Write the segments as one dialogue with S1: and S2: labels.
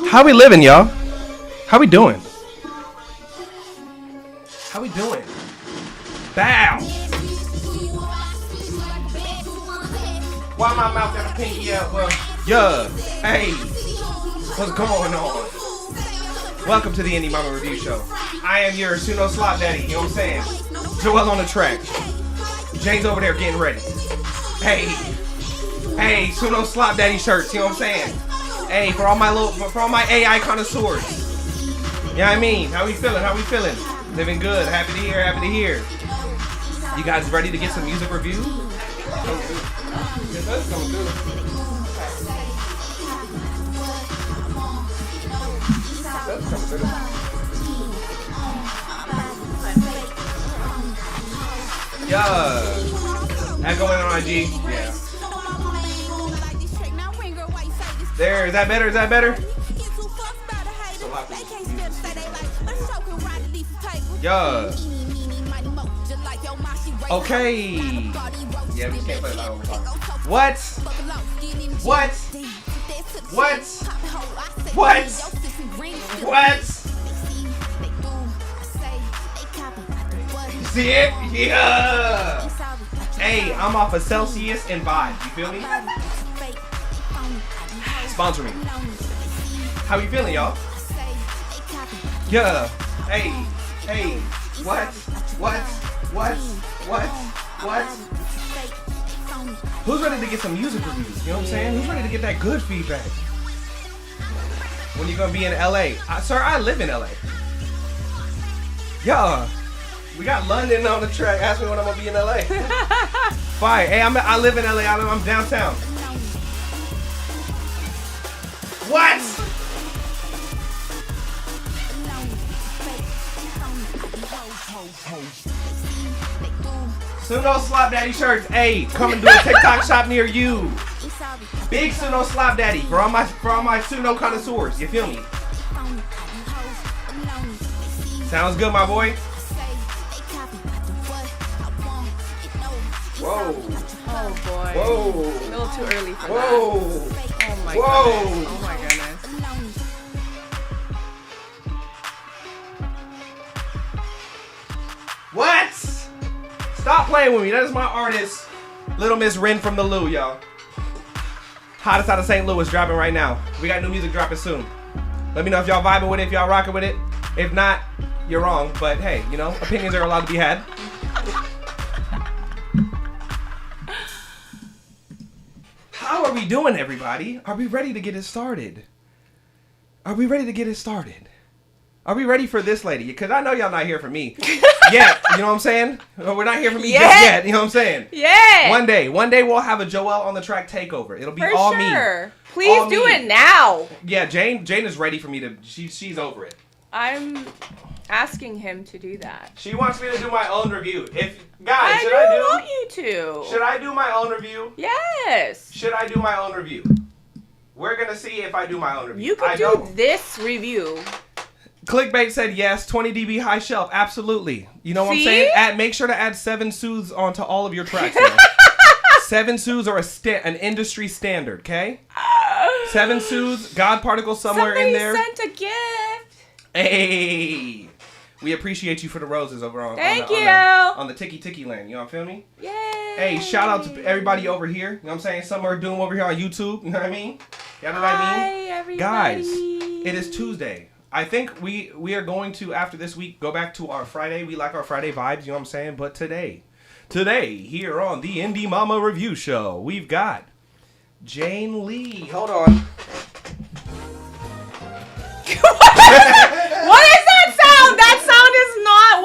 S1: How we living, y'all? How we doing? How we doing? Bow. Why my mouth got a pinky out? Well, yeah. Hey, what's going on? Welcome to the Indie Mama Review Show. I am your Suno Slot Daddy. You know what I'm saying? Joel on the track. Jane's over there getting ready. Hey, Suno Slot Daddy shirts. You know what I'm saying? Hey, for all my AI connoisseurs. You know what I mean? How we feeling? How we feeling? Living good. Happy to hear. Happy to hear. You guys ready to get some music review? That's coming through. That's coming through. Yeah. That going on IG? Yeah. There, is that better? Is that better? Yeah. Okay. Yeah, we just can't play that over time. What? You see it? Yeah. Hey, I'm off of Celsius and Vibe. You feel me? Sponsor me. How you feeling, y'all? Yeah. Hey. What? Who's ready to get some music reviews? You know what I'm saying? Who's ready to get that good feedback? When you gonna be in LA? Sir, I live in LA. Yeah. We got London on the track. Ask me when I'm gonna be in LA. Fine. Hey, I live in LA. I'm downtown. What? Suno Slop Daddy shirts. Hey, come and do a TikTok shop near you. Big Suno Slop Daddy for all my Suno connoisseurs. You feel me? Sounds good, my boy. Whoa.
S2: Oh boy.
S1: Whoa.
S2: A little too early for
S1: Whoa.
S2: that. Oh my
S1: Whoa.
S2: goodness. Oh my goodness.
S1: What? Stop playing with me. That is my artist, Little Miss Ren from the Lou, y'all. Hottest out of St. Louis dropping right now. We got new music dropping soon. Let me know if y'all vibing with it, if y'all rocking with it. If not, you're wrong. But hey, you know, opinions are allowed to be had. How are we doing, everybody? Are we ready to get it started? Are we ready to get it started? Are we ready for this lady? Because I know y'all not here for me yet. You know what I'm saying? We're not here for me just yet. You know what I'm saying?
S2: Yeah.
S1: One day we'll have a Joel on the track takeover. It'll be
S2: for
S1: all
S2: sure.
S1: me.
S2: Please
S1: all
S2: do
S1: me.
S2: it now.
S1: Yeah, Jane is ready for me to. She's over it.
S2: I'm asking him to do that.
S1: She wants me to do my own review. If
S2: I
S1: should
S2: do
S1: I do?
S2: want you to.
S1: Should I do my own review?
S2: Yes.
S1: Should I do my own review? We're gonna see if I do my own review.
S2: You could do this review.
S1: Clickbait said yes, 20 dB high shelf, absolutely. You know what I'm saying? Make sure to add 7 soothes onto all of your tracks. 7 soothes are an industry standard, okay? 7 soothes, God particles somewhere in there.
S2: Somebody sent a gift.
S1: Hey, we appreciate you for the roses over on the Tiki Tiki land. You know what I feel me?
S2: Yay.
S1: Hey, shout out to everybody over here. You know what I'm saying? Some are doing over here on YouTube. You know what I mean? Y'all know what I mean?
S2: Hi, everybody.
S1: Guys, it is Tuesday. I think we are going to, after this week, go back to our Friday. We like our Friday vibes, you know what I'm saying? But today, here on the Indie Mama Review Show, we've got Jane Lee. Hold on.
S2: What is that sound? That sound is not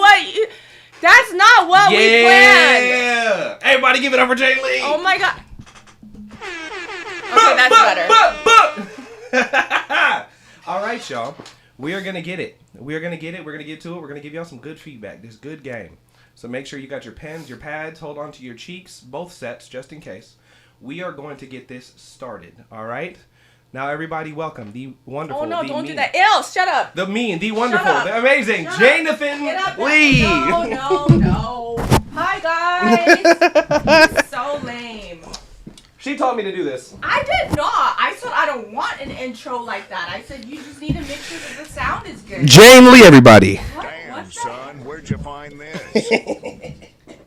S2: that's not what we planned.
S1: Yeah. Everybody give it up for Jane Lee.
S2: Oh my god. Okay, that's
S1: better. All right, y'all. We are going to get it. We're going to get to it. We're going to give y'all some good feedback. This good game. So make sure you got your pens, your pads. Hold on to your cheeks. Both sets, just in case. We are going to get this started. All right? Now, everybody, welcome the wonderful,
S2: oh, no, don't do that. Ew, shut up.
S1: The mean, the wonderful, the amazing Janathan Lee.
S2: No. Hi, guys. So lame.
S1: telling me to do this.
S2: I did not. I said I don't want an intro like that. I said you just need to make sure that the sound is good.
S1: Jane Lee, everybody.
S3: Damn, son, where'd you find this?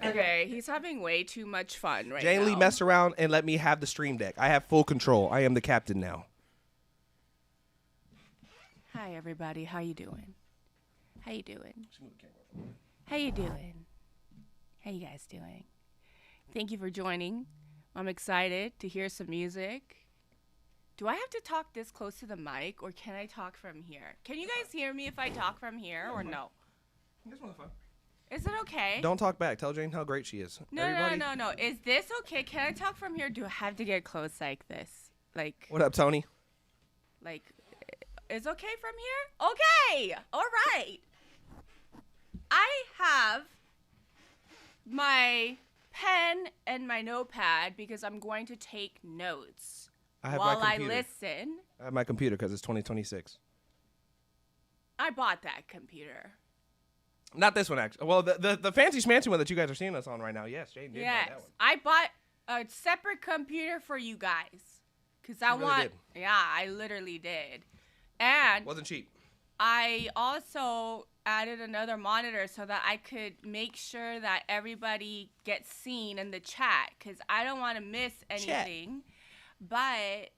S2: Okay, he's having way too much fun right now.
S1: Jane Lee messed around and let me have the stream deck. I have full control. I am the captain now.
S2: Hi, everybody. How you doing? How you doing? How you doing? How you guys doing? Thank you for joining. I'm excited to hear some music. Do I have to talk this close to the mic, or can I talk from here? Can you guys hear me if I talk from here, or no?
S1: This one's fun.
S2: Is it okay?
S1: Don't talk back. Tell Jane how great she is.
S2: No. Is this okay? Can I talk from here? Do I have to get close like this? Like,
S1: What up, Tony?
S2: like, is okay from here? Okay. All right. I have my pen and my notepad because I'm going to take notes
S1: I have
S2: while
S1: my
S2: I
S1: computer.
S2: listen.
S1: I have my computer because it's 2026.
S2: I bought that computer.
S1: Not this one, actually. Well, the fancy schmancy one that you guys are seeing us on right now. Yes, Jane did buy
S2: Yes.
S1: that one.
S2: I bought a separate computer for you guys. Because I
S1: really
S2: want...
S1: did.
S2: Yeah, I literally did. And
S1: Wasn't cheap.
S2: I also added another monitor so that I could make sure that everybody gets seen in the chat. Because I don't want to miss anything. But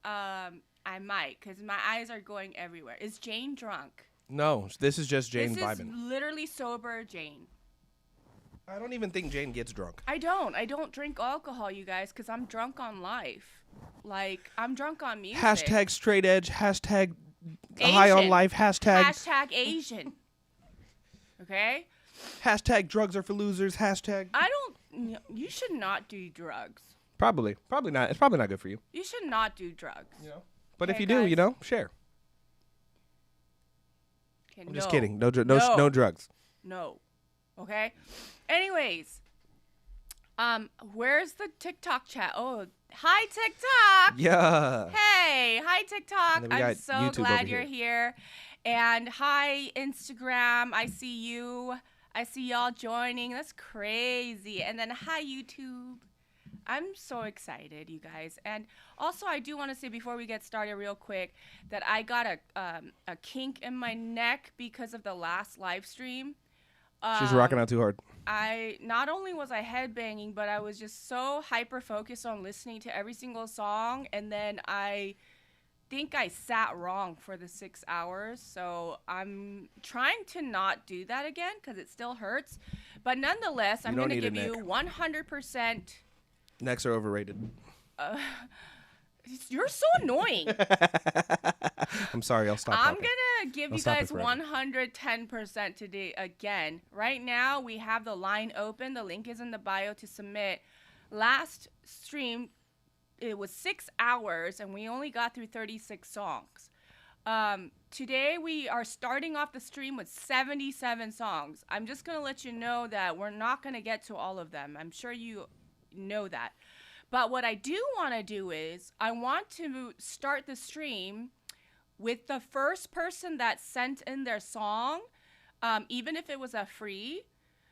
S2: I might. Because my eyes are going everywhere. Is Jane drunk?
S1: No, this is just Jane
S2: This is
S1: vibing.
S2: literally sober Jane.
S1: I don't even think Jane gets drunk.
S2: I don't drink alcohol, you guys, because I'm drunk on life. Like, I'm drunk on music.
S1: Hashtag straight edge. Hashtag high on
S2: Asian.
S1: life. Hashtag
S2: Asian. Okay?
S1: hashtag drugs are for losers. Hashtag
S2: You should not do drugs.
S1: probably not. It's probably not good for you.
S2: You should not do drugs.
S1: But if
S2: Okay,
S1: you do,
S2: guys.
S1: share.
S2: Okay,
S1: I'm just
S2: no.
S1: kidding. No
S2: No.
S1: drugs.
S2: No. Okay? Anyways, where's the TikTok chat? Oh, hi TikTok.
S1: Yeah.
S2: Hey, hi TikTok.
S1: And then we
S2: I'm
S1: got
S2: so
S1: YouTube
S2: glad
S1: over
S2: you're here. And hi Instagram. I see you. I see y'all joining. That's crazy. And then hi YouTube. I'm so excited, you guys. And also, I do want to say before we get started real quick that I got a kink in my neck because of the last live stream.
S1: She's rocking out too hard.
S2: I not only was I headbanging, but I was just so hyper focused on listening to every single song, and then I think I sat wrong for the 6 hours. So I'm trying to not do that again because it still hurts. But nonetheless, I'm
S1: don't
S2: going to
S1: need a
S2: give you 100%.
S1: Necks are overrated.
S2: You're so annoying.
S1: I'm sorry. I'll stop.
S2: I'm
S1: talking.
S2: gonna give
S1: I'll
S2: you
S1: stop it
S2: guys
S1: forever.
S2: 110% today again. Right now, we have the line open. The link is in the bio to submit. Last stream, it was 6 hours, and we only got through 36 songs. Today, we are starting off the stream with 77 songs. I'm just gonna let you know that we're not gonna get to all of them. I'm sure you know that. But what I do want to do is I want to start the stream with the first person that sent in their song, even if it was a free.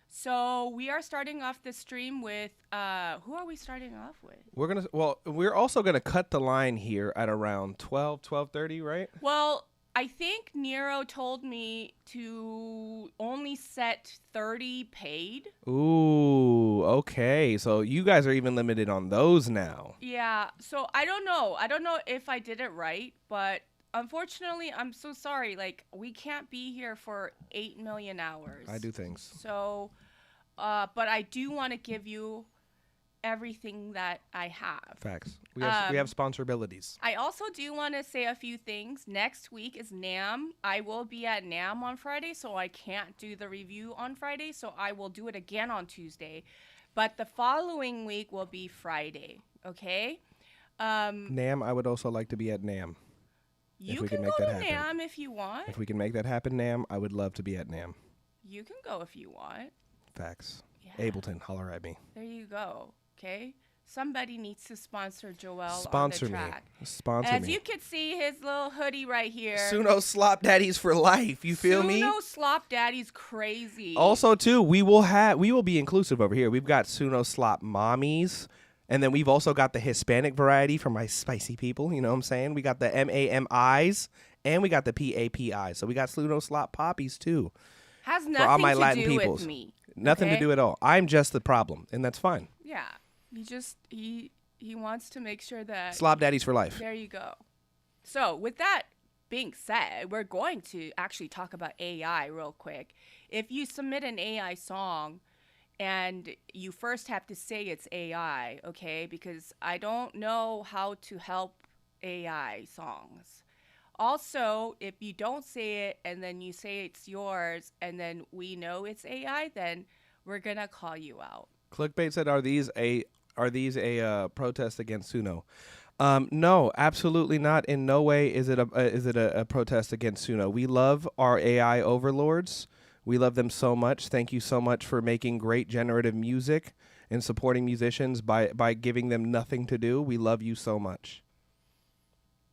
S2: So we are starting off the stream with, who are we starting off with?
S1: We're also gonna cut the line here at around 12:30, right?
S2: Well, I think Nero told me to only set 30 paid.
S1: Ooh, okay. So you guys are even limited on those now.
S2: Yeah, so I don't know. I don't know if I did it right, but unfortunately, I'm so sorry. Like, we can't be here for 8 million hours.
S1: I do things.
S2: So, but I do want to give you everything that I have.
S1: Facts. We have sponsorabilities.
S2: I also do want to say a few things. Next week is NAMM. I will be at NAMM on Friday, so I can't do the review on Friday, so I will do it again on Tuesday. But the following week will be Friday, okay?
S1: NAMM, I would also like to be at NAMM.
S2: You
S1: we
S2: can
S1: can make
S2: go
S1: that
S2: to
S1: happen.
S2: NAMM if you want.
S1: If we can make that happen, NAMM, I would love to be at NAMM.
S2: You can go if you want.
S1: Facts.
S2: Yeah.
S1: Ableton, holler at me.
S2: There you go, okay? Somebody needs to sponsor Joel
S1: Sponsor
S2: on the
S1: me.
S2: track.
S1: Sponsor
S2: As
S1: me.
S2: you can see, his little hoodie right here.
S1: Suno Slop Daddies for life. You feel me?
S2: Suno Slop Daddy's crazy.
S1: Also, too, we will be inclusive over here. We've got Suno Slop Mommies And then we've also got the Hispanic variety for my spicy people. You know what I'm saying? We got the MAMIs and we got the PAPIs. So we got Suno Slot Poppies too.
S2: Has
S1: for all my
S2: nothing to
S1: Latin
S2: do
S1: peoples.
S2: with me.
S1: Nothing
S2: okay?
S1: to do at all. I'm just the problem, and that's fine.
S2: Yeah. He wants to make sure that
S1: Slob daddies for life.
S2: There you go. So with that being said, we're going to actually talk about AI real quick. If you submit an AI song and you first have to say it's AI, okay? Because I don't know how to help AI songs. Also, if you don't say it and then you say it's yours and then we know it's AI, then we're going to call you out.
S1: Clickbait said, "Are these a protest against Suno?" No, absolutely not. In no way is it a protest against Suno. We love our AI overlords. We love them so much. Thank you so much for making great generative music and supporting musicians by giving them nothing to do. We love you so much.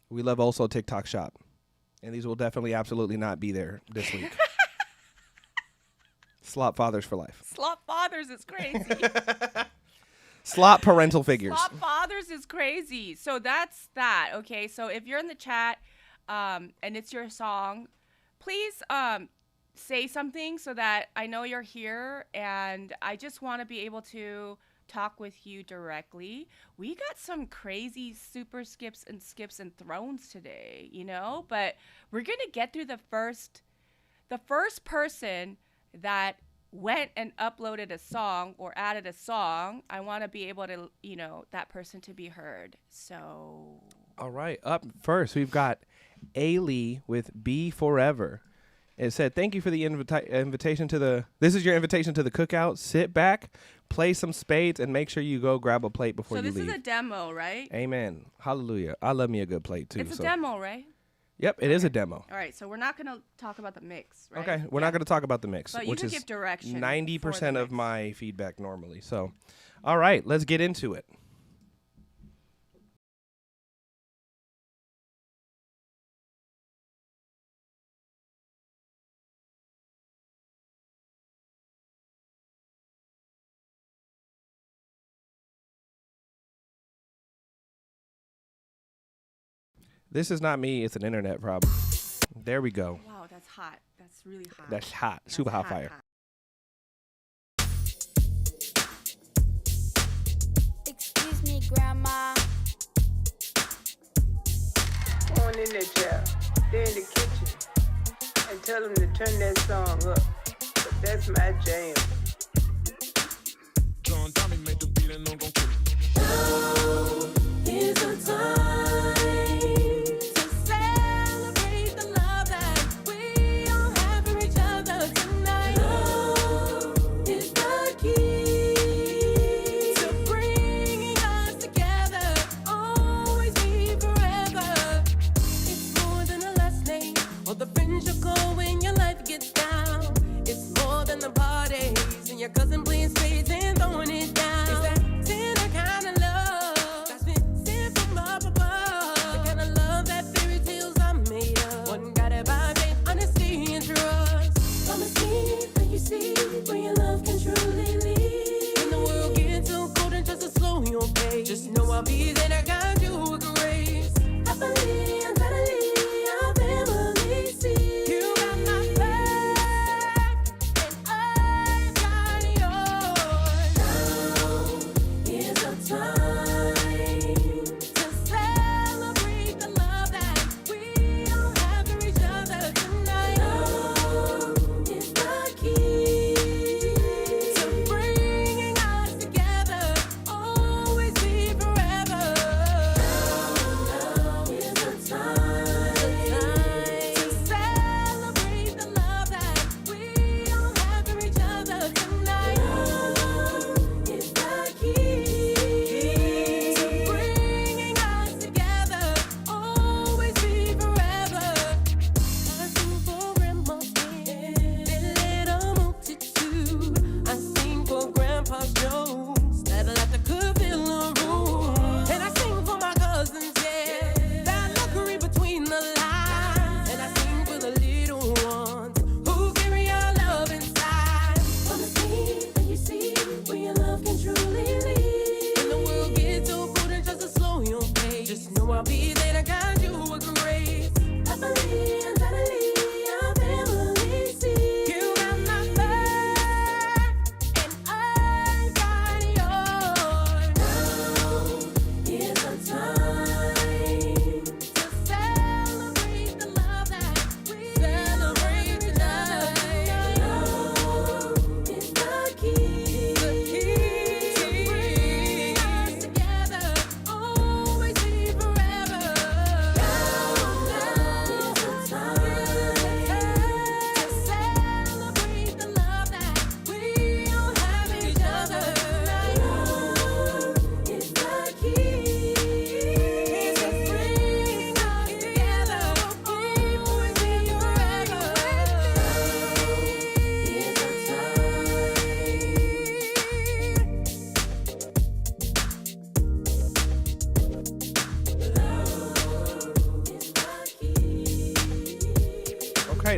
S1: We love also TikTok Shop. And these will definitely absolutely not be there this week. Slop fathers for life.
S2: Slop fathers is crazy.
S1: Slop parental figures.
S2: Slop fathers is crazy. So that's that. Okay. So if you're in the chat and it's your song, please say something so that I know you're here. And I just want to be able to talk with you directly. We got some crazy super skips and thrones today, you know, but we're going to get through the first person that went and uploaded a song or added a song. I want to be able to, you know, that person to be heard. So.
S1: All right. Up first, we've got Ailey with Be Forever. It said, "Thank you for the invitation to the, this is your invitation to the cookout. Sit back, play some spades, and make sure you go grab a plate before you leave."
S2: So this is a demo, right?
S1: Amen. Hallelujah. I love me a good plate, too.
S2: It's a demo, right?
S1: Yep, it is a demo.
S2: All right, so we're not going to talk about the mix, right?
S1: Okay, we're not going to talk about the mix,
S2: but you
S1: which
S2: can
S1: is
S2: give direction
S1: 90% of my feedback normally. So, all right, let's get into it. This is not me. It's an internet problem. There we go.
S2: Wow, that's hot. That's really hot.
S1: That's hot. Super hot fire.
S4: Excuse me, Grandma.
S5: Go on in there, child. They're in the kitchen. And tell them to turn that song up. But that's my jam.
S6: John Tommy made the beat and I'm gon' kill it.
S4: Now is the time to celebrate the love that we all have for each other tonight. Love is the key to bringing us together. Always be forever. It's more than a last name or the friends you call when your life gets down. It's more than the parties and your cousin playing spades and throwing it down. It's that tender kind of love that's been sent from up above. The kind of love that fairy tales are made of. One guided by faith, honesty, and trust. Promise me that you see where your love can truly lead. When the world gets too cold and just to slow your pace, just know I'll be there to guide you with grace. Happily and steadily, our family sees. You got my back, and I got yours. Now is the time to celebrate the love that we all have for each other tonight. Love is the key to bringing us together. Always be forever. Now is the time to celebrate the love that we all have for each other tonight. Love is the key to bringing us together. Always be forever. I sing for Grandma Ken, the little multitude. I sing for Grandpa Jones, that laughter could fill a room. And I sing for my cousins, yeah, that look read between the lines. And I sing for the little ones who carry our love inside. Promise me that you see where your love can truly lead. When the world gets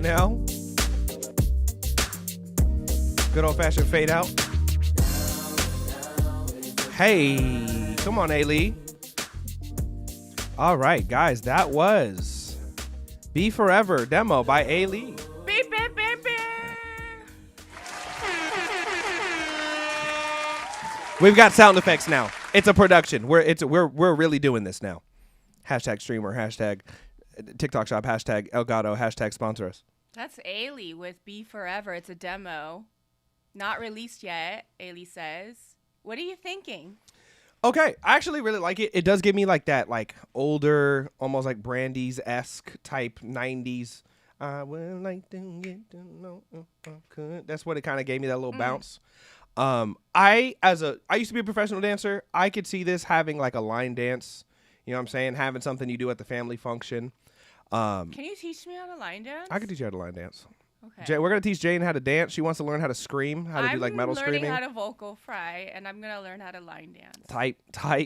S1: now. Good old-fashioned fade out. Hey, come on, A-Lee. All right, guys, that was Be Forever demo by A-Lee.
S2: Beep, beep, beep, beep.
S1: We've got sound effects now. It's a production. We're really doing this now. Hashtag streamer, hashtag TikTok shop, hashtag Elgato, hashtag sponsor us.
S2: That's Ailey with Be Forever. It's a demo. Not released yet, Ailey says. What are you thinking?
S1: Okay, I actually really like it. It does give me like that like older, almost like Brandy's-esque type 90s. I would like to get to know if I could. That's what it kind of gave me, that little bounce. I used to be a professional dancer. I could see this having like a line dance, you know what I'm saying? Having something you do at the family function.
S2: Can you teach me how to line dance?
S1: I could teach you how to line dance.
S2: Okay.
S1: We're going to teach Jane how to dance. She wants to learn how to scream, how to do like metal screaming.
S2: I'm learning how to vocal fry, and I'm going to learn how to line dance.
S1: Tight,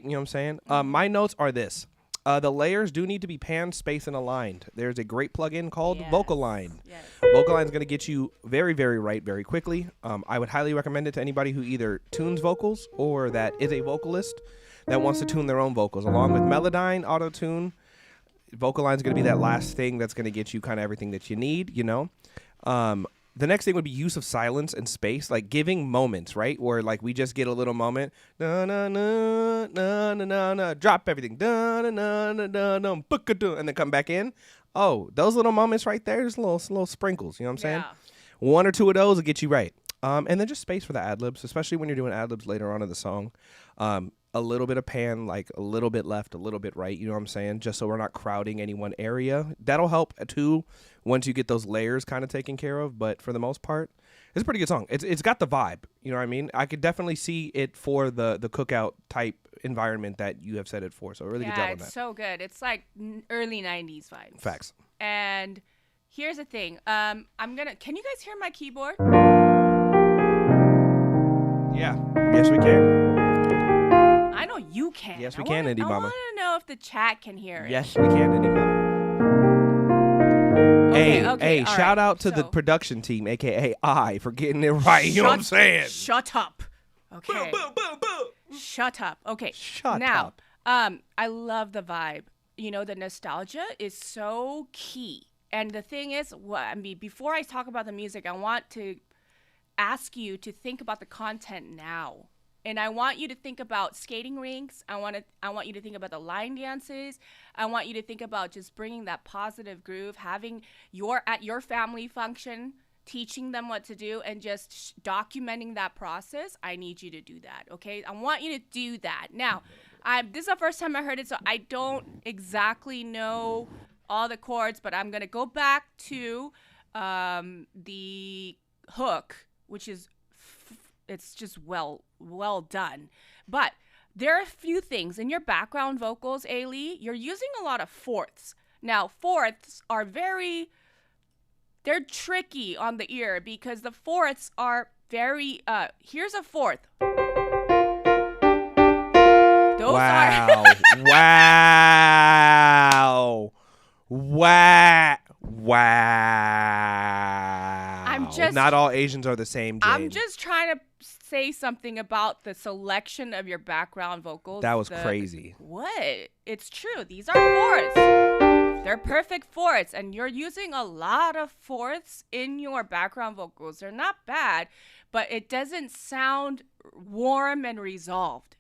S1: you know what I'm saying? My notes are this. The layers do need to be panned, spaced, and aligned. There's a great plugin called VocalLine.
S2: Yes.
S1: VocalLine is going to get you very, very right very quickly. I would highly recommend it to anybody who either tunes vocals or that is a vocalist that wants to tune their own vocals. Along with Melodyne, Auto-Tune, VocalLine is going to be that last thing that's going to get you kind of everything that you need, you know? The next thing would be use of silence and space, like giving moments, right? Where like we just get a little moment, na na na na na na na, drop everything, da na na na na na, and then come back in. Oh, those little moments right there, just little sprinkles. You know what I'm saying?
S2: Yeah.
S1: One or two of those will get you right. And then just space for the ad libs, especially when you're doing ad libs later on in the song. A little bit of pan, like a little bit left, a little bit right, you know what I'm saying? Just so we're not crowding any one area. That'll help too once you get those layers kind of taken care of. But for the most part, it's a pretty good song. It's got the vibe, you know what I mean? I could definitely see it for the cookout type environment that you have set it for. So really good job on that.
S2: It's so good. It's like early 90s vibes.
S1: Facts.
S2: And here's the thing. Can you guys hear my keyboard?
S1: Yeah. Yes, we can.
S2: I know you can.
S1: Yes, we can, Indie Mama.
S2: I want to know if the chat can hear it.
S1: Yes, we can, Indie Mama.
S2: Okay,
S1: Hey,
S2: all
S1: shout
S2: right.
S1: out to the production team, a.k.a. I, for getting it right. You know what I'm saying?
S2: Shut up. Okay. Shut up. Okay.
S1: Shut
S2: now,
S1: up.
S2: I love the vibe. You know, the nostalgia is so key. And the thing is, before I talk about the music, I want to ask you to think about the content now. And I want you to think about skating rinks. I want you to think about the line dances. I want you to think about just bringing that positive groove, having at your family function, teaching them what to do, and just documenting that process. I need you to do that, okay? I want you to do that. Now, this is the first time I heard it, so I don't exactly know all the chords, but I'm going to go back to the hook, which is it's just well done. But there are a few things in your background vocals, Ailey. You're using a lot of fourths. Now, fourths are they're tricky on the ear because the fourths are very, here's a fourth. Those
S1: Wow. Not all Asians are the same, Jane.
S2: I'm just trying to say something about the selection of your background vocals.
S1: That was crazy.
S2: What? It's true. These are fourths. They're perfect fourths, and you're using a lot of fourths in your background vocals. They're not bad, but it doesn't sound warm and resolved.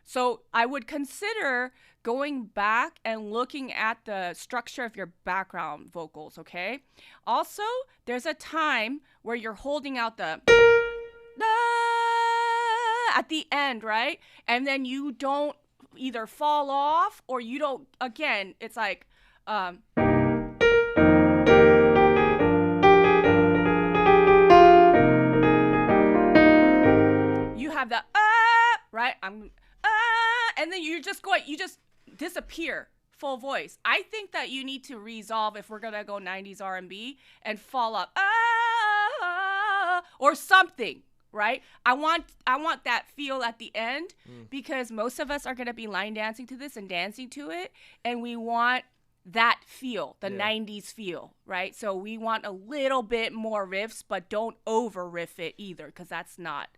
S2: So I would consider going back and looking at the structure of your background vocals, okay? Also, there's a time where you're holding out the at the end, right? And then you don't either fall off or you don't, again, it's like, you have the, right? And then you just disappear full voice. I think that you need to resolve if we're gonna go 90s R&B and fall up or something, right? I want that feel at the end because most of us are gonna be line dancing to this and dancing to it, and we want that feel, the
S1: Yeah.
S2: 90s feel, right? So we want a little bit more riffs, but don't over riff it either, because that's not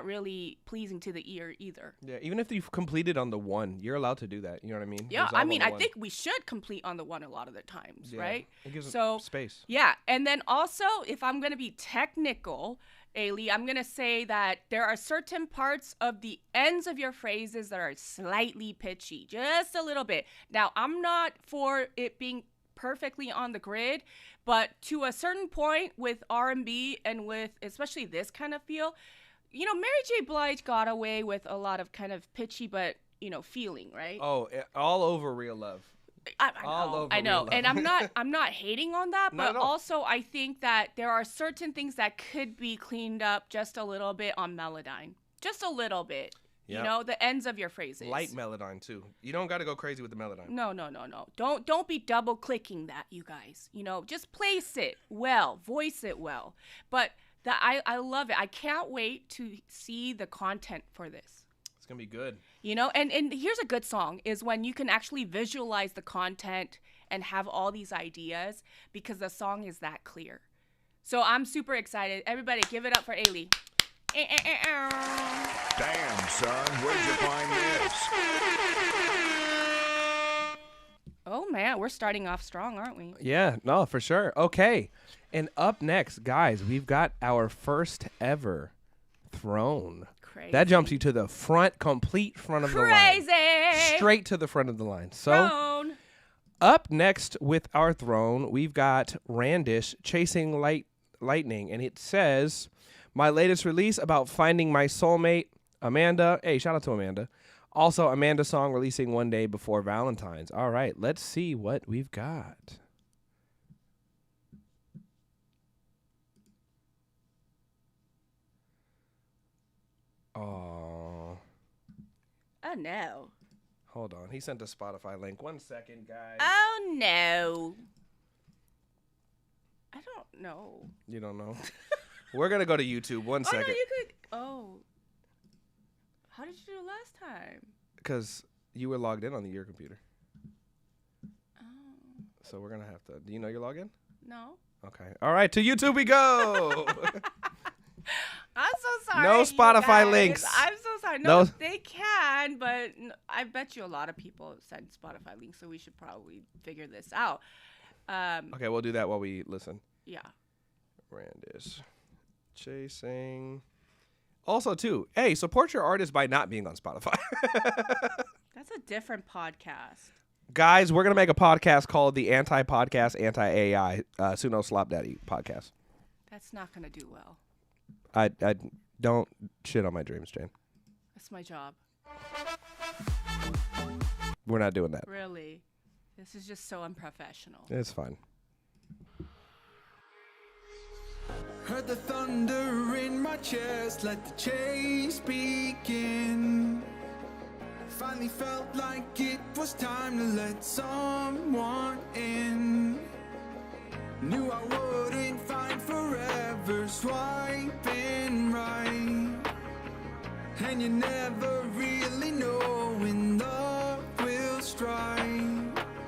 S2: really pleasing to the ear either.
S1: Yeah, even if you've completed on the one, you're allowed to do that. You know what I mean?
S2: Yeah,
S1: Resolve
S2: I
S1: on
S2: mean,
S1: the
S2: I
S1: one.
S2: think we should complete on the one a lot of the times,
S1: Yeah,
S2: right?
S1: It gives
S2: So
S1: space.
S2: yeah, and then also, if I'm gonna be technical, Ailey, I'm gonna say that there are certain parts of the ends of your phrases that are slightly pitchy, just a little bit. Now, I'm not for it being perfectly on the grid, but to a certain point with R&B and with especially this kind of feel, you know, Mary J. Blige got away with a lot of kind of pitchy, but you know, feeling, right?
S1: Oh, all over Real Love.
S2: I know, and I'm not hating on that,
S1: Not at
S2: but
S1: all.
S2: also I think that there are certain things that could be cleaned up just a little bit on Melodyne, just a little bit.
S1: Yep.
S2: You know, the ends of your phrases.
S1: Light Melodyne too. You don't got to go crazy with the Melodyne.
S2: No. Don't be double clicking that, you guys. You know, just place it well, voice it well. But I love it. I can't wait to see the content for this.
S1: It's gonna be good.
S2: You know, and here's a good song is when you can actually visualize the content and have all these ideas because the song is that clear. So I'm super excited. Everybody give it up for Ailey.
S3: Damn, son, where'd you find this?
S2: Oh man, we're starting off strong, aren't we?
S1: Yeah, no, for sure. Okay, and up next, guys, we've got our first ever throne.
S2: Crazy.
S1: That jumps you to the front, complete front of the line.
S2: Crazy.
S1: Straight to the front of the line. So
S2: Throne.
S1: up next with our throne, we've got Randish Chasing Lightning, and it says, my latest release about finding my soulmate, Amanda. Hey, shout out to Amanda. Also, Amanda's song releasing one day before Valentine's. All right, let's see what we've got. Oh,
S2: Oh no.
S1: hold on. He sent a Spotify link. 1 second, guys.
S2: Oh no. I don't know.
S1: You don't know? We're going to go to YouTube. 1
S2: Oh
S1: second.
S2: no, you could. Oh. How did you do it last time?
S1: Because you were logged in on your computer.
S2: Oh
S1: So we're going to have to. Do you know your login?
S2: no.
S1: Okay. All right. To YouTube we go.
S2: I'm so sorry.
S1: No
S2: you
S1: Spotify
S2: guys.
S1: links.
S2: I'm so sorry. No,
S1: No-
S2: they can, but I bet you a lot of people send Spotify links, so we should probably figure this out.
S1: Okay, we'll do that while we listen.
S2: Yeah.
S1: Randish Chasing. Also, too, hey, support your artist by not being on Spotify.
S2: That's a different podcast.
S1: Guys, we're going to make a podcast called the Anti-Podcast, Anti-AI Suno Slop Daddy podcast.
S2: That's not going to do well.
S1: I don't shit on my dreams, Jane.
S2: That's my job.
S1: We're not doing that.
S2: Really. This is just so unprofessional.
S1: It's fine.
S6: Heard the thunder in my chest, let the chase begin. Finally felt like it was time to let someone in. Knew I wouldn't find forever swiping right. And you never really know when love will strike.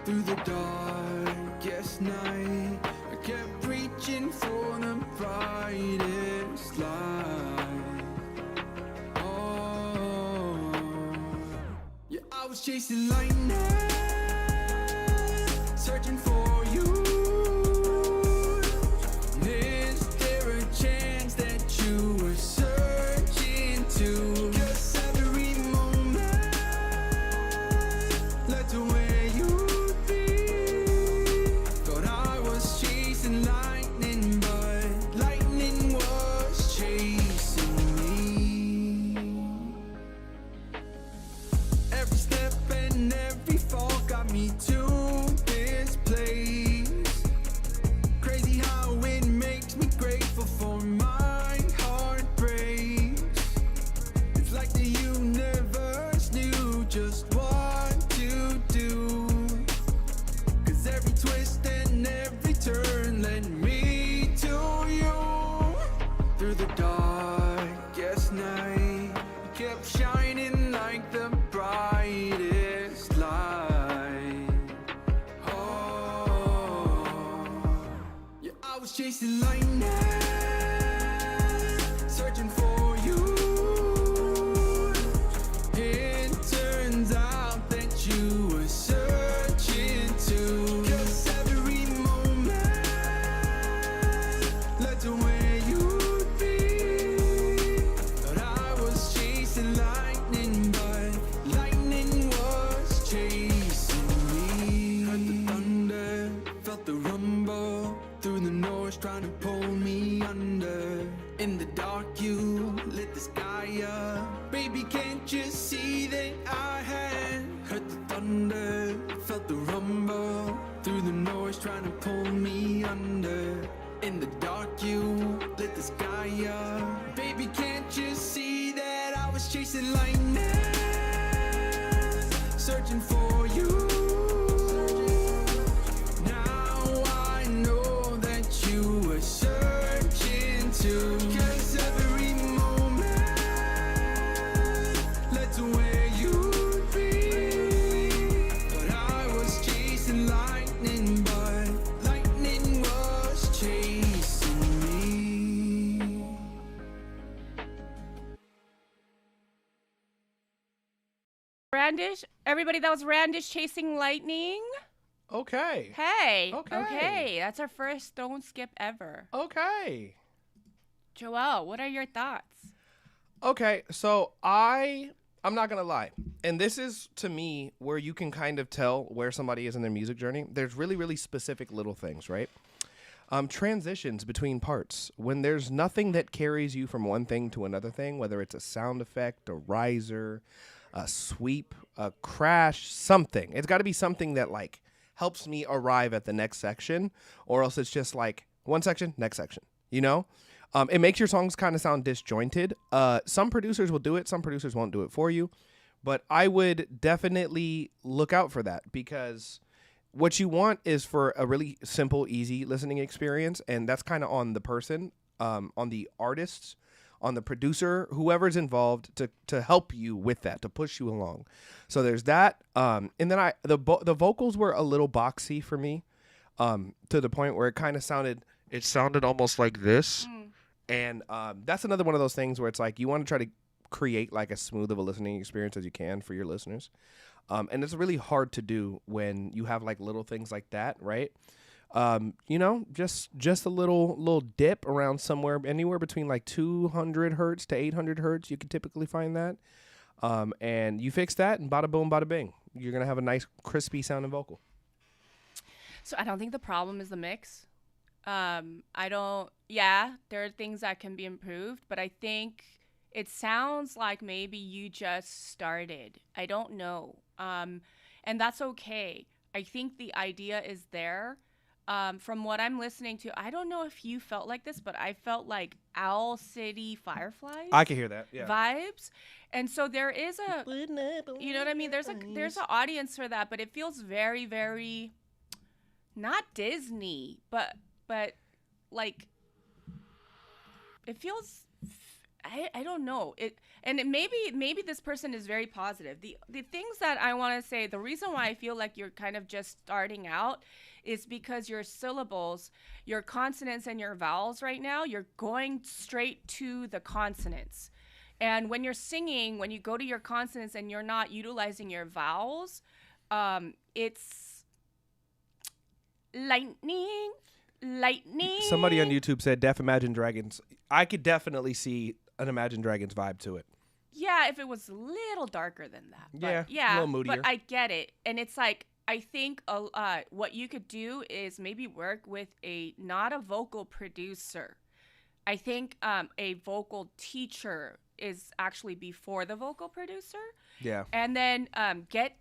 S6: Through the darkest night, I kept reaching for the brightest light. Oh, yeah, I was chasing lightning, searching for you. Is there a chance that you were searching too? 'Cause every moment led to where you'd be. Thought I was chasing lightning, but lightning was chasing me. Every step and every fall got me to this place. fire. Baby, can't you see that I had heard the thunder, felt the rumble through the noise trying to pull me under. In the dark, you lit the sky up. Baby, can't you see that I was chasing lightning, searching for you? Now I know that you were searching too. 'Cause every moment led to where you'd be. But I was chasing lightning, but lightning was chasing me.
S2: Randish, everybody, that was Randish Chasing Lightning.
S1: Okay.
S2: Hey.
S1: Okay.
S2: That's our first Don't Skip ever.
S1: Okay.
S2: Joelle, what are your thoughts?
S1: Okay, so I'm not gonna lie, and this is to me where you can kind of tell where somebody is in their music journey. There's really, really specific little things, right? Transitions between parts. When there's nothing that carries you from one thing to another thing, whether it's a sound effect, a riser, a sweep, a crash, something. It's got to be something that like helps me arrive at the next section, or else it's just like one section, next section. You know, it makes your songs kind of sound disjointed. Some producers will do it, some producers won't do it for you, but I would definitely look out for that, because what you want is for a really simple, easy listening experience, and that's kind of on the person, on the artists, on the producer, whoever's involved to help you with that, to push you along. So there's that. And then the vocals were a little boxy for me, to the point where it sounded almost like this. And that's another one of those things where it's like you want to try to create like as smooth of a listening experience as you can for your listeners. And it's really hard to do when you have like little things like that, right? You know, just a little dip around somewhere, anywhere between like 200 hertz to 800 hertz. You can typically find that. And you fix that and bada boom, bada bing. You're going to have a nice crispy sounding vocal.
S2: So I don't think the problem is the mix. There are things that can be improved, but I think it sounds like maybe you just started. I don't know. And that's okay. I think the idea is there. From what I'm listening to, I don't know if you felt like this, but I felt like Owl City Fireflies.
S1: I can hear that. Yeah.
S2: Vibes. And so there is a, you know what I mean? There's an audience for that, but it feels very, very, not Disney, but like, it feels, I don't know. Maybe this person is very positive. The things that I want to say, the reason why I feel like you're kind of just starting out is because your syllables, your consonants and your vowels right now, you're going straight to the consonants. And when you're singing, when you go to your consonants and you're not utilizing your vowels, it's lightning.
S1: Somebody on YouTube said Deaf Imagine Dragons. I could definitely see an Imagine Dragons vibe to it.
S2: Yeah, if it was a little darker than that. But
S1: Yeah, a little moodier.
S2: But I get it. And it's like, I think what you could do is maybe work with not a vocal producer. I think a vocal teacher is actually before the vocal producer.
S1: Yeah.
S2: And then get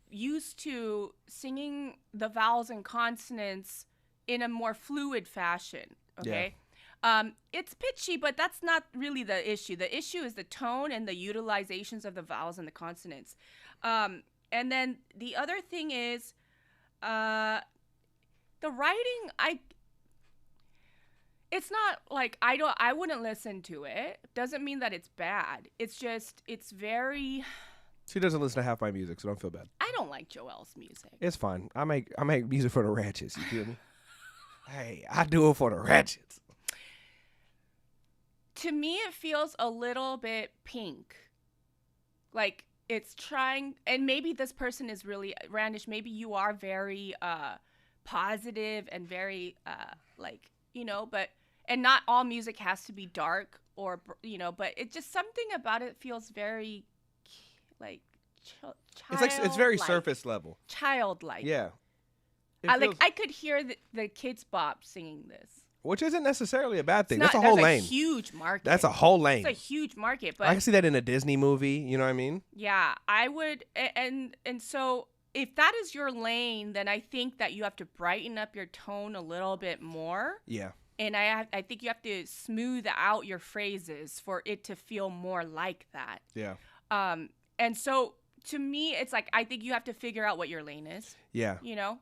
S2: used to singing the vowels and consonants in a more fluid fashion, okay? Yeah. It's pitchy, but that's not really the issue. The issue is the tone and the utilizations of the vowels and the consonants. And then the other thing is the writing, it's not like I wouldn't listen to it. Doesn't mean that it's bad. It's just, it's very...
S1: She doesn't listen to half my music, so don't feel bad.
S2: I don't like Joelle's music.
S1: It's fine. I make music for the ratchets, you feel me? Hey, I do it for the ratchets.
S2: To me, it feels a little bit pink. Like, it's trying, and maybe this person is really, Randish, maybe you are very positive and very, like, you know, but, and not all music has to be dark or, you know, but it just, something about it feels very, like,
S1: it's very surface level.
S2: Childlike.
S1: Yeah.
S2: I could hear the Kids Bop singing this.
S1: which isn't necessarily a bad thing.
S2: It's
S1: That's a
S2: not-
S1: whole
S2: there's
S1: lane.
S2: a huge market.
S1: That's a whole lane.
S2: It's a huge market, but
S1: I can see that in a Disney movie. You know what I mean?
S2: yeah, I would, and so if that is your lane, then I think that you have to brighten up your tone a little bit more.
S1: Yeah.
S2: And I think you have to smooth out your phrases for it to feel more like that.
S1: Yeah.
S2: And so to me, it's like I think you have to figure out what your lane is.
S1: Yeah.
S2: You know.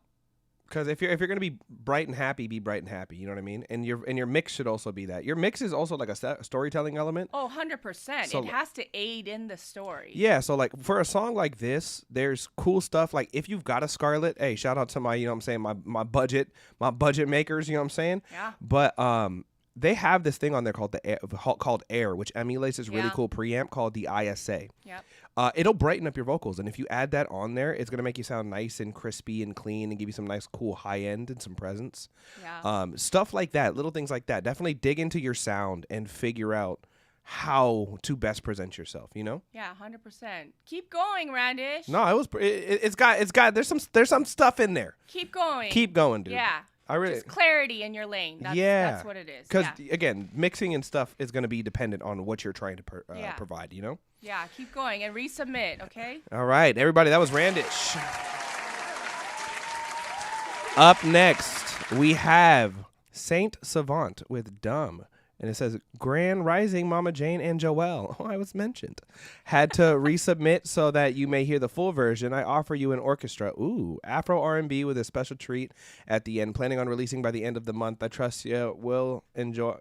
S1: Because if you're gonna be bright and happy, be bright and happy. You know what I mean? And your mix should also be that. Your mix is also like a storytelling element.
S2: Oh, 100%.
S1: So,
S2: it has to aid in the story.
S1: Yeah. So like for a song like this, there's cool stuff. Like if you've got a Scarlett, hey, shout out to my, you know what I'm saying, my budget makers. You know what I'm saying?
S2: Yeah.
S1: But they have this thing on there called Air, which emulates this really
S2: Yeah.
S1: cool preamp called the ISA.
S2: Yep.
S1: It'll brighten up your vocals, and if you add that on there, it's gonna make you sound nice and crispy and clean, and give you some nice, cool high end and some presence.
S2: Yeah.
S1: Stuff like that, little things like that. Definitely dig into your sound and figure out how to best present yourself. You know?
S2: Yeah, 100%. Keep going, Randish.
S1: No, it was. It's got. There's some stuff in there.
S2: Keep going.
S1: Keep going, dude.
S2: Yeah.
S1: I really.
S2: Just clarity in your lane. That's what it is.
S1: Because
S2: Yeah.
S1: again, mixing and stuff is going to be dependent on what you're trying to
S2: Yeah.
S1: provide. You know.
S2: Yeah, keep going and resubmit, okay?
S1: All right, everybody, that was Randish. Up next, we have Saint Savant with Dumb. And it says, Grand Rising, Mama Jane and Joelle. Oh, I was mentioned. Had to resubmit so that you may hear the full version. I offer you an orchestra. Ooh, Afro R&B with a special treat at the end. Planning on releasing by the end of the month. I trust you will enjoy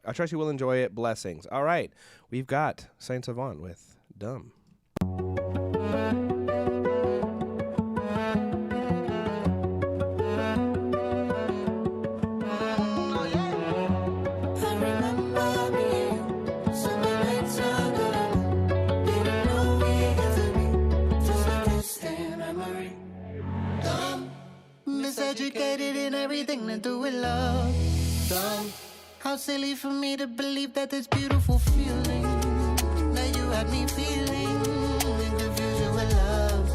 S1: it. Blessings. All right, we've got Saint Savant with Dumb.
S7: Miseducated in everything to do with love. Dumb. How silly for me to believe that this beautiful feeling that you had me feeling in confusion with love.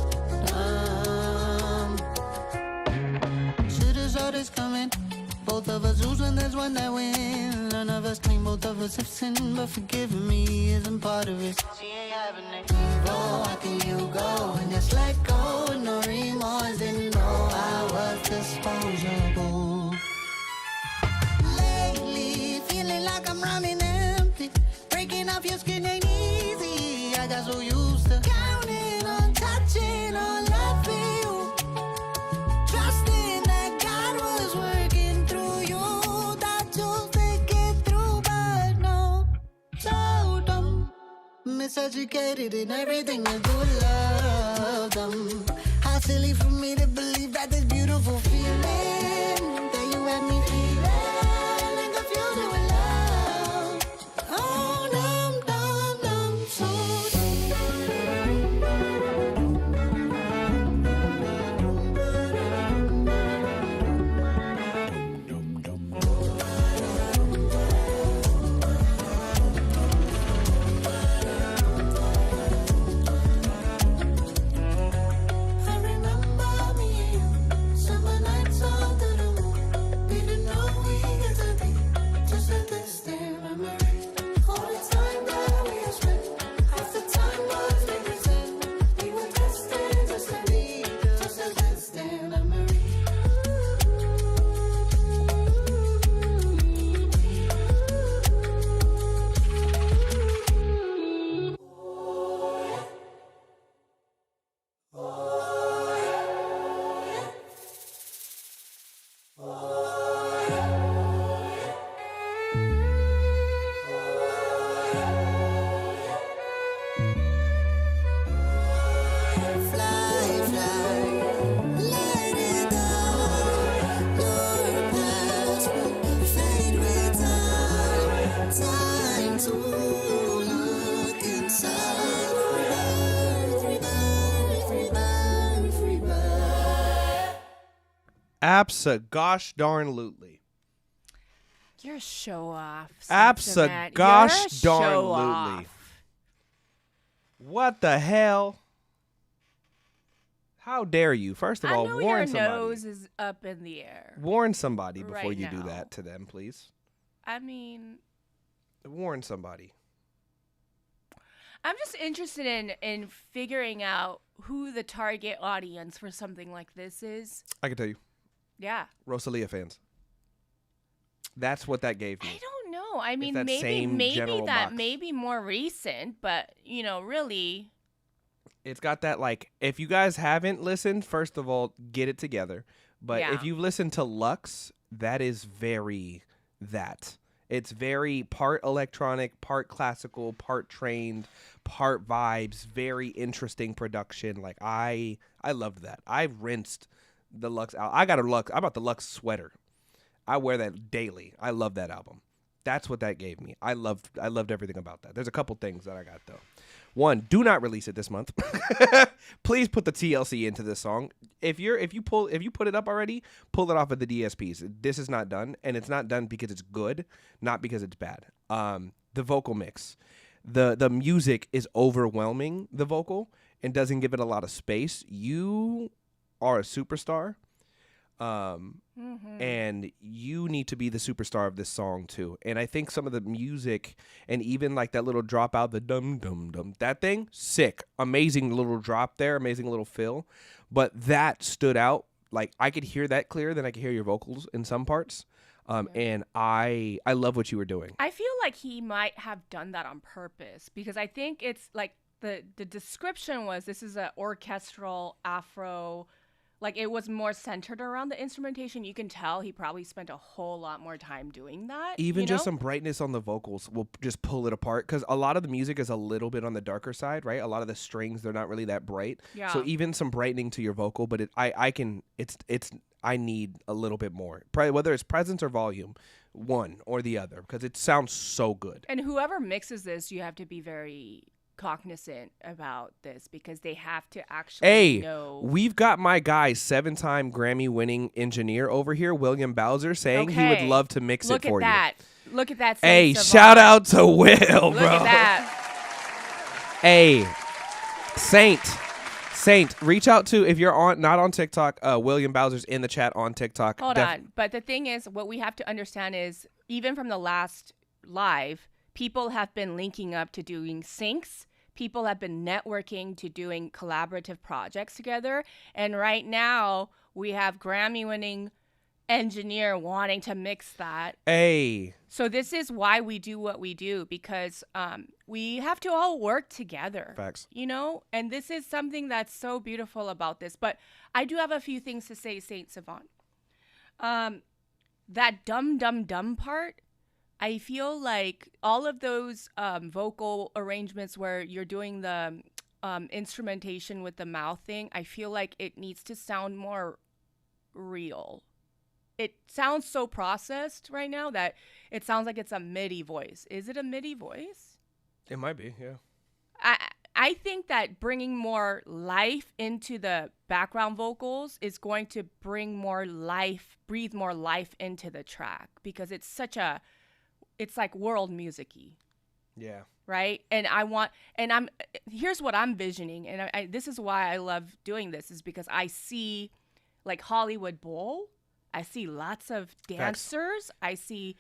S7: Should've saw this coming. Both of us lose when there's one that wins. None of us clean, both of us have sinned, but forgiving me isn't part of it. She ain't having it. Go, how can you go and just let go? No remorse, didn't know I was disposable. Lately, feeling like I'm running empty. Breaking off your skin ain't easy. I got so used to counting on touching, on loving you. Trusting that God was working through you. That you'll take it through, but no. So dumb. Miseducated in everything to do with love. Dumb. How silly for me to believe that this beautiful feeling that you had me feeling and confusing with love. Oh, dumb, dumb, dumb, so I remember me and you, summer nights under the moon. Didn't know we had to be just a distant memory. All the time that we had spent, half the time was we pretend. We were destined just to be just a distant memory. Fly, fly, let it go. Your past will fade with time. Time to look inside. Rebirth, rebirth, rebirth, rebirth.
S1: Absa-gosh-darn-lutely.
S2: You're a show off.
S1: Absa-gosh-darn-lutely. What the hell? How dare you? First of
S2: I
S1: all,
S2: know
S1: warn
S2: your
S1: somebody.
S2: nose is up in the air.
S1: Warn somebody before
S2: right
S1: you do
S2: now.
S1: that to them, please.
S2: I mean,
S1: Warn somebody.
S2: I'm just interested in figuring out who the target audience for something like this is.
S1: I can tell you.
S2: Yeah.
S1: Rosalia fans. That's what that gave me.
S2: I don't know. I mean,
S1: that same
S2: maybe
S1: general
S2: that
S1: box.
S2: may be more recent, but really.
S1: It's got that, like, if you guys haven't listened, first of all, get it together. But
S2: Yeah.
S1: if you've listened to Lux, that is very that. It's very part electronic, part classical, part trained, part vibes, very interesting production. Like, I loved that. I rinsed the Lux out. I bought the Lux sweater. I wear that daily. I love that album. That's what that gave me. I loved everything about that. There's a couple things that I got though. One, do not release it this month. Please put the TLC into this song. If you put it up already, pull it off of the DSPs. This is not done, and it's not done because it's good, not because it's bad. The vocal mix, the music is overwhelming the vocal and doesn't give it a lot of space. You are a superstar. And you need to be the superstar of this song too. And I think some of the music and even like that little drop out, the dum dum dum, that thing, sick, amazing little drop there, amazing little fill. But that stood out. Like I could hear that clearer than I could hear your vocals in some parts. And I love what you were doing.
S2: I feel like he might have done that on purpose because I think it's like the description was this is an orchestral Afro. Like, it was more centered around the instrumentation. You can tell he probably spent a whole lot more time doing that.
S1: Even just some brightness on the vocals will just pull it apart. Because a lot of the music is a little bit on the darker side, right? A lot of the strings, they're not really that bright.
S2: Yeah.
S1: So even some brightening to your vocal, but I need a little bit more. Probably whether it's presence or volume, one or the other. Because it sounds so good.
S2: And whoever mixes this, you have to be very cognizant about this because they have to actually know.
S1: We've got my guy, 7-time Grammy-winning engineer over here, William Bowser, saying he would love to mix it for you.
S2: Look at that.
S1: Hey, shout out to Will, bro.
S2: Look at that.
S1: Hey, Saint, reach out to, if you're not on TikTok, William Bowser's in the chat on TikTok.
S2: Hold on. But the thing is, what we have to understand is, even from the last live, people have been linking up to doing syncs. People have been networking to doing collaborative projects together. And right now, we have Grammy-winning engineer wanting to mix that.
S1: Hey.
S2: So this is why we do what we do, because we have to all work together.
S1: Facts.
S2: And this is something that's so beautiful about this. But I do have a few things to say, Saint Savant. That dum dum dum part, I feel like all of those vocal arrangements where you're doing the instrumentation with the mouth thing, I feel like it needs to sound more real. It sounds so processed right now that it sounds like it's a MIDI voice. Is it a MIDI voice?
S1: It might be, yeah.
S2: I think that bringing more life into the background vocals is going to bring more life, breathe more life into the track because it's like world music-y.
S1: Yeah.
S2: Right? And here's what I'm visioning. And this is why I love doing this is because I see like Hollywood Bowl. I see lots of dancers. Facts. I see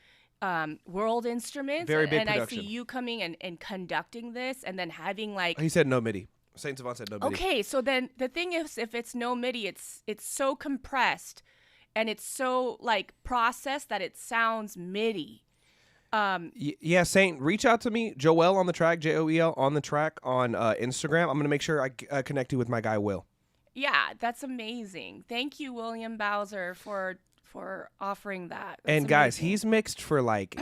S2: world instruments.
S1: Very big
S2: and
S1: production.
S2: I see you coming and conducting this and then having like.
S1: He said no MIDI. Saint Savant said no MIDI.
S2: Okay. So then the thing is, if it's no MIDI, it's so compressed and it's so like processed that it sounds MIDI.
S1: Yeah, Saint, reach out to me, Joel on the track, Joel on the track on Instagram. I'm going to make sure I connect you with my guy, Will.
S2: Yeah, that's amazing. Thank you, William Bowser, for offering that. That's
S1: and guys,
S2: amazing.
S1: he's mixed for like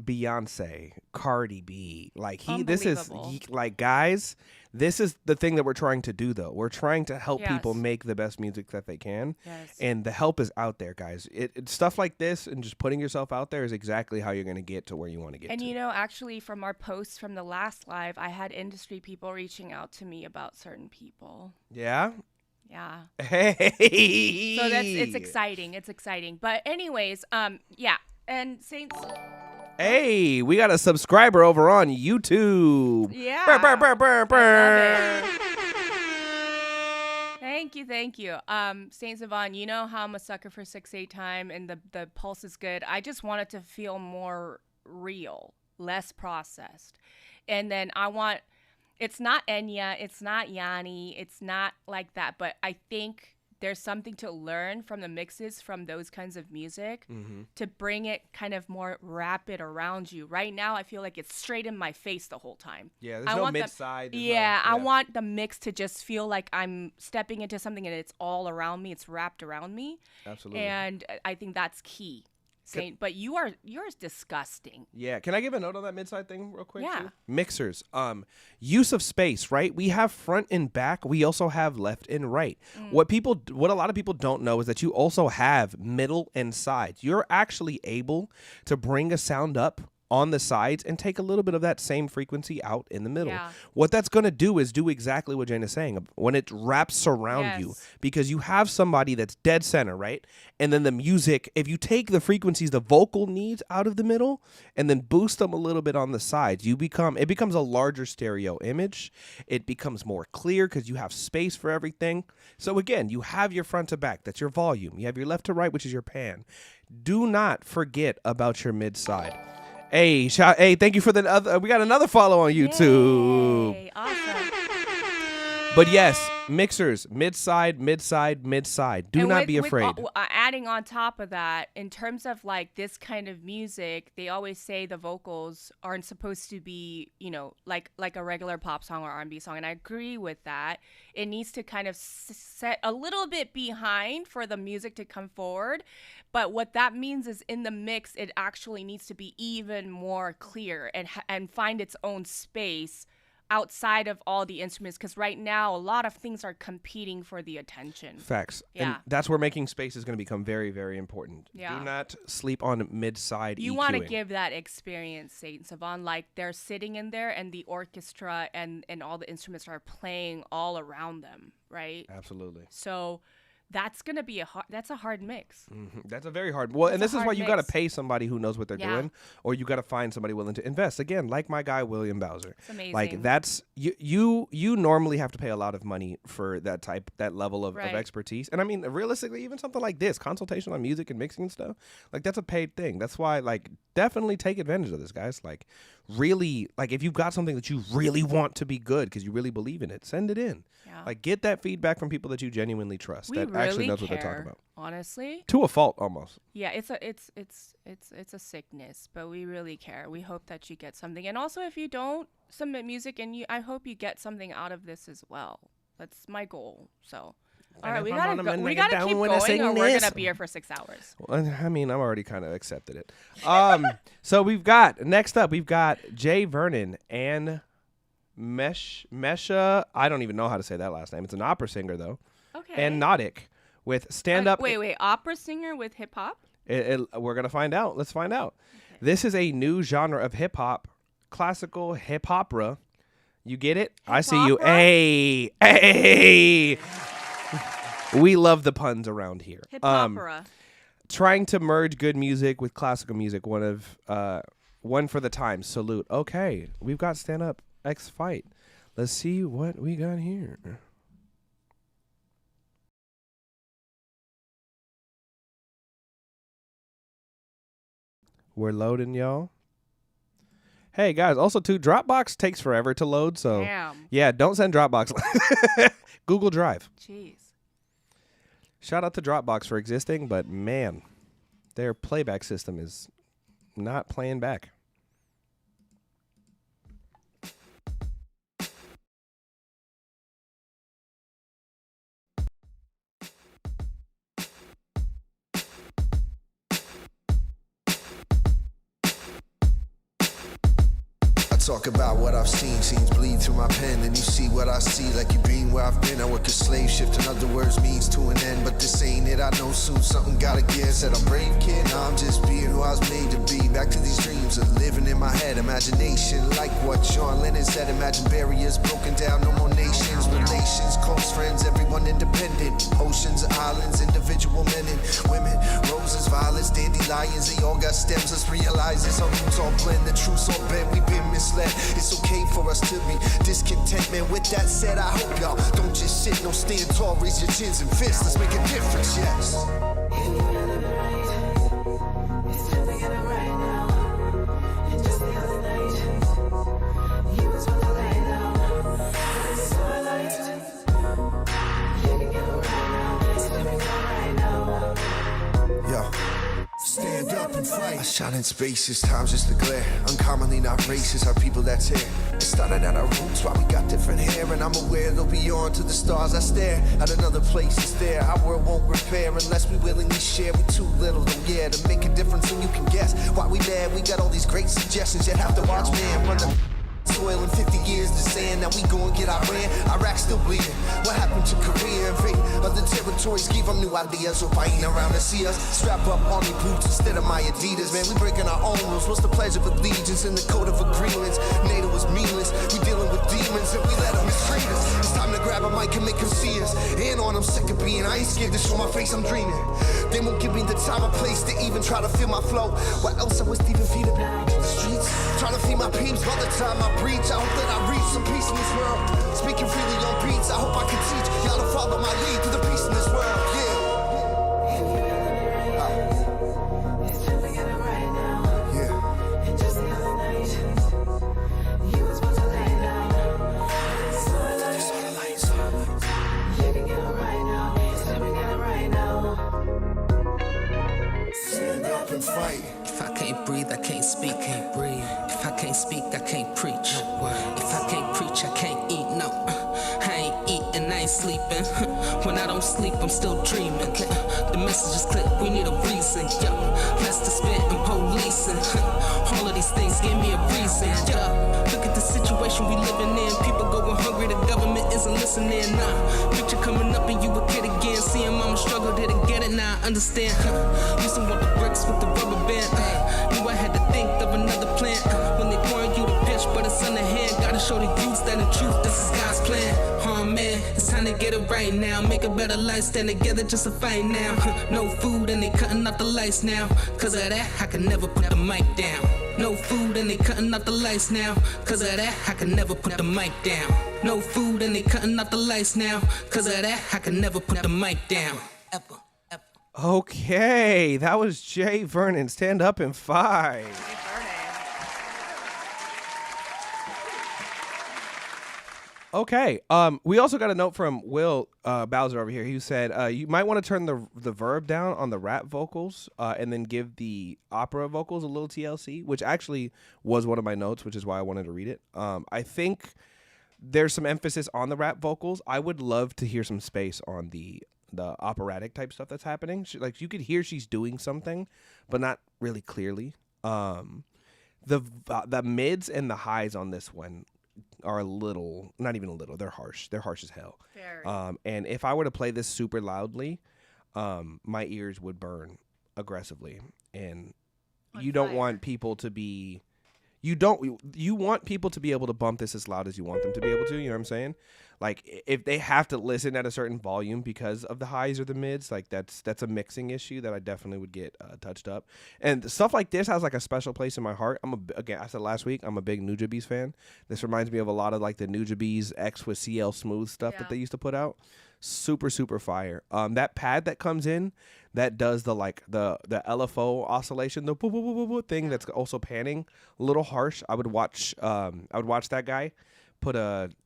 S1: Beyonce, Cardi B. Like guys, this is the thing that we're trying to do though. We're trying to help people make the best music that they can.
S2: Yes.
S1: And the help is out there, guys. It stuff like this and just putting yourself out there is exactly how you're going to get to where you want to get to.
S2: And actually from our posts from the last live, I had industry people reaching out to me about certain people.
S1: Yeah?
S2: Yeah.
S1: Hey.
S2: So it's exciting. It's exciting. But anyways, yeah. And Saints.
S1: Hey, we got a subscriber over on YouTube.
S2: Yeah.
S1: Burr, burr, burr, burr, burr.
S2: Hey, Thank you. Saint Savon, you know how I'm a sucker for 6/8 time and the pulse is good. I just want it to feel more real, less processed. And then it's not Enya, it's not Yanni, it's not like that, but I think there's something to learn from the mixes from those kinds of music to bring it kind of more rapid around you. Right now, I feel like it's straight in my face the whole time.
S1: Yeah, there's no mid-side.
S2: I want the mix to just feel like I'm stepping into something and it's all around me. It's wrapped around me.
S1: Absolutely.
S2: And I think that's key. But yours disgusting.
S1: Yeah, can I give a note on that mid-side thing real quick?
S2: Yeah.
S1: Too? Mixers. Use of space, right? We have front and back. We also have left and right. What a lot of people don't know is that you also have middle and sides. You're actually able to bring a sound up on the sides and take a little bit of that same frequency out in the middle.
S2: Yeah.
S1: What that's going to do is do exactly what Jane is saying when it wraps around you, because you have somebody that's dead center, right? And then the music, if you take the frequencies the vocal needs out of the middle and then boost them a little bit on the sides, it becomes a larger stereo image. It becomes more clear because you have space for everything. So again, you have your front to back, that's your volume. You have your left to right, which is your pan. Do not forget about your mid side. Hey, thank you for the other. We got another follow on YouTube.
S2: Yay, awesome.
S1: But yes, mixers, mid-side. Do not be afraid.
S2: Adding on top of that, in terms of like this kind of music, they always say the vocals aren't supposed to be, like a regular pop song or R&B song. And I agree with that. It needs to kind of set a little bit behind for the music to come forward. But what that means is in the mix, it actually needs to be even more clear and find its own space outside of all the instruments, because right now a lot of things are competing for the attention.
S1: Facts.
S2: Yeah.
S1: And that's where making space is going to become very, very important.
S2: Yeah.
S1: Do not sleep on mid-side
S2: You
S1: EQing.
S2: want to give that experience, Saint Savon, like they're sitting in there and the orchestra and all the instruments are playing all around them, right?
S1: Absolutely.
S2: So that's going to be that's a hard mix.
S1: Mm-hmm. That's a very hard. Well, and this is why you got to pay somebody who knows what they're doing, or you got to find somebody willing to invest. Again, like my guy William Bowser.
S2: It's amazing.
S1: Like that's you normally have to pay a lot of money for that level of expertise. And I mean, realistically, even something like this, consultation on music and mixing and stuff, like that's a paid thing. That's why, like, definitely take advantage of this, guys. Like, really, like if you've got something that you really want to be good because you really believe in it, send it in. Yeah. Like, get that feedback from people that you genuinely trust actually knows what they're talking about.
S2: Honestly,
S1: to a fault almost.
S2: Yeah, it's a sickness, but we really care. We hope that you get something, and also if you don't submit music, I hope you get something out of this as well. That's my goal. So, all right, we gotta keep going, or we're gonna be here for 6 hours.
S1: Well, I mean, I'm already kind of accepted it. So next up we've got Jay Vernon and Mesha. I don't even know how to say that last name. It's an opera singer though. Okay. And Nautic with stand up.
S2: Wait, opera singer with hip hop?
S1: We're gonna find out. Let's find out. Okay. This is a new genre of hip hop, classical hip opera. You get it? I see you. Hey. We love the puns around here.
S2: Hip opera.
S1: Trying to merge good music with classical music. One for the times. Salute. Okay, we've got stand up X fight. Let's see what we got here. We're loading, y'all. Hey, guys, also, too, Dropbox takes forever to load, so...
S2: Damn.
S1: Yeah, don't send Dropbox. Google Drive.
S2: Jeez.
S1: Shout out to Dropbox for existing, but, man, their playback system is not playing back.
S8: Talk about what I've seen, scenes bleed through my pen, and you see what I see, like you being where I've been. I work a slave shift, in other words, means to an end, but this ain't it. I know soon something gotta give. Said I'm brave, kid. Now I'm just being who I was made to be. Back to these dreams of living in my head, imagination, like what Sean Lennon said. Imagine barriers broken down, no more nations, relations. nations, close friends, everyone independent. Oceans, islands, individual men and women. Roses, violets, dandelions, they all got stems. Let's realize this, our roots all blend, the truth's all bent. We've been misled. It's okay for us to be discontent, man. With that said, I hope y'all don't just sit, no stand tall, raise your chins and fists. Let's make a difference, yes. Yo. Stand up and fight. I shot in spaces, time's just a glare. Uncommonly not racist, our people that's here. It started at our roots, why we got different hair. And I'm aware they'll be on to the stars. I stare at another place, it's there. Our world won't repair unless we willingly share. We too little, though, yeah, to make a difference. And you can guess why we mad. We got all these great suggestions, yet have to watch man run the soil in 50 years to saying that we gon' get Iran. Iraq still bleeding. What happened to Korea? Invade other territories, give them new ideas. Hope I ain't around to see us. Strap up army boots instead of my Adidas. Man, we breaking our own rules. What's the pledge of allegiance in the code of agreements? NATO is meaningless. We dealing with demons and we let them mistreat us. It's time to grab a mic and make them see us. And on, I'm sick of being. I ain't scared to show my face, I'm dreaming. They won't give me the time or place to even try to feel my flow. What else I was Stephen Peter in the streets? Trying to feed my peeps by the time I preach. I hope that I reach some peace in this world. Speaking freely on beats, I hope I can teach y'all to follow my lead to the peace in this world. Yeah. Stand up and fight.
S9: If I can't breathe, I can't speak. Can't breathe. If I can't speak, I can't preach. If I can't preach, I can't eat. No, I ain't eating, I ain't sleeping. When I don't sleep, I'm still dreaming. The message is clear, we need a reason. Yo, less to spit and policing. All of these things give me a reason. Yo, look at the situation we living in. People going hungry, the government isn't listening. Nah, picture coming up and you a kid again. Seeing mama struggle, didn't get it, now I understand. Used to want the bricks with the rubber band. Knew I had to think of another plan. When they pouring you the pitch, but it's on the hand. Gotta show the youths that in truth, this is God's plan. Oh man, it's time to get it right now. Make a better life, stand together just to fight now. No food and they cutting out the lights now. Cause of that, I can never put the mic down. No food and they cutting out the lights now. Cause of that, I can never put the mic down. No food and they cutting out the lights now. Cause of that, I can never put the mic down. Ever.
S1: Okay, that was Jay Vernon. Stand up and fight. Okay. We also got a note from Will Bowser over here. He said you might want to turn the verb down on the rap vocals and then give the opera vocals a little TLC, which actually was one of my notes, which is why I wanted to read it. I think there's some emphasis on the rap vocals. I would love to hear some space on the operatic type stuff that's happening. Like you could hear she's doing something, but not really clearly. The mids and the highs on this one are a little, not even a little, they're harsh. They're harsh as hell. Very. And if I were to play this super loudly, my ears would burn aggressively. And you don't want people to be, you want people to be able to bump this as loud as you want them to be able to, you know what I'm saying? Like if they have to listen at a certain volume because of the highs or the mids, like that's a mixing issue that I definitely would get touched up. And stuff like this has like a special place in my heart. Again, I said last week, I'm a big Nujabes fan. This reminds me of a lot of like the Nujabes X with CL Smooth stuff that they used to put out. Super, super fire. That pad that comes in that does the like the LFO oscillation, the thing that's also panning, a little harsh. I would watch that guy put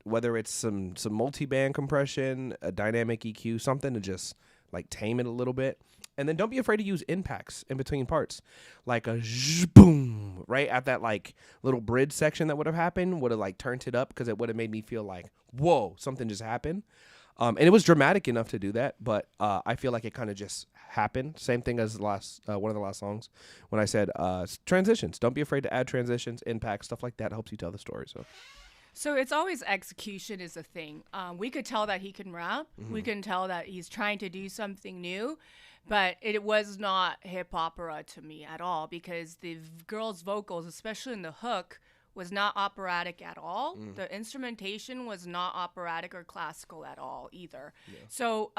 S1: whether it's some multi-band compression, a dynamic EQ, something to just like tame it a little bit. And then don't be afraid to use impacts in between parts, like a boom right at that like little bridge section that would have happened, would have like turned it up because it would have made me feel like, whoa, something just happened. And it was dramatic enough to do that, but I feel like it kind of just happened. Same thing as the last one of the last songs when I said transitions. Don't be afraid to add transitions, impacts, stuff like that helps you tell the story.
S2: So it's always execution is a thing. We could tell that he can rap. Mm-hmm. We can tell that he's trying to do something new, but it was not hip opera to me at all because the girl's vocals, especially in the hook, was not operatic at all. The instrumentation was not operatic or classical at all either. Yeah. So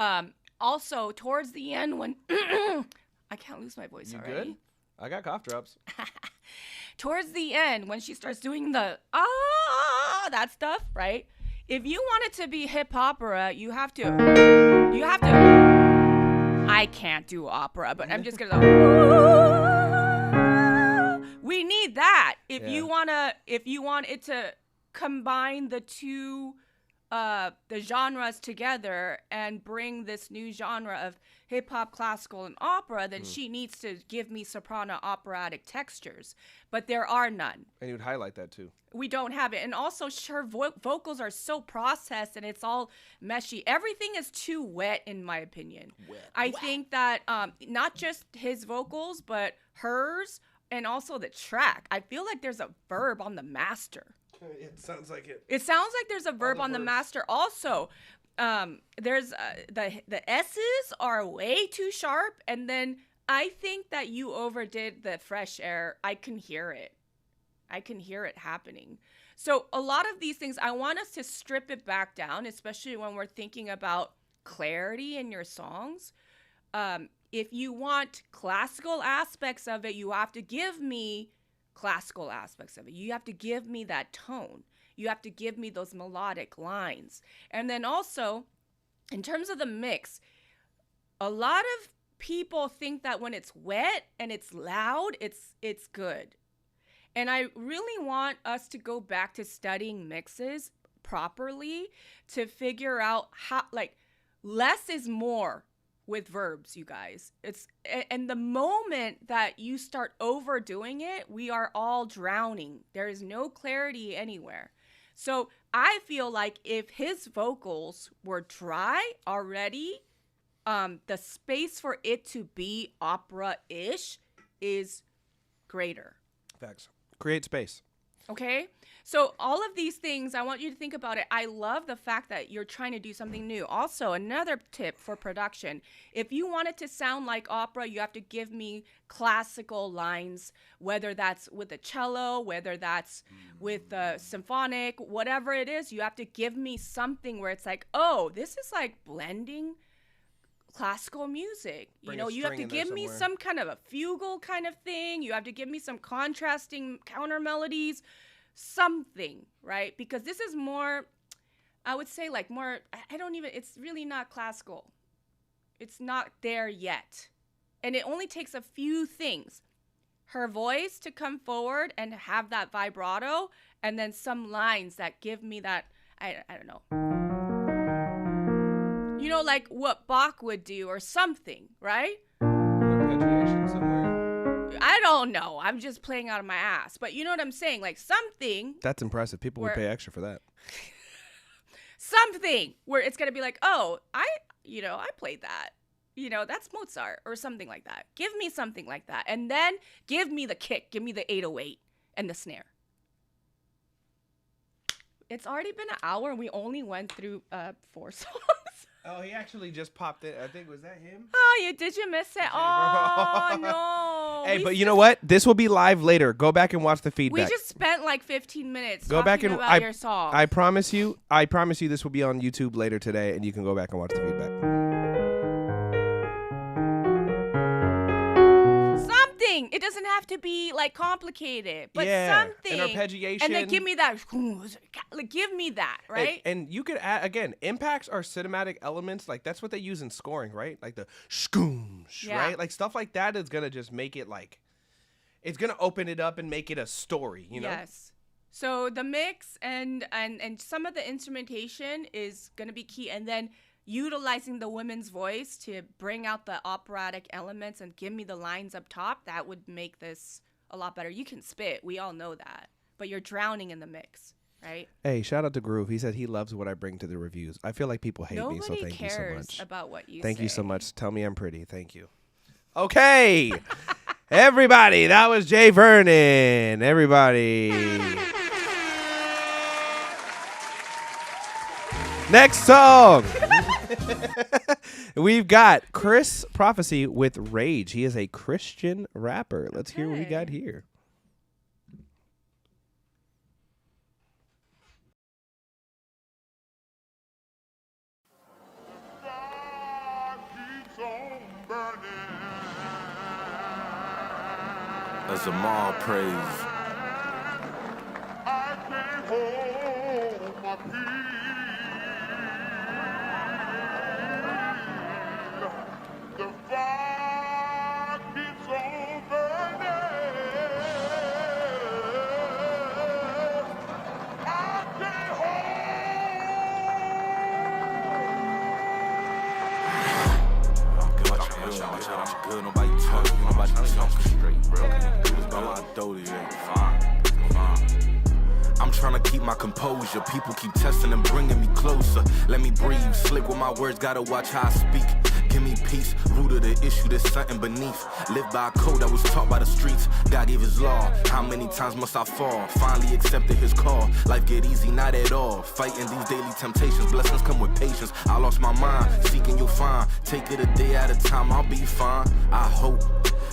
S2: also towards the end when I can't lose my voice already.
S1: Good? I got cough drops.
S2: Towards the end when she starts doing the that stuff, right? If you want it to be hip opera, you have to I can't do opera, but I'm just gonna we need that if you want it to combine the two the genres together and bring this new genre of hip hop, classical, and opera, then she needs to give me soprano operatic textures. But there are none.
S1: And you'd highlight that too.
S2: We don't have it. And also, her vocals are so processed and it's all meshy. Everything is too wet, in my opinion. I think that not just his vocals, but hers and also the track. I feel like there's a verb on the master.
S1: It sounds like it.
S2: It sounds like there's a verb on the master also. There's the S's are way too sharp, and then I think that you overdid the fresh air. I can hear it. I can hear it happening. So a lot of these things, I want us to strip it back down, especially when we're thinking about clarity in your songs. If you want classical aspects of it, you have to give me classical aspects of it. You have to give me that tone. You have to give me those melodic lines. And then also, in terms of the mix, a lot of people think that when it's wet and it's loud, it's good. And I really want us to go back to studying mixes properly to figure out how, like, less is more with verbs, you guys. And the moment that you start overdoing it, we are all drowning. There is no clarity anywhere. So I feel like if his vocals were dry already, the space for it to be opera-ish is greater.
S1: Facts. Create space.
S2: Okay? So all of these things, I want you to think about it. I love the fact that you're trying to do something new. Also, another tip for production. If you want it to sound like opera, you have to give me classical lines, whether that's with the cello, whether that's with the symphonic, whatever it is, you have to give me something where it's like, oh, this is like blending classical music.
S1: Bring
S2: you know,
S1: a
S2: you have
S1: string
S2: to
S1: in there
S2: give me
S1: somewhere.
S2: some kind of a fugal kind of thing. You have to give me some contrasting counter melodies, something, right? Because this is more, I would say like more, it's really not classical. It's not there yet. And it only takes a few things. Her voice to come forward and have that vibrato, and then some lines that give me that, I don't know. You know, like what Bach would do or something, right?
S1: Arpeggiation somewhere.
S2: I don't know. I'm just playing out of my ass. But you know what I'm saying? Like something.
S1: That's impressive. People would pay extra for that.
S2: Something where it's going to be like, oh, I played that. You know, that's Mozart or something like that. Give me something like that. And then give me the kick. Give me the 808 and the snare. It's already been an hour and we only went through 4 songs.
S1: Oh, he actually just popped in. I think, was that him?
S2: Oh, did you miss it? Oh, no.
S1: Hey, but you know what? This will be live later. Go back and watch the feedback.
S2: We just spent like 15 minutes
S1: go back and
S2: about your song.
S1: I promise you this will be on YouTube later today and you can go back and watch the feedback.
S2: Something. It doesn't have to be like complicated, but something.
S1: An arpeggiation.
S2: And then give me that. Like, give me that, right?
S1: And you could add, again, impacts are cinematic elements. Like, that's what they use in scoring, right? Like the shkoom, right? Like, stuff like that is going to just make it like, it's going to open it up and make it a story, you know?
S2: Yes. So the mix and some of the instrumentation is going to be key. And then utilizing the women's voice to bring out the operatic elements and give me the lines up top, that would make this a lot better. You can spit. We all know that. But you're drowning in the mix, right?
S1: Hey, shout out to Groove. He said he loves what I bring to the reviews. I feel like people hate me, so
S2: Nobody
S1: thank you so
S2: cares
S1: much.
S2: about what you
S1: Thank
S2: say.
S1: you so much. Tell me I'm pretty. Thank you. Okay. Everybody, that was Jay Vernon. Everybody. Next song. We've got Chris Prophecy with Rage. He is a Christian rapper. Let's hear what we got here.
S10: That's a mall praise. I'm good, nobody talking, nobody talking straight, bro. It was by my Dodie, fine. I'm trying to keep my composure. People keep testing and bringing me closer. Let me breathe, slick with my words, gotta watch how I speak. Give me peace, root of the issue, there's something beneath. Live by a code that was taught by the streets. God gave his law, how many times must I fall? Finally accepted his call, life get easy, not at all. Fighting these daily temptations, blessings come with patience. I lost my mind, seeking you'll find. Take it a day at a time, I'll be fine. I hope,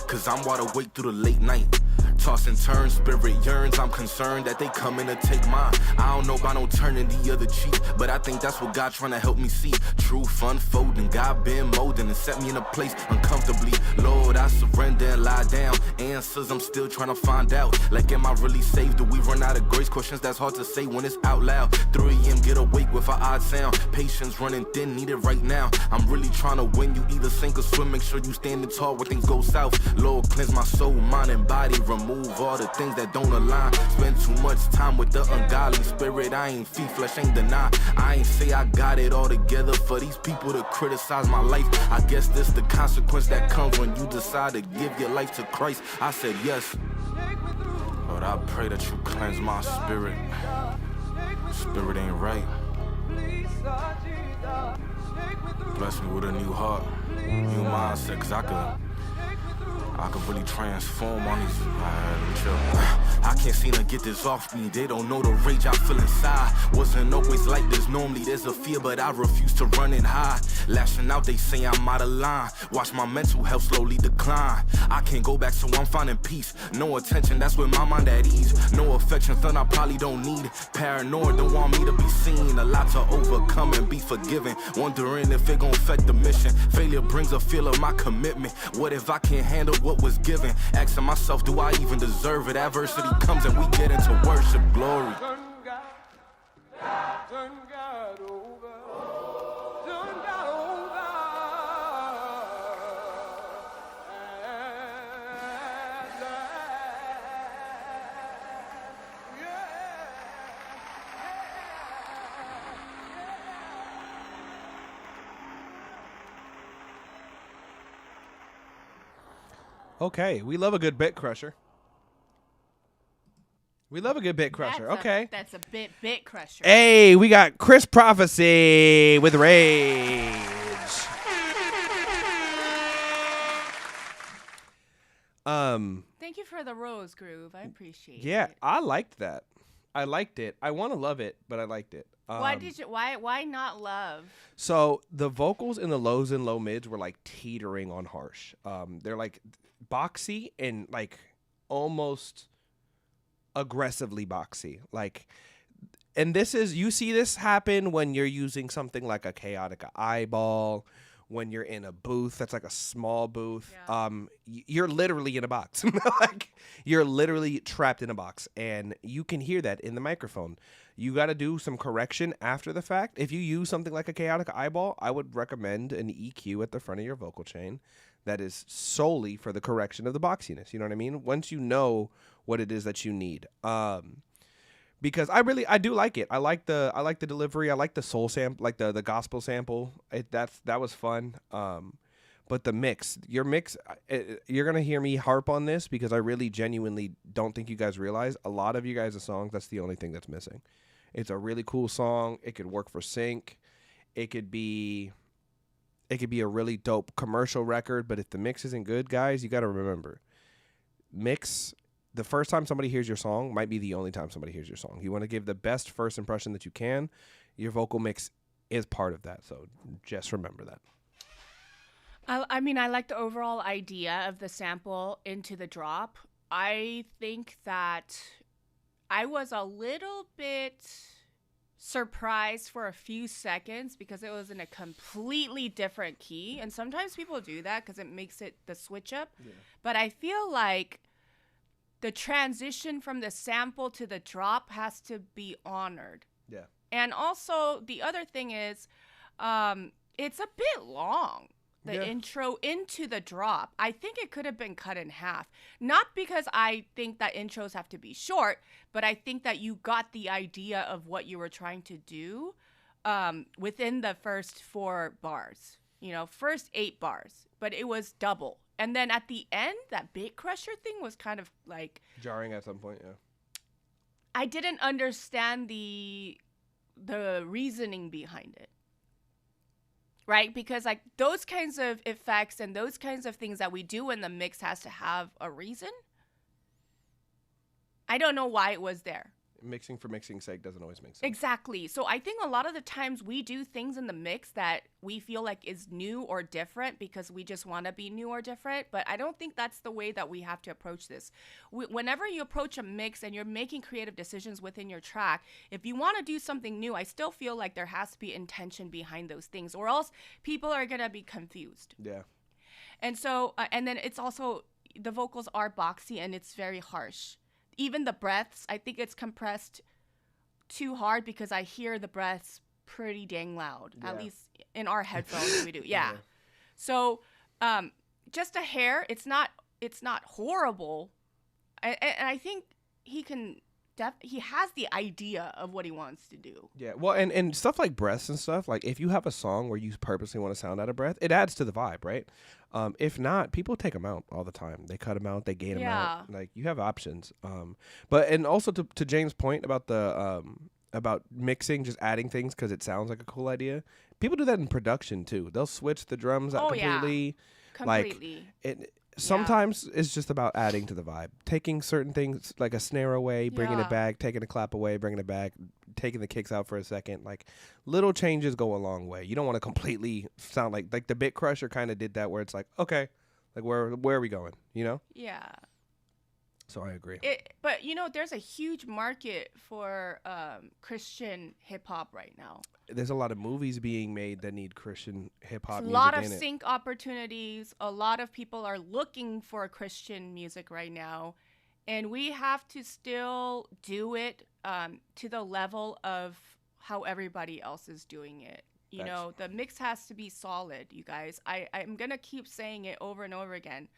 S10: cause I'm wide awake through the late night. Toss and turn, spirit yearns, I'm concerned that they coming to take mine. I don't know about no turning the other cheek, but I think that's what God trying to help me see. Truth unfolding, God been molding and set me in a place uncomfortably. Lord, I surrender and lie down. Answers I'm still trying to find out. Like, am I really saved? Do we run out of grace? Questions that's hard to say when it's out loud. 3 a.m. get awake with an odd sound. Patience running thin, need it right now. I'm really trying to win. You either sink or swim. Make sure you standing tall when things go south. Lord, cleanse my soul, mind and body. Remove all the things that don't align. Spend too much time with the ungodly spirit. I ain't feet, flesh ain't deny. I ain't say I got it all together for these people to criticize my life. I guess this the consequence that comes when you decide to give your life to Christ. I said yes. Lord, I pray that you cleanse my spirit. Spirit ain't right. Bless me with a new heart, new mindset, cause I could really transform on these. I can't seem to get this off me. They don't know the rage I feel inside. Wasn't always like this. Normally there's a fear, but I refuse to run and hide. Lashing out, they say I'm out of line. Watch my mental health slowly decline. I can't go back, so I'm finding peace. No attention, that's with my mind at ease. No affection, son, I probably don't need. Paranoid, don't want me to be seen. A lot to overcome and be forgiven. Wondering if it gon' affect the mission. Failure brings a feel of my commitment. What if I can't handle what was given? Asking myself, do I even deserve it? Adversity comes and we get into worship, glory.
S5: Turn God over. Turn God over.
S1: Okay, we love a good bit crusher. We love a good bit crusher. Okay.
S2: That's a bit crusher.
S1: Hey, we got Chris Prophecy with Rage.
S2: Thank you for the rose groove. I appreciate it.
S1: Yeah, I liked that. I liked it. I want to love it, but I liked it.
S2: Why not love?
S1: So the vocals in the lows and low mids were like teetering on harsh. They're like boxy and like almost aggressively boxy. Like, and this is, you see this happen when you're using something like a chaotic eyeball, when you're in a booth that's like a small booth. Yeah. You're literally in a box. Like, you're literally trapped in a box, and you can hear that in the microphone. You got to do some correction after the fact. If you use something like a chaotic eyeball, I would recommend an EQ at the front of your vocal chain that is solely for the correction of the boxiness. You know what I mean? Once you know what it is that you need. Because I do like it. I like the delivery. I like the soul sample, like the gospel sample. That was fun. But the mix, your mix, you're gonna hear me harp on this because I really genuinely don't think you guys realize a lot of you guys' songs. That's the only thing that's missing. It's a really cool song. It could work for sync. It could be a really dope commercial record. But if the mix isn't good, guys, you got to remember, mix. The first time somebody hears your song might be the only time somebody hears your song. You want to give the best first impression that you can. Your vocal mix is part of that. So just remember that.
S2: I mean, I like the overall idea of the sample into the drop. I think that I was a little bit surprised for a few seconds because it was in a completely different key. And sometimes people do that because it makes it the switch up. Yeah. But I feel like the transition from the sample to the drop has to be honored.
S1: Yeah.
S2: And also the other thing is, it's a bit long. The intro into the drop. I think it could have been cut in half. Not because I think that intros have to be short, but I think that you got the idea of what you were trying to do within the first 4 bars. First 8 bars, but it was double. And then at the end, that Bait Crusher thing was kind of like
S1: jarring at some point, yeah.
S2: I didn't understand the reasoning behind it. Right? Because like those kinds of effects and those kinds of things that we do in the mix has to have a reason. I don't know why it was there.
S1: Mixing for mixing's sake doesn't always make sense.
S2: Exactly. So I think a lot of the times we do things in the mix that we feel like is new or different because we just want to be new or different. But I don't think that's the way that we have to approach this. Whenever you approach a mix and you're making creative decisions within your track, if you want to do something new, I still feel like there has to be intention behind those things, or else people are going to be confused.
S1: Yeah.
S2: And so, and then it's also, the vocals are boxy and it's very harsh. Even the breaths, I think it's compressed too hard because I hear the breaths pretty dang loud.
S1: Yeah.
S2: At least in our headphones we do. Yeah. So just a hair. It's not horrible. And I think he can. He has the idea of what he wants to do.
S1: Yeah, well, and stuff like breaths and stuff, like if you have a song where you purposely want to sound out of breath, it adds to the vibe, right? If not, people take them out all the time. They cut them out, they gain them out. Like, you have options. And also to James' point about the about mixing, just adding things because it sounds like a cool idea. People do that in production too. They'll switch the drums out completely.
S2: Completely.
S1: Like sometimes it's just about adding to the vibe, taking certain things like a snare away, bringing it back, taking a clap away, bringing it back, taking the kicks out for a second. Like, little changes go a long way. You don't want to completely sound like the Bit Crusher kind of did that, where it's like, okay, like where are we going?
S2: Yeah.
S1: So I agree.
S2: But there's a huge market for Christian hip hop right now.
S1: There's a lot of movies being made that need Christian hip hop music.
S2: A lot of
S1: in it.
S2: sync opportunities. A lot of people are looking for Christian music right now, and we have to still do it to the level of how everybody else is doing it. The mix has to be solid, you guys. I'm gonna keep saying it over and over again.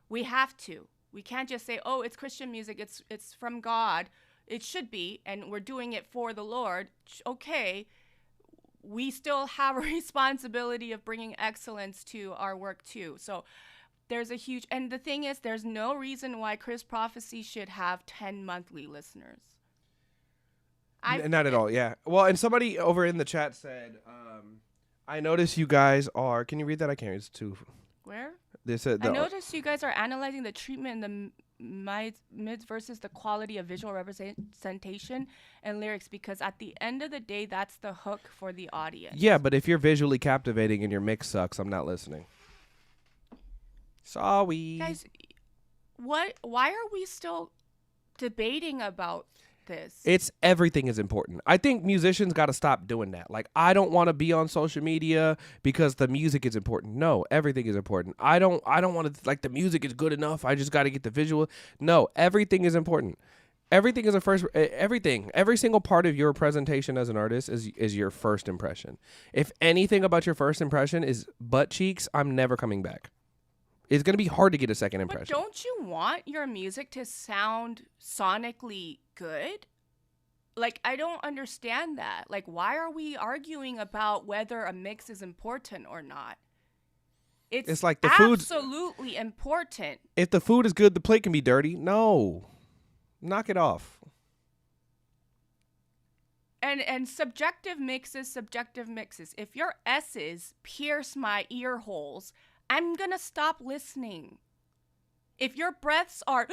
S2: We have to. We can't just say, oh, it's Christian music, it's from God. It should be, and we're doing it for the Lord. Okay, we still have a responsibility of bringing excellence to our work too. So there's a huge, and the thing is, there's no reason why Chris Prophecy should have 10 monthly listeners.
S1: Not at all, yeah. Well, and somebody over in the chat said, I notice you guys are, can you read that? I can't read, it's too.
S2: Where?
S1: They said
S2: I noticed you guys are analyzing the treatment in the mids versus the quality of visual representation and lyrics, because at the end of the day, that's the hook for the audience.
S1: Yeah, but if you're visually captivating and your mix sucks, I'm not listening. Sorry.
S2: Guys, why are we still debating about this?
S1: It's everything is important. I think musicians got to stop doing that. Like, I don't want to be on social media because the music is important. No, everything is important. I don't want to, like, the music is good enough, I just got to get the visual. No, everything is important. Everything is everything. Every single part of your presentation as an artist is your first impression. If anything about your first impression is butt cheeks, I'm never coming back. It's going to be hard to get a second impression.
S2: But don't you want your music to sound sonically good? Like, I don't understand that. Like, why are we arguing about whether a mix is important or not? It's like the food's absolutely important.
S1: If the food is good, the plate can be dirty. No. Knock it off.
S2: And subjective mixes. If your S's pierce my ear holes, I'm going to stop listening. If your breaths are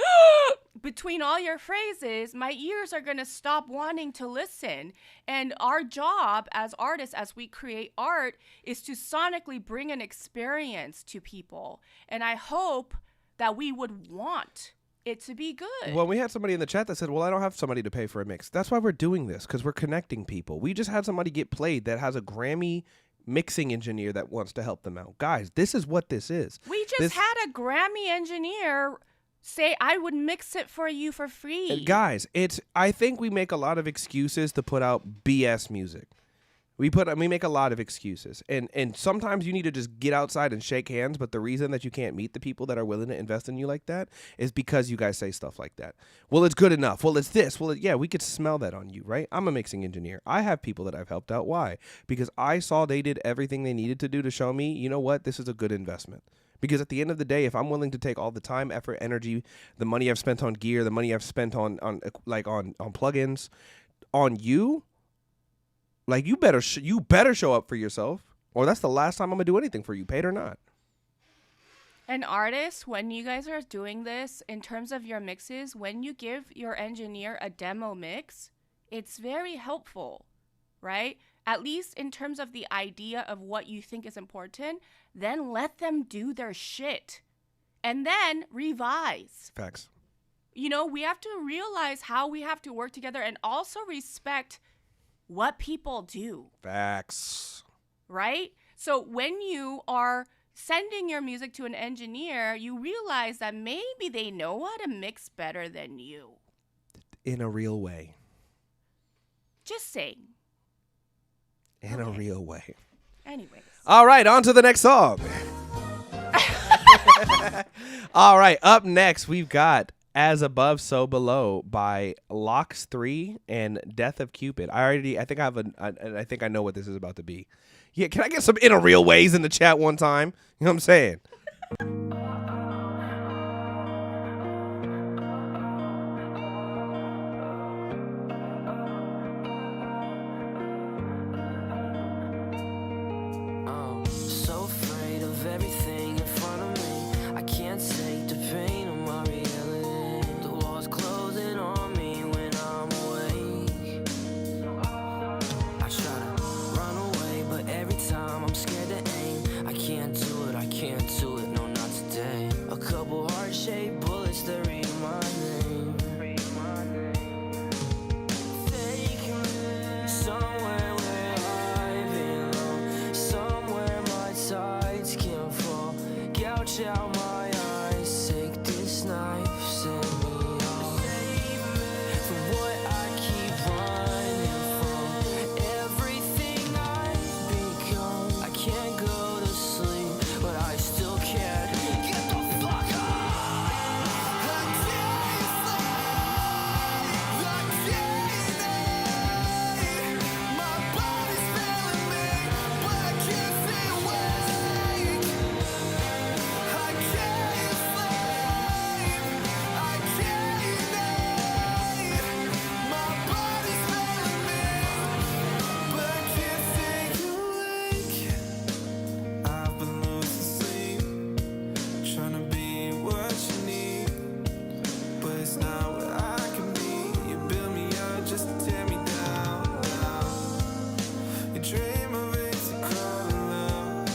S2: between all your phrases, my ears are going to stop wanting to listen. And our job as artists, as we create art, is to sonically bring an experience to people. And I hope that we would want it to be good.
S1: Well, we had somebody in the chat that said, well, I don't have somebody to pay for a mix. That's why we're doing this, because we're connecting people. We just had somebody get played that has a Grammy mixing engineer that wants to help them out. Guys, this is what this is.
S2: We just had a Grammy engineer say I would mix it for you for free.
S1: Guys, I think we make a lot of excuses to put out BS music. We make a lot of excuses, and sometimes you need to just get outside and shake hands. But the reason that you can't meet the people that are willing to invest in you like that is because you guys say stuff like that. Well, it's good enough. Well, it's this. Well, yeah, we could smell that on you, right? I'm a mixing engineer. I have people that I've helped out. Why? Because I saw they did everything they needed to do to show me, you know what, this is a good investment. Because at the end of the day, if I'm willing to take all the time, effort, energy, the money I've spent on gear, the money I've spent on plugins, on you. Like, you better show up for yourself, or that's the last time I'm going to do anything for you, paid or not.
S2: And artists, when you guys are doing this, in terms of your mixes, when you give your engineer a demo mix, it's very helpful, right? At least in terms of the idea of what you think is important, then let them do their shit. And then revise.
S1: Facts.
S2: You know, we have to realize how we have to work together and also respect what people do.
S1: Facts.
S2: Right? So when you are sending your music to an engineer, you realize that maybe they know how to mix better than you.
S1: In a real way.
S2: Just saying.
S1: In a real way.
S2: Anyways.
S1: All right, on to the next song. All right, up next, we've got As Above, So Below by Lox 3 and Death of Cupid. I think I know what this is about to be. Yeah, can I get some in a real ways in the chat one time? You know what I'm saying?
S11: So afraid of everything in front of me. I can't take the pain of my reality. The walls closing on me when I'm awake. I try to run away, but every time I'm scared to aim. I can't do it, no, not today. A couple heart-shaped bullets that read my name. Take me somewhere where I belong, somewhere my tides can fall. Gouge out my eyes, take this knife, send me off. From what I keep running from, everything I've become. I can't go to sleep, but I still can't get the fuck up. I've been losing sleep, trying to be what you need, but it's not what I can be. You build me up just to tear me down. You dream of it to crawl in love,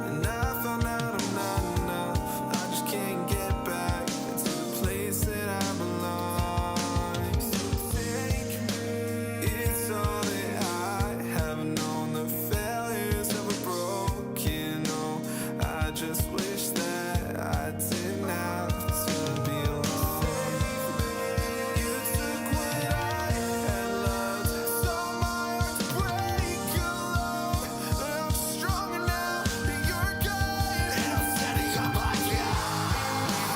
S11: and I found out I'm not enough. I just can't get back to the place that I belong. So take me, it's all that I have known. The failures of a broken home. I just wish that I didn't have to be alone. You took what I had loved, so my heart to break alone. But I'm stronger now that you're gone, and I'm setting up my gun.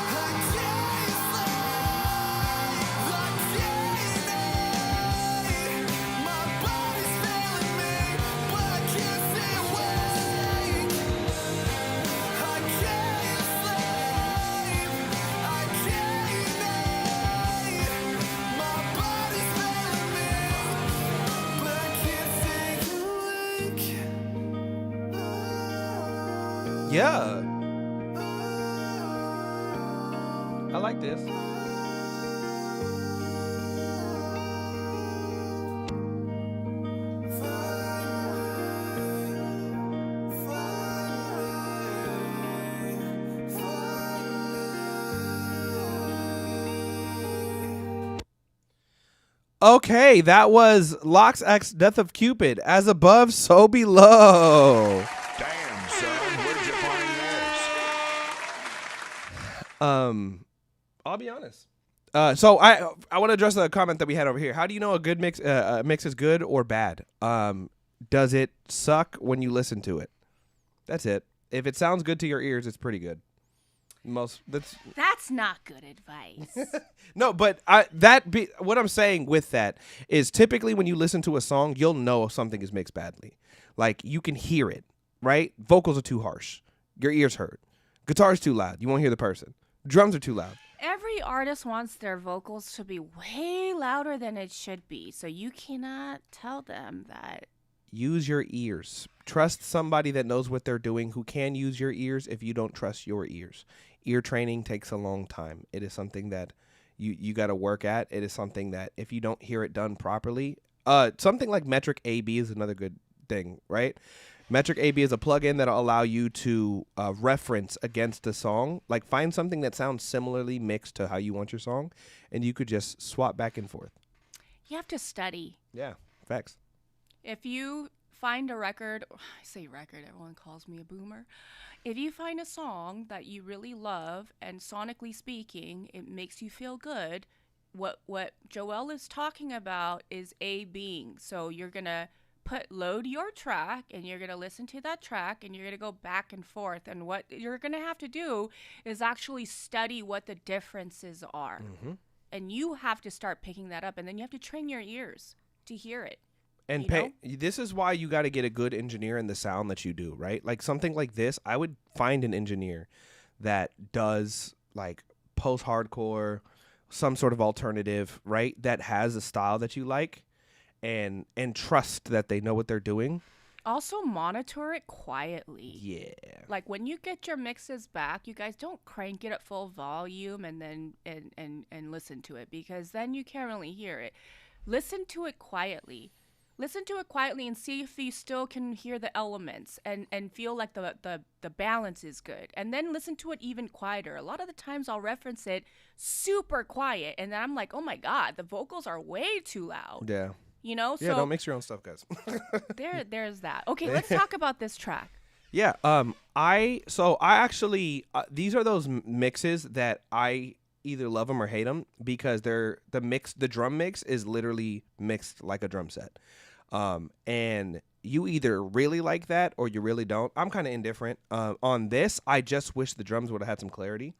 S11: I can't sleep, my body's failing me, but I can't stay awake. I can't sleep, I can't. My body's failing me, but I can't stay awake.
S1: Yeah. I like this. Okay, that was Lox X Death of Cupid. As above, so below.
S3: Damn, son, where'd you find this?
S1: I'll be honest. So I want to address the comment that we had over here. How do you know a good mix mix is good or bad? Does it suck when you listen to it? That's it. If it sounds good to your ears, it's pretty good. That's
S2: not good advice.
S1: No, but what I'm saying with that is typically when you listen to a song, you'll know if something is mixed badly. Like you can hear it, right? Vocals are too harsh. Your ears hurt. Guitar's too loud. You won't hear the person. Drums are too loud.
S2: Every artist wants their vocals to be way louder than it should be, so you cannot tell them that.
S1: Use your ears. Trust somebody that knows what they're doing who can use your ears if you don't trust your ears. Ear training takes a long time. It is something that you got to work at. It is something that if you don't hear it done properly, something like metric AB is another good thing, right? Metric AB is a plugin that'll allow you to reference against a song, like find something that sounds similarly mixed to how you want your song, and you could just swap back and forth.
S2: You have to study.
S1: Yeah, facts.
S2: If you find a record, I say record, everyone calls me a boomer. If you find a song that you really love and sonically speaking, it makes you feel good, what Joelle is talking about is A-being. So you're going to load your track and you're going to listen to that track and you're going to go back and forth. And what you're going to have to do is actually study what the differences are. Mm-hmm. And you have to start picking that up. And then you have to train your ears to hear it.
S1: And this is why you got to get a good engineer in the sound that you do, right? Like something like this, I would find an engineer that does like post-hardcore, some sort of alternative, right? That has a style that you like and trust that they know what they're doing.
S2: Also monitor it quietly.
S1: Yeah.
S2: Like when you get your mixes back, you guys don't crank it at full volume and then and listen to it because then you can't really hear it. Listen to it quietly. Listen to it quietly and see if you still can hear the elements and feel like the balance is good. And then listen to it even quieter. A lot of the times I'll reference it super quiet and then I'm like, oh my God, the vocals are way too loud.
S1: Yeah.
S2: You know?
S1: Yeah,
S2: so
S1: don't mix your own stuff, guys.
S2: there's that. Okay, let's talk about this track.
S1: Yeah. I actually, these are those mixes that I either love them or hate them because the drum mix is literally mixed like a drum set. And you either really like that or you really don't. I'm kind of indifferent. On this, I just wish the drums would have had some clarity.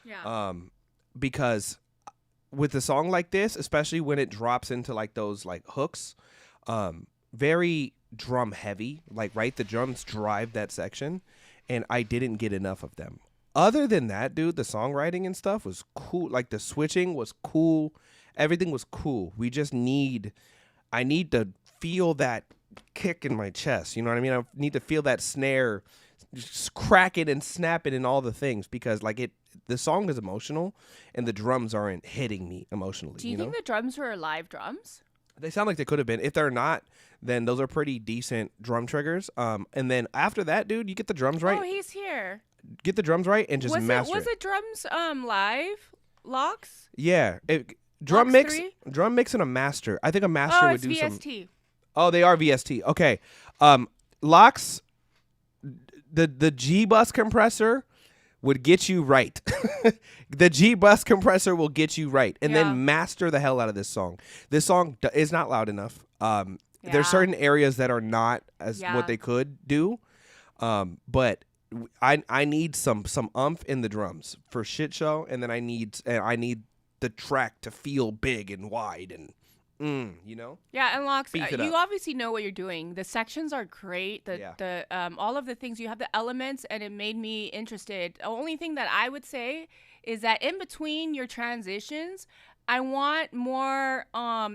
S2: Yeah.
S1: Because with a song like this, especially when it drops into like those like hooks, very drum heavy, like, right? The drums drive that section and I didn't get enough of them. Other than that, dude, the songwriting and stuff was cool. Like the switching was cool. Everything was cool. I need to feel that kick in my chest. You know what I mean? I need to feel that snare just cracking and snapping and all the things because like the song is emotional and the drums aren't hitting me emotionally.
S2: Do you think the drums were live drums?
S1: They sound like they could have been. If they're not, then those are pretty decent drum triggers. And then after that, dude, you get the drums right.
S2: Oh, he's here.
S1: Get the drums right and just master it.
S2: Was it drums live locks?
S1: Yeah. Drum mix and a master. I think a master would do
S2: VST.
S1: some. Oh, they are VST. Okay. Locks, the G bus compressor would get you right. The G bus compressor will get you right. And then master the hell out of this song. This song is not loud enough. There's certain areas that are not as what they could do. But I need some umph in the drums for shit show. And then I need the track to feel big and wide and you know?
S2: Yeah, and Locks, you obviously know what you're doing. The sections are great. The all of the things, you have the elements, and it made me interested. The only thing that I would say is that in between your transitions, I want more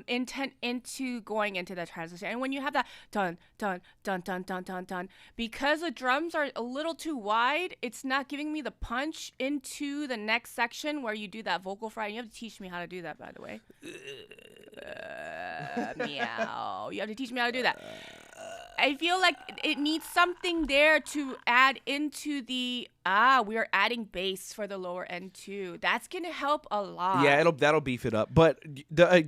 S2: intent into going into the transition. And when you have that dun, dun, dun, dun, dun, dun, dun, because the drums are a little too wide, it's not giving me the punch into the next section where you do that vocal fry. You have to teach me how to do that, by the way. Meow. You have to teach me how to do that. I feel like it needs something there to add into the we're adding bass for the lower end too. That's gonna help a lot.
S1: Yeah, that'll beef it up. But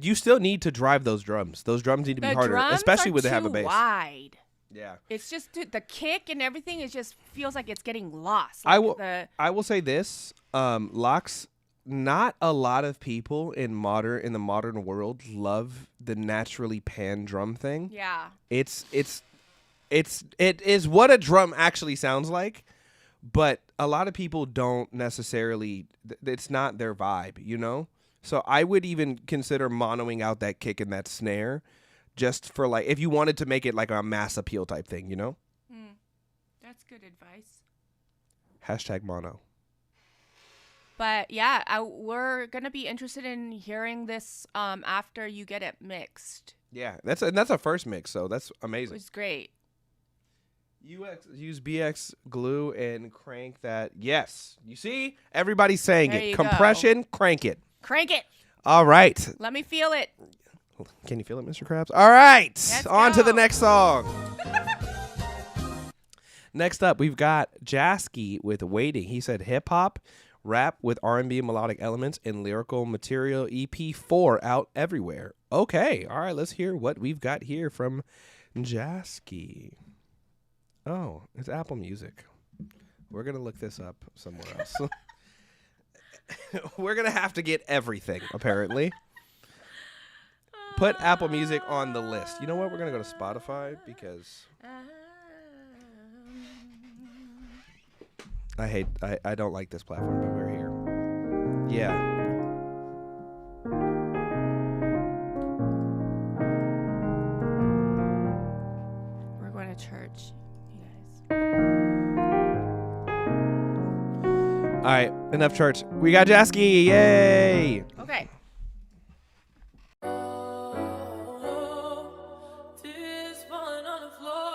S1: you still need to drive those drums. Those drums need to be harder, especially when they have a bass.
S2: Wide.
S1: Yeah.
S2: It's just the kick and everything. It just feels like it's getting lost.
S1: I will say this: Locks not a lot of people in the modern world love the naturally pan drum thing.
S2: Yeah.
S1: It is what a drum actually sounds like, but a lot of people don't necessarily. It's not their vibe, you know. So I would even consider monoing out that kick and that snare, just for like if you wanted to make it like a mass appeal type thing, you know.
S2: That's good advice.
S1: Hashtag mono.
S2: But yeah, we're gonna be interested in hearing this after you get it mixed.
S1: Yeah, that's a first mix, so that's
S2: It
S1: amazing.
S2: was great.
S1: Use BX glue and crank that. Yes, you see, everybody's saying
S2: There
S1: it.
S2: you go.
S1: Compression, crank it.
S2: Crank it.
S1: All right.
S2: Let me feel it.
S1: Can you feel it, Mr. Krabs? All right.
S2: Let's
S1: On to the
S2: go.
S1: next song. Next up, we've got Jasky with Waiting. He said hip hop, rap with R&B melodic elements and lyrical material. EP4 out everywhere. Okay. All right. Let's hear what we've got here from Jasky. Oh, it's Apple Music. We're going to look this up somewhere else. We're going to have to get everything, apparently. Put Apple Music on the list. You know what? We're going to go to Spotify because I don't like this platform, but we're here. Yeah.
S2: We're going to church, you guys.
S1: All right, enough church. We got Jasky. Yay.
S2: Okay.
S4: Tears falling on the floor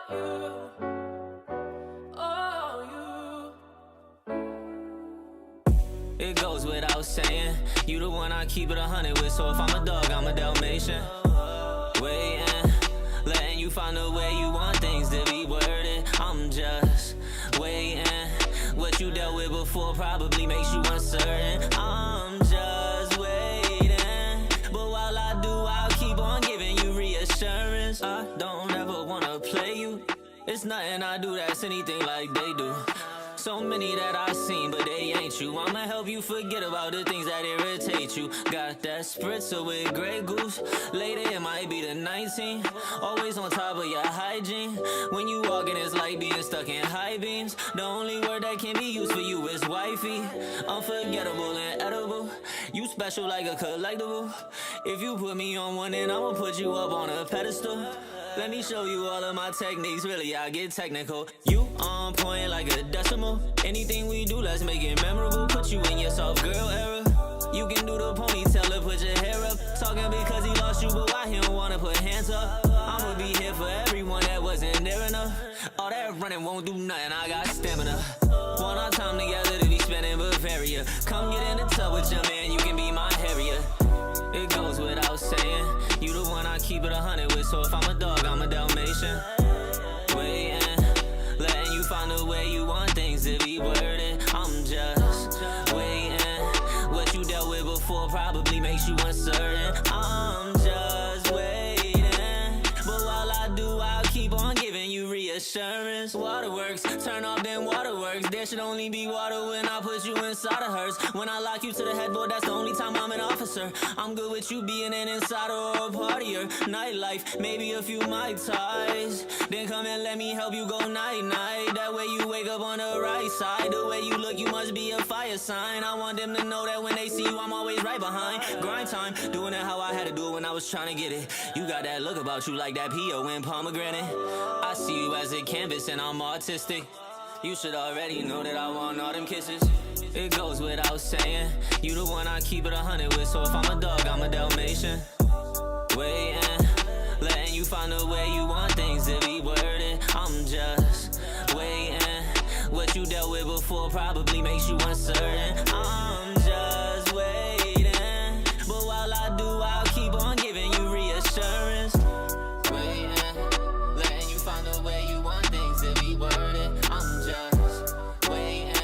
S4: for you.
S9: It goes without saying, you the one I keep it 100 with. So if I'm a dog, I'm a Dalmatian. Waiting, letting you find a way you want things to be worded. I'm just waiting. What you dealt with before probably makes you uncertain. I'm just waiting. But while I do, I'll keep on giving you reassurance. I don't ever wanna play you. It's nothing I do that's anything like they do. So many that I seen, but they ain't you. I'ma help you forget about the things that irritate you. Got that spritzer with Grey Goose. Later it might be the 19. Always on top of your hygiene. When you walking, it's like being stuck in high beams. The only word that can be used for you is wifey. Unforgettable and edible. You special like a collectible. If you put me on one, then I'ma put you up on a pedestal. Let me show you all of my techniques, really I get technical. You on point like a decimal. Anything we do, let's make it memorable. Put you in your soft girl era. You can do the ponytail or put your hair up. Talking because he lost you, but why he don't wanna put hands up? I'ma be here for everyone that wasn't there enough. All that running won't do nothing, I got stamina. Want our time together to be spending Bavaria. Come get in the tub with your man, you can be my Harrier. It goes without saying, you the one I keep it 100 with. So if I'm a dog, I'm a Dalmatian. Waiting, letting you find a way you want things to be worded. I'm just waiting. What you dealt with before probably makes you uncertain. I'm just waiting. But while I do, I'll keep on giving you reassurance. Waterworks, turn off them waterworks. There should only be water when I put you inside of hers. When I lock you to the headboard, that's the only time I'm an officer. I'm good with you being an insider or a partier. Nightlife, maybe a few Mai Tais. Then come and let me help you go night-night. That way you wake up on the right side. The way you look, you must be a fire sign. I want them to know that when they see you, I'm always right behind. Grind time, doing it how I had to do it when I was trying to get it. You got that look about you like that P.O. in pomegranate. I see you as a canvas and I'm artistic. You should already know that I want all them kisses. It goes without saying, you the one I keep it 100 with. So if I'm a dog, I'm a Dalmatian. Waiting, letting you find a way you want things to be worded. I'm just waiting. What you dealt with before probably makes you uncertain. I'm just waiting. But while I do, I'll keep on giving you reassurance. Waiting, letting you find a way you want things to be worded. I'm just waiting.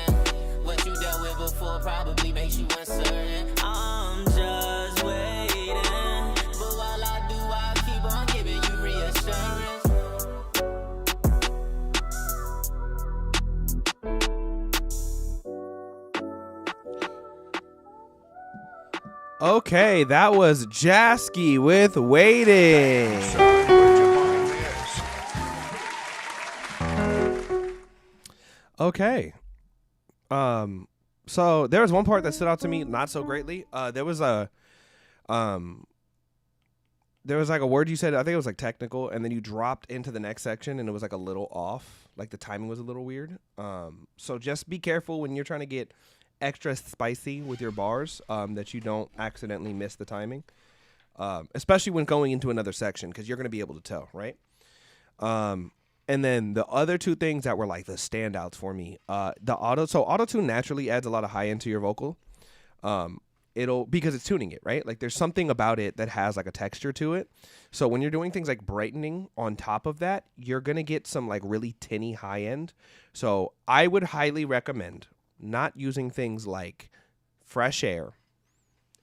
S9: What you dealt with before probably makes you uncertain. I'm just waiting. But while I do, I'll keep on giving you reassurance.
S1: Okay, that was Jasky with Waiting.
S3: Son, where'd you find this?
S1: Okay. So there was one part that stood out to me not so greatly. There was like a word you said, I think it was like technical, and then you dropped into the next section and it was like a little off. Like the timing was a little weird. So just be careful when you're trying to get extra spicy with your bars, that you don't accidentally miss the timing. Especially when going into another section, because you're going to be able to tell, right? And then the other two things that were like the standouts for me, auto-tune naturally adds a lot of high end to your vocal. Because it's tuning it, right? Like there's something about it that has like a texture to it. So when you're doing things like brightening on top of that, you're going to get some like really tinny high end. So I would highly recommend not using things like fresh air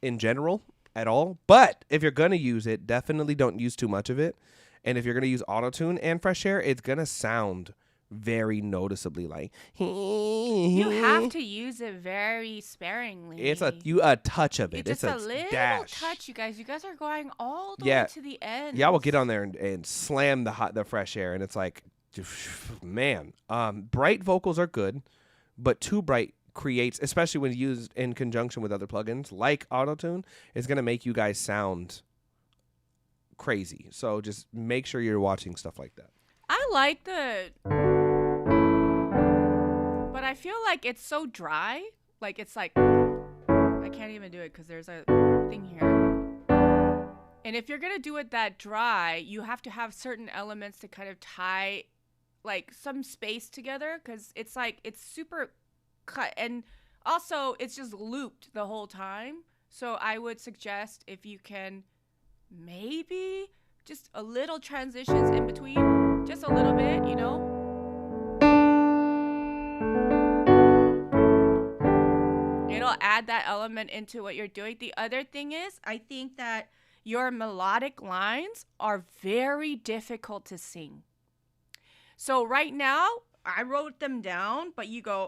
S1: in general at all. But if you're going to use it, definitely don't use too much of it. And if you're going to use auto-tune and fresh air, it's going to sound very noticeably like
S2: you have to use it very sparingly.
S1: It's a touch of it.
S2: It's
S1: a
S2: little
S1: dash.
S2: touch, you guys. You guys are going all the way to the end.
S1: Yeah, we'll get on there and slam the fresh air, and it's like, man. Bright vocals are good, but too bright creates, especially when used in conjunction with other plugins like auto-tune, is going to make you guys sound crazy. So just make sure you're watching stuff like that.
S2: I like but I feel like it's so dry. Like it's like, I can't even do it because there's a thing here. And if you're going to do it that dry, you have to have certain elements to kind of tie like some space together, because it's like, it's super cut. And also it's just looped the whole time. So I would suggest if you can maybe just a little transitions in between, just a little bit, you know. It'll add that element into what you're doing. The other thing is, I think that your melodic lines are very difficult to sing. So right now, I wrote them down, but you go,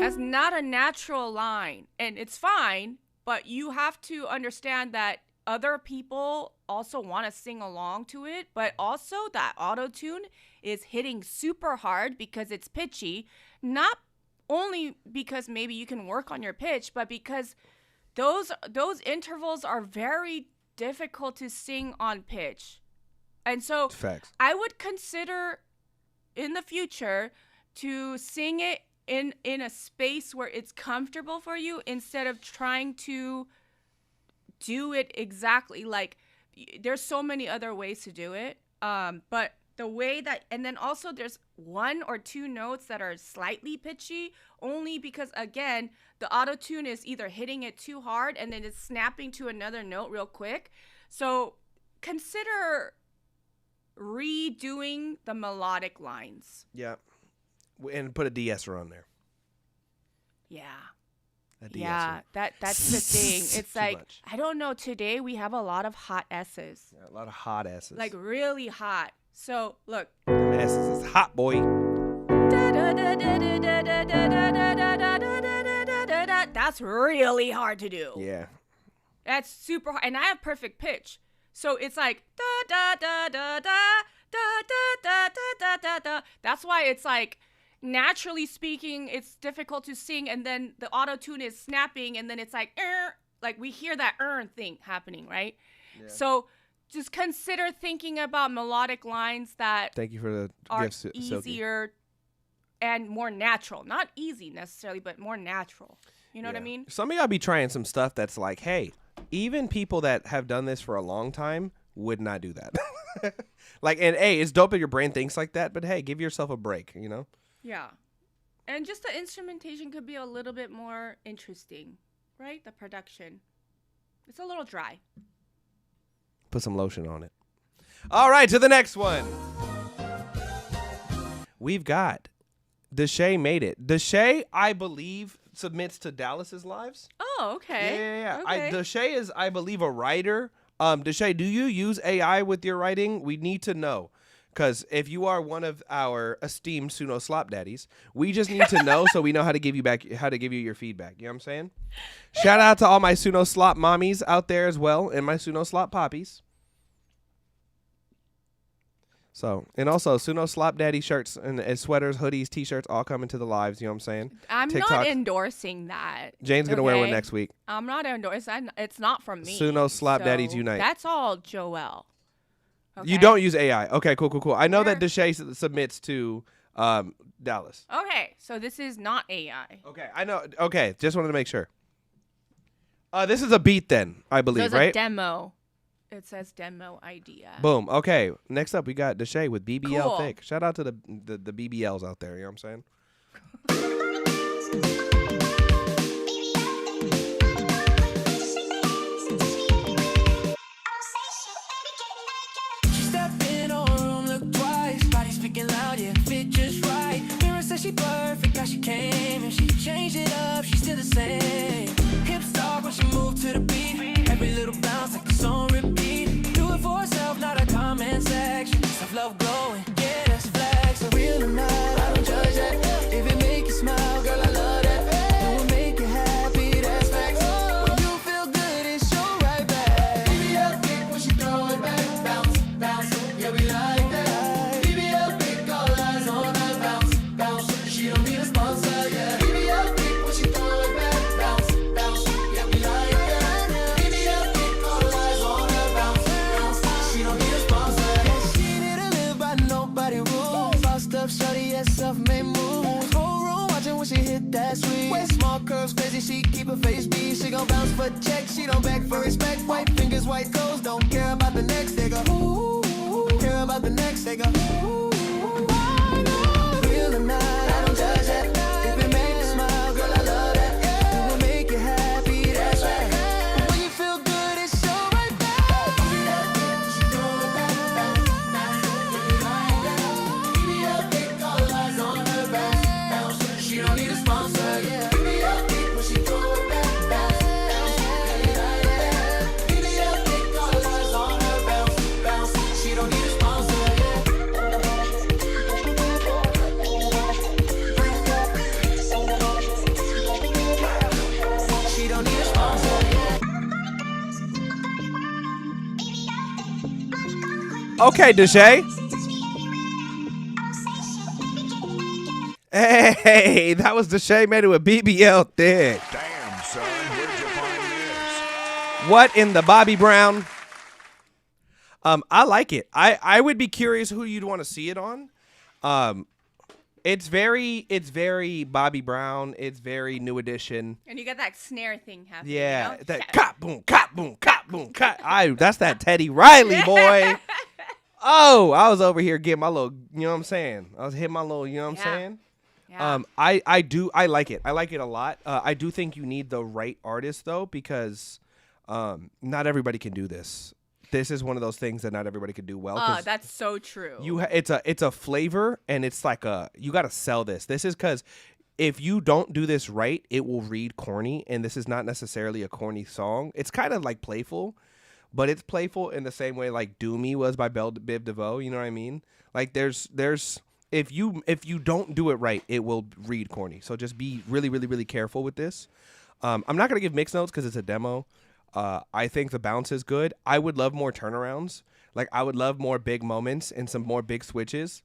S2: that's not a natural line, and it's fine, but you have to understand that other people also want to sing along to it, but also that auto-tune is hitting super hard because it's pitchy, not only because maybe you can work on your pitch, but because those intervals are very difficult to sing on pitch. And so
S1: Facts.
S2: I would consider in the future to sing it in a space where it's comfortable for you, instead of trying to do it exactly like, there's so many other ways to do it. But the way that, and then also there's one or two notes that are slightly pitchy, only because, again, the auto-tune is either hitting it too hard and then it's snapping to another note real quick. So consider redoing the melodic lines.
S1: Yeah. And put a de-esser on there.
S2: Yeah.
S1: A de-esser.
S2: Yeah, that's the thing. It's
S1: Too
S2: like,
S1: much.
S2: I don't know, today we have a lot of hot S's.
S1: Yeah, a lot of hot S's.
S2: Like really hot. So look.
S1: Them S's is hot, boy.
S2: That's really hard to do.
S1: Yeah.
S2: That's super hard. And I have perfect pitch. So it's like da da da da da da da da da da da. That's why it's like, naturally speaking, it's difficult to sing, and then the auto-tune is snapping, and then it's like we hear that thing happening, right? Yeah. So just consider thinking about melodic lines that
S1: Thank you for the
S2: are
S1: gifts, Silky.
S2: easier and more natural. Not easy necessarily, but more natural. You know what I mean?
S1: Some of y'all be trying some stuff that's like, hey, even people that have done this for a long time would not do that. Like, and hey, it's dope that your brain thinks like that, but hey, give yourself a break, you know?
S2: Yeah. And just the instrumentation could be a little bit more interesting, right? The production. It's a little dry.
S1: Put some lotion on it. All right, to the next one. We've got Deshae made it. Deshae, I believe, submits to Dallas's lives.
S2: Oh, okay.
S1: Yeah.
S2: Okay.
S1: Deshae is, I believe, a writer. Deshae, do you use AI with your writing? We need to know. Because if you are one of our esteemed Suno Slop Daddies, we just need to know so we know how to give you your feedback. You know what I'm saying? Shout out to all my Suno Slop mommies out there as well, and my Suno Slop poppies. So, and also Suno Slop Daddy shirts and sweaters, hoodies, t-shirts, all coming to the lives. You know what I'm saying?
S2: I'm
S1: TikTok.
S2: not endorsing that.
S1: Jane's going to wear one next week.
S2: I'm not endorsing. It's not from me.
S1: Suno Slop Daddies Unite.
S2: That's all Joelle. Okay?
S1: You don't use AI. Okay, cool. I know that Deshae submits to Dallas.
S2: Okay, so this is not AI.
S1: Okay, I know. Okay, just wanted to make sure. This is a beat then, I believe,
S2: So it's
S1: right?
S2: a demo. It says demo idea.
S1: Boom. Okay, next up we got Deshae with BBL
S2: Cool.
S1: Thick. Shout out to the BBLs out there, you know what I'm saying?
S6: She stepped in her room, looked twice. Body speaking loud, yeah, fit just right. Mirror says she perfect, how she came. And she changed it up, she's still the same. Hips talk when she moved to the beat. Every little bounce like the song repeat. Do it for herself, not a comment section. Self-love glowing, yeah, that's flex. So real or not, I don't judge that. If it make you smile, girl, I love that. Do it make you happy, that's facts. When you feel good, it show right back. BBL kick when she throw it back. Bounce, bounce, yeah, we like that. BBL kick, all eyes on her. Bounce, bounce, she don't need a sponsor, yeah. BBL kick when she throw it back. Bounce, bounce, yeah, we like that. BBL kick, all eyes on her. Bounce, bounce, she don't need a sponsor. Yeah, she didn't live by nobody rules. Bossed up, shorty, yeah, self-made moves. Whole room watching when she hit that sweet. With small curves, crazy, she keep her face beat. She gon' bounce for check, she don't beg for respect. White fingers, white toes, don't care about the next nigga. Ooh, care about the next nigga. Ooh, I know. Real or not, I don't judge that. If it makes you smile, girl, I love that. Do it make you happy, that's right. When you feel good, it show right back. She throw it back, bounce, bounce, yeah, we like that. BBL kick, all eyes on her. Bounce, bounce, she don't need a sponsor, yeah. BBL kick when she throw it back, bounce, bounce, yeah, we like that. BBL kick, all eyes on her. Bounce, bounce, she don't need a sponsor, yeah. She don't need a sponsor, yeah.
S1: Okay, Deshae. Hey, that was Deshae made it with BBL Thick.
S3: Damn, son, where'd you find this?
S1: What in the Bobby Brown? I like it. I would be curious who you'd want to see it on. It's very Bobby Brown. It's very New Edition.
S2: And you got that snare thing happening.
S1: Yeah,
S2: You know?
S1: that cop boom, cop boom, cop boom, cop. That's that Teddy Riley boy. Oh, I was over here getting my little, you know what I'm saying? I was hitting my little, you know what I'm saying?
S2: Yeah.
S1: I like it. I like it a lot. I do think you need the right artist though, because not everybody can do this. This is one of those things that not everybody can do well.
S2: Oh, that's so true.
S1: It's a flavor, and it's like you got to sell this. This is because if you don't do this right, it will read corny, and this is not necessarily a corny song. It's kind of like playful, but it's playful in the same way like "Doomy" was by Biv DeVoe. You know what I mean? Like there's if you don't do it right, it will read corny. So just be really, really, really careful with this. I'm not gonna give mixed notes because it's a demo. I think the bounce is good. I would love more turnarounds. Like I would love more big moments and some more big switches.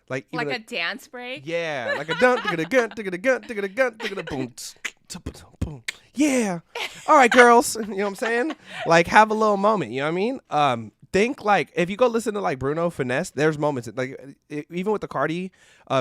S1: Like
S2: a dance break.
S1: Yeah, like a dun, digga gun, digga gun, digga gun, digga boom, boom. Yeah. All right, girls. You know what I'm saying? Like have a little moment. You know what I mean? Think like if you go listen to like Bruno Finesse, there's moments like even with the Cardi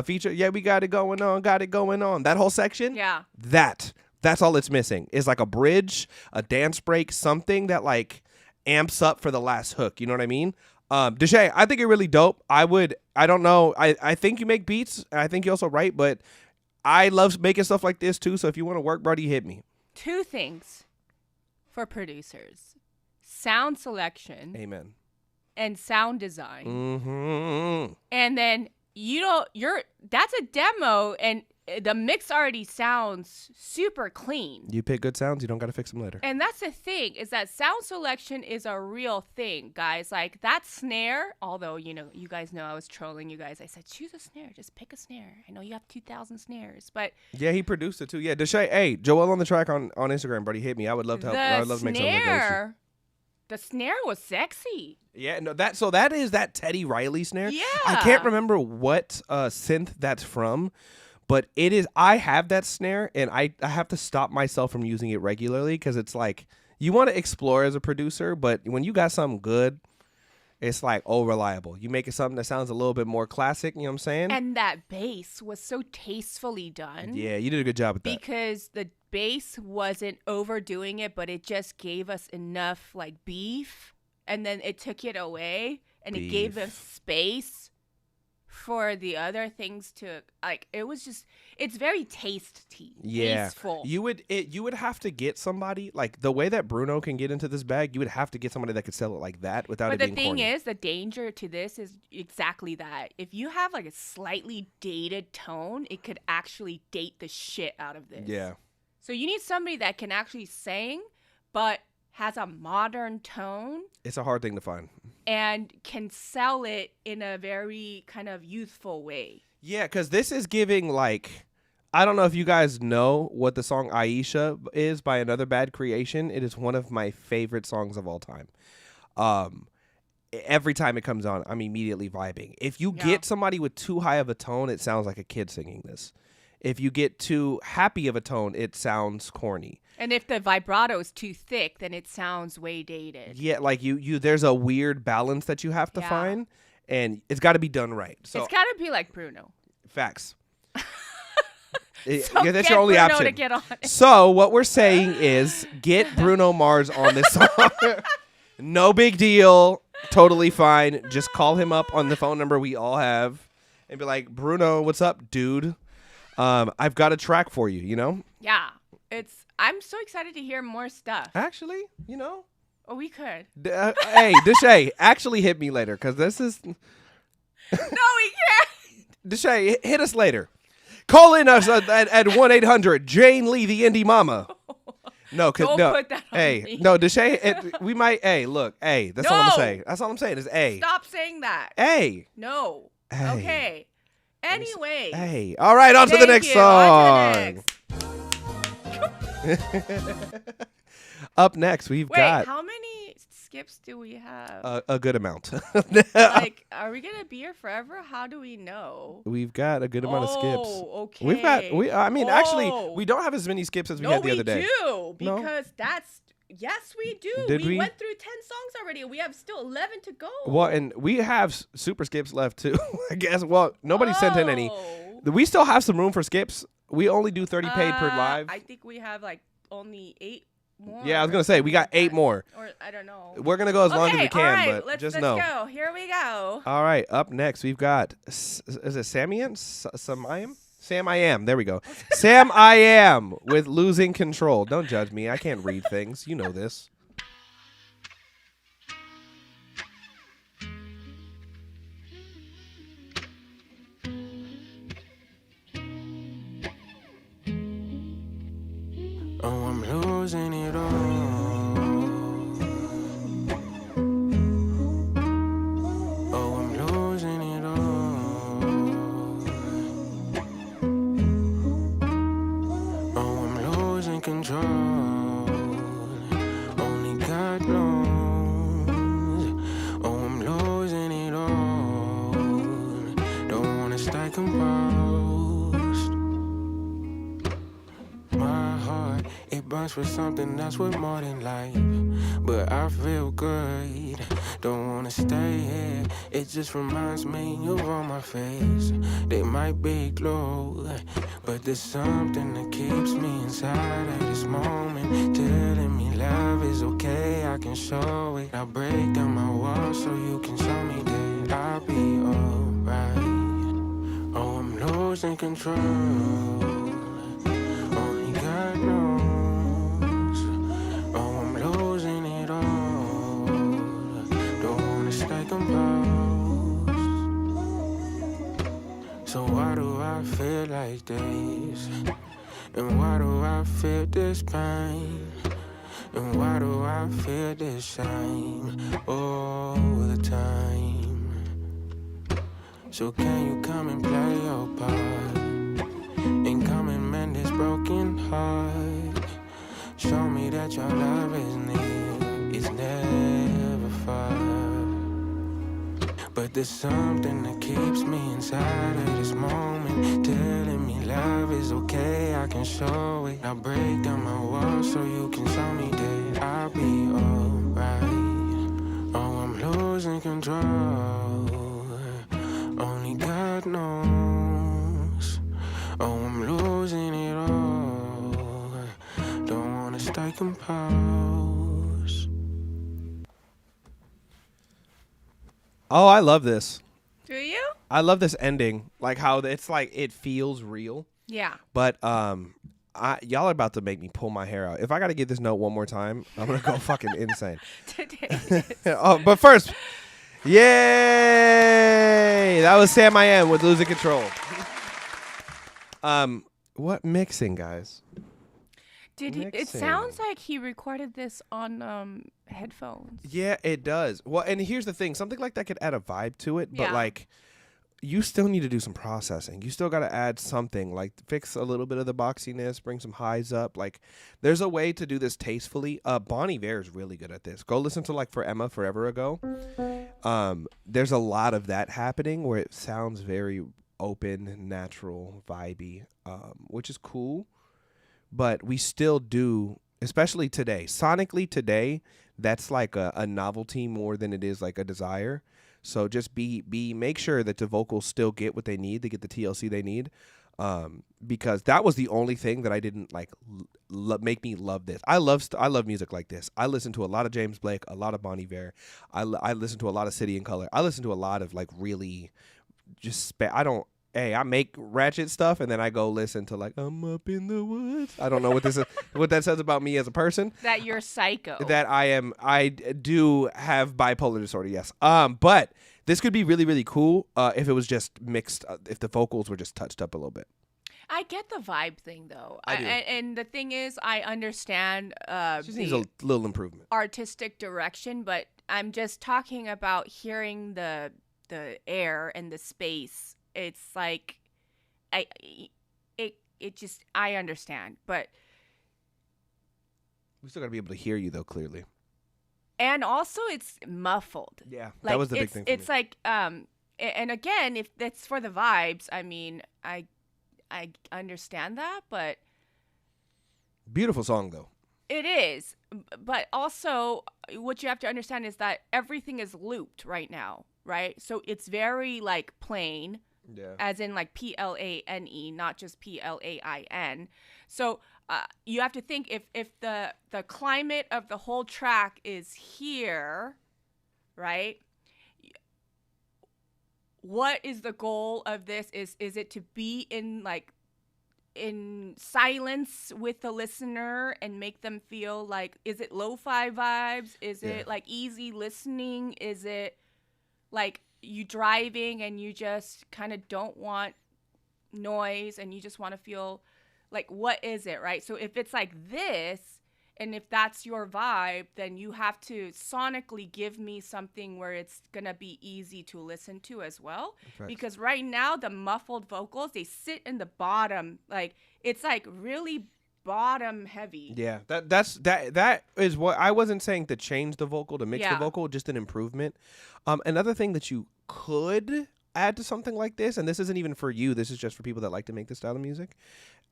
S1: feature. Yeah, we got it going on. That whole section.
S2: Yeah.
S1: That's all it's missing is like a bridge, a dance break, something that like amps up for the last hook. You know what I mean? Deshae, I think you're really dope. I don't know. I think you make beats. I think you also write, but I love making stuff like this too. So if you want to work, buddy, hit me.
S2: 2 things for producers: sound selection.
S1: Amen.
S2: And sound design.
S1: Mm-hmm.
S2: And then that's a demo, and the mix already sounds super clean.
S1: You pick good sounds, you don't got to fix them later.
S2: And that's the thing, is that sound selection is a real thing, guys. Like that snare, although, you guys know I was trolling you guys. I said, choose a snare, just pick a snare. I know you have 2,000 snares, but
S1: yeah, he produced it too. Yeah, Deshae, hey, Joel on the track on Instagram, buddy, hit me. I would love to help. I would love to make something like
S2: the snare was sexy.
S1: Yeah, no, that is that Teddy Riley snare.
S2: Yeah.
S1: I can't remember what synth that's from. But it is, I have that snare, and I have to stop myself from using it regularly because it's like, you want to explore as a producer, but when you got something good, it's like, reliable. You make it something that sounds a little bit more classic, you know what I'm saying?
S2: And that bass was so tastefully done.
S1: Yeah, you did a good job with that.
S2: Because the bass wasn't overdoing it, but it just gave us enough, like, beef, and then it took it away, and it gave us space for the other things to, like, it was just, it's very tasteful.
S1: You would have to get somebody, like the way that Bruno can get into this bag, you would have to get somebody that could sell it like that without it being corny.
S2: But the thing is, the danger to this is exactly that. If you have like a slightly dated tone, it could actually date the shit out of this.
S1: Yeah.
S2: So you need somebody that can actually sing, but has a modern tone.
S1: It's a hard thing to find.
S2: And can sell it in a very kind of youthful way.
S1: Yeah, because this is giving, like, I don't know if you guys know what the song Aisha is by Another Bad Creation. It is one of my favorite songs of all time. Every time it comes on, I'm immediately vibing. If you get somebody with too high of a tone, it sounds like a kid singing this. If you get too happy of a tone, it sounds corny.
S2: And if the vibrato is too thick, then it sounds way dated.
S1: Yeah, like you there's a weird balance that you have to find, and it's got to be done right. So
S2: it's got to be like Bruno.
S1: Facts.
S2: So
S1: that's your only
S2: Bruno
S1: option.
S2: To get on it.
S1: So what we're saying is get Bruno Mars on this song. No big deal. Totally fine. Just call him up on the phone number we all have and be like, Bruno, what's up, dude? I've got a track for you, you know?
S2: Yeah. I'm so excited to hear more stuff.
S1: Actually, you know.
S2: Oh, we could.
S1: Hey, Deshae, actually hit me later because this is.
S2: No, we can't.
S1: Deshae, hit us later. Call in us at 1-800 Jane Lee, the Indie Mama. No,
S2: Don't put that on me.
S1: No, Deshae, we might. Hey, look, hey, that's all I'm saying. That's all I'm saying is hey.
S2: Stop saying that.
S1: Hey.
S2: No.
S1: Hey.
S2: Okay. Anyway.
S1: Hey. All right, on to the next song. Up next, we've got.
S2: Wait, how many skips do we have?
S1: A good amount.
S2: Like, are we gonna be here forever? How do we know?
S1: We've got a good amount of skips.
S2: Okay.
S1: We've got. Actually, we don't have as many skips as we had the other day.
S2: No, we do because yes, we do. We went through 10 songs already. We have still 11 to go.
S1: Well, and we have super skips left too. I guess. Well, nobody sent in any. We still have some room for skips. We only do 30 paid per live.
S2: I think we have like only 8 more.
S1: Yeah, I was gonna say we got 8 more.
S2: Or I don't know.
S1: We're gonna go as long as we can,
S2: all right,
S1: but just
S2: let's
S1: know.
S2: go. Here we go.
S1: All right, up next we've got is it Samian? Sam I Am. There we go. Sam I Am with Losing Control. Don't judge me. I can't read things. You know this.
S11: Oh, I'm losing it all. Oh, I'm losing it all. Oh, I'm losing control. Only God knows. Oh, I'm losing it all. Don't wanna stay composed. My heart, it burns for something that's worth more than life. But I feel good, don't wanna stay here. It just reminds me of all my face. They might be glow, but there's something that keeps me inside at this moment, telling me love is okay, I can show it. I'll break down my walls so you can show me that I'll be alright. Oh, I'm losing control. God knows. Oh, I'm losing it all. Don't wanna stay composed. So why do I feel like this? And why do I feel this pain? And why do I feel this shame all the time? So can you come and play your part? And come and mend this broken heart. Show me that your love is near, it's never far. But there's something that keeps me inside of this moment, telling me love is okay, I can show it. I'll break down my walls so you can show me that I'll be alright. Oh, I'm losing control, only God knows. Oh, I'm losing it all, don't wanna stay composed.
S1: Oh, I love this.
S2: Do you?
S1: I love this ending, like how it's like it feels real.
S2: Yeah.
S1: But y'all are about to make me pull my hair out. If I got to get this note one more time, I'm gonna go fucking insane.
S2: Today.
S1: Oh, but first, yay! That was Sam I Am with Losing Control. What mixing, guys?
S2: Did he? It
S1: Mixing.
S2: sounds like he recorded this on headphones.
S1: Yeah, it does. Well, and here's the thing: something like that could add a vibe to it, but
S2: Yeah.
S1: like, you still need to do some processing. You still got to add something, like fix a little bit of the boxiness, bring some highs up. Like, there's a way to do this tastefully. Bonnie Vare is really good at this. Go listen to like For Emma Forever Ago. There's a lot of that happening where it sounds very open, natural, vibey, which is cool. But we still do, especially today, sonically today, that's like a novelty more than it is like a desire. So just make sure that the vocals still get what they need to get the TLC they need, because that was the only thing that I didn't like make me love this. I love music like this. I listen to a lot of James Blake, a lot of Bonnie Vare. I listen to a lot of City and Color. I listen to a lot of like really just I make ratchet stuff and then I go listen to like I'm up in the woods. I don't know what this is, what that says about me as a person.
S2: That you're psycho.
S1: That I do have bipolar disorder, yes. But this could be really, really cool if it was just mixed, if the vocals were just touched up a little bit.
S2: I get the vibe thing though.
S1: I do.
S2: And the thing is, I understand
S1: Just needs a little improvement.
S2: artistic direction, but I'm just talking about hearing the air and the space. It's like I understand, but
S1: We still got to be able to hear you though, clearly.
S2: and also it's muffled.
S1: Yeah,
S2: Like,
S1: that was the big thing for
S2: it's
S1: me.
S2: like and again, if that's for the vibes, I mean, I understand that, but
S1: Beautiful song though.
S2: it is. But also, what you have to understand is that everything is looped right now, right? So it's very like plain.
S1: Yeah.
S2: As in like PLANE, not just PLAIN. So you have to think if the climate of the whole track is here, right? What is the goal of this? Is it to be in silence with the listener and make them feel like, is it lo-fi vibes? Is it like easy listening? Is it like you driving and you just kind of don't want noise and you just want to feel like, what is it, right? So if it's like this, and if that's your vibe, then you have to sonically give me something where it's gonna be easy to listen to as well.
S1: Right.
S2: Because right now the muffled vocals, they sit in the bottom, like it's like really bottom heavy.
S1: Yeah, that is what I wasn't saying to change the vocal, to mix the
S2: Yeah.
S1: vocal, just an improvement. Another thing that you could add to something like this, and this isn't even for you, this is just for people that like to make this style of music,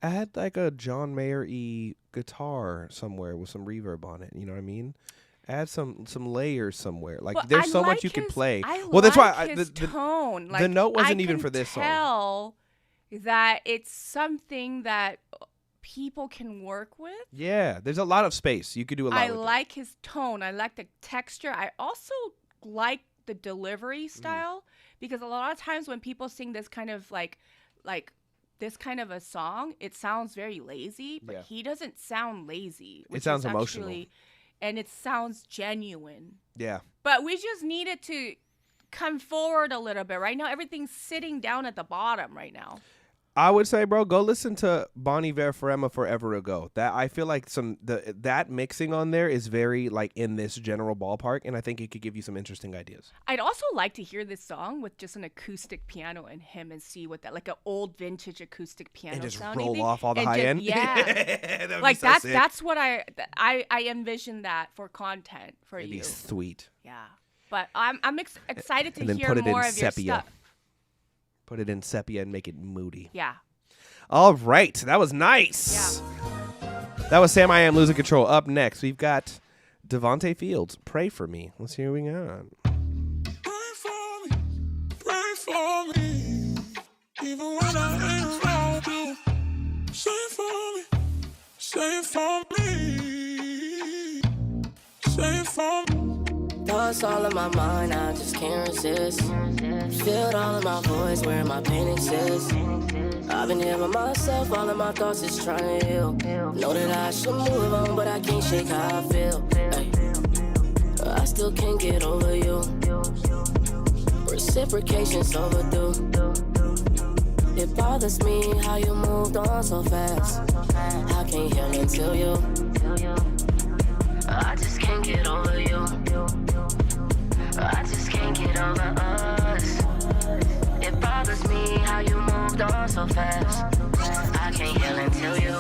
S1: add like a John Mayer-y guitar somewhere with some reverb on it. You know what I mean? Add some layers somewhere. Like
S2: But
S1: there's
S2: I
S1: so much
S2: like
S1: you can
S2: his-
S1: play.
S2: I
S1: Well, that's why
S2: like his tone. Like,
S1: the note wasn't
S2: I
S1: even
S2: can
S1: for this song.
S2: tell that it's something that people can work with.
S1: Yeah, there's a lot of space. You could do a lot
S2: I
S1: with it.
S2: like his tone. I like the texture. I also like the delivery style because a lot of times when people sing this kind of like this kind of a song, it sounds very lazy, but
S1: Yeah.
S2: he doesn't sound lazy.
S1: It sounds
S2: is
S1: emotional.
S2: actually- and it sounds genuine.
S1: Yeah.
S2: But we just needed to come forward a little bit. Right now, everything's sitting down at the bottom right now.
S1: I would say, bro, go listen to Bon Iver Forever Ago. That I feel like that mixing on there is very like in this general ballpark, and I think it could give you some interesting ideas.
S2: I'd also like to hear this song with just an acoustic piano and him and see what that like an old vintage acoustic piano
S1: And just
S2: sounding
S1: roll
S2: thing.
S1: off all the
S2: And
S1: high
S2: just-
S1: end.
S2: Yeah,
S1: That would
S2: like
S1: be so sick.
S2: that's what I envision that for content for
S1: It'd be
S2: you.
S1: sweet.
S2: Yeah, but I'm excited to
S1: And then
S2: hear
S1: put it in
S2: more of your
S1: sepia.
S2: stuff.
S1: Put it in sepia and make it moody.
S2: Yeah.
S1: All right, that was nice.
S2: Yeah.
S1: That was Sam I Am Losing Control. Up next, we've got Devontae Fields. Pray for me. Let's hear what we got.
S11: Pray for me, even when I ain't around you. Say it for me, say it for me, say it for me.
S12: Thoughts all in my mind, I just can't resist. Feel all in my voice, where my pain exists. I've been here by myself, all of my thoughts is trying to heal. Know that I should move on, but I can't shake how I feel. Ay. I still can't get over you. Reciprocation's overdue. It bothers me how you moved on so fast. I can't heal until you. I just can't get over you. I just can't get over us. It bothers me how you moved on so fast. I can't heal until you.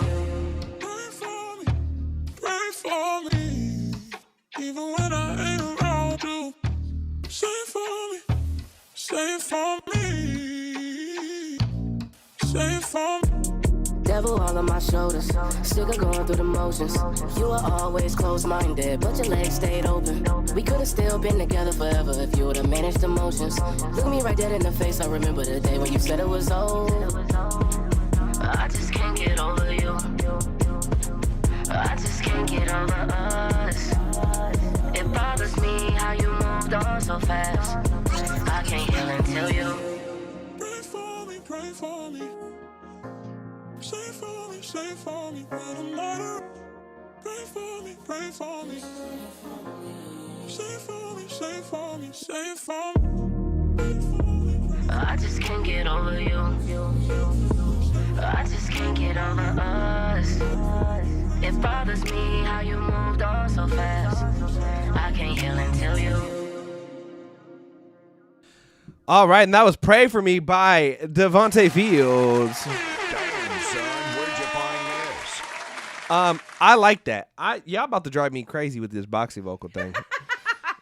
S11: Pray for me, even when I ain't around you. Say it for me, say it for me, say it for me.
S12: Devil all on my shoulders, sick of going through the motions. You were always closed-minded, but your legs stayed open. We could've still been together forever if you would've managed emotions. Look me right dead in the face, I remember the day when you said it was over. I just can't get over you. I just can't get over us. It bothers me how you moved on so fast. I can't heal until you.
S11: Pray for me, pray for me. Say it for me, when I'm not. Pray for me, pray for me. Say it for me, say it for me, say it for me.
S12: I just can't get over you. I just can't get over us. It bothers me how you moved on so fast. I can't heal until you.
S1: All right, and that was Pray For Me by Devontae Fields. I like that. Y'all about to drive me crazy with this boxy vocal thing.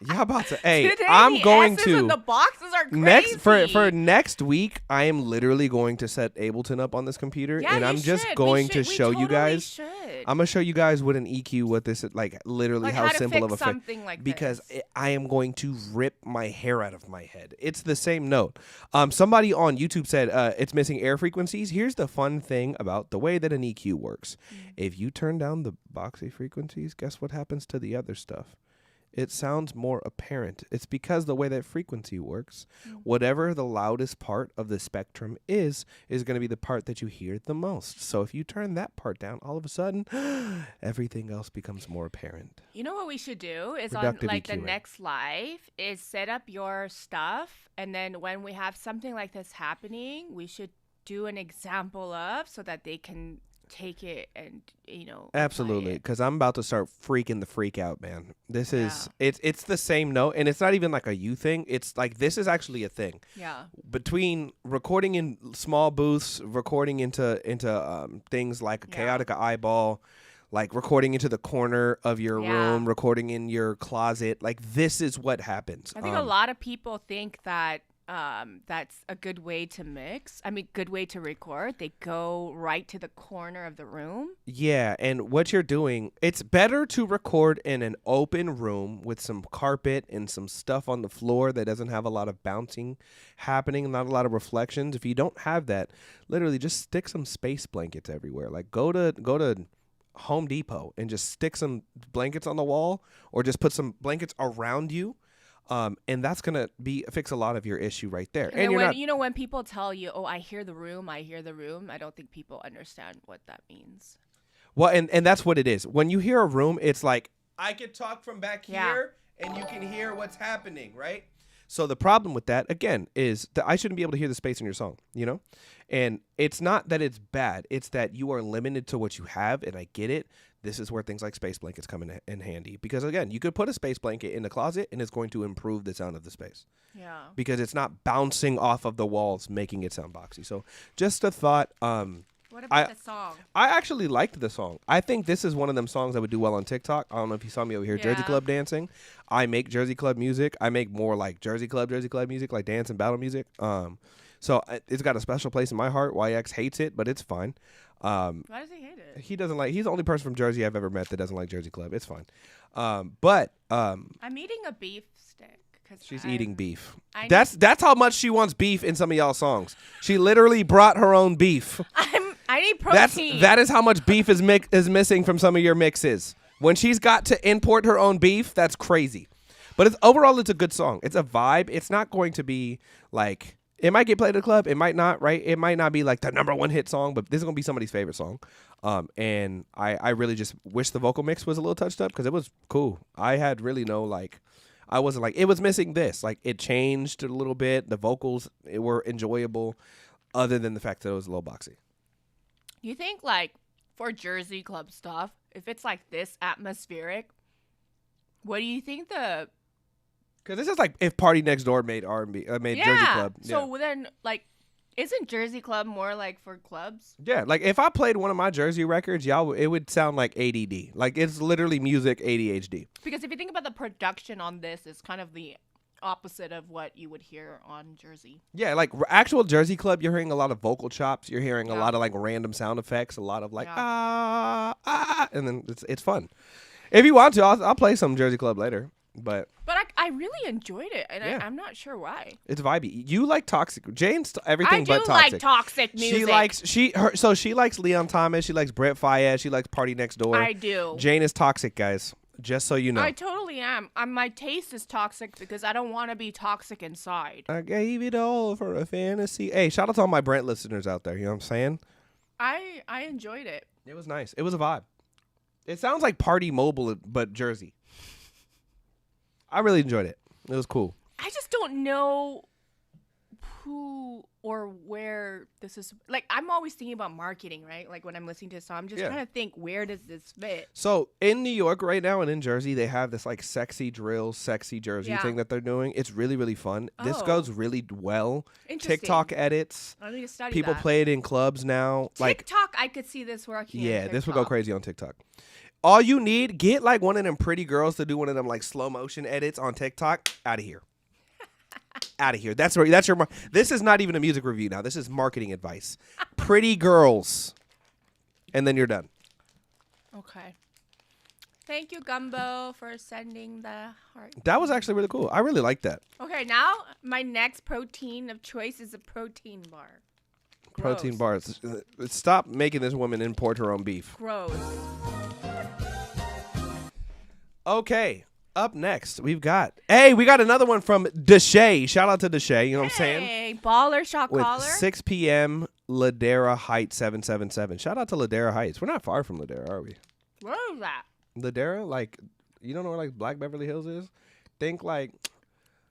S1: Y'all about to. Hey,
S2: Today
S1: I'm
S2: the
S1: going
S2: S's
S1: to
S2: and the boxes are crazy.
S1: next for next week. I am literally going to set Ableton up on this computer,
S2: Yeah,
S1: and I'm
S2: you
S1: just
S2: should.
S1: going
S2: We
S1: to show you
S2: totally
S1: guys.
S2: should.
S1: I'm gonna show you guys with an EQ what this is like. Literally,
S2: Like
S1: how
S2: how to
S1: simple
S2: fix
S1: of a
S2: something like
S1: because
S2: this.
S1: I am going to rip my hair out of my head. It's the same note. Somebody on YouTube said it's missing air frequencies. Here's the fun thing about the way that an EQ works. If you turn down the boxy frequencies, guess what happens to the other stuff? It sounds more apparent. It's because the way that frequency works, whatever the loudest part of the spectrum is going to be the part that you hear the most. So if you turn that part down, all of a sudden, everything else becomes more apparent.
S2: You know what we should do is on
S1: Reductive
S2: like the
S1: EQing.
S2: next live is set up your stuff, and then when we have something like this happening, we should do an example of so that they can take it and apply
S1: Absolutely,
S2: it.
S1: because I'm about to start freaking the freak out, man. This is it's the same note, and it's not even like a you thing. It's like this is actually a thing.
S2: Yeah.
S1: Between recording in small booths, recording into things like a chaotic eyeball, like recording into the corner of your room, recording in your closet, like this is what happens.
S2: I think a lot of people think that that's a good way to mix. I mean, good way to record. They go right to the corner of the room.
S1: Yeah, and what you're doing, it's better to record in an open room with some carpet and some stuff on the floor that doesn't have a lot of bouncing happening, not a lot of reflections. If you don't have that, literally just stick some space blankets everywhere. Like go to Home Depot and just stick some blankets on the wall, or just put some blankets around you. And that's gonna fix a lot of your issue right there.
S2: And
S1: you're
S2: when,
S1: not,
S2: when people tell you, "Oh, I hear the room," I don't think people understand what that means.
S1: well, and that's what it is. When you hear a room, it's like I could talk from back here, and you can hear what's happening, right? So the problem with that, again, is that I shouldn't be able to hear the space in your song, you know? And it's not that it's bad. It's that you are limited to what you have, and I get it. This is where things like space blankets come in handy. Because, again, you could put a space blanket in the closet, and it's going to improve the sound of the space.
S2: Yeah.
S1: Because it's not bouncing off of the walls, making it sound boxy. So just a thought.
S2: What about the song?
S1: I actually liked the song. I think this is one of them songs that would do well on TikTok. I don't know if you saw me over here, Jersey Club dancing. I make Jersey Club music. I make more like Jersey Club music, like dance and battle music. So it's got a special place in my heart. YX hates it, but it's fine.
S2: Why does he hate it?
S1: He doesn't like. He's the only person from Jersey I've ever met that doesn't like Jersey Club. It's fine. But
S2: I'm eating a beef stick.
S1: She's eating beef. That's how much she wants beef in some of y'all songs. She literally brought her own beef.
S2: I need protein.
S1: That is how much beef is missing from some of your mixes. When she's got to import her own beef, that's crazy. But overall, it's a good song. It's a vibe. It's not going to be like, it might get played at the club. It might not, right? It might not be like the #1 hit song, but this is going to be somebody's favorite song. And I really just wish the vocal mix was a little touched up because it was cool. I had really I wasn't like, it was missing this. Like, it changed a little bit. The vocals were enjoyable other than the fact that it was a little boxy.
S2: You think, like, for Jersey Club stuff, if it's, like, this atmospheric, what do you think the...
S1: Because this is like if Party Next Door made R&B, made Jersey Club.
S2: So then, like, isn't Jersey Club more, like, for clubs?
S1: Yeah, like, if I played one of my Jersey records, it would sound like ADD. Like, it's literally music ADHD.
S2: Because if you think about the production on this, it's kind of the opposite of what you would hear on Jersey.
S1: Yeah, like actual Jersey Club, you're hearing a lot of vocal chops. You're hearing a lot of like random sound effects, a lot of like and then it's fun. If you want to, I'll play some Jersey Club later. But
S2: I really enjoyed it, and I'm not sure why.
S1: It's vibey. You like toxic. Jane's everything but toxic.
S2: I do like toxic music.
S1: She likes Leon Thomas. She likes Brent Faiyaz. She likes Party Next Door.
S2: I do.
S1: Jane is toxic, guys. Just so you know.
S2: I totally am. My taste is toxic because I don't want to be toxic inside.
S1: I gave it all for a fantasy. Hey, shout out to all my Brent listeners out there. You know what I'm saying?
S2: I enjoyed it.
S1: It was nice. It was a vibe. It sounds like Party Mobile, but Jersey. I really enjoyed it. It was cool.
S2: I just don't know who or where this is. Like, I'm always thinking about marketing, right? Like, when I'm listening to a song, I'm just trying to think, where does this fit?
S1: So, in New York right now and in Jersey, they have this, like, sexy drill, sexy Jersey thing that they're doing. It's really, really fun. This goes really well. TikTok edits.
S2: I need to study
S1: People play it in clubs now.
S2: TikTok, I could see this working.
S1: Yeah, this would go crazy on TikTok. All you need, get like one of them pretty girls to do one of them like slow motion edits on TikTok. Out of here. Out of here. That's your. This is not even a music review now. This is marketing advice. Pretty girls, and then you're done.
S2: Okay. Thank you, Gumbo, for sending the heart.
S1: That was actually really cool. I really like that.
S2: Okay, now my next protein of choice is a protein bar.
S1: Protein bars. Stop making this woman import her own beef.
S2: Gross.
S1: Okay, up next we got another one from Deshay. Shout out to Deshay. You know what I'm saying?
S2: Hey, baller shot
S1: with
S2: caller.
S1: 6 p.m. Ladera Heights 777. Shout out to Ladera Heights. We're not far from Ladera, are we?
S2: Where is that?
S1: Ladera, like, you don't know where like Black Beverly Hills is? Think like.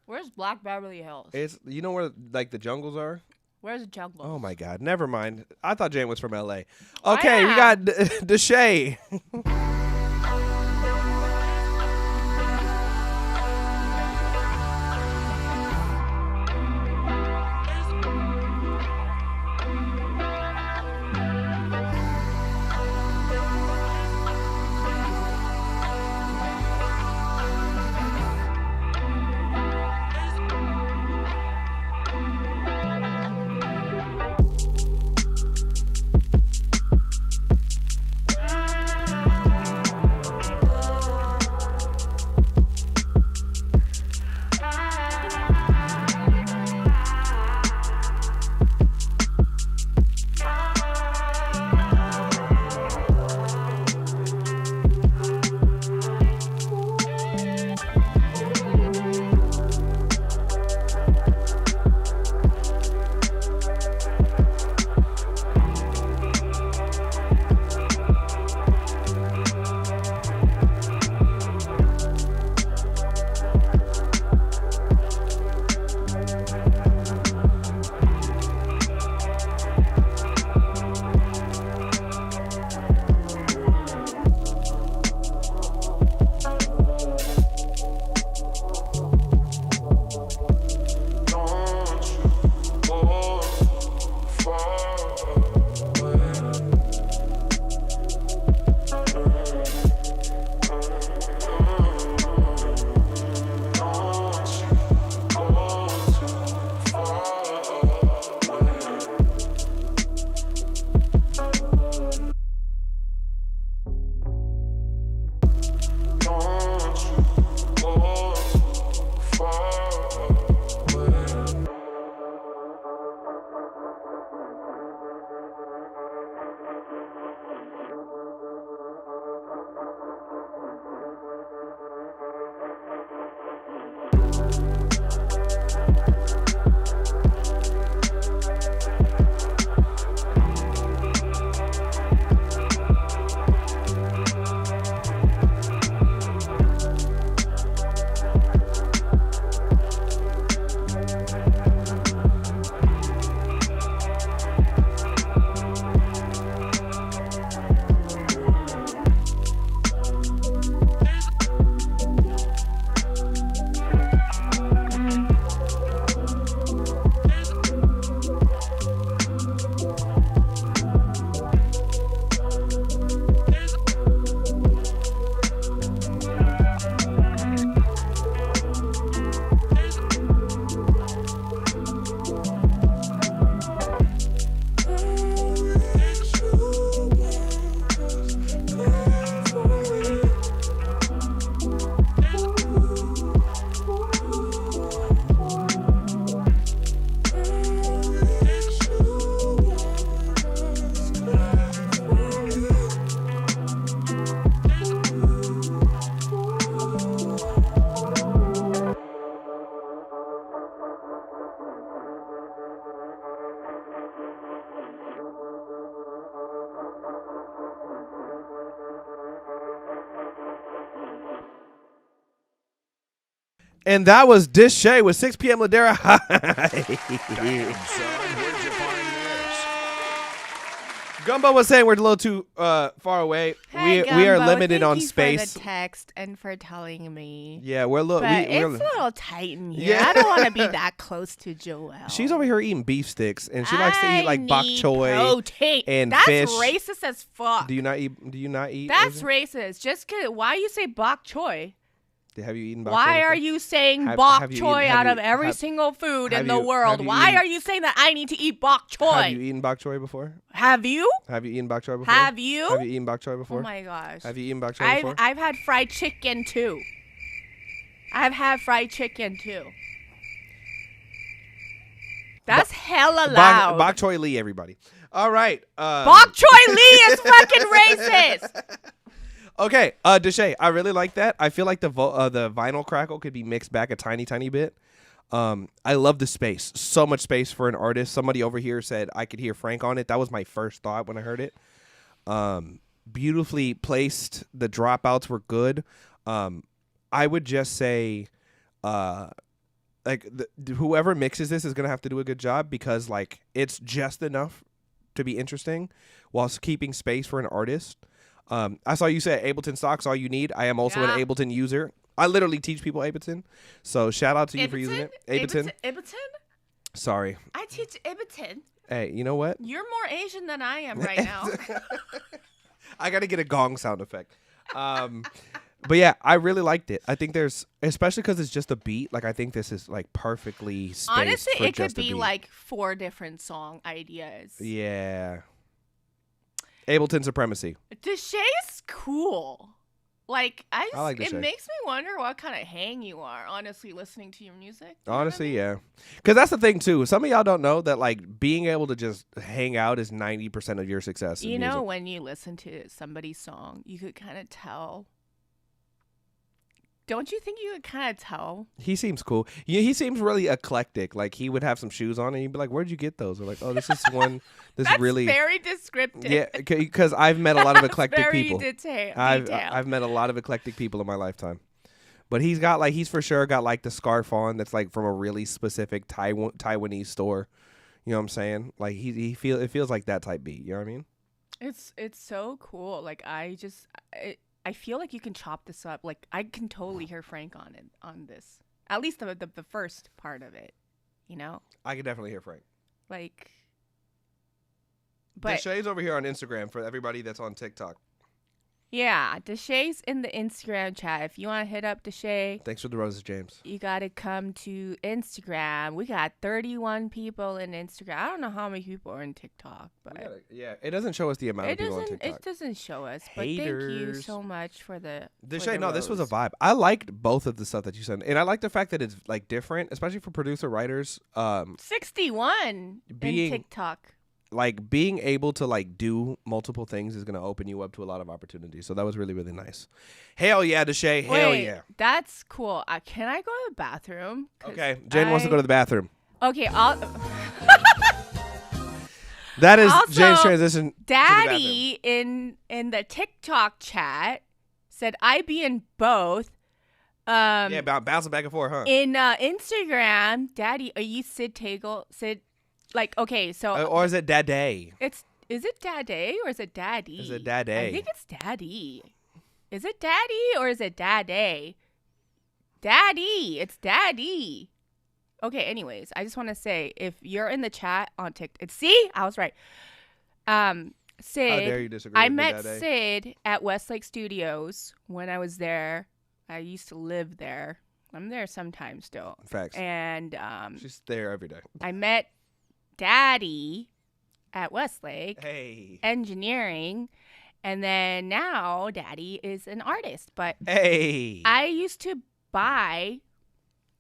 S2: Where's Black Beverly Hills?
S1: It's where like the jungles are.
S2: Where's the jungle?
S1: Oh my God, never mind. I thought Jane was from L.A. Okay, we got Deshay. And that was Dishay with 6 p.m. Ladera.
S3: Damn, son, where'd you find this?
S1: Gumbo was saying we're a little too far away.
S2: Hey,
S1: we are
S2: Gumbo,
S1: limited
S2: thank
S1: on
S2: you
S1: space.
S2: for the text and for telling me.
S1: Yeah, we're a little.
S2: But it's
S1: we're
S2: a little tight in here.
S1: Yeah.
S2: I don't want to be that close to Joelle.
S1: She's over here eating beef sticks, and she likes to eat like bok
S2: need
S1: choy
S2: protein.
S1: and
S2: That's
S1: fish.
S2: racist as fuck.
S1: Do you not eat?
S2: That's
S1: is it?
S2: racist. Just cause, why you say bok choy?
S1: Have you eaten bok choy?
S2: Why
S1: before?
S2: are you saying
S1: Have-
S2: bok
S1: have you
S2: choy
S1: eaten- have
S2: out
S1: you-
S2: of every
S1: have-
S2: single food
S1: have
S2: in the
S1: you-
S2: world?
S1: have you
S2: Why
S1: eaten-
S2: are you saying that I need to eat bok choy?
S1: Have you eaten bok choy before?
S2: Have you?
S1: Have you eaten bok choy before?
S2: Have you?
S1: Have you eaten bok choy before?
S2: Oh my gosh.
S1: Have you eaten bok choy before?
S2: I've had fried chicken too. I've had fried chicken too. That's hella loud.
S1: Bok choy Lee, everybody. All right.
S2: Bok choy Lee is fucking racist.
S1: Okay, Deshay, I really like that. I feel like the vinyl crackle could be mixed back a tiny bit. I love the space. So much space for an artist. Somebody over here said I could hear Frank on it. That was my first thought when I heard it. Beautifully placed. The dropouts were good. I would just say, whoever mixes this is gonna have to do a good job because like it's just enough to be interesting, whilst keeping space for an artist. I saw you say Ableton stock's all you need. I am also an Ableton user. I literally teach people Ableton. So shout out to you for using it. Ableton?
S2: Ableton?
S1: Sorry.
S2: I teach Ableton.
S1: Hey, you know what?
S2: You're more Asian than I am right now.
S1: I got to get a gong sound effect. But yeah, I really liked it. I think there's, especially because it's just a beat, like I think this is like perfectly spaced.
S2: Honestly,
S1: for
S2: it could
S1: just a
S2: be
S1: beat.
S2: like 4 different song ideas.
S1: Yeah. Ableton supremacy.
S2: Deshay's cool. Like I
S1: like
S2: it
S1: Deshay.
S2: makes me wonder what kind of hang you are, honestly, listening to your music. You know what I
S1: Honestly,
S2: mean?
S1: yeah. Because that's the thing, too. Some of y'all don't know that, like, being able to just hang out is 90% of your success in
S2: You know,
S1: music.
S2: when you listen to somebody's song, you could kind of tell. Don't you think you could kind of tell?
S1: He seems cool. He seems really eclectic. Like, he would have some shoes on, and he'd be like, where'd you get those? Or like, oh, this is one that's
S2: That's
S1: really...
S2: very descriptive.
S1: Yeah, because I've met a lot of
S2: That's
S1: eclectic
S2: very
S1: people.
S2: detailed.
S1: I've met a lot of eclectic people in my lifetime. But he's for sure got, like, the scarf on that's, like, from a really specific Taiwanese store. You know what I'm saying? Like, it feels like that type beat. You know what I mean?
S2: It's so cool. Like I feel like you can chop this up. Like I can totally hear Frank on this. At least the first part of it, you know?
S1: I can definitely hear Frank.
S2: Like but
S1: Deshay's over here on Instagram for everybody that's on TikTok.
S2: yeah, Deshay's in the Instagram chat. If you want to hit up Deshay,
S1: Thanks for the roses, James.
S2: you got to come to Instagram. We got 31 people in Instagram. I don't know how many people are in TikTok, but
S1: Yeah, it doesn't show us the amount of people on TikTok.
S2: it doesn't show us. But thank you
S1: Haters.
S2: so much for the
S1: Deshay, no, this was a vibe. I liked both of the stuff that you sent, and I like the fact that it's like different, especially for producer writers.
S2: 61
S1: Being-
S2: in TikTok.
S1: Like being able to like do multiple things is gonna open you up to a lot of opportunities. So that was really, really nice. Hell yeah, Deshay. Hell
S2: Wait,
S1: yeah.
S2: that's cool. Can I go to the bathroom? 'Cause
S1: Okay, Jane wants to go to the bathroom.
S2: Okay,
S1: That is
S2: Also,
S1: Jane's transition.
S2: Daddy in the TikTok chat said I be in both.
S1: Yeah, bouncing back and forth, huh?
S2: In Instagram, Daddy, are you Sid Tagel? Sid, like, okay, so
S1: Or is it Daddy?
S2: is it Daddy or is it Daddy?
S1: Is it Daddy?
S2: I think it's Daddy. Is it Daddy or is it Daddy? Daddy, it's Daddy. Okay, anyways, I just want to say if you're in the chat on TikTok, see, I was right. Sid,
S1: How dare you disagree
S2: I
S1: with me,
S2: met
S1: Daddy?
S2: Sid at Westlake Studios when I was there. I used to live there. I'm there sometimes still.
S1: Facts.
S2: And
S1: She's there every day.
S2: I met Daddy at Westlake
S1: Hey.
S2: engineering, and then now Daddy is an artist. But
S1: Hey.
S2: I used to buy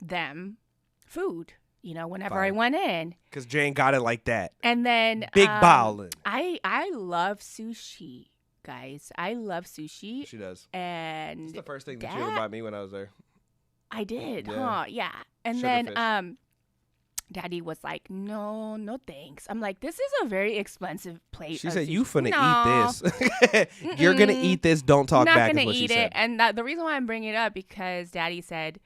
S2: them food, you know, whenever I
S1: Fire.
S2: went in.
S1: Because Jane got it like that.
S2: And then
S1: Big ballin'.
S2: I love sushi, guys. I love sushi.
S1: She does.
S2: And
S1: It's the first thing that she ever bought me when I was there.
S2: I did,
S1: Yeah.
S2: huh? Yeah. And
S1: Sugarfish.
S2: then Daddy was like, no thanks. I'm like, this is a very expensive plate.
S1: She
S2: of
S1: said,
S2: sushi."
S1: "You finna
S2: No.
S1: eat this. You're gonna eat this. Don't talk
S2: Not
S1: back."
S2: gonna
S1: Is what
S2: eat
S1: she
S2: it.
S1: said.
S2: And the reason why I'm bringing it up because Daddy said,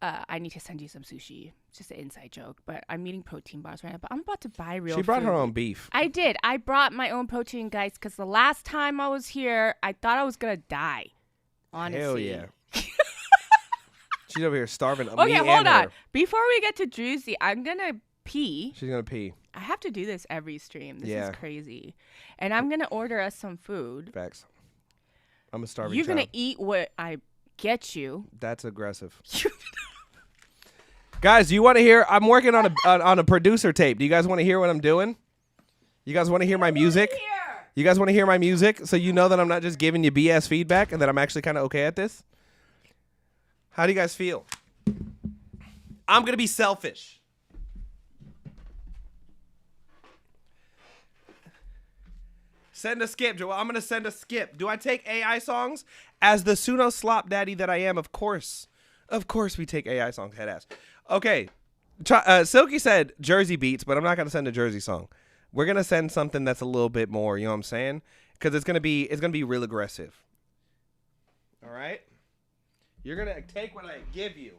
S2: I need to send you some sushi. It's just an inside joke. But I'm eating protein bars right now. But I'm about to buy real
S1: She brought her
S2: food.
S1: own beef.
S2: I did. I brought my own protein, guys, because the last time I was here, I thought I was going to die. Honestly.
S1: Hell yeah. She's over here starving.
S2: Okay,
S1: me
S2: hold
S1: and
S2: on.
S1: her.
S2: Before we get to Druzy, I'm going to pee.
S1: She's going to pee.
S2: I have to do this every stream. This
S1: Yeah.
S2: is crazy. And I'm going to order us some food.
S1: Facts. I'm a starving
S2: You're
S1: child.
S2: going to eat what I get you.
S1: That's aggressive. Guys, do you want to hear? I'm working on a producer tape. Do you guys want to hear what I'm doing? You guys want to hear my music? You guys want to hear my music so you know that I'm not just giving you BS feedback and that I'm actually kind of okay at this? How do you guys feel? I'm going to be selfish. Send a skip, Joel. I'm going to send a skip. Do I take AI songs? As the Suno slop daddy that I am, of course. Of course we take AI songs, head ass. Okay. Silky said Jersey beats, but I'm not going to send a Jersey song. We're going to send something that's a little bit more, you know what I'm saying? Because it's going to be real aggressive. All right? You're going to take what I give you.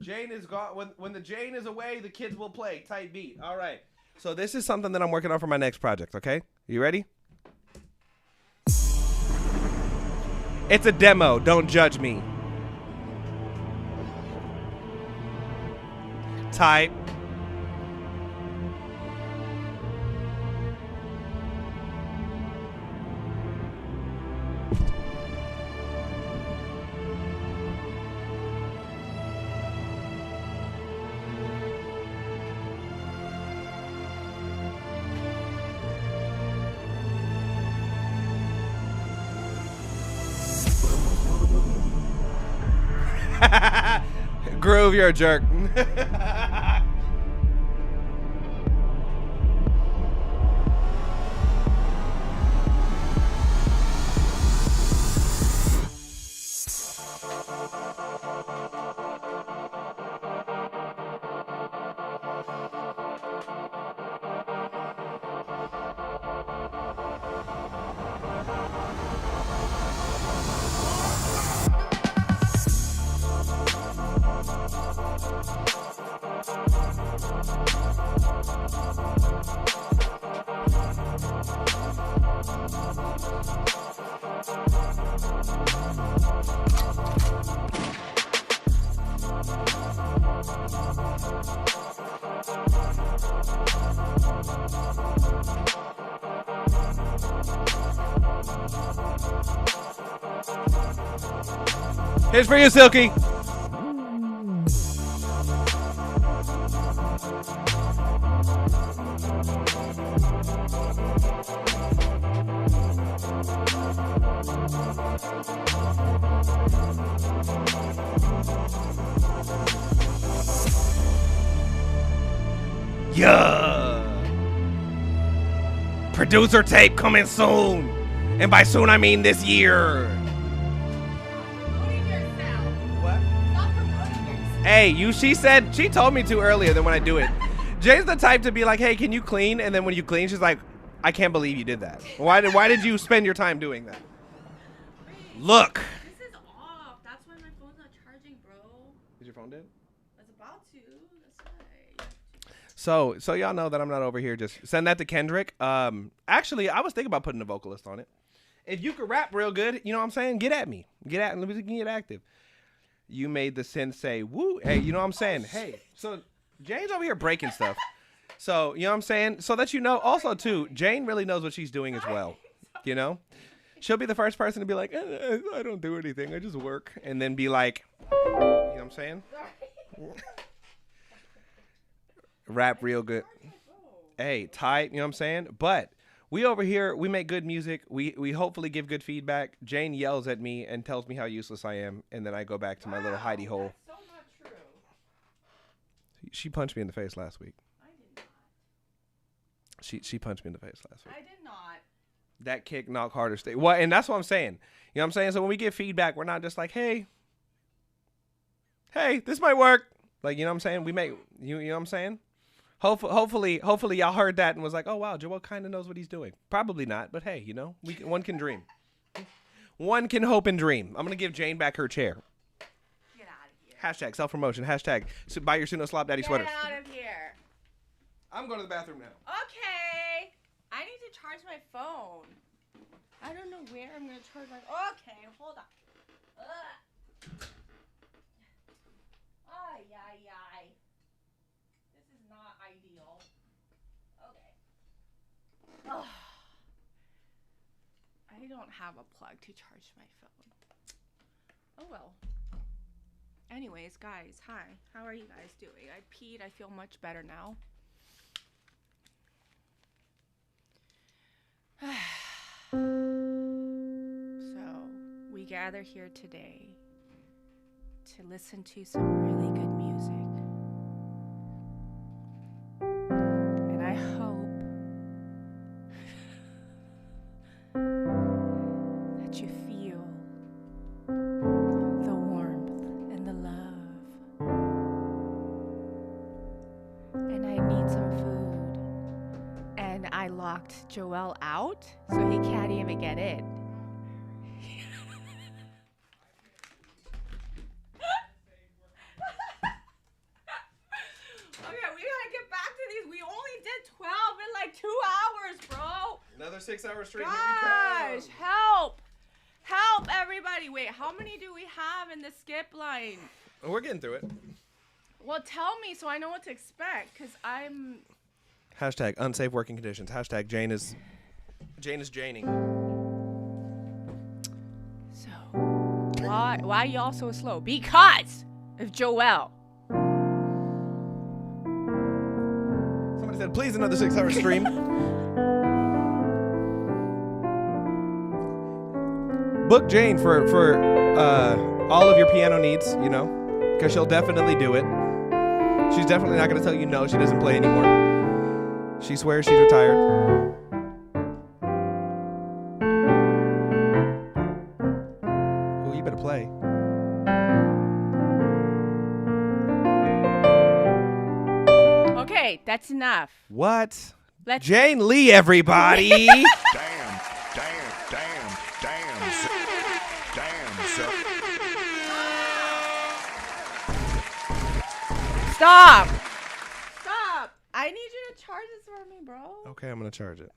S1: Jane is gone. When the Jane is away, the kids will play. Tight beat. All right. So this is something that I'm working on for my next project, okay? You ready? It's a demo. Don't judge me. Type. Groove, you're a jerk. Here's for you, Silky. Yeah. Producer tape coming soon. And by soon, I mean this year. Hey, she told me to earlier than when I do it. Jay's the type to be like, hey, can you clean? And then when you clean, she's like, I can't believe you did that. Why did you spend your time doing that? Look.
S2: This is off. That's why my phone's not charging, bro.
S1: Is your phone dead?
S2: It's about to. That's right.
S1: So y'all know that I'm not over here. Just send that to Kendrick. Actually, I was thinking about putting a vocalist on it. If you could rap real good, you know what I'm saying? Get at me. Let me get active. You made the sensei woo. Hey, you know what I'm saying? Hey, so Jane's over here breaking stuff. So, you know what I'm saying? So that you know, also too, Jane really knows what she's doing as well. You know? She'll be the first person to be like, I don't do anything. I just work. And then be like, you know what I'm saying? Rap real good. Hey, tight, you know what I'm saying? But we over here, we make good music. We hopefully give good feedback. Jane yells at me and tells me how useless I am, and then I go back to my little hidey hole.
S2: That's so not true.
S1: She punched me in the face last week.
S2: I did not.
S1: She punched me in the face last week.
S2: I did not.
S1: That kick knock harder stay. What? And that's what I'm saying. You know what I'm saying? So when we get feedback, we're not just like, hey, this might work. Like, you know what I'm saying? We make, you know what I'm saying? Hopefully y'all heard that and was like, oh, wow, Joel kind of knows what he's doing. Probably not, but hey, you know, one can dream. One can hope and dream. I'm going to give Jane back her chair. Hashtag self-promotion. Hashtag buy your Suno Slop Daddy sweaters.
S2: Get out of here.
S1: I'm going to the bathroom now.
S2: Okay. I need to charge my phone. I don't know where I'm going to charge my... Okay, hold on. Ay, ay, ay. This is not ideal. Okay. Ugh. I don't have a plug to charge my phone. Oh well. Anyways, guys, hi. How are you guys doing? I peed. I feel much better now. So, we gather here today to listen to some really good music. And I hope that you feel the warmth and the love. And I need some food. And I locked Joel out, so he can't even get in. Okay, we gotta get back to these. We only did 12 in like 2 hours, bro.
S1: Another 6-hour stream.
S2: Gosh, help. Help, everybody. Wait, how many do we have in the skip line?
S1: Oh, we're getting through it.
S2: Well, tell me so I know what to expect, because I'm...
S1: Hashtag unsafe working conditions. Hashtag Jane is Janing.
S2: So, why y'all so slow? Because of Joel.
S1: Somebody said, please, another 6-hour stream. Book Jane for all of your piano needs, you know, because she'll definitely do it. She's definitely not going to tell you no, she doesn't play anymore. She swears she's retired. Ooh, you better play.
S2: Okay, that's enough.
S1: What?
S2: Let's
S1: Jane Lee, everybody.
S3: Damn, sir.
S2: Stop! Stop! I need you to charge this for me, bro.
S1: Okay, I'm going to charge it.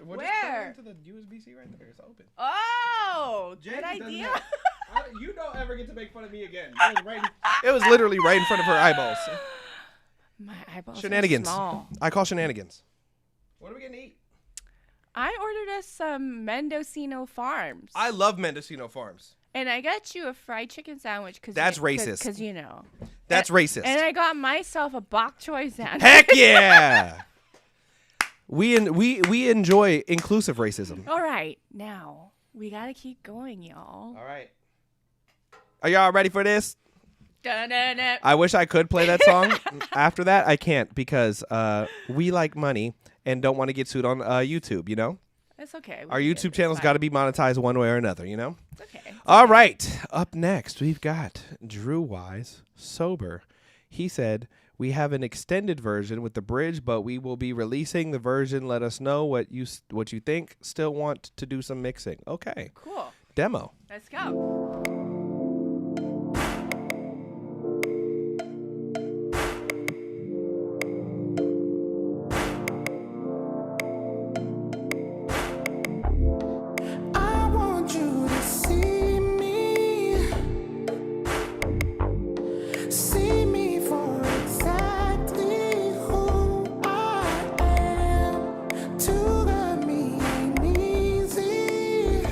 S1: We'll
S2: Where?
S1: Just plug it into the USB-C right there. It's open.
S2: Oh,
S1: Jane
S2: good
S1: doesn't
S2: idea.
S1: You don't ever get to make fun of me again. It was literally right in front of her eyeballs.
S2: My eyeballs
S1: Shenanigans.
S2: are small.
S1: I call shenanigans. What are we going to eat?
S2: I ordered us some Mendocino Farms.
S1: I love Mendocino Farms.
S2: And I got you a fried chicken sandwich.
S1: That's racist.
S2: Because, you know.
S1: That's racist.
S2: And I got myself a bok choy sandwich.
S1: Heck yeah! We enjoy inclusive racism.
S2: All right. Now, we got to keep going, y'all.
S1: All right. Are y'all ready for this?
S2: Dun-dun-dun.
S1: I wish I could play that song. After that, I can't because we like money and don't want to get sued on YouTube, you know?
S2: It's okay.
S1: Our YouTube channel's got to be monetized one way or another, you know?
S2: It's okay.
S1: All right. Up next, we've got Drew Wise, Sober. He said, we have an extended version with the bridge, but we will be releasing the version. Let us know what you think. Still want to do some mixing. Okay.
S2: Cool.
S1: Demo.
S2: Let's go.
S6: I want you to see me for exactly who I am. To love me ain't easy.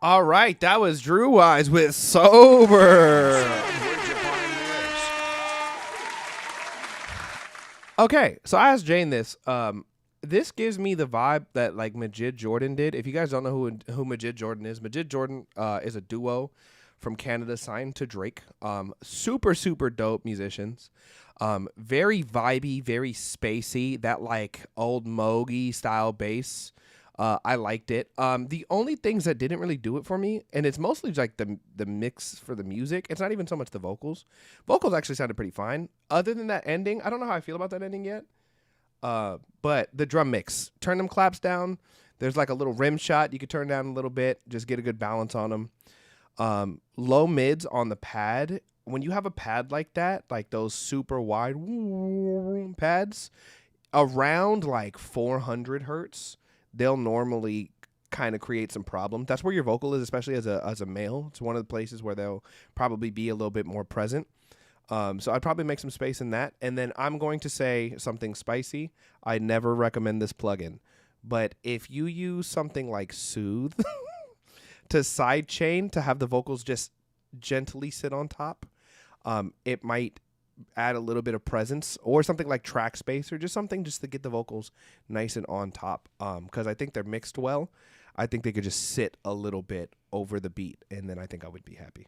S1: All right, that was Drew Wise with Sober.
S3: Where'd you find this?
S1: Okay, so I asked Jane this. This gives me the vibe that like Majid Jordan did. If you guys don't know who Majid Jordan is is a duo from Canada signed to Drake. Super dope musicians. Very vibey, very spacey. That like old Mogi style bass. I liked it. The only things that didn't really do it for me, and it's mostly like the mix for the music. It's not even so much the vocals. Vocals actually sounded pretty fine. Other than that ending, I don't know how I feel about that ending yet. But the drum mix, turn them claps down. There's like a little rim shot you could turn down a little bit, just get a good balance on them. Low mids on the pad. When you have a pad like that, like those super wide pads, around like 400 hertz, they'll normally kind of create some problems. That's where your vocal is, especially as a male. It's one of the places where they'll probably be a little bit more present. So I'd probably make some space in that. And then I'm going to say something spicy. I never recommend this plugin. But if you use something like Soothe to sidechain to have the vocals just gently sit on top, it might add a little bit of presence, or something like Track Space, or just something just to get the vocals nice and on top. Because I think they're mixed well. I think they could just sit a little bit over the beat, and then I think I would be happy.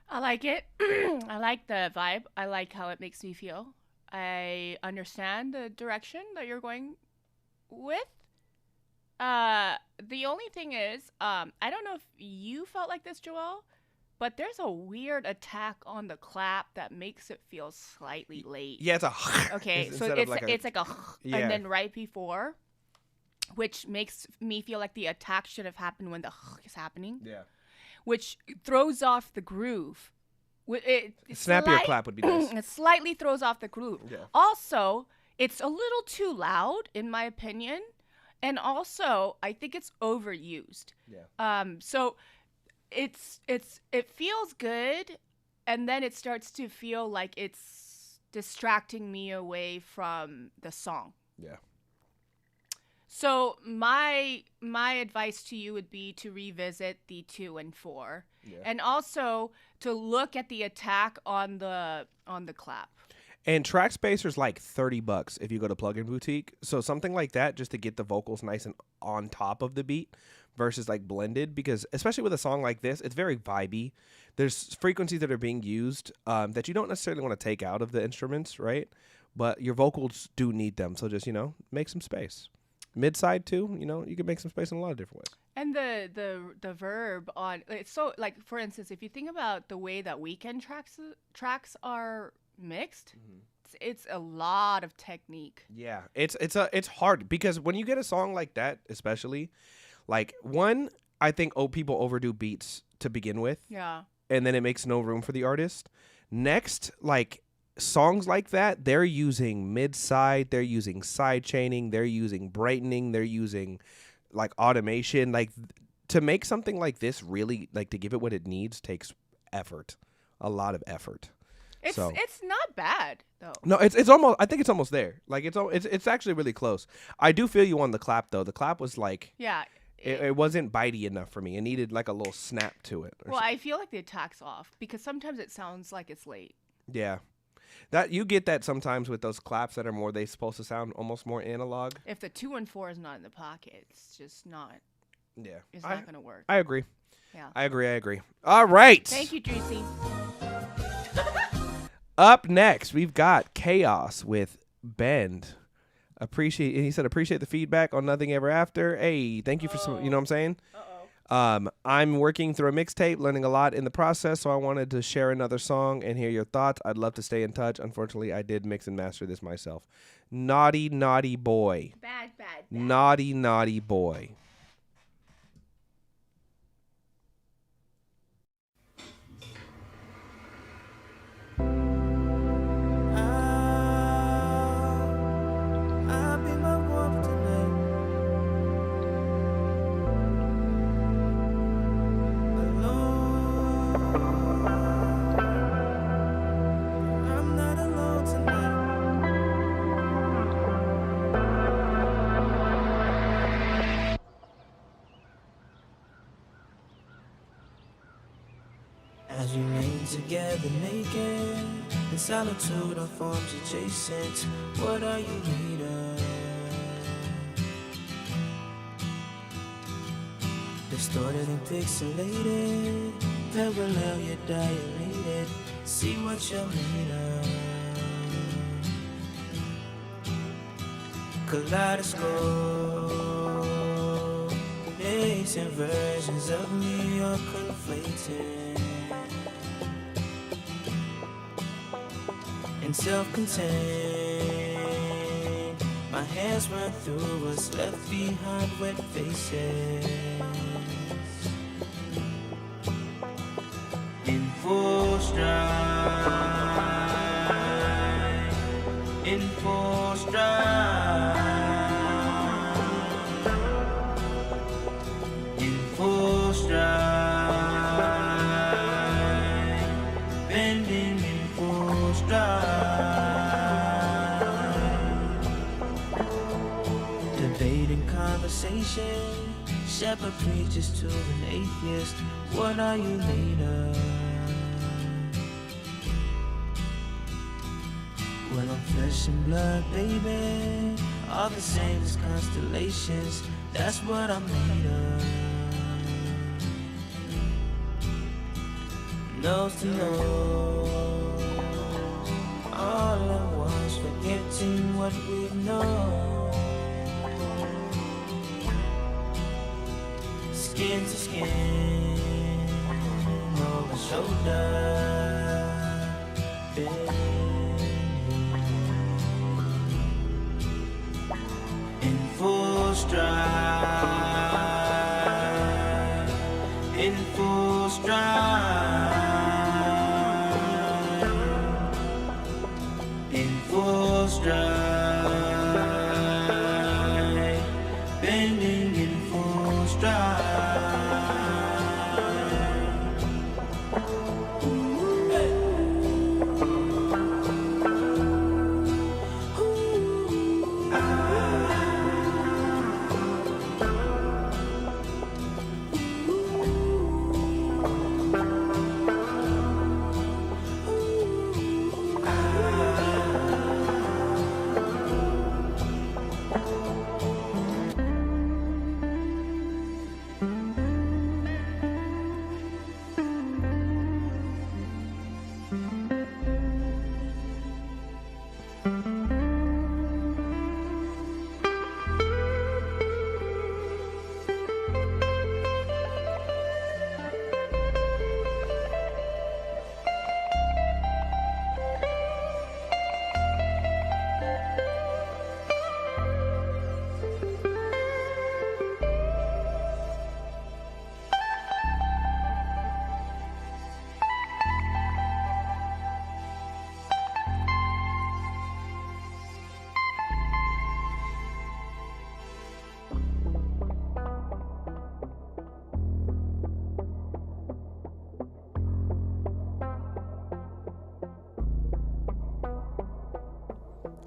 S2: I like it. I like the vibe. I like how it makes me feel. I understand the direction that you're going with. The only thing is, I don't know if you felt like this, Joelle, but there's a weird attack on the clap that makes it feel slightly late.
S1: Yeah, it's a
S2: okay. So it's like a
S1: yeah.
S2: And then right before, which makes me feel like the attack should have happened when the is happening.
S1: Yeah.
S2: Which throws off the groove.
S1: Snappier clap would be nice.
S2: It slightly throws off the groove.
S1: Yeah.
S2: Also, it's a little too loud, in my opinion, and also I think it's overused.
S1: Yeah.
S2: So it feels good, and then it starts to feel like it's distracting me away from the song.
S1: Yeah.
S2: So my advice to you would be to revisit the 2 and 4, and also to look at the attack on the clap.
S1: And Track Spacer's like $30 if you go to Plugin Boutique. So something like that, just to get the vocals nice and on top of the beat, versus like blended, because especially with a song like this, it's very vibey. There's frequencies that are being used that you don't necessarily want to take out of the instruments, right? But your vocals do need them, so just make some space. Mid-side too, you can make some space in a lot of different ways.
S2: And the verb on it's so, like, for instance, if you think about the way that Weekend tracks are mixed, it's a lot of technique.
S1: Yeah, it's hard, because when you get a song like that, especially, like, one, I think people overdo beats to begin with.
S2: Yeah.
S1: And then it makes no room for the artist. Next, like, songs like that, they're using mid-side, they're using side chaining, they're using brightening, they're using like automation. Like, to make something like this really, like, to give it what it needs takes effort, a lot of effort.
S2: It's not bad though.
S1: No, it's almost, I think it's almost there. Like, it's actually really close. I do feel you on the clap though. The clap was like,
S2: yeah,
S1: it wasn't bitey enough for me. It needed like a little snap to it.
S2: Well, I feel like the attack's off, because sometimes it sounds like it's late.
S1: Yeah. That you get that sometimes with those claps that are they supposed to sound almost more analog.
S2: If the 2 and 4 is not in the pocket, it's just not.
S1: Yeah.
S2: It's not going to work.
S1: I agree.
S2: Yeah.
S1: I agree. All right.
S2: Thank you, Juicy.
S1: Up next, we've got Chaos with Bend. He said appreciate the feedback on Nothing Ever After. Hey, thank you for some, you know what I'm saying? I'm working through a mixtape, learning a lot in the process, so I wanted to share another song and hear your thoughts. I'd love to stay in touch. Unfortunately, I did mix and master this myself. Naughty, naughty boy.
S2: Bad.
S1: Naughty, naughty boy.
S11: together naked. In solitude on forms adjacent. What are you reading? Distorted and pixelated. Parallel, you're dilated. See what you're made of. Kaleidoscope. Amazing versions of me are conflating. And self-contained. My hands run through what's left behind wet faces. In full stride. In full stride. In full stride. Bending in full stride. Debating conversation. Shepherd preaches to an atheist. What are you made of? Well, I'm flesh and blood, baby. All the same as constellations. That's what I'm made of. Nose to nose. All at once, forgetting what we've known. Skin to skin, over shoulder, in full stride, in full stride, in full stride, bending in full stride.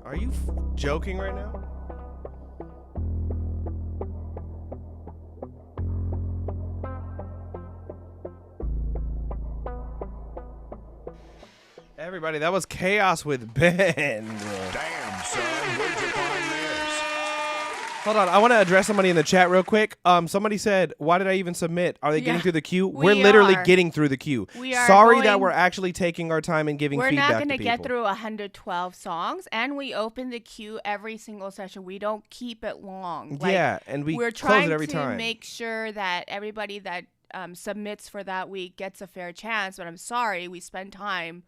S1: Are you joking right now? Everybody, that was Chaos with Ben.
S3: Damn, son, where'd you find this?
S1: Hold on, I want to address somebody in the chat real quick. Somebody said, "Why did I even submit? Are they getting through the queue?" We're literally getting through the queue.
S2: We are
S1: Sorry that we're actually taking our time and giving feedback to people.
S2: We're not going to get through 112 songs, and we open the queue every single session. We don't keep it long.
S1: Yeah, and we're
S2: trying
S1: close it every
S2: to
S1: time.
S2: make sure that everybody that submits for that week gets a fair chance. But I'm sorry, we spend time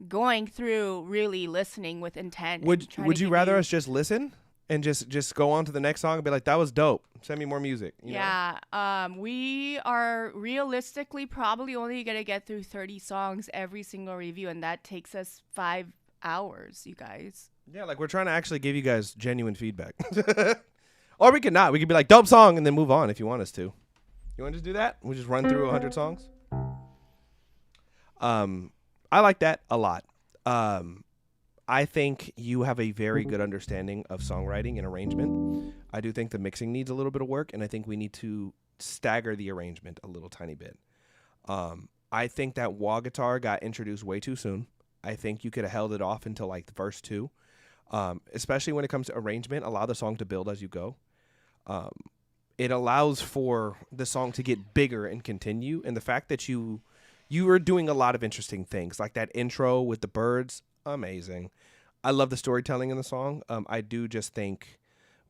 S2: going through, really listening with intent.
S1: Would you rather us just listen and just go on to the next song and be like, that was dope, send me more music? You know?
S2: We are realistically probably only going to get through 30 songs every single review, and that takes us 5 hours, you guys.
S1: Yeah, like we're trying to actually give you guys genuine feedback. Or we could not. We could be like, dope song, and then move on if you want us to. You want to just do that? We'll just run through 100 songs? I like that a lot. I think you have a very good understanding of songwriting and arrangement. I do think the mixing needs a little bit of work, and I think we need to stagger the arrangement a little tiny bit. I think that wah guitar got introduced way too soon. I think you could have held it off until like the verse 2, especially when it comes to arrangement. Allow the song to build as you go. It allows for the song to get bigger and continue. And the fact that you are doing a lot of interesting things, like that intro with the birds, amazing. I love the storytelling in the song. I do just think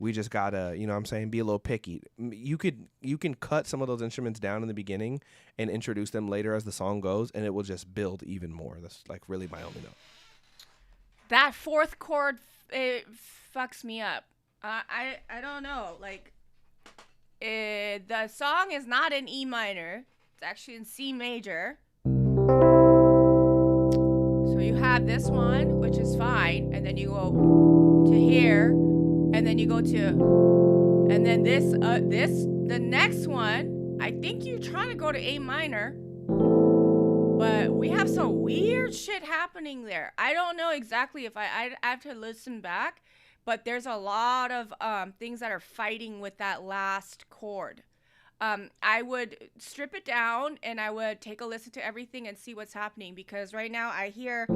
S1: we just gotta, you know what I'm saying, be a little picky. You can cut some of those instruments down in the beginning and introduce them later as the song goes, and it will just build even more. That's like really my only note.
S2: That fourth chord, it fucks me up. I don't know. Like, the song is not in E minor. It's actually in C major. So you have this one, which is fine, and then you go to here, and then you go to, and then the next one, I think you're trying to go to A minor, but we have some weird shit happening there. I don't know exactly if I have to listen back, but there's a lot of things that are fighting with that last chord. I would strip it down and I would take a listen to everything and see what's happening, because right now I hear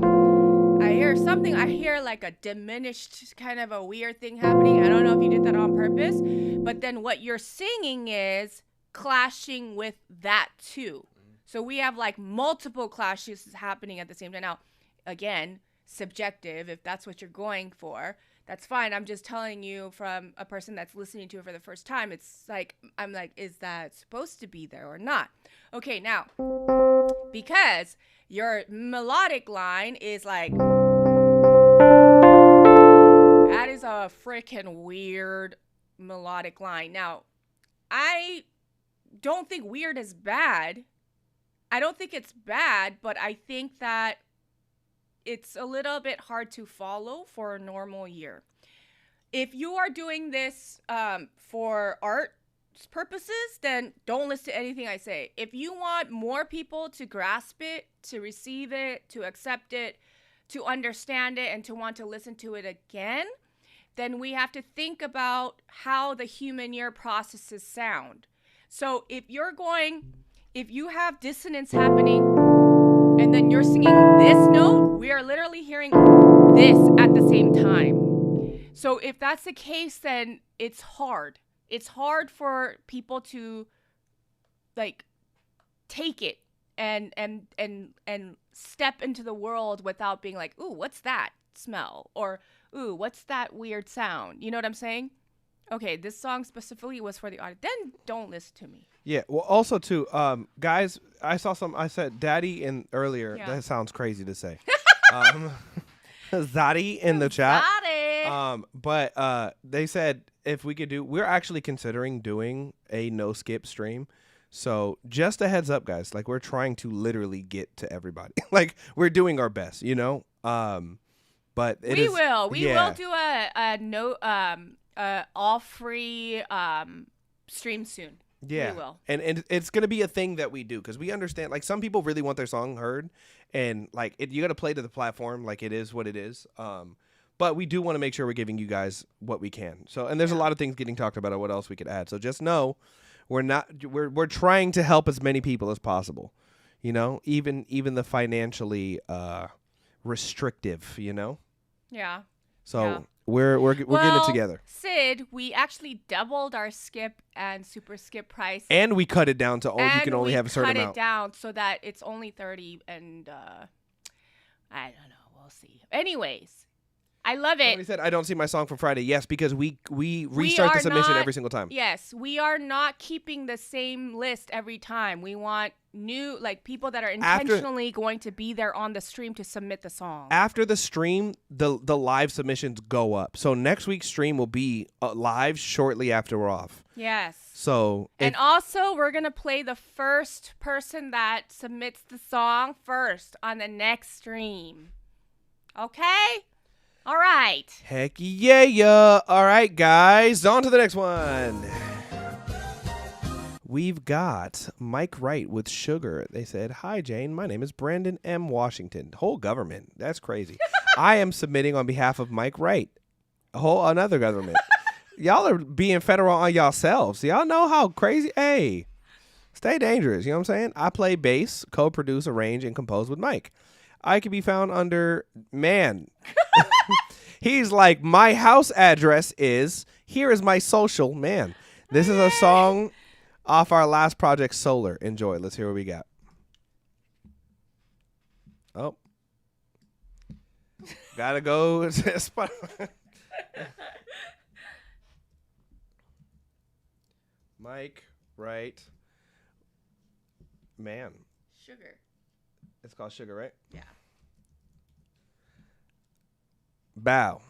S2: something. I hear like a diminished kind of a weird thing happening. I don't know if you did that on purpose, but then what you're singing is clashing with that too. So we have like multiple clashes happening at the same time. Now, again, subjective. If that's what you're going for, that's fine. I'm just telling you from a person that's listening to it for the first time. It's like, I'm like, is that supposed to be there or not? Okay, now, because your melodic line is like, that is a freaking weird melodic line. Now, I don't think weird is bad. I don't think it's bad, but I think that it's a little bit hard to follow for a normal year. If you are doing this for art purposes, then don't listen to anything I say. If you want more people to grasp it, to receive it, to accept it, to understand it, and to want to listen to it again, then we have to think about how the human ear processes sound. So if you have dissonance happening, and then you're singing this note, we are literally hearing this at the same time. So if that's the case, then it's hard. It's hard for people to like take it and step into the world without being like, ooh, what's that smell? Or, ooh, what's that weird sound? You know what I'm saying? Okay, this song specifically was for the audience. Then don't listen to me.
S1: Yeah. Well, also too, guys, I said daddy in earlier.
S2: Yeah.
S1: That sounds crazy to say. Zaddy in the chat.
S2: Zaddy.
S1: But they said if we could we're actually considering doing a no skip stream. So just a heads up, guys. Like, we're trying to literally get to everybody. Like, we're doing our best, you know. But we will
S2: do a all free stream soon.
S1: Yeah,
S2: we will.
S1: And it's gonna be a thing that we do, because we understand, like, some people really want their song heard, and like you got to play to the platform, like it is what it is. But we do want to make sure we're giving you guys what we can. So, and there's a lot of things getting talked about on what else we could add. So just know we're trying to help as many people as possible. You know, even the financially restrictive. You know.
S2: Yeah.
S1: So.
S2: Yeah.
S1: We're getting it together.
S2: Sid, we actually doubled our skip and super skip price.
S1: And we cut it down to you can only have a certain amount.
S2: We cut it down so that it's only 30, and I don't know. We'll see. Anyways, I love it.
S1: Somebody said, I don't see my song from Friday. Yes, because we restart the submission every single time.
S2: Yes, we are not keeping the same list every time. We want new, like, people that are intentionally going to be there on the stream to submit the song.
S1: After the stream, the live submissions go up. So next week's stream will be live shortly after we're off.
S2: Yes.
S1: So
S2: and also, we're going to play the first person that submits the song first on the next stream. Okay? All right.
S1: Heck yeah. All right, guys. On to the next one. We've got Mike Wright with Sugar. They said, hi, Jane. My name is Brandon M. Washington. Whole government. That's crazy. I am submitting on behalf of Mike Wright. Another government. Y'all are being federal on yourselves. Y'all know how crazy. Hey, Stay dangerous. You know what I'm saying? I play bass, co-produce, arrange, and compose with Mike. I can be found under man. He's like, my house address is, here is my social, man. This is a song off our last project, Solar. Enjoy. Let's hear what we got. Oh. Gotta go. Mike, right. Man.
S2: Sugar.
S1: It's called Sugar, right?
S2: Yeah.
S1: Bow.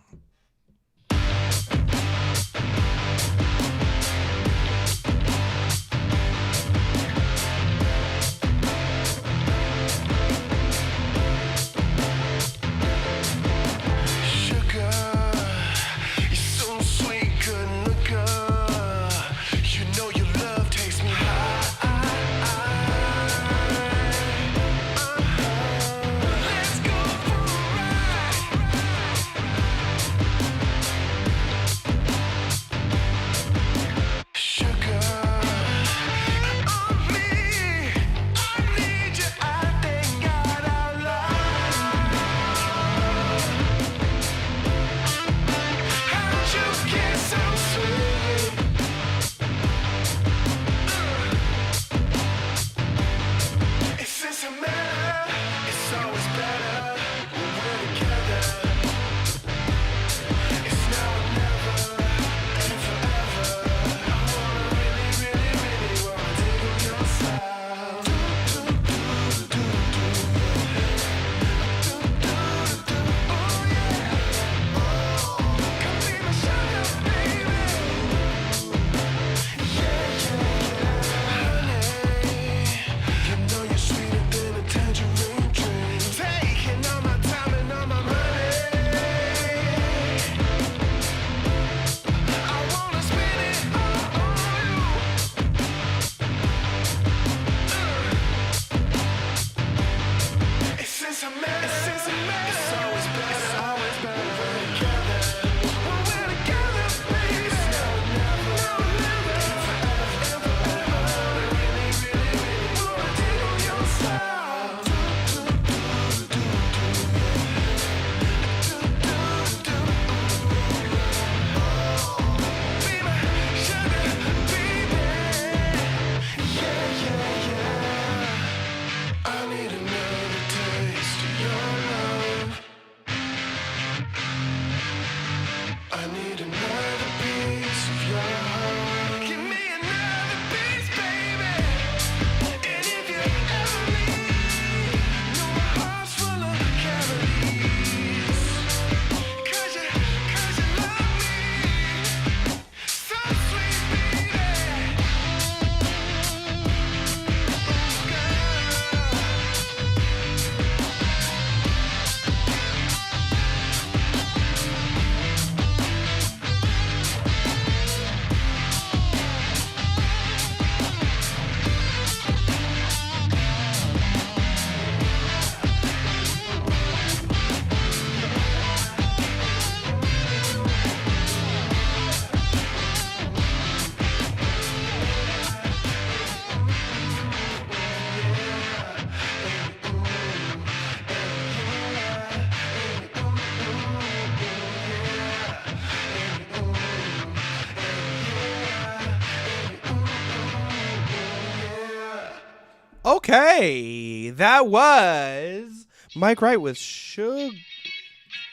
S1: Okay, that was Mike Wright with Sugar.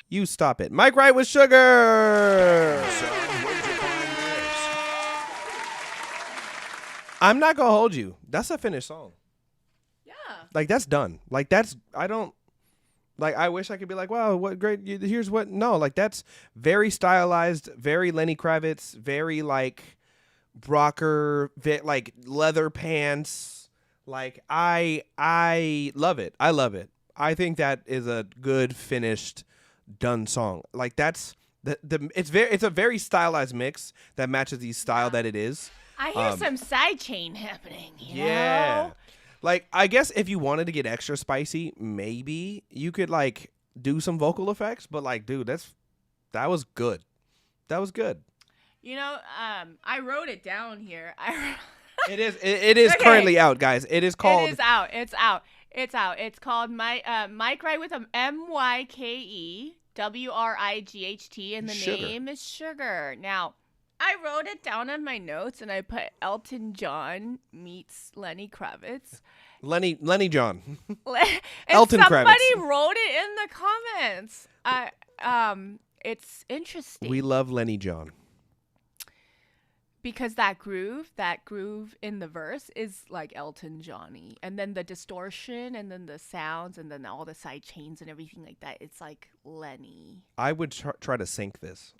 S1: You stop it. Mike Wright with Sugar.
S3: Son, where'd you find this?
S1: I'm not going to hold you. That's a finished song.
S2: Yeah.
S1: Like, that's done. Like, that's, I don't, like, I wish I could be like, wow, what great, here's what, no, like, that's very stylized, very Lenny Kravitz, very, like, rocker, like, leather pants. Like, I love it. I love it. I think that is a good finished done song. Like, that's it's a very stylized mix that matches the style that it is.
S2: I hear some sidechain happening. You
S1: Yeah.
S2: know?
S1: Like, I guess if you wanted to get extra spicy, maybe you could like do some vocal effects, but like, dude, that was good. That was good.
S2: You know, I wrote it down here.
S1: It is. It is
S2: Okay.
S1: currently out, guys. It is called.
S2: It is out. It's out. It's out. It's called Mike Wright with a MYKEWRIGHT, and the
S1: Sugar.
S2: name is Sugar. Now, I wrote it down on my notes, and I put Elton John meets Lenny Kravitz.
S1: Lenny John.
S2: And
S1: Elton
S2: somebody
S1: Kravitz.
S2: wrote it in the comments. It's interesting.
S1: We love Lenny John.
S2: Because that groove in the verse is like Elton Johnny, and then the distortion, and then the sounds, and then all the side chains and everything like that. It's like Lenny.
S1: I would try to sync this.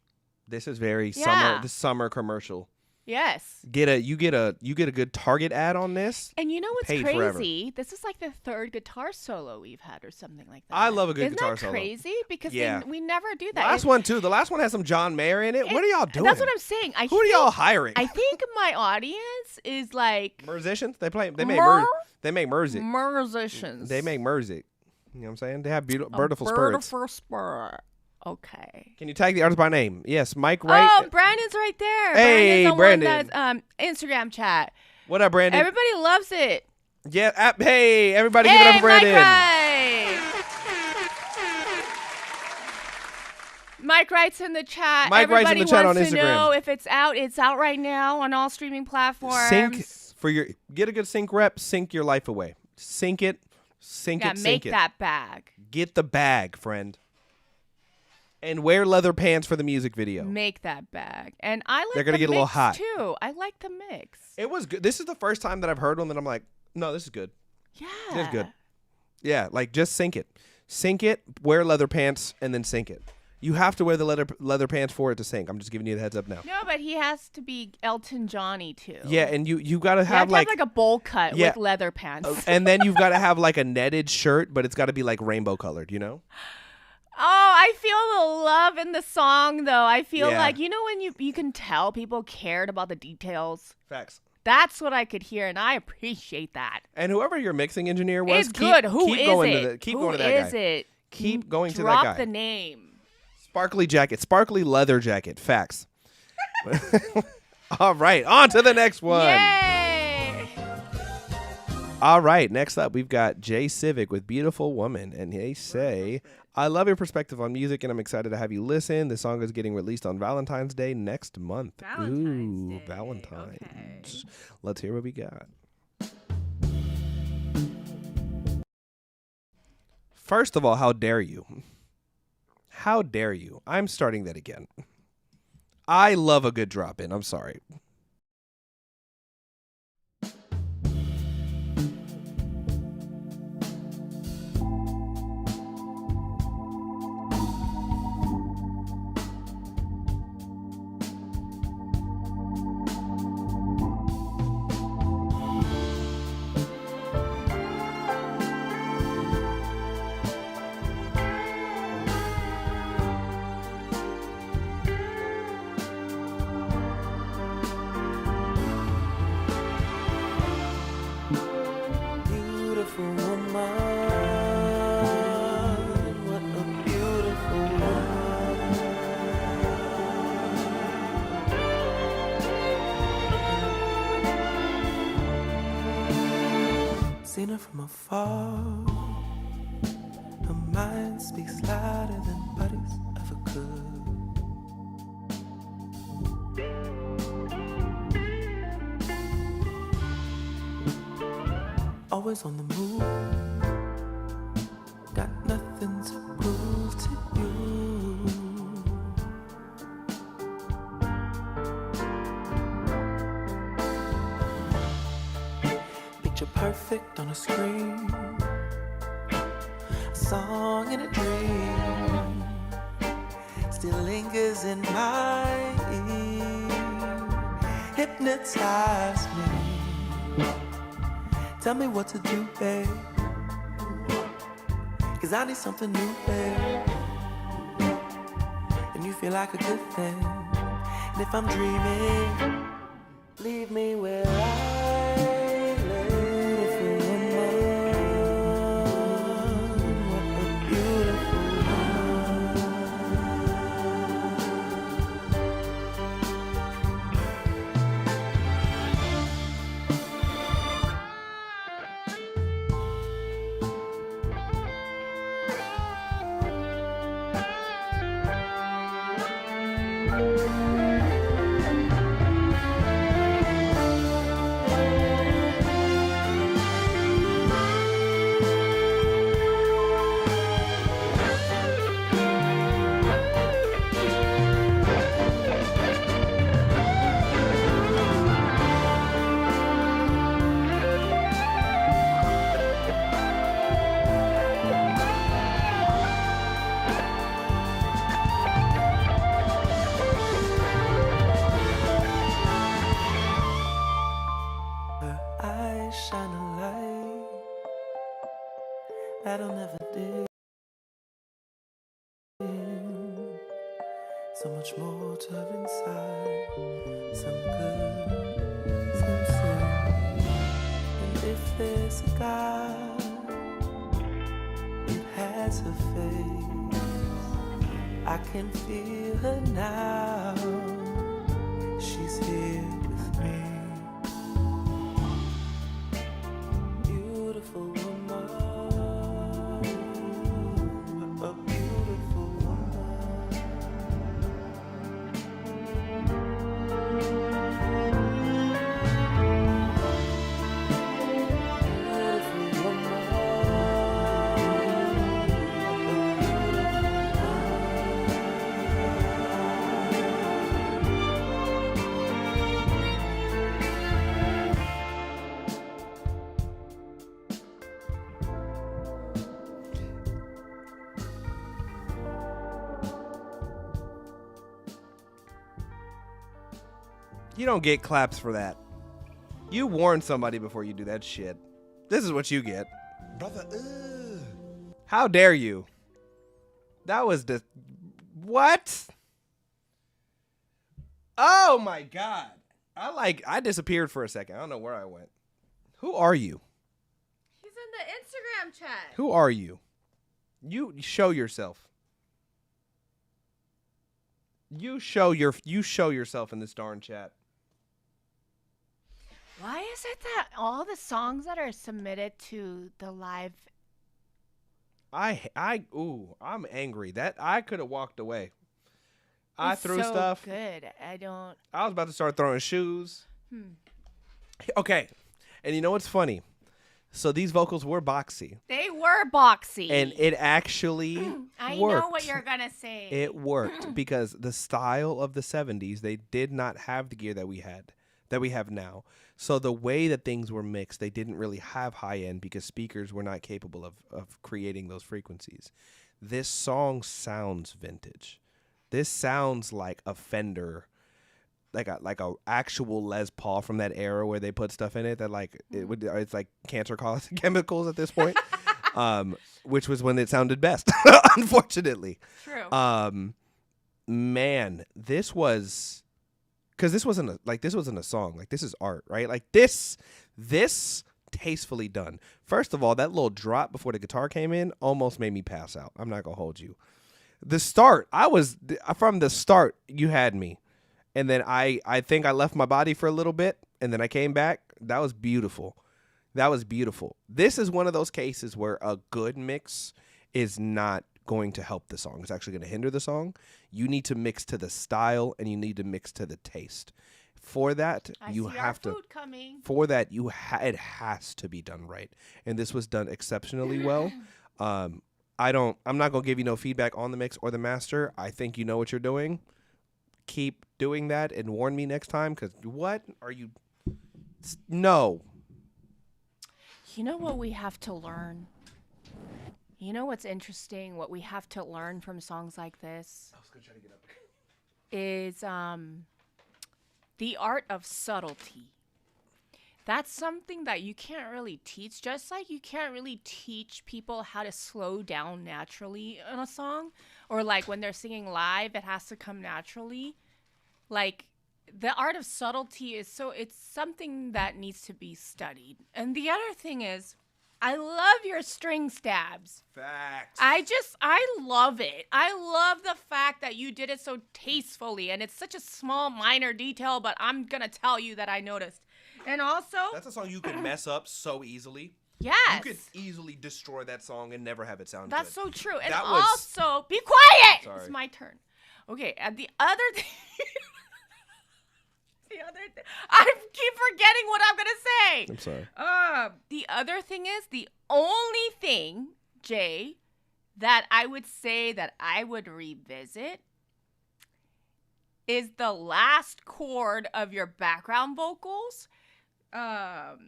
S1: This is very
S2: Yeah.
S1: summer commercial.
S2: Yes.
S1: You get a good Target ad on this.
S2: And you know what's
S1: Paid
S2: crazy?
S1: forever.
S2: This is like the third guitar solo we've had, or something like that.
S1: I love a good
S2: Isn't
S1: guitar
S2: that
S1: solo.
S2: crazy? Because
S1: Yeah.
S2: we never do
S1: The
S2: that.
S1: last one too. The last one has some John Mayer in it. What are y'all doing?
S2: That's what I'm saying.
S1: Who are y'all hiring?
S2: I think my audience is like
S1: Musicians? They make music.
S2: musicians.
S1: They make music. You know what I'm saying? They have beautiful spirits.
S2: Okay.
S1: Can you tag the artist by name? Yes, Mike Wright.
S2: Oh, Brandon's right there.
S1: Hey,
S2: Brandon's the
S1: Brandon.
S2: one that's Instagram chat.
S1: What up, Brandon?
S2: Everybody loves it.
S1: Yeah. Hey, everybody, give it up for Brandon.
S2: Mike Wright's in the chat.
S1: Mike Wright's in
S2: Everybody
S1: the chat
S2: wants
S1: on
S2: to
S1: Instagram.
S2: know if it's out. It's out right now on all streaming platforms.
S1: Get a good sync rep. Sync your life away. Sync it. Sync
S2: Yeah,
S1: it.
S2: make
S1: Sync it.
S2: that bag.
S1: Get the bag, friend. And wear leather pants for the music video.
S2: Make that bag. And I like
S1: They're gonna
S2: the
S1: get a little
S2: mix,
S1: hot.
S2: too. I like the mix.
S1: It was good. This is the first time that I've heard one that I'm like, no, this is good.
S2: Yeah.
S1: This is good. Yeah, like just sync it. Sync it, wear leather pants, and then sync it. You have to wear the leather pants for it to sync. I'm just giving you the heads up now.
S2: No, but he has to be Elton Johnny, too.
S1: Yeah, and you got to
S2: You
S1: have
S2: have a bowl cut
S1: Yeah.
S2: with leather pants.
S1: and then you've got to have like a netted shirt, but it's got to be like rainbow colored, you know?
S2: Oh, I feel the love in the song, though. I feel
S1: Yeah.
S2: like, you know, when you can tell people cared about the details.
S1: Facts.
S2: That's what I could hear, and I appreciate that.
S1: And whoever your mixing engineer was,
S2: It's good. Who is
S1: going
S2: it?
S1: Keep
S2: Who
S1: going to that
S2: is
S1: guy.
S2: it?
S1: Keep going to that
S2: Drop
S1: guy.
S2: the name.
S1: Sparkly jacket, sparkly leather jacket. Facts. All right, on to the next one.
S2: Yay!
S1: All right, next up we've got Jay Civic with Beautiful Woman, and they say, I love your perspective on music, and I'm excited to have you listen. The song is getting released on Valentine's Day next month.
S2: Valentine's Day.
S1: Valentine's.
S2: Okay.
S1: Let's hear what we got. First of all, how dare you? How dare you? I'm starting that again. I love a good drop in. I'm sorry.
S11: Beautiful woman, what a beautiful woman. Seen her from afar, her mind speaks louder than bodies ever could. Always on the move, got nothing to prove to you. Picture perfect on a screen, a song in a dream, still lingers in my ear, hypnotize me. Tell me what to do, babe, 'cause I need something new, babe. And you feel like a good thing. And if I'm dreaming, leave me where I lay. What a beautiful woman. So much more to have inside. Some good, some sin. And if there's a God, it has a face. I can feel her now. She's here with me. Beautiful woman, a beautiful woman. Beautiful woman.
S1: You don't get claps for that. You warn somebody before you do that shit. This is what you get.
S3: Brother,
S1: How dare you? That was the... What? Oh my God. I disappeared for a second. I don't know where I went. Who are you?
S2: He's in the Instagram chat.
S1: Who are you? You show yourself. You show yourself in this darn chat.
S2: Why is it that all the songs that are submitted to the live...
S1: I'm angry. That I could have walked away. I
S2: It's
S1: threw
S2: so
S1: stuff.
S2: good. I don't...
S1: I was about to start throwing shoes. Okay. And you know what's funny? So these vocals were boxy.
S2: They were boxy.
S1: And it actually
S2: I
S1: worked.
S2: know what you're going to say.
S1: It worked because the style of the 70s, they did not have the gear that we have now. So the way that things were mixed, they didn't really have high end because speakers were not capable of creating those frequencies. This song sounds vintage. This sounds like a Fender, like a actual Les Paul from that era where they put stuff in it that it's like cancer causing chemicals at this point. Which was when it sounded best, unfortunately.
S2: True.
S1: Man, this was, because this wasn't a song. Like, this is art, right? Like this tastefully done. First of all, that little drop before the guitar came in almost made me pass out. I'm not gonna hold you. The start, from the start, you had me, and then I think I left my body for a little bit, and then I came back. That was beautiful. That was beautiful. This is one of those cases where a good mix is not going to help the song. It's actually going to hinder the song. You need to mix to the style and you need to mix to the taste. For that, you have to.
S2: Food coming.
S1: For that, it has to be done right, and this was done exceptionally well. I'm not gonna give you no feedback on the mix or the master. I think you know what you're doing. Keep doing that and warn me next time. Because what are you? No.
S2: You know what we have to learn? You know what's interesting? What we have to learn from songs like this is the art of subtlety. That's something that you can't really teach, just like you can't really teach people how to slow down naturally in a song, or like when they're singing live, it has to come naturally. Like, the art of subtlety it's something that needs to be studied. And the other thing is, I love your string stabs.
S1: Facts.
S2: I love it. I love the fact that you did it so tastefully, and it's such a small, minor detail, but I'm gonna tell you that I noticed. And also,
S1: that's a song you could mess up so easily.
S2: Yes.
S1: You could easily destroy that song and never have it sound
S2: That's
S1: good.
S2: so true. And
S1: That was-
S2: also, be quiet!
S1: Sorry.
S2: It's my turn. Okay, and the other thing... I keep forgetting what I'm going to say.
S1: I'm sorry.
S2: The other thing is, the only thing, Jay, that I would say that I would revisit is the last chord of your background vocals. There's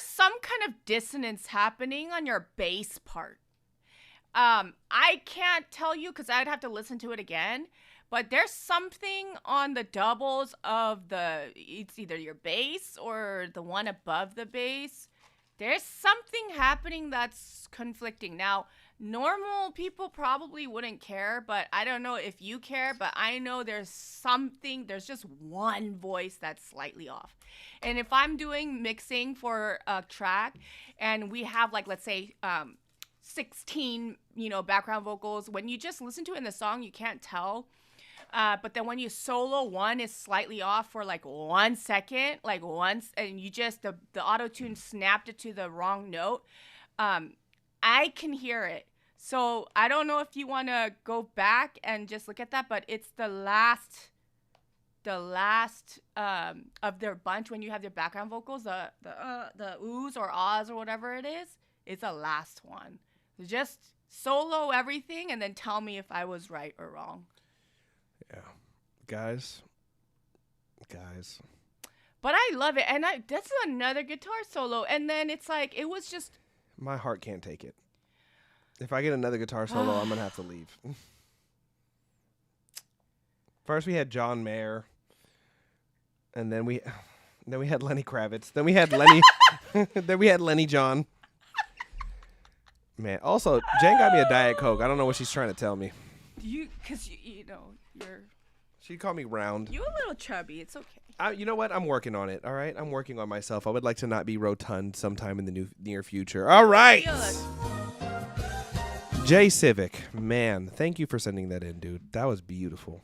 S2: some kind of dissonance happening on your bass part. I can't tell you because I'd have to listen to it again. But there's something on the doubles of it's either your bass or the one above the bass. There's something happening that's conflicting. Now, normal people probably wouldn't care, but I don't know if you care, but I know there's just one voice that's slightly off. And if I'm doing mixing for a track and we have like, let's say, 16, background vocals, when you just listen to it in the song, you can't tell. But then when you solo, one is slightly off for like 1 second, like once, and you just, the auto-tune snapped it to the wrong note. I can hear it. So I don't know if you want to go back and just look at that, but it's the last of their bunch when you have their background vocals, the oohs or ahs or whatever it is. It's the last one. So just solo everything and then tell me if I was right or wrong.
S1: Yeah, guys.
S2: But I love it, and that's another guitar solo, and then it's like it was just.
S1: My heart can't take it. If I get another guitar solo, I'm gonna have to leave. First we had John Mayer, and then we had Lenny Kravitz. Then we had Lenny. Then we had Lenny John. Man, also Jen got me a Diet Coke. I don't know what she's trying to tell me.
S2: Because you're.
S1: She called me round.
S2: You're a little chubby. It's okay.
S1: You know what? I'm working on it. All right, I'm working on myself. I would like to not be rotund sometime in the near future. All right. Jay Civic, man, thank you for sending that in, dude. That was beautiful.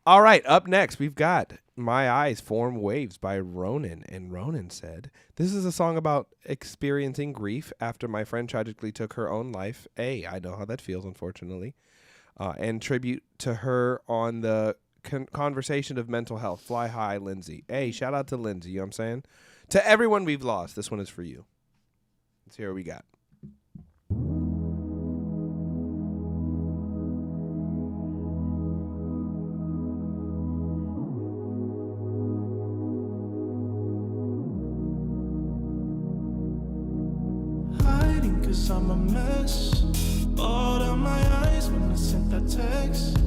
S1: All right, up next, we've got My Eyes Form Waves by Ronan. And Ronan said, this is a song about experiencing grief after my friend tragically took her own life. I know how that feels, unfortunately. And tribute to her on the conversation of mental health. Fly high, Lindsay. Shout out to Lindsay, you know what I'm saying? To everyone we've lost, this one is for you. Let's hear what we got.
S11: Hiding 'cause I'm a mess. Balled out my eyes when I sent that text.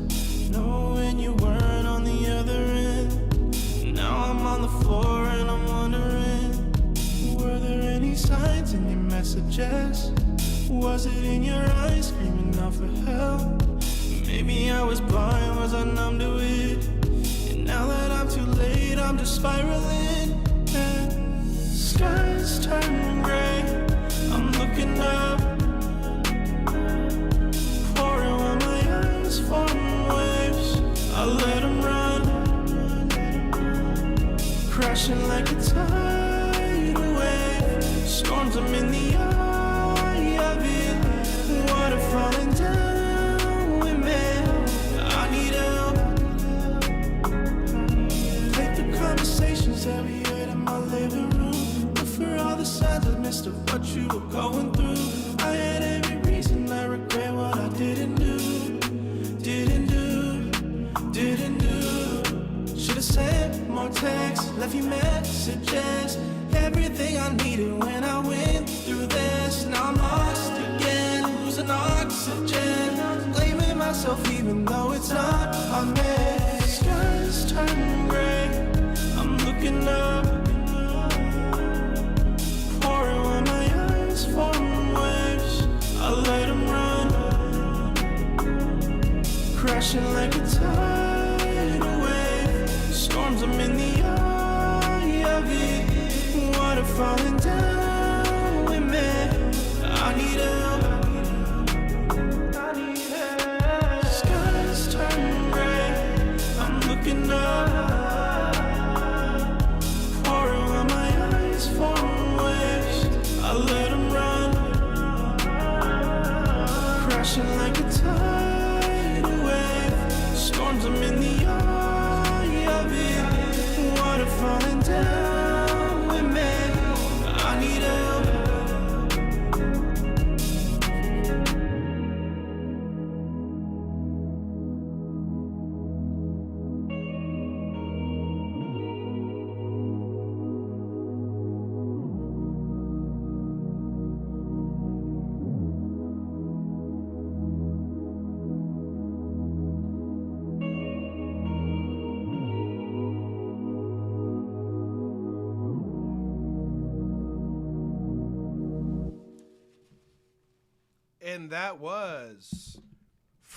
S11: Knowing you weren't on the other end. Now I'm on the floor and I'm wondering, were there any signs in your messages? Was it in your eyes screaming out for help? Maybe I was blind, was I numb to it? And now that I'm too late, I'm just spiraling. And skies turning gray, I'm looking up, pouring on my eyes, forming waves. I let them run, crashing like a tidal wave. Storms, I'm in the eye of it. Water falling down with me. I need help. Take the conversations that we had in my living room. Look for all the signs I missed of what you were going through. I had every reason, I regret what I didn't do. Should've sent more texts, left you messages. Everything I needed when I went through this. Now I'm lost again, losing oxygen. Blaming myself even though it's not on me. Skies turning gray, I'm looking up, pouring on my eyes, forming waves. I let them run, crashing like a tidal wave. Storms, I'm in the eye of it. Water falling down with me. I need help. Skies turning gray, I'm looking up, pouring on my eyes, forming waves. I let them run, crashing like a tidal wave. Storms, I'm in the eye of it. Water falling down with me. I need help.
S1: And that was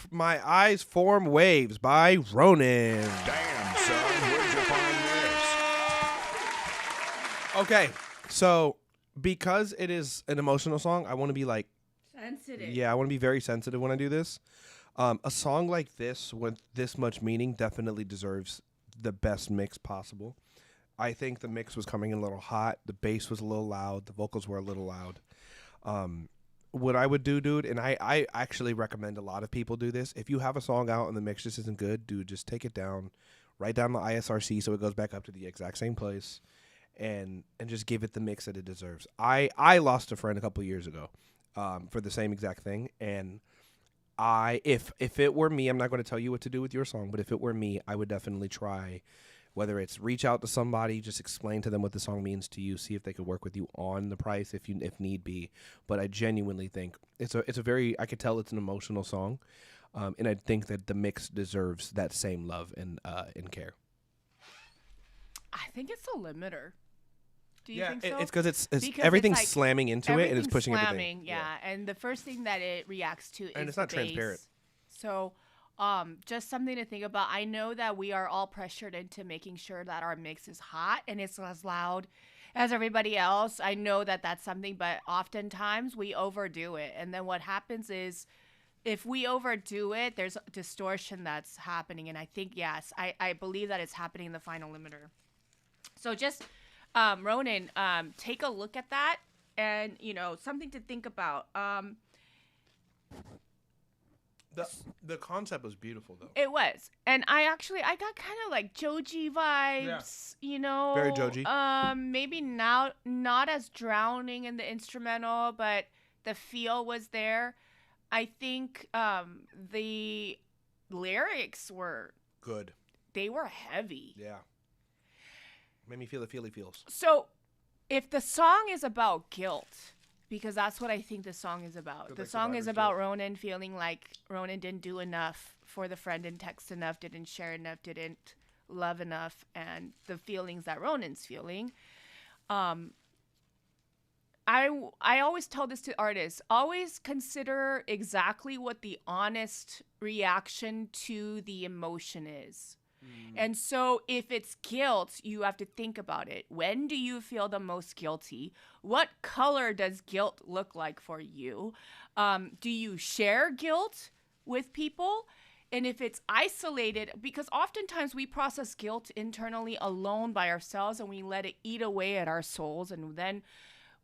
S1: My Eyes Form Waves by Ronan.
S3: Damn, son, where'd you find this?
S1: Okay, so because it is an emotional song, I want to be like
S2: Sensitive.
S1: Yeah, I want to be very sensitive when I do this. A song like this with this much meaning definitely deserves the best mix possible. I think the mix was coming in a little hot. The bass was a little loud. The vocals were a little loud. What I would do, dude, and I actually recommend a lot of people do this. If you have a song out and the mix just isn't good, dude, just take it down. Write down the ISRC so it goes back up to the exact same place. And just give it the mix that it deserves. I lost a friend a couple years ago for the same exact thing. And if it were me, I'm not going to tell you what to do with your song, but if it were me, I would definitely try, whether it's reach out to somebody, just explain to them what the song means to you, see if they could work with you on the price if need be. But I genuinely think it's a very, I could tell it's an emotional song, and I think that the mix deserves that same love and care.
S2: I think it's a limiter. Do you
S1: Yeah,
S2: think so?
S1: it's because
S2: Because
S1: everything's
S2: like
S1: slamming into it and it's
S2: everything's
S1: pushing
S2: slamming,
S1: everything.
S2: yeah. And the first thing that it reacts to
S1: And
S2: is
S1: it's not
S2: the bass.
S1: transparent.
S2: So, just something to think about. I know that we are all pressured into making sure that our mix is hot and it's as loud as everybody else. I know that that's something, but oftentimes we overdo it. And then what happens is if we overdo it, there's distortion that's happening. And I think, yes, I believe that it's happening in the final limiter. So just, Ronan, take a look at that and, something to think about.
S1: The concept was beautiful, though.
S2: It was. And I got kind of like Joji vibes,
S1: Very Joji.
S2: Maybe not as drowning in the instrumental, but the feel was there. I think the lyrics were
S1: Good.
S2: They were heavy.
S1: Yeah. Made me feel the feely feels.
S2: So, if the song is about guilt, because that's what I think the song is about.
S1: Good,
S2: The
S1: like
S2: song is
S1: survivor's
S2: about
S1: guilt.
S2: Ronan feeling like Ronan didn't do enough for the friend, didn't text enough, didn't share enough, didn't love enough, and the feelings that Ronan's feeling. I always tell this to artists, always consider exactly what the honest reaction to the emotion is. And so if it's guilt, you have to think about it. When do you feel the most guilty? What color does guilt look like for you? Do you share guilt with people? And if it's isolated, because oftentimes we process guilt internally alone by ourselves and we let it eat away at our souls, and then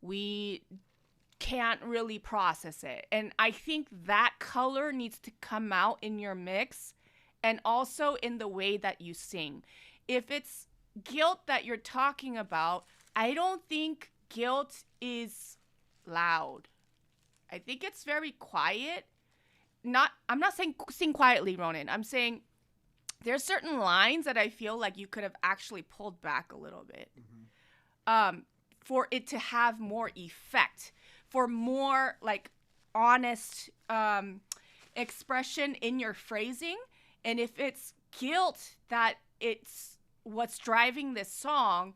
S2: we can't really process it. And I think that color needs to come out in your mix and also in the way that you sing. If it's guilt that you're talking about, I don't think guilt is loud. I think it's very quiet. I'm not saying sing quietly, Ronan. I'm saying there's certain lines that I feel like you could have actually pulled back a little bit. For it to have more effect, for more like honest expression in your phrasing. And if it's guilt that it's what's driving this song,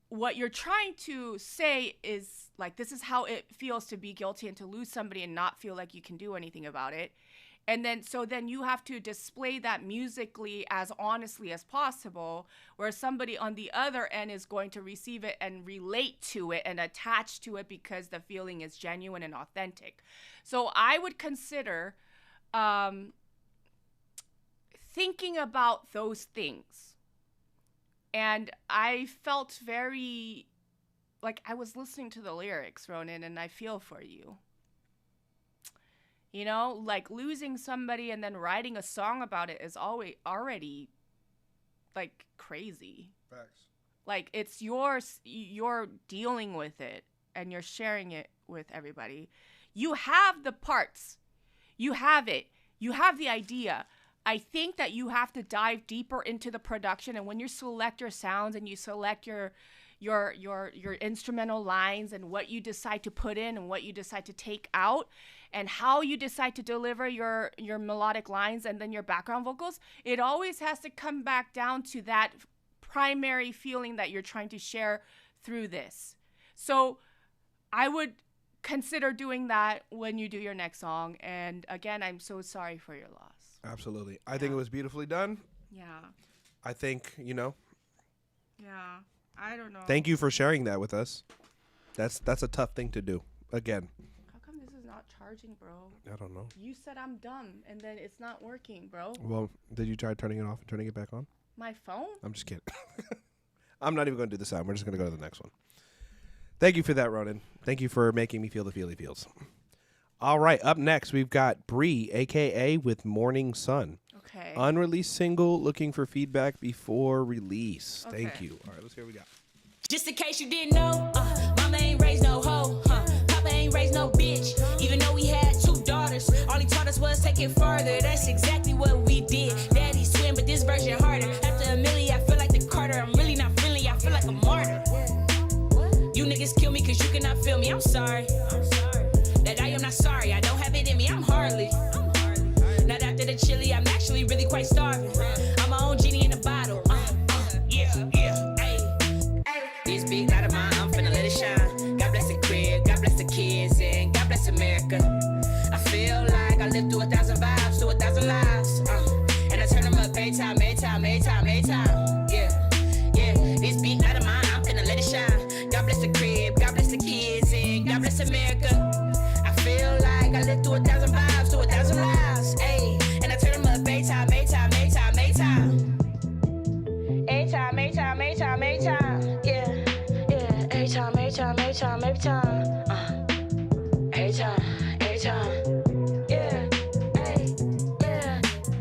S2: what you're trying to say is like, this is how it feels to be guilty and to lose somebody and not feel like you can do anything about it. And then you have to display that musically as honestly as possible, where somebody on the other end is going to receive it and relate to it and attach to it because the feeling is genuine and authentic. So I would consider thinking about those things. And I felt very like I was listening to the lyrics, Ronan, and I feel for you. Like losing somebody and then writing a song about it is already like crazy.
S1: Facts.
S2: Like it's yours, you're dealing with it and you're sharing it with everybody. You have the parts. You have it. You have the idea. I think that you have to dive deeper into the production, and when you select your sounds and you select your instrumental lines and what you decide to put in and what you decide to take out and how you decide to deliver your melodic lines and then your background vocals, it always has to come back down to that primary feeling that you're trying to share through this. So I would consider doing that when you do your next song. And again, I'm so sorry for your loss.
S1: Absolutely. I think it was beautifully done.
S2: Yeah.
S1: I think,
S2: Yeah. I don't know.
S1: thank you for sharing that with us. That's a tough thing to do. Again,
S2: How come this is not charging, bro?
S1: I don't know.
S2: You said I'm dumb, and then it's not working, bro.
S1: Well, did you try turning it off and turning it back on?
S2: My phone?
S1: I'm just kidding. I'm not even going to do the sound. We're just going to go to the next one. Thank you for that, Ronan. Thank you for making me feel the feely feels. All right, up next, we've got Bree, a.k.a. with Morning Sun.
S2: Okay.
S1: Unreleased single, looking for feedback before release.
S2: Okay.
S1: Thank you. All right, let's hear what we got.
S13: Just in case you didn't know, mama ain't raised no hoe, papa ain't raised no bitch. Even though we had 2 daughters, all he taught us was take it further. That's exactly what we did. Daddy's twin, but this version harder. After Amelia, I feel like the Carter. I'm really not friendly, I feel like a martyr. You niggas kill me cause you cannot feel me, I'm sorry. That I am not sorry, I don't have it in me, I'm hardly. Not after the chili, I'm actually really quite starving. I'm my own genie in a bottle. Yeah, ayy. This big light of mine, I'm finna let it shine. God bless the crib, God bless the kids, and God bless America. I feel like I lived through 1,000 vibes, through 1,000 lives. And I turn them up every time. Yeah. This big light of mine, I'm finna let it shine. God bless the crib, God bless the kids, and God bless America. I feel like I lived through 1,000 vibes, through 1,000 lives. Ayy, and I turn them up every time. Yeah. Every time. Every time. Yeah.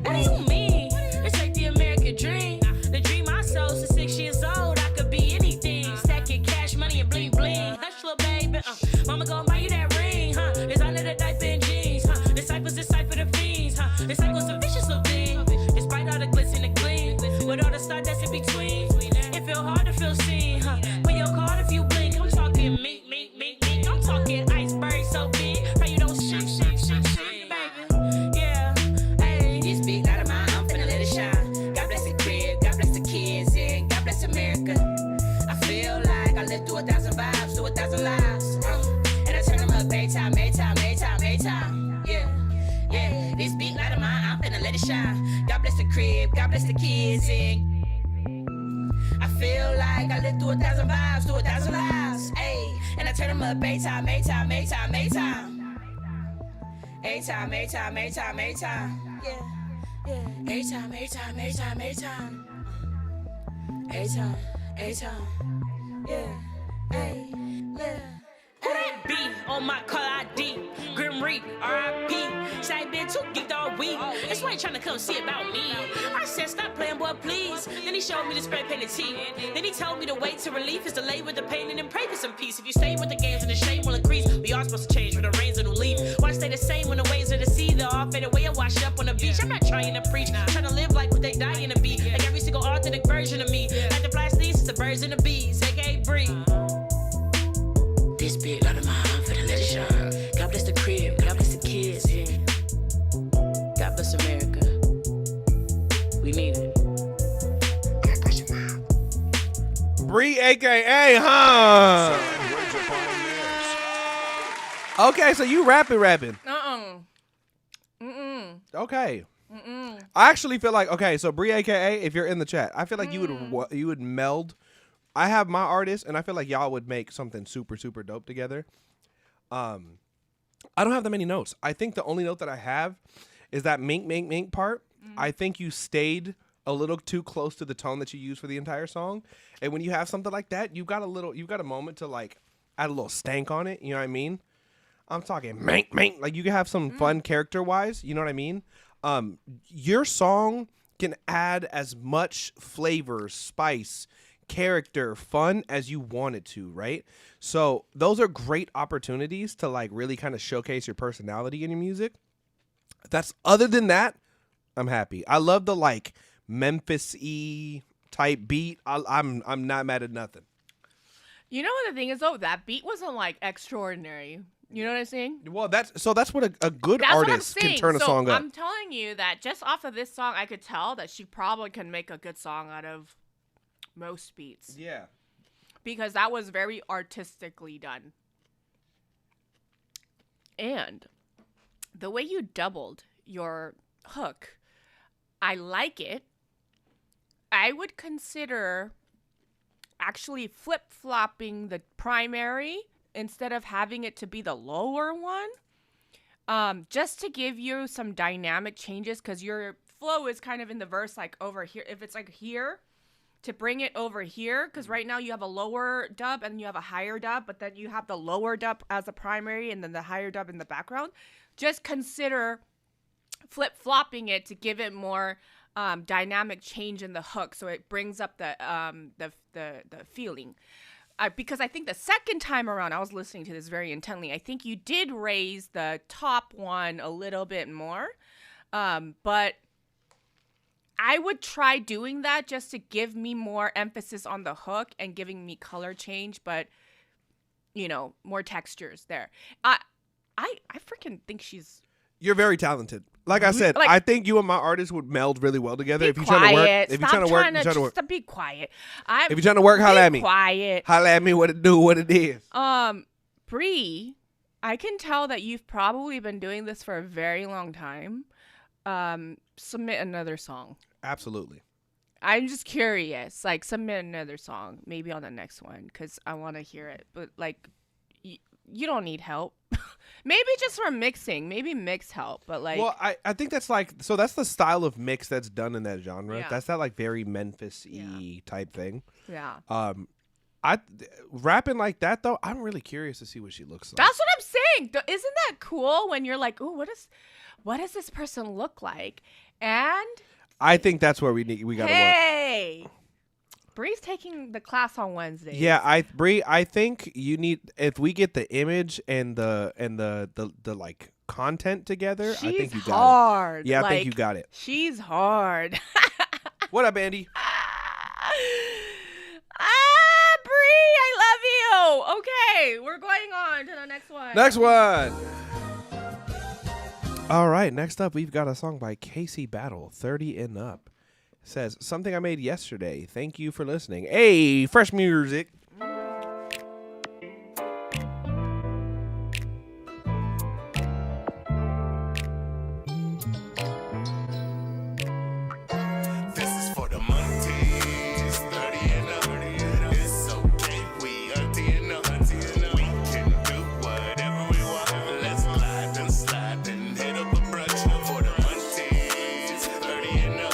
S13: What do you mean? It's like the American dream. The dream I sold since 6 years old. I could be anything. Stacking cash, money, and bling bling. Hush, little baby. Mama gon' buy you that ring, It's under the diaper and jeans, The cypher's the cipher the fiends, The cycle's a vicious little thing. Despite all the glitz and the gleam, with all the stardust in between, it feel hard to feel seen, Put your card if you blink. I'm talking mink. I'm talking iceberg so big, how you don't shake, baby. Yeah, hey. This big light of mine, I'm finna let it shine. God bless the crib, God bless the kids, and God bless America. I feel like I lived through 1,000 vibes, through 1,000 lives. And I turn them up every time. Yeah. This big light of mine, I'm finna let it shine. God bless the crib, God bless the kids, and I feel like I lived through 1,000 vibes, through 1,000 lives. Ayy, and I turn them up every time. Every time. Yeah. Every time. Yeah. Who that be on my call ID? Grim Reap, R.I.P. Say I been too geeked all week. That's why he tryna come see about me. I said stop playing, boy, please. Then he showed me the spray painted tee. Then he told me to wait to relief is delayed with the pain and then pray for some peace. If you stay with the games and the shame will increase, we all supposed to change when the rains and will leave. Why stay the same when the waves of the sea? They're all fade away and wash up on the beach. I'm not trying to preach, trying to live like what they dying to be. Like every single authentic version of me. Like the flash leaves, it's the birds and the bees. aka Bree. This big out of my I'm finna let it shine. God bless the crib, God bless the kids, yeah. God bless America. We need it. God bless America.
S1: Bree, a.k.a., huh? Okay, so you rapping. Okay. I actually feel like, okay, so Bree, a.k.a., if you're in the chat, I feel like you would meld. I have my artist, and I feel like y'all would make something super, super dope together. I don't have that many notes. I think the only note that I have is that mink part. I think you stayed a little too close to the tone that you used for the entire song. And when you have something like that, you've got a moment to like add a little stank on it. You know what I mean? I'm talking mink. Like you can have some fun character-wise. You know what I mean? Your song can add as much flavor, spice, character, fun as you want it to, right? So those are great opportunities to like really kind of showcase your personality in your music. Other than that, I'm happy. I love the like Memphis-y type beat. I'm not mad at nothing.
S2: You know what the thing is though? That beat wasn't like extraordinary. You know what I'm saying?
S1: Well, that's what a good artist can turn a song up.
S2: I'm telling you that just off of this song, I could tell that she probably can make a good song out of most beats.
S1: Yeah.
S2: Because that was very artistically done. And the way you doubled your hook, I like it. I would consider actually flip-flopping the primary instead of having it to be the lower one. Just to give you some dynamic changes, because your flow is kind of in the verse like over here. If it's like here, to bring it over here, because right now you have a lower dub and you have a higher dub, but then you have the lower dub as a primary and then the higher dub in the background. Just consider flip-flopping it to give it more dynamic change in the hook, so it brings up the feeling. Because I think the second time around, I was listening to this very intently, I think you did raise the top one a little bit more, but I would try doing that just to give me more emphasis on the hook and giving me color change, but more textures there. I freaking think
S1: You're very talented. Like I said, I think you and my artist would meld really well together. If you're trying to work, if you're trying to work,
S2: just be quiet.
S1: If you're trying to work, holla at me.
S2: Quiet.
S1: Holla at me. What it do? What it is.
S2: Bree, I can tell that you've probably been doing this for a very long time. Submit another song.
S1: Absolutely.
S2: I'm just curious. Like, submit another song, maybe on the next one, because I want to hear it. But like, you don't need help. Maybe just for mixing. Maybe mix help, but like.
S1: Well, I think that's that's the style of mix that's done in that genre.
S2: Yeah.
S1: That's that like very Memphis-y type thing.
S2: Yeah.
S1: Rapping like that though, I'm really curious to see what she looks like.
S2: That's what I'm saying. Isn't that cool when you're like, ooh, what does this person look like? And
S1: I think that's where we gotta work.
S2: Hey, Bree's taking the class on Wednesday.
S1: Yeah, Bree, I think you need, if we get the image and the like content together, I think you got
S2: hard.
S1: it. Yeah, I
S2: like,
S1: think you got it.
S2: She's hard.
S1: What up, Andy?
S2: Bree, I love you. Okay, we're going on to the next one.
S1: Next one. All right, next up, we've got a song by Casey Battle, 30 and Up. It says, something I made yesterday. Thank you for listening. Hey, fresh music.
S11: This is for the Monties, 30 and up. It's okay, we auntie and up. We can do whatever we want. Let's slide and slide and hit up a brunch for the Monties, 30 and up.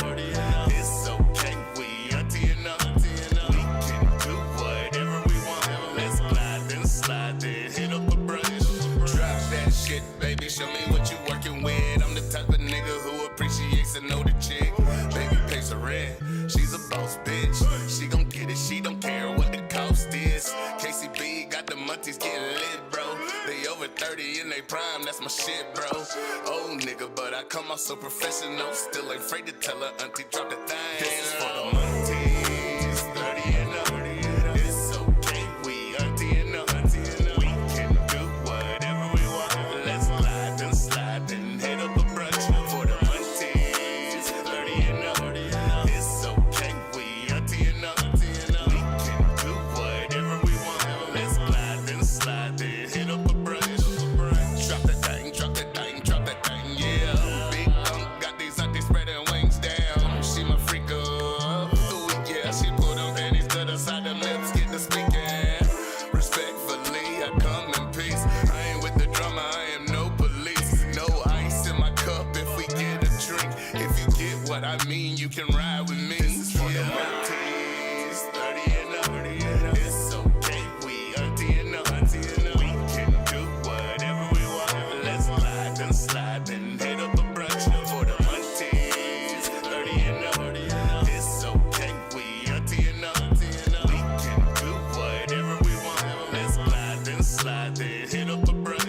S11: It's okay, we auntie and up. We can do whatever we want. Let's slide and slide and hit up a brunch. Drop that shit, baby. Show me what you working with. I'm the type of nigga who appreciates and know the chick. Baby pays her rent. She's a boss bitch. She gon' get it. She don't care what the cost is. KCB got the Monties getting lit, bro. They over 30 in they prime. That's my shit, bro. Old nigga, but I come out so professional. Still ain't afraid to tell her auntie drop the thing. This is for the Monties, 30 and up. It's okay, we auntie and up. We can do whatever we want. Let's slide and slide and hit up a brunch for the Monties, 30 and up. It's okay, we auntie and up. We can do whatever we want. Let's slide and slide and hit up a brunch. Drop that thing, drop that thing, drop that thing, yeah. Big dunk, got these aunties spreading wings down. She my freak up. Ooh, yeah, she pull them panties to the side, them lips get to speaking. Respectfully, I come in peace. I ain't with the drama, I am no police. No ice in my cup if we get a drink. If you get what I mean, you can ride with me. This is for the Monties, 30 and up. It's okay, we auntie and up. We can do whatever we want. Let's slide and slide and hit up a brunch for the Monties, 30 and up. It's okay, we auntie and up. We can do whatever we want. Let's slide and slide and hit up a brunch.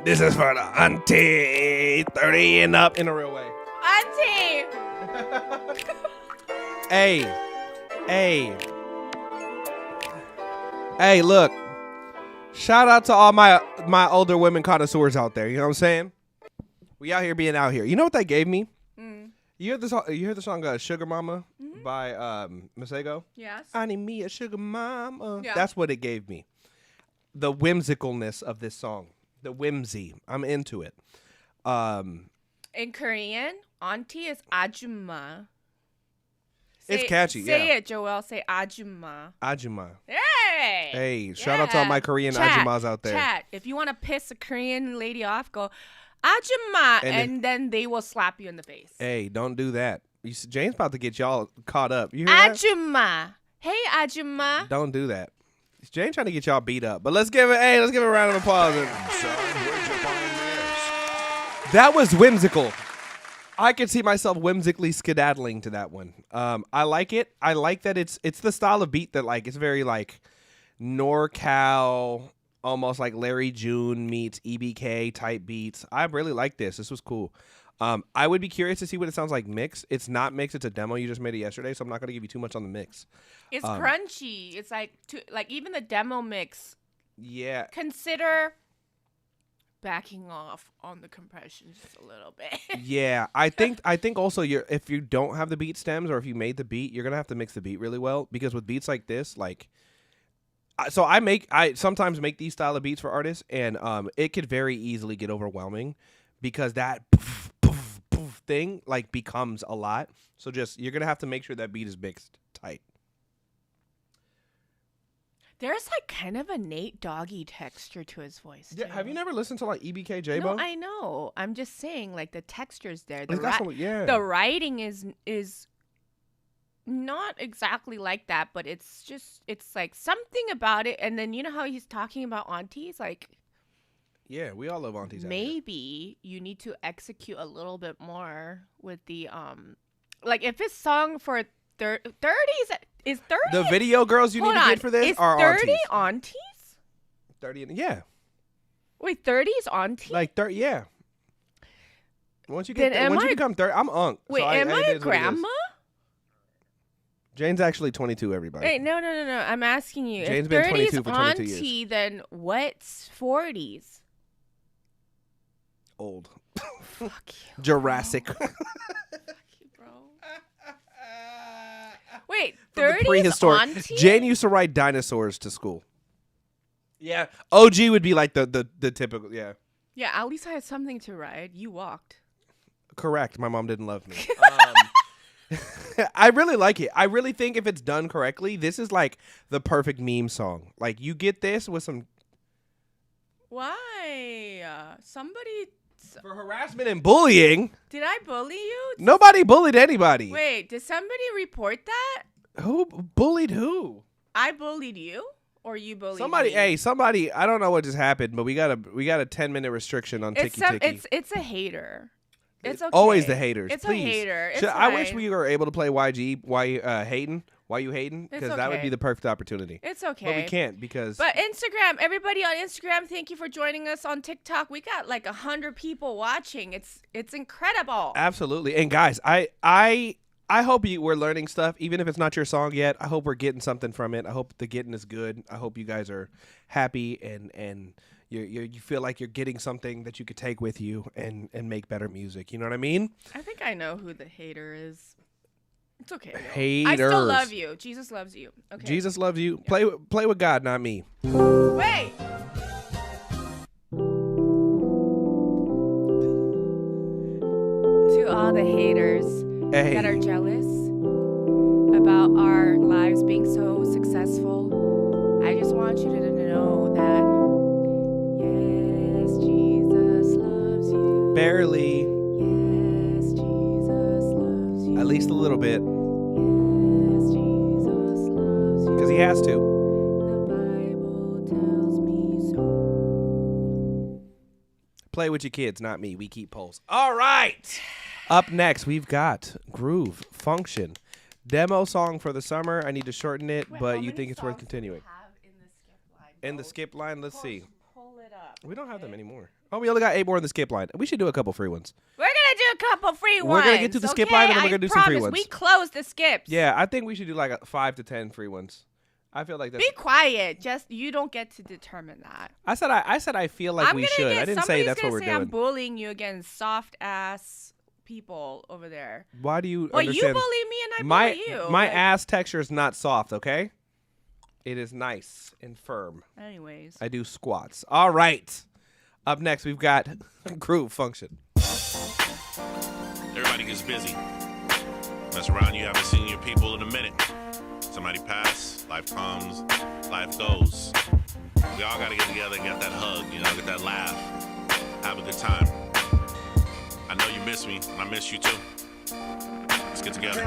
S1: This is for the auntie, 30 and up in a real way.
S2: Auntie.
S1: Hey, look. Shout out to all my older women connoisseurs out there. You know what I'm saying? We out here being out here. You know what that gave me? You heard the song Sugar Mama by Masego?
S2: Yes.
S1: I need me a sugar mama.
S2: Yeah.
S1: That's what it gave me. the whimsicalness of this song. The whimsy. I'm into it.
S2: In Korean, auntie is ajumma.
S1: It's catchy,
S2: Say
S1: yeah.
S2: it, Joel. Say ajumma.
S1: Ajumma.
S2: Hey!
S1: Hey, shout out to all my Korean
S2: Chat,
S1: ajumas out there.
S2: Chat. If you want to piss a Korean lady off, go ajumma, and then they will slap you in the face.
S1: Hey, don't do that. Jane's about to get y'all caught up. You hear that?
S2: Ajumma. Hey, ajumma.
S1: Don't do that. Jane trying to get y'all beat up. But let's give it a round of applause.
S3: Son, where'd you find this?
S1: That was whimsical. I could see myself whimsically skedaddling to that one. I like it. I like that it's the style of beat that like it's very like NorCal, almost like Larry June meets EBK type beats. I really like this. This was cool. I would be curious to see what it sounds like mixed. It's not mixed. It's a demo. You just made it yesterday, so I'm not going to give you too much on the mix.
S2: It's crunchy. It's like even the demo mix.
S1: Yeah.
S2: Consider backing off on the compression just a little bit.
S1: Yeah, I think also if you don't have the beat stems or if you made the beat, you're gonna have to mix the beat really well because with beats like this, like, so I sometimes make these style of beats for artists, and it could very easily get overwhelming because that poof, poof, poof thing like becomes a lot. So you're gonna have to make sure that beat is mixed tight.
S2: There's like kind of a Nate Doggy texture to his voice.
S1: Yeah, have you never listened to like EBK J-Bo?
S2: No, I know. I'm just saying, like the texture's there.
S1: Yeah.
S2: The writing is not exactly like that, but it's like something about it. And then you know how he's talking about aunties, like.
S1: Yeah, we all love aunties.
S2: Maybe you need to execute a little bit more with the like if it's song for 30s is 30
S1: the video girls you need to get for this are
S2: 30
S1: aunties.
S2: aunties?
S1: 30, yeah.
S2: Wait, 30's auntie?
S1: Like 30, yeah. Once you become 30, I'm unk.
S2: Wait,
S1: so
S2: am I a grandma?
S1: Jane's actually 22, everybody.
S2: Wait, no. I'm asking you.
S1: Jane's
S2: if
S1: been
S2: 30's
S1: 22 for 22
S2: auntie,
S1: years.
S2: then what's 40s?
S1: Old.
S2: Fuck you.
S1: Jurassic.
S2: Fuck you, bro. Wait,
S1: From
S2: 30's
S1: the prehistoric.
S2: auntie?
S1: Jane used to ride dinosaurs to school. Yeah. OG would be like the typical, yeah.
S2: Yeah, at least I had something to ride. You walked.
S1: Correct. My mom didn't love me. I really like it. I really think if it's done correctly, this is like the perfect meme song. Like you get this with some.
S2: Why? Somebody.
S1: For harassment and bullying.
S2: Did I bully you?
S1: Nobody bullied anybody.
S2: Wait, did somebody report that?
S1: Who bullied who?
S2: I bullied you, or you bullied
S1: somebody.
S2: me?
S1: Hey, somebody. I don't know what just happened, but we got a 10-minute restriction on Tiki Tiki.
S2: It's a hater. It's okay.
S1: Always the haters.
S2: It's
S1: please.
S2: a hater. It's
S1: I wish
S2: fine.
S1: we were able to play YG. Why you hating? Because that would
S2: okay.
S1: be the perfect opportunity.
S2: It's okay.
S1: But we can't because.
S2: But Instagram, everybody on Instagram, thank you for joining us on TikTok. We got like 100 people watching. It's incredible.
S1: Absolutely. And guys, I hope we're learning stuff, even if it's not your song yet. I hope we're getting something from it. I hope the getting is good. I hope you guys are happy and you feel like you're getting something that you could take with you and make better music. You know what I mean?
S2: I think I know who the hater is. It's okay. though.
S1: Haters.
S2: I still love you. Jesus loves you. Okay.
S1: Jesus loves you. Yeah. Play with God, not me.
S2: Wait. To all the haters that are jealous about our lives being so successful, I just want you to know that yes, Jesus loves you.
S1: Barely.
S2: Yes, Jesus loves you.
S1: At least a little bit.
S2: Yes, Jesus loves you.
S1: Because he has to.
S2: The Bible tells me so.
S1: Play with your kids, not me. We keep polls. All right. Up next, we've got Groove Function. Demo song for the summer. I need to shorten it, but you think it's worth continuing. In the skip line, let's see.
S2: Pull it up.
S1: We don't have them anymore. Oh, we only got 8 more in the skip line. We should do a couple free ones.
S2: We're going to do a couple free ones.
S1: We're going to get to the skip line, and then we're going to do some free ones.
S2: We close the skips.
S1: Yeah, I think we should do like 5 to 10 free ones. I feel like that's...
S2: Be quiet. Just you don't get to determine that.
S1: I said I feel like we should. I didn't say that's what we're doing.
S2: I'm bullying you against soft ass people over there.
S1: Why do you
S2: Well,
S1: understand?
S2: you bully me and I bully you.
S1: My ass texture is not soft, okay? It is nice and firm.
S2: Anyways.
S1: I do squats. All right. Up next, we've got Groove Function.
S14: Everybody gets busy. Mess around, you haven't seen your people in a minute. Somebody pass, life comes, life goes. We all gotta get together and get that hug, get that laugh. Have a good time. I know you miss me, and I miss you too. Let's get together.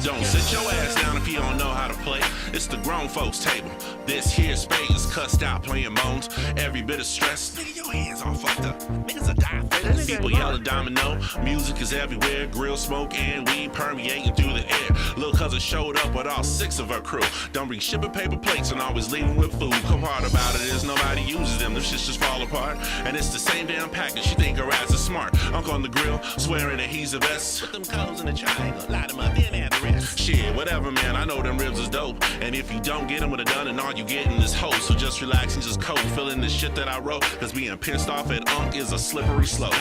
S14: Don't sit your ass down if you don't know how to play. It's the grown folks table. This here spade is cussed out playing moans. Every bit of stress. Nigga, your hands all fucked up. Niggas are dying for this. People yelling domino. Music is everywhere. Grill smoke and weed permeating through the air. Little cousin showed up with all 6 of her crew. Don't bring shipping paper plates and always leaving with food. Come hard about it is nobody uses them. Them shits just fall apart. And it's the same damn package. You think her ass is smart. Uncle on the grill, swearing that he's the best. Put them codes in the triangle. Light them up, then add the rest. Shit, whatever, man. I know them ribs is dope. And if you don't get them with a done, and all you getting is hoes. So just relax and just cope. Feeling the shit that I wrote. Cause being pissed off at Unk is a slippery slope.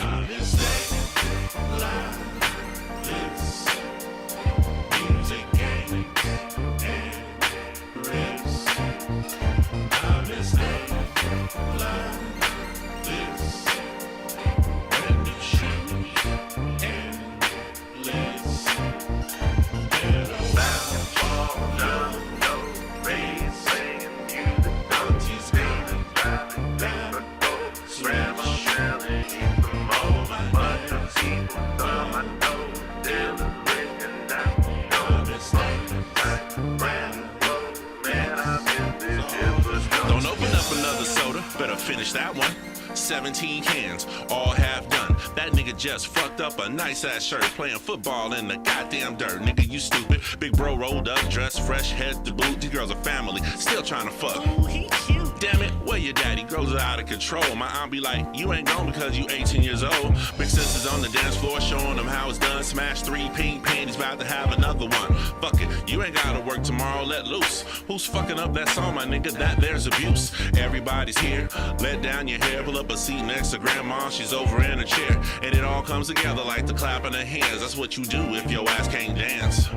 S14: Don't open up another soda, better finish that one. 17 cans, all half done. That nigga just fucked up a nice ass shirt, playing football in the goddamn dirt. Nigga, you stupid. Big bro rolled up, dressed fresh, head to boot. These girls are family, still trying to fuck. Ooh, he cute. Damn it, where your daddy? Grows are out of control. My aunt be like, you ain't gone because you 18 years old. Big sisters on the dance floor showing them how it's done. Smash 3 pink panties, about to have another one. Fuck it, you ain't gotta work tomorrow, let loose. Who's fucking up that song, my nigga? That there's abuse. Everybody's here, let down your hair, pull up a seat next to grandma, she's over in a chair. And it all comes together like the clapping of hands. That's what you do if your ass can't dance.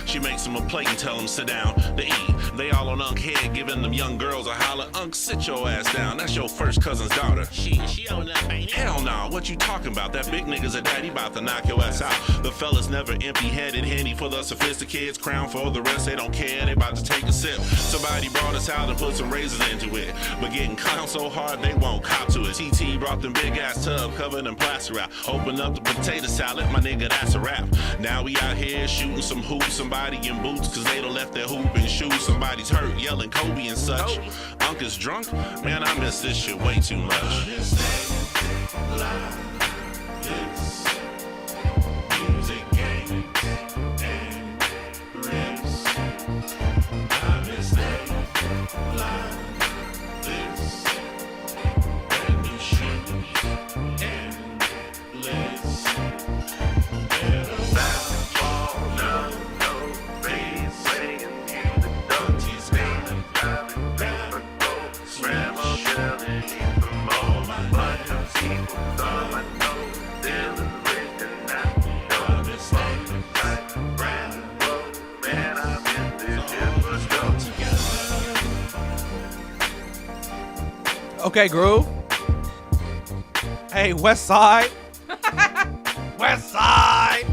S14: She makes him a plate and tell him sit down to eat. They all on Unc head giving them young girls a holler. Unc, sit your ass down. That's your first cousin's daughter. She on up, ain't it? Hell no. What you talking about? That big nigga's a daddy about to knock your ass out. The fellas never empty-headed. Henny for the sophisticates. Crown for the rest. They don't care. They about to take a sip. Somebody brought us out and put some razors into it. But getting clowned so hard they won't cop to it. TT brought them big ass tub covered in plaster wrap. Open up the potato salad. My nigga, that's a wrap. Now we out here shooting some hoops. Somebody in boots cause they don't left their hoop in shoes. Somebody's hurt yelling Kobe and such. Unc is drunk? Man, I miss this shit way too much.
S1: Okay, Groove. Hey, West Side. West Side.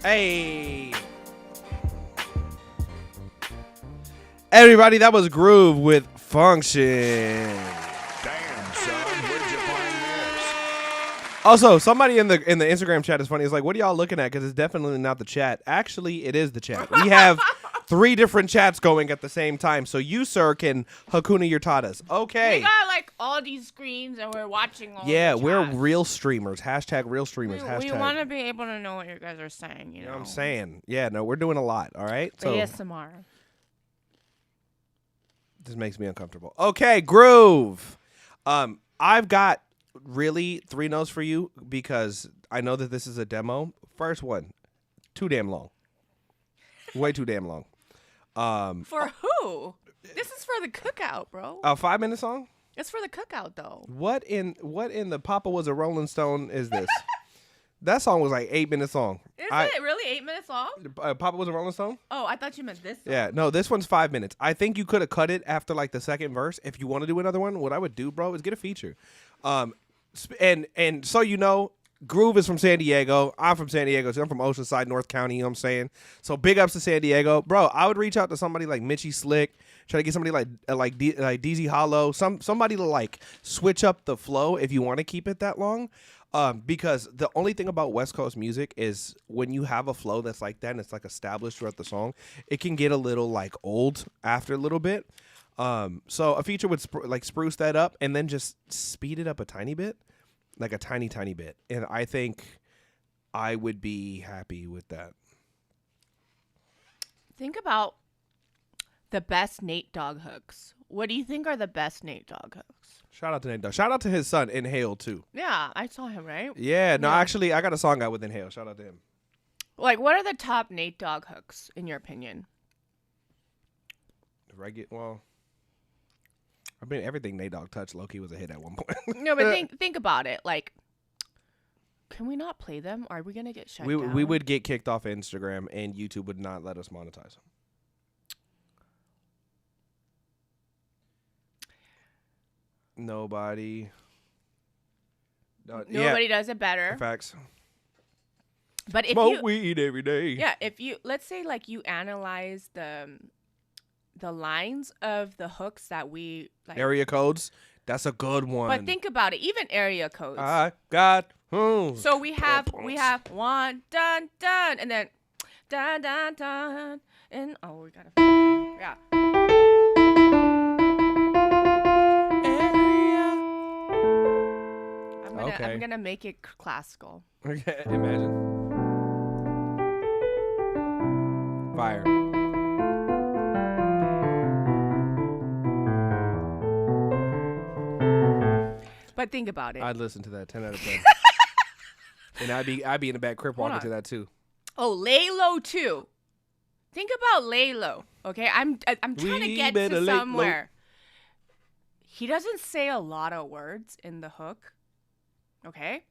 S1: Hey. Everybody, that was Groove with Function.
S3: Damn, son, where'd you find this?
S1: Also, somebody in the Instagram chat is funny. It's like, what are y'all looking at? Because it's definitely not the chat. Actually, it is the chat. We have 3 different chats going at the same time. So you, sir, can Hakuna your tatas. Okay.
S2: We got like all these screens and we're watching all
S1: Yeah,
S2: the
S1: we're
S2: chats.
S1: real streamers. Hashtag real streamers.
S2: We want to be able to know what you guys are saying, you know
S1: You know what I'm saying? Yeah, no, we're doing a lot, all right? So
S2: ASMR.
S1: this makes me uncomfortable. Okay, Groove. I've got really 3 notes for you because I know that this is a demo. First one, too damn long. Way too damn long.
S2: For who? This is for the cookout, bro.
S1: A 5-minute song?
S2: It's for the cookout, though.
S1: What in the Papa Was a Rolling Stone is this? That song was like 8 minutes long.
S2: Is it really 8 minutes long?
S1: Papa Was a Rolling Stone?
S2: Oh, I thought you meant this song.
S1: Yeah, no, this one's 5 minutes. I think you could have cut it after like the second verse. If you want to do another one, what I would do, bro, is get a feature. And so you know, Groove is from San Diego. I'm from San Diego. So I'm from Oceanside, North County. You know what I'm saying? So big ups to San Diego, bro. I would reach out to somebody like Mitchie Slick. Try to get somebody like DZ Hollow. Somebody to like switch up the flow if you want to keep it that long. Because the only thing about West Coast music is when you have a flow that's like that and it's like established throughout the song, it can get a little like old after a little bit. So a feature would spruce that up and then just speed it up a tiny bit, like a tiny bit. And I think I would be happy with that.
S2: Think about the best Nate Dogg hooks. What do you think are the best Nate Dogg hooks?
S1: Shout out to Nate Dogg. Shout out to his son, Inhale, too.
S2: Yeah, I saw him, right?
S1: Yeah, no, actually, I got a song out with Inhale. Shout out to him.
S2: Like, what are the top Nate Dogg hooks, in your opinion?
S1: Well, I mean, everything Nate Dogg touched, low-key was a hit at one point.
S2: No, but think about it. Like, can we not play them? Are we going to get shut down?
S1: We would get kicked off Instagram, and YouTube would not let us monetize them. Nobody
S2: does it better.
S1: Facts.
S2: But if
S1: Smoke weed every day.
S2: Yeah, if you let's say like you analyze the lines of the hooks that we like,
S1: area codes, that's a good one.
S2: But think about it, even area codes.
S1: I got
S2: So we have one dun dun and then dun dun dun and we gotta yeah. I'm gonna make it classical.
S1: Okay, imagine. Fire.
S2: But think about it.
S1: I'd listen to that 10 out of 10. And I'd be in the back crib walking to that too.
S2: Oh, lay low too. Think about lay low. Okay, I'm trying to get to somewhere. He doesn't say a lot of words in the hook. Okay?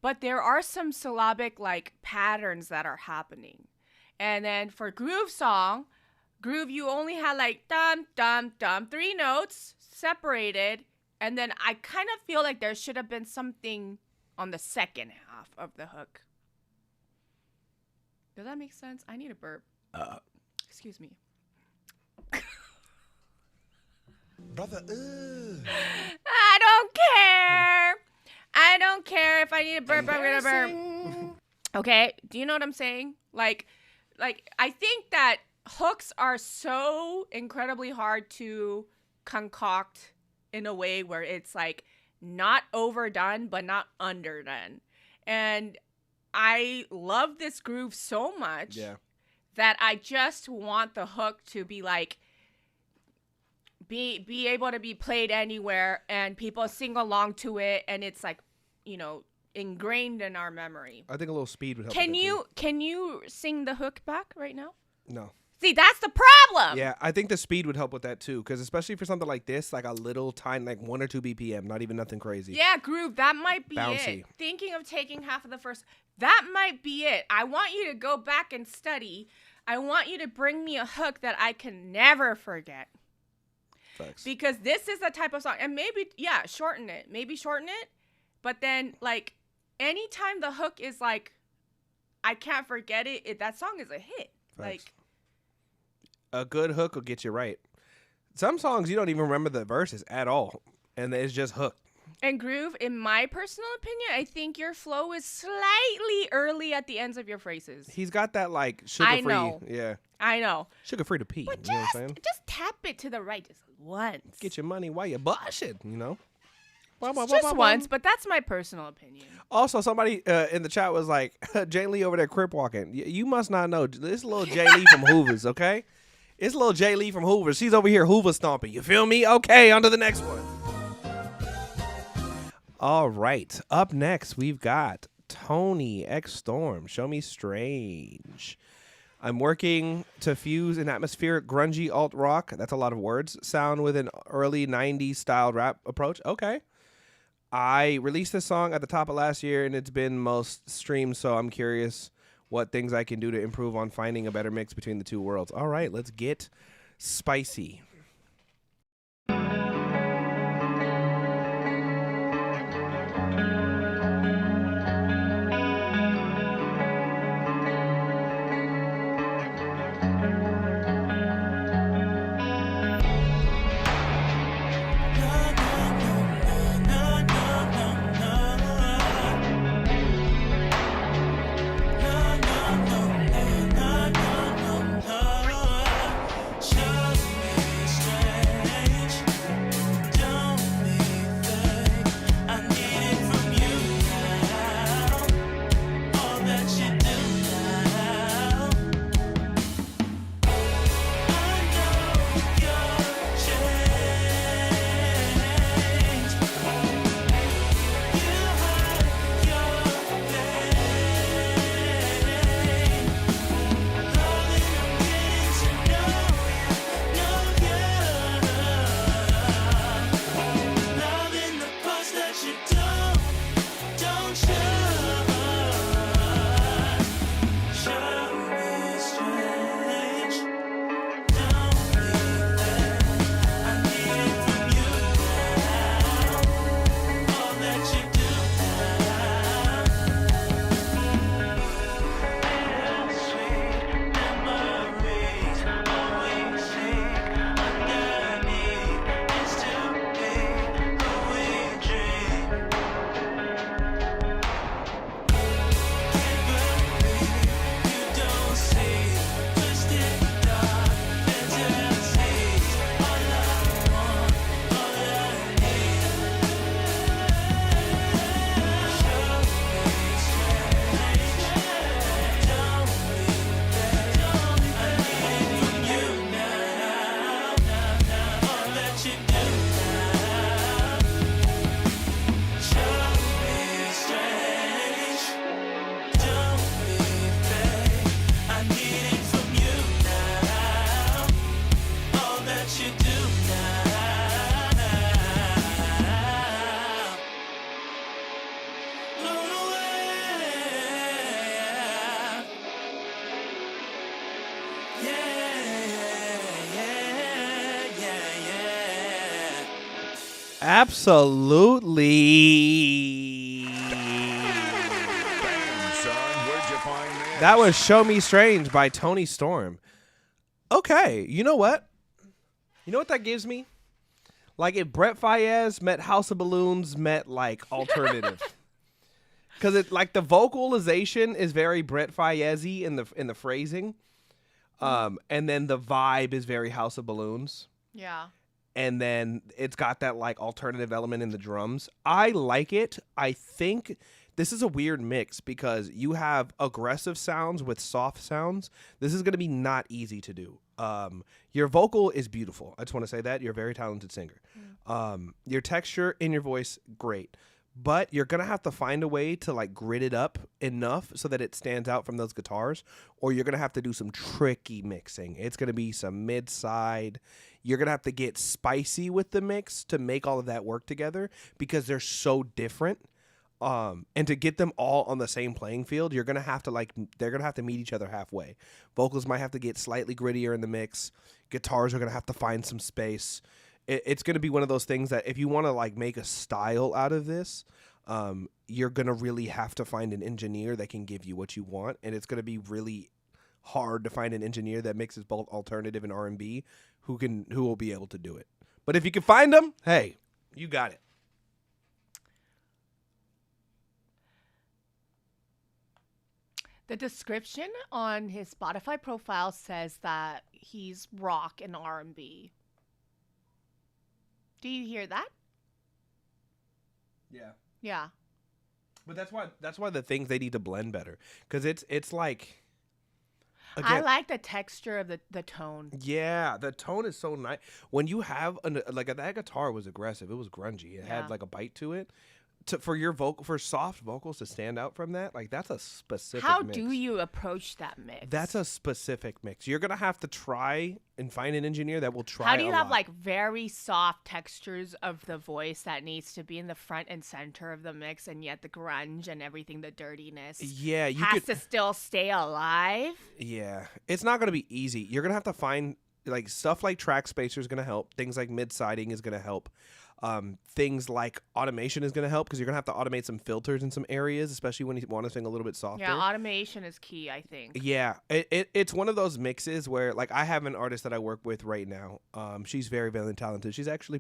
S2: But there are some syllabic like patterns that are happening. And then for Groove song, Groove, you only had like dum, dum, dum, 3 notes separated. And then I kind of feel like there should have been something on the second half of the hook. Does that make sense? I need a burp. Excuse me.
S3: Brother,
S2: I don't care. I don't care if I need a burp, I'm gonna burp. Okay, do you know what I'm saying? Like I think that hooks are so incredibly hard to concoct in a way where it's like not overdone but not underdone. And I love this groove so much that I just want the hook to be like be able to be played anywhere and people sing along to it and it's like, you know, ingrained in our memory.
S1: I think a little speed would help.
S2: Can you sing the hook back right now?
S1: No.
S2: See, that's the problem.
S1: Yeah, I think the speed would help with that too, because especially for something like this, like a little tiny, like 1 or 2 BPM, not even nothing crazy.
S2: Yeah, Groove, that might be
S1: Bouncy.
S2: it. Thinking of taking half of the first, that might be it. I want you to go back and study. I want you to bring me a hook that I can never forget.
S1: Thanks.
S2: Because this is the type of song, and maybe, shorten it. Maybe shorten it, but then, like, anytime the hook is like, I can't forget it. That song is a hit.
S1: Facts.
S2: Like,
S1: a good hook will get you right. Some songs you don't even remember the verses at all, and it's just hook.
S2: and Groove, in my personal opinion, I think your flow is slightly early at the ends of your phrases.
S1: He's got that like sugar-free.
S2: I know.
S1: Yeah.
S2: I know.
S1: Sugar-free to pee.
S2: But
S1: you know what I'm saying?
S2: just tap it to the right just once.
S1: Get your money while you're bushing, you know?
S2: Just once, but that's my personal opinion.
S1: Also, somebody in the chat was like, Jay Lee over there crip walking. You must not know. This little Jay Lee from Hoover's, okay? It's little Jay Lee from Hoover's. She's over here Hoover stomping. You feel me? Okay, on to the next one. All right. Up next, we've got Tony X Storm. Show Me Strange. I'm working to fuse an atmospheric grungy alt rock. That's a lot of words. Sound with an early 90s style rap approach. Okay. I released this song at the top of last year, and it's been most streamed, so I'm curious what things I can do to improve on finding a better mix between the two worlds. All right, let's get spicy. Absolutely.
S3: Damn, son, where'd you find this?
S1: That was Show Me Strange by Tony Storm. Okay, you know what? You know what that gives me? Like if Brett Fayez met House of Balloons met like alternative. Because it like the vocalization is very Brett Fayez-y in the phrasing. And then the vibe is very House of Balloons.
S2: Yeah.
S1: And then it's got that like alternative element in the drums. I like it. I think this is a weird mix because you have aggressive sounds with soft sounds. This is going to be not easy to do. Your vocal is beautiful. I just want to say that. You're a very talented singer. Your texture in your voice, great. But you're going to have to find a way to like grit it up enough so that it stands out from those guitars, or you're going to have to do some tricky mixing. It's going to be some mid-side. You're going to have to get spicy with the mix to make all of that work together because they're so different. And to get them all on the same playing field, you're going to have to they're going to have to meet each other halfway. Vocals might have to get slightly grittier in the mix. Guitars are going to have to find some space. It's going to be one of those things that if you want to like make a style out of this, you're going to really have to find an engineer that can give you what you want. And it's going to be really hard to find an engineer that mixes both alternative and R&B who will be able to do it. But if you can find them, hey, you got it.
S15: The description on his Spotify profile says that he's rock and R&B. Do you hear that?
S1: Yeah.
S15: Yeah.
S1: But that's why the things they need to blend better, because it's like. Again,
S15: I like the texture of the tone.
S1: Yeah, the tone is so nice. When you have that guitar was aggressive. It was grungy. It had like a bite to it. For soft vocals to stand out from that, like that's a specific
S15: How
S1: mix.
S15: do you approach that mix?
S1: That's a specific mix. You're gonna have to try and find an engineer that will try.
S15: How do you have
S1: lot.
S15: like very soft textures of the voice that needs to be in the front and center of the mix, and yet the grunge and everything, the dirtiness, has to still stay alive?
S1: Yeah, it's not gonna be easy. You're gonna have to find like stuff like track spacer is gonna help. Things like mid siding is gonna help. Things like automation is going to help because you're going to have to automate some filters in some areas, especially when you want to sing a little bit softer.
S15: Yeah, automation is key, I think.
S1: Yeah, it's one of those mixes where, like, I have an artist that I work with right now. She's very, very talented. She actually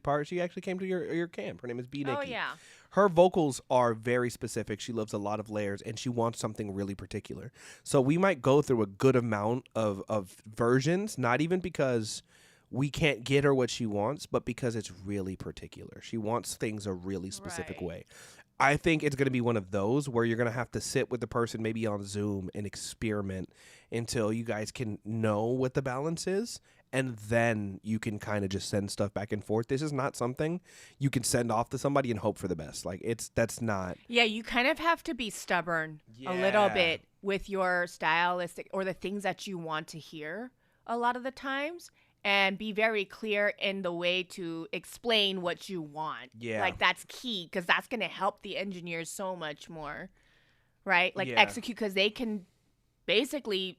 S1: came to your camp. Her name is B. Nikki.
S15: Oh, yeah.
S1: Her vocals are very specific. She loves a lot of layers, and she wants something really particular. So we might go through a good amount of versions, not even because we can't get her what she wants, but because it's really particular. She wants things a really specific way. I think it's going to be one of those where you're going to have to sit with the person maybe on Zoom and experiment until you guys can know what the balance is, and then you can kind of just send stuff back and forth. This is not something you can send off to somebody and hope for the best. Like, that's not.
S15: Yeah, you kind of have to be stubborn a little bit with your stylistic or the things that you want to hear a lot of the times. And be very clear in the way to explain what you want.
S1: Yeah.
S15: Like, that's key, because that's going to help the engineers so much more, right? Like,
S1: Yeah.
S15: execute, because they can basically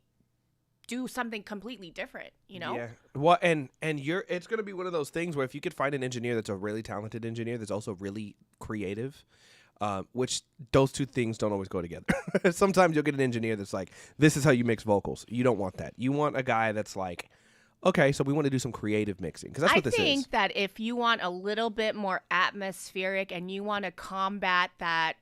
S15: do something completely different, you know?
S1: Yeah. Well, and it's going to be one of those things where if you could find an engineer that's a really talented engineer that's also really creative, which those two things don't always go together. Sometimes you'll get an engineer that's like, this is how you mix vocals. You don't want that. You want a guy that's like, okay, so we want to do some creative mixing, because that's what this is.
S15: I think that if you want a little bit more atmospheric and you want to combat that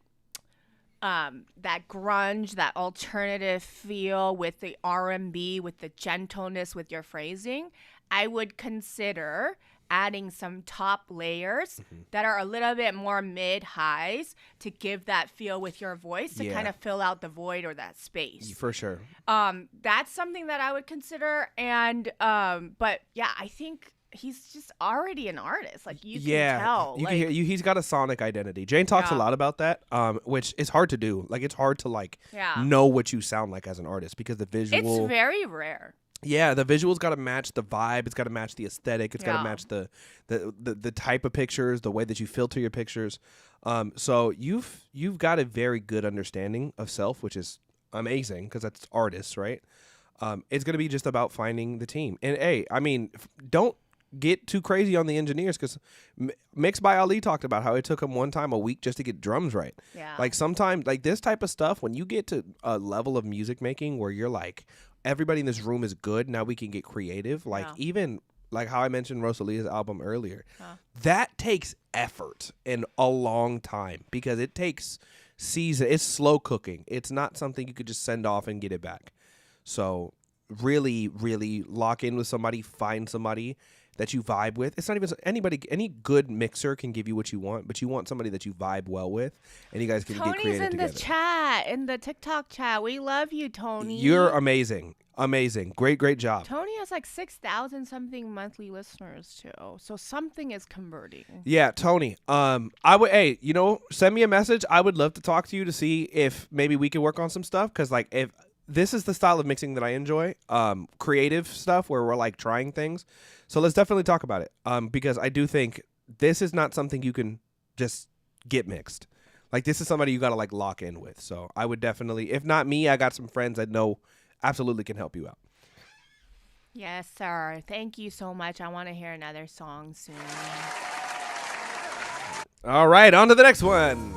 S15: grunge, that alternative feel with the R&B, with the gentleness, with your phrasing, I would consider adding some top layers that are a little bit more mid-highs to give that feel with your voice to kind of fill out the void or that space.
S1: For sure.
S15: That's something that I would consider. And but yeah, I think he's just already an artist. Like, you can tell.
S1: You can hear, he's got a sonic identity. Jane talks a lot about that, which is hard to do. Like, it's hard to know what you sound like as an artist, because the visual.
S15: It's very rare.
S1: Yeah, the visual's got to match the vibe. It's got to match the aesthetic. It's got to match the type of pictures, the way that you filter your pictures. So you've got a very good understanding of self, which is amazing, because that's artists, right? It's going to be just about finding the team. And hey, I mean, don't get too crazy on the engineers, because Mix by Ali talked about how it took him one time a week just to get drums right.
S15: Yeah.
S1: Like, sometimes, like, this type of stuff, when you get to a level of music making where you're like, everybody in this room is good, now we can get creative. Like, even like how I mentioned Rosalia's album earlier, that takes effort and a long time, because it takes season. It's slow cooking. It's not something you could just send off and get it back. So really, really lock in with somebody, find somebody that you vibe with. It's not even any good mixer can give you what you want, but you want somebody that you vibe well with, and you guys can get creative together.
S15: Tony's in the chat, in the TikTok chat. We love you, Tony.
S1: You're amazing. Amazing. Great job.
S15: Tony has like 6,000 something monthly listeners too. So something is converting.
S1: Yeah, Tony. Send me a message. I would love to talk to you to see if maybe we can work on some stuff, cuz like, if this is the style of mixing that I enjoy, creative stuff where we're like trying things. So let's definitely talk about it. Because I do think this is not something you can just get mixed. Like, this is somebody you got to like lock in with. So I would definitely, if not me, I got some friends that know absolutely can help you out.
S15: Yes, sir. Thank you so much. I want to hear another song soon.
S1: All right, on to the next one.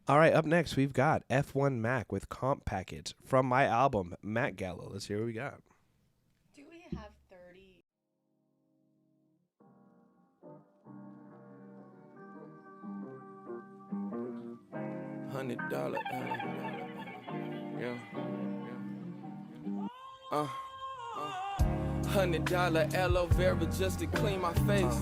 S1: All right, up next we've got F1 Mac with Comp Package from my album Mac Gala. Let's hear what we got.
S15: Do we have 30?
S11: $100, yeah. $100 aloe vera just to clean my face.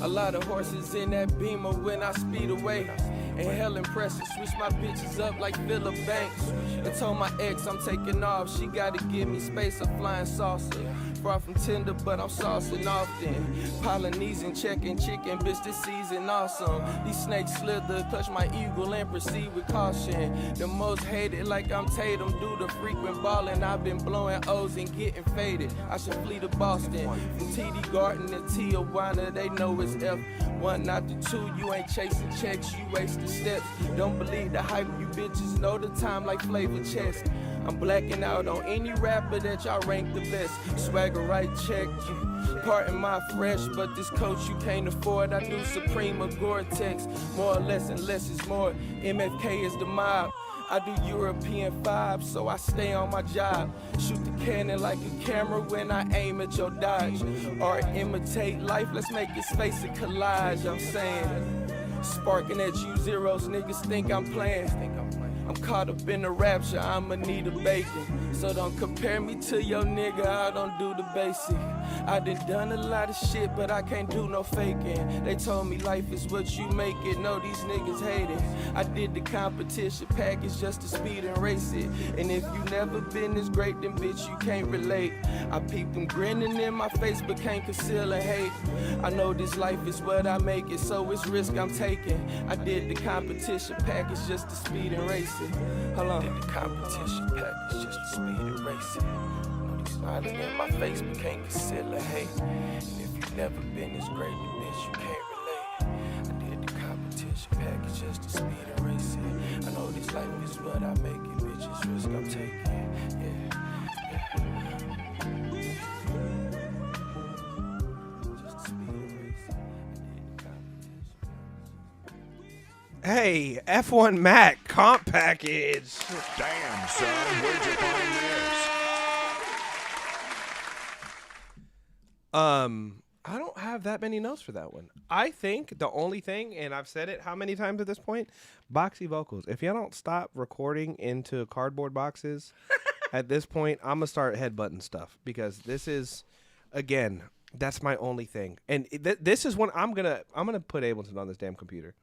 S11: A lot of horses in that Beamer when I speed away. And hell impressive, switch my bitches up like Phillip Banks. I told my ex I'm taking off, she gotta give me space, a flying saucer. Far from tender, but I'm saucing often. Polynesian checking chicken, bitch, this season awesome. These snakes slither, clutch my eagle and proceed with caution. The most hated, like I'm Tatum, due to frequent ballin'. I've been blowing O's and getting faded. I should flee to Boston. From TD Garden to Tijuana, they know it's F1, not the 2. You ain't chasing checks, you wasting steps. Don't believe the hype, you bitches know the time like flavor chest. I'm blacking out on any rapper that y'all rank the best. Swagger right check. Pardon my fresh, but this coat you can't afford. I do Supreme or Gore-Tex. More or less and less is more. MFK is the mob. I do European vibes, so I stay on my job. Shoot the cannon like a camera when I aim at your dodge. Or imitate life, let's make his face a collage, I'm saying. Sparking at you zeros, niggas think I'm playing. I'm caught up in the rapture, I'ma need a bacon. So don't compare me to your nigga, I don't do the basic. I done a lot of shit, but I can't do no faking. They told me life is what you make it, no, these niggas hate it. I did the competition package just to speed and race it. And if you never been this great, then bitch, you can't relate. I peep them grinning in my face, but can't conceal a hate. I know this life is what I make it, so it's risk I'm taking. I did the competition package just to speed and race it. Hold on. Did the competition package just to speed and race it. Smiling in my face, but can't conceal a hate. And if you've never been this great, then bitch, you can't relate. I did the competition package just to speed and race it. I know this life is what I make it, bitch, it's risk I'm taking. Just to speed and race it. I did the competition.
S1: Hey, F1 Mac Comp Package.
S3: Damn, son, where'd you find this?
S1: I don't have that many notes for that one. I think the only thing, and I've said it how many times at this point, boxy vocals. If y'all don't stop recording into cardboard boxes at this point, I'm gonna start headbutting stuff because this is, again, that's my only thing. And this is when I'm gonna put Ableton on this damn computer,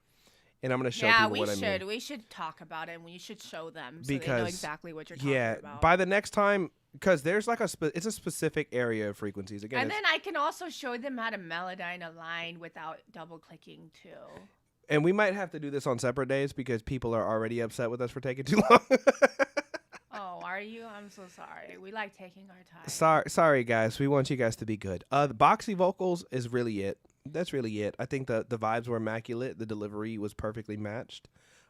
S1: and I'm gonna show people what I mean.
S15: Yeah, we should talk about it, and we should show them so they know exactly what you're talking about.
S1: By the next time. Because there's like it's a specific area of frequencies. Again,
S15: and then I can also show them how to melodyne a line without double clicking too.
S1: And we might have to do this on separate days because people are already upset with us for taking too long.
S15: Oh, are you? I'm so sorry. We like taking our time.
S1: Sorry, guys. We want you guys to be good. The boxy vocals is really it. That's really it. I think the vibes were immaculate. The delivery was perfectly matched.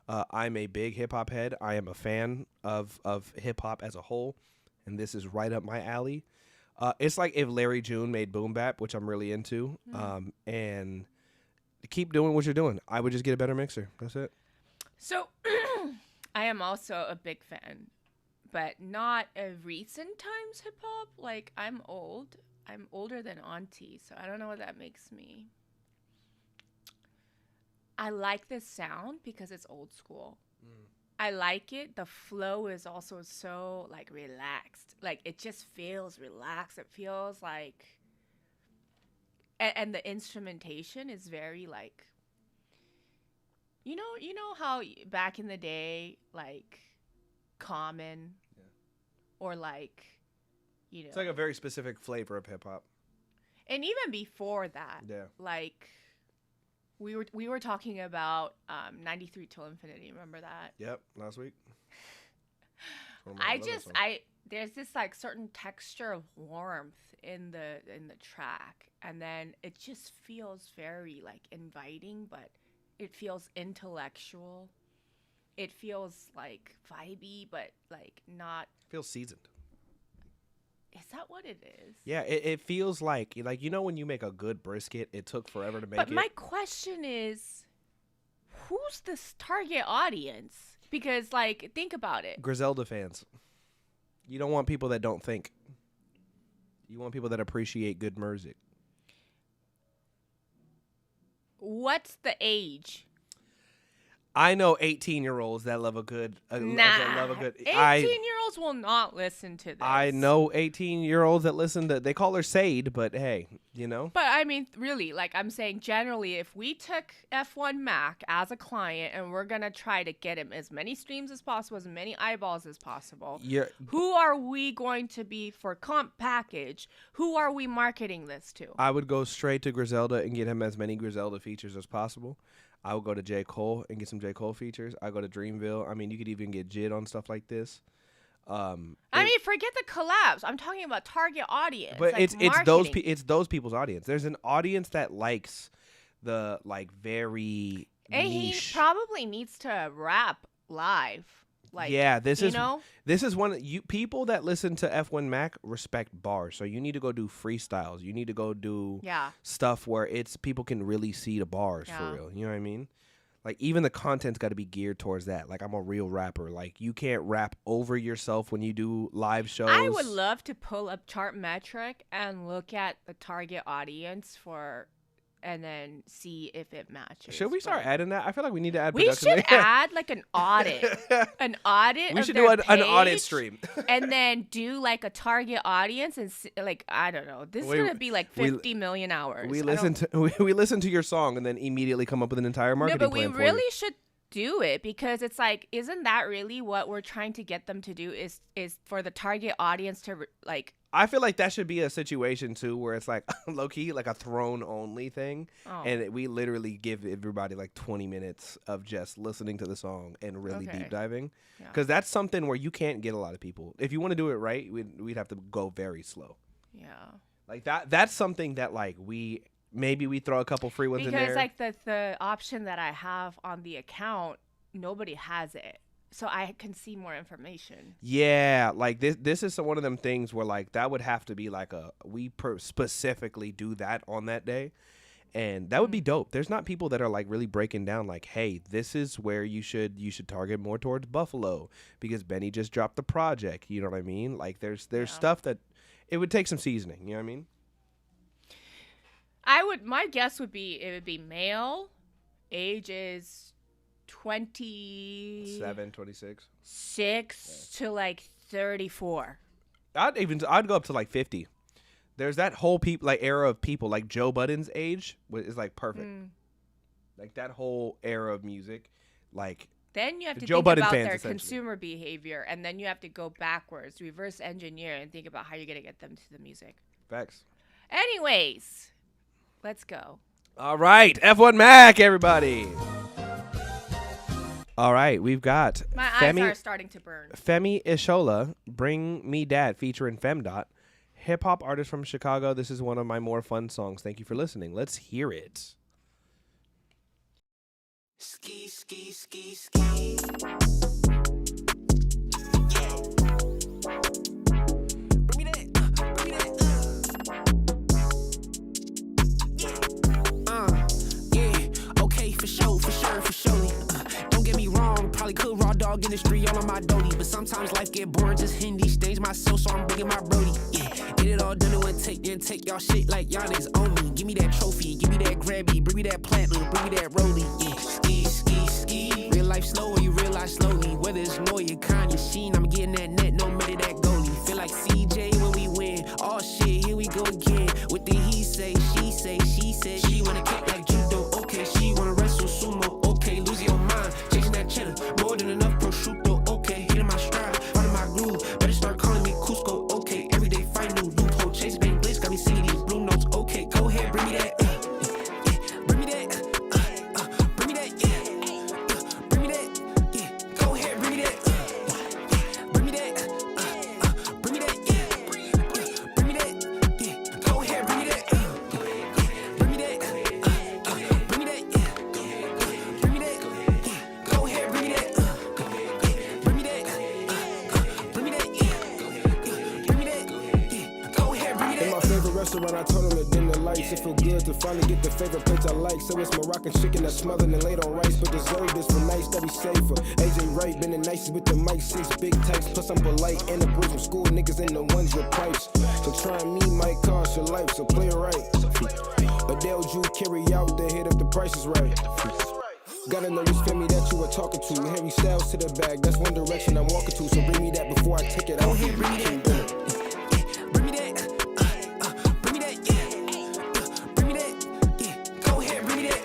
S1: I'm a big hip hop head. I am a fan of hip hop as a whole. And this is right up my alley. It's like if Larry June made boom bap, which I'm really into, and keep doing what you're doing. I would just get a better mixer. That's it.
S15: So I am also a big fan, but not of recent times hip hop. Like I'm old. I'm older than Auntie, so I don't know what that makes me. I like this sound because it's old school. I like it. The flow is also so like relaxed. Like it just feels relaxed. It feels like, and the instrumentation is very like, you know how back in the day, like Common, or like,
S1: it's like a very specific flavor of hip hop.
S15: And even before that, like. We were talking about 93 Till Infinity. Remember that?
S1: Yep, last week.
S15: There's this like certain texture of warmth in the track, and then it just feels very like inviting, but it feels intellectual. It feels like vibey, but like not.
S1: It feels seasoned.
S15: Is that what it is?
S1: Yeah, it feels like when you make a good brisket, it took forever to make it.
S15: But my question is, who's this target audience? Because, like, think about it.
S1: Griselda fans. You don't want people that don't think. You want people that appreciate good music.
S15: What's the age?
S1: I know 18-year-olds that love a good.
S15: Nah.
S1: Love a good.
S15: 18-year-olds will not listen to this.
S1: I know 18-year-olds that listen to. They call her Sade, but hey, you know.
S15: But I mean, really, like I'm saying, generally, if we took F1 Mac as a client and we're gonna try to get him as many streams as possible, as many eyeballs as possible, who are we going to be for comp package? Who are we marketing this to?
S1: I would go straight to Griselda and get him as many Griselda features as possible. I would go to J. Cole and get some J. Cole features. I go to Dreamville. I mean, you could even get Jid on stuff like this.
S15: I mean, forget the collabs. I'm talking about target audience.
S1: But
S15: like
S1: it's those people's audience. There's an audience that likes the like very
S15: and
S1: niche.
S15: He probably needs to rap live. Like,
S1: yeah, this is one you people that listen to F1 Mac respect bars. So you need to go do freestyles. You need to go do stuff where it's people can really see the bars for real. You know what I mean? Like even the content's got to be geared towards that. Like I'm a real rapper. Like you can't rap over yourself when you do live shows.
S15: I would love to pull up Chartmetric and look at the target audience and then see if it matches.
S1: Should we start adding that? I feel like we need to add
S15: we
S1: production.
S15: should add like an audit. An audit
S1: We
S15: of
S1: should
S15: their
S1: do an audit
S15: page,
S1: stream.
S15: and then do like a target audience and like, I don't know. This is going to be like 50 million hours.
S1: We listen to your song and then immediately come up with an entire marketing plan.
S15: No, but we really should do it because it's like, isn't that really what we're trying to get them to do is for the target audience to like.
S1: I feel like that should be a situation too where it's like low-key like a throne only thing and we literally give everybody like 20 minutes of just listening to the song and really deep diving because that's something where you can't get a lot of people. If you want to do it right, we'd have to go very slow.
S15: Yeah.
S1: Like that's something that like we throw a couple free ones in there.
S15: Because like the option that I have on the account, nobody has it. So I can see more information.
S1: Yeah, like this is one of them things where like that would have to be like specifically do that on that day, and that would be dope. There's not people that are like really breaking down like, hey, this is where you should target more towards Buffalo because Benny just dropped the project. You know what I mean? Like there's stuff that it would take some seasoning. You know what I mean?
S15: My guess would be it would be male, ages 27,
S1: 26,
S15: 6 to like 34.
S1: I'd go up to like 50. There's that whole era of people like Joe Budden's age is like perfect. Like that whole era of music, like
S15: then you have to
S1: Joe
S15: think
S1: Budden
S15: about
S1: fans,
S15: their consumer behavior, and then you have to go backwards, reverse engineer, and think about how you're gonna get them to the music.
S1: Facts.
S15: Anyways, let's go.
S1: All right, F1 Mac, everybody. All right, we've got
S15: my eyes are starting to burn.
S1: Femi Ishola, Bring Me Dad, featuring Femdot, hip hop artist from Chicago. This is one of my more fun songs. Thank you for listening. Let's hear it.
S6: Ski, ski, ski, ski. Yeah. Bring me that, bring me that, yeah. Okay, for sure, for surely. Don't get me wrong, probably could raw dog industry all on my dolly, but sometimes life get boring, just Hindi stains my soul, so I'm bringing my brody. Yeah, get it all done in one take, then take y'all shit like y'all niggas on me. Give me that trophy, give me that Grammy, bring me that platinum, bring me that rollie. Yeah, ski, ski, ski. Real life slow or you realize slowly, whether it's Noya, Kanye, Sheen, I'm getting that net, no matter that goalie. Feel like CJ when we win. Oh shit, here we go again. With the he say, she said she wanna kick like judo. Okay, she wanna wrestle sumo. Okay, lose your mind, chasing that cheddar, more than enough prosciutto. Okay, hitting my stride, finding my groove. Better start calling me Cusco. Okay, everyday find new loophole. Chase bang blitz, got me singing these blue notes. Okay, go ahead, bring me that. Bring me that. Bring me that. Yeah. Bring me that. Yeah. Go ahead, bring me that. Bring me that. Bring me that. Yeah. Bring me that. Yeah. Go ahead, bring me that. Bring me that.
S16: different plates I like. So it's Moroccan chicken that's smothered and laid on rice. But dessert is for nice that we safer. AJ Wright, been the nicest with the mic, 6 big types. Plus I'm polite and the boys from school, niggas ain't the ones with pipes. So trying me might cost your life, so play it right. Adele Drew carry out the hit if the price is right. Gotta know this family that you are talking to. Harry Styles to the bag, that's one direction I'm walking to. So bring me that before I take it out. Bring me that. Bring me that. Bring me that. Bring me that. Go ahead, bring me that.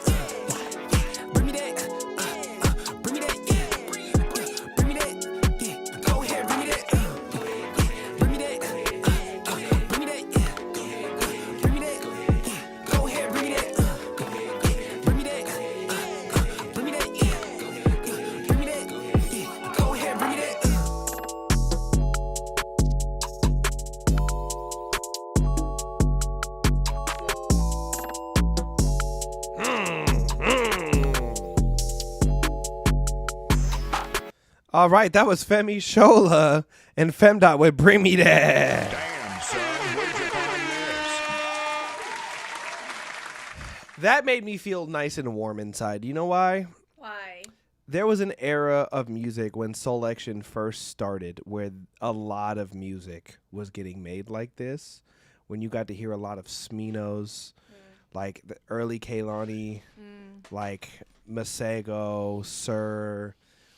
S16: Bring me that. Bring me that. Bring me that. Go ahead, bring me that. Bring me that. Bring me that. Bring me that. Go ahead, bring me that. Bring me that. Bring me that. Bring me that. Go ahead, bring me that.
S1: All right, that was Femi Shola and Femdot with Bring Me That.
S3: Damn, son, where'd you find this?
S1: That made me feel nice and warm inside. You know why?
S2: Why?
S1: There was an era of music when Soulection first started where a lot of music was getting made like this. When you got to hear a lot of Sminos, like the early Kehlani, like Masego, Sir,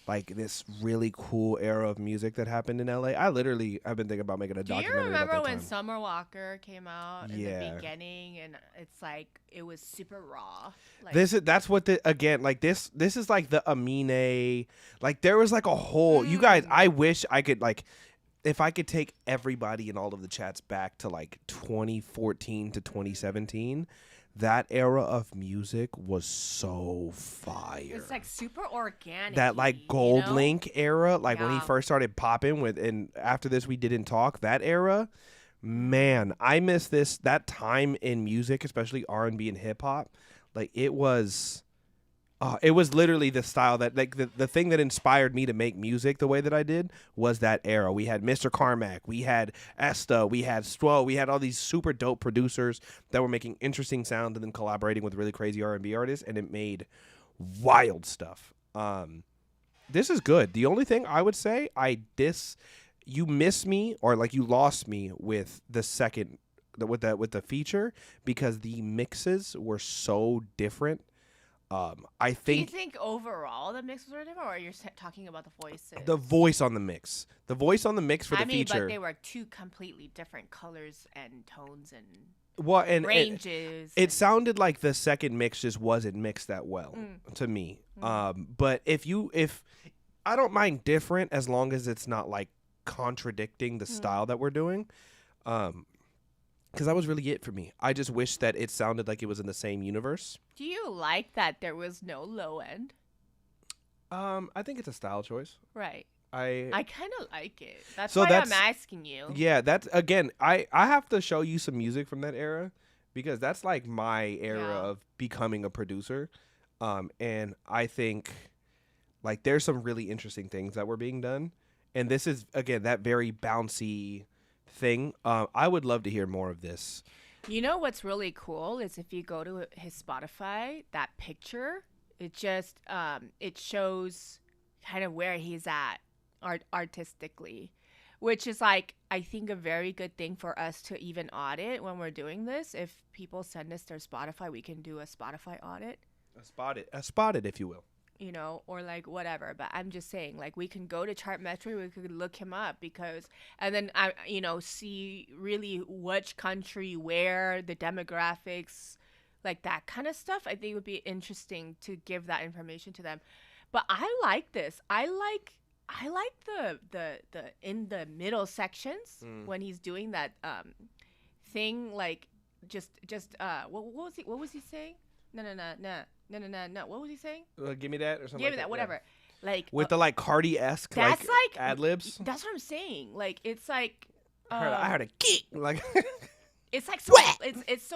S1: like this really cool era of music that happened in LA. I've been thinking about making a
S15: Do you
S1: documentary about
S15: remember
S1: that
S15: when
S1: time.
S15: Summer Walker came out in
S1: Yeah.
S15: the beginning, and it's like it was super raw. Like,
S1: This is like this is like the Amine, like there was like a whole you guys. I wish I could like if I could take everybody in all of the chats back to like 2014 to 2017. That era of music was so fire.
S15: it's like super organic.
S1: That like Gold
S15: you know?
S1: Link era, like when he
S15: Yeah.
S1: first started popping with, and after this we didn't talk. That era, man, I miss that time in music, especially R&B and hip hop. Like it was literally the style that like the thing that inspired me to make music the way that I did was that era. We had Mr. Carmack, we had Esta, we had Stro, we had all these super dope producers that were making interesting sound and then collaborating with really crazy R&B artists, and it made wild stuff. This is good. The only thing I would say you miss me or like you lost me with the second with the feature because the mixes were so different. I
S15: Do
S1: think
S15: you think overall the mixes were different, or you're talking about the voices?
S1: the voice on the mix for the feature.
S15: But they were two completely different colors and tones and
S1: Well, and
S15: ranges.
S1: it sounded like the second mix just wasn't mixed that well to me. But if I don't mind different as long as it's not like contradicting the style that we're doing. Because that was really it for me. I just wish that it sounded like it was in the same universe.
S15: Do you like that there was no low end?
S1: I think it's a style choice.
S15: Right.
S1: I
S15: kind of like it. That's
S1: So
S15: why
S1: that's-
S15: I'm asking you.
S1: Yeah, that's again. I have to show you some music from that era because that's like my era of becoming a producer. And I think like there's some really interesting things that were being done, and this is again that very bouncy thing. I would love to hear more of this.
S15: You know what's really cool is if you go to his Spotify, that picture, it just it shows kind of where he's at artistically, which is like I think a very good thing for us to even audit when we're doing this. If people send us their Spotify, we can do a Spotify audit.
S1: A spotted, if you will.
S15: You know, or like whatever. But I'm just saying, like, we can go to Chartmetric, we could look him up and then I, see really which country, where, the demographics, like that kind of stuff. I think would be interesting to give that information to them. But I like this. I like the in the middle sections when he's doing that thing, like just what was he saying? No. What was he saying?
S1: Give me that or something.
S15: Give me that, whatever.
S1: Yeah.
S15: Like
S1: with the like Cardi-esque
S15: that's like
S1: ad libs.
S15: That's what I'm saying. Like it's like
S1: I heard a kick. Like
S15: it's like it's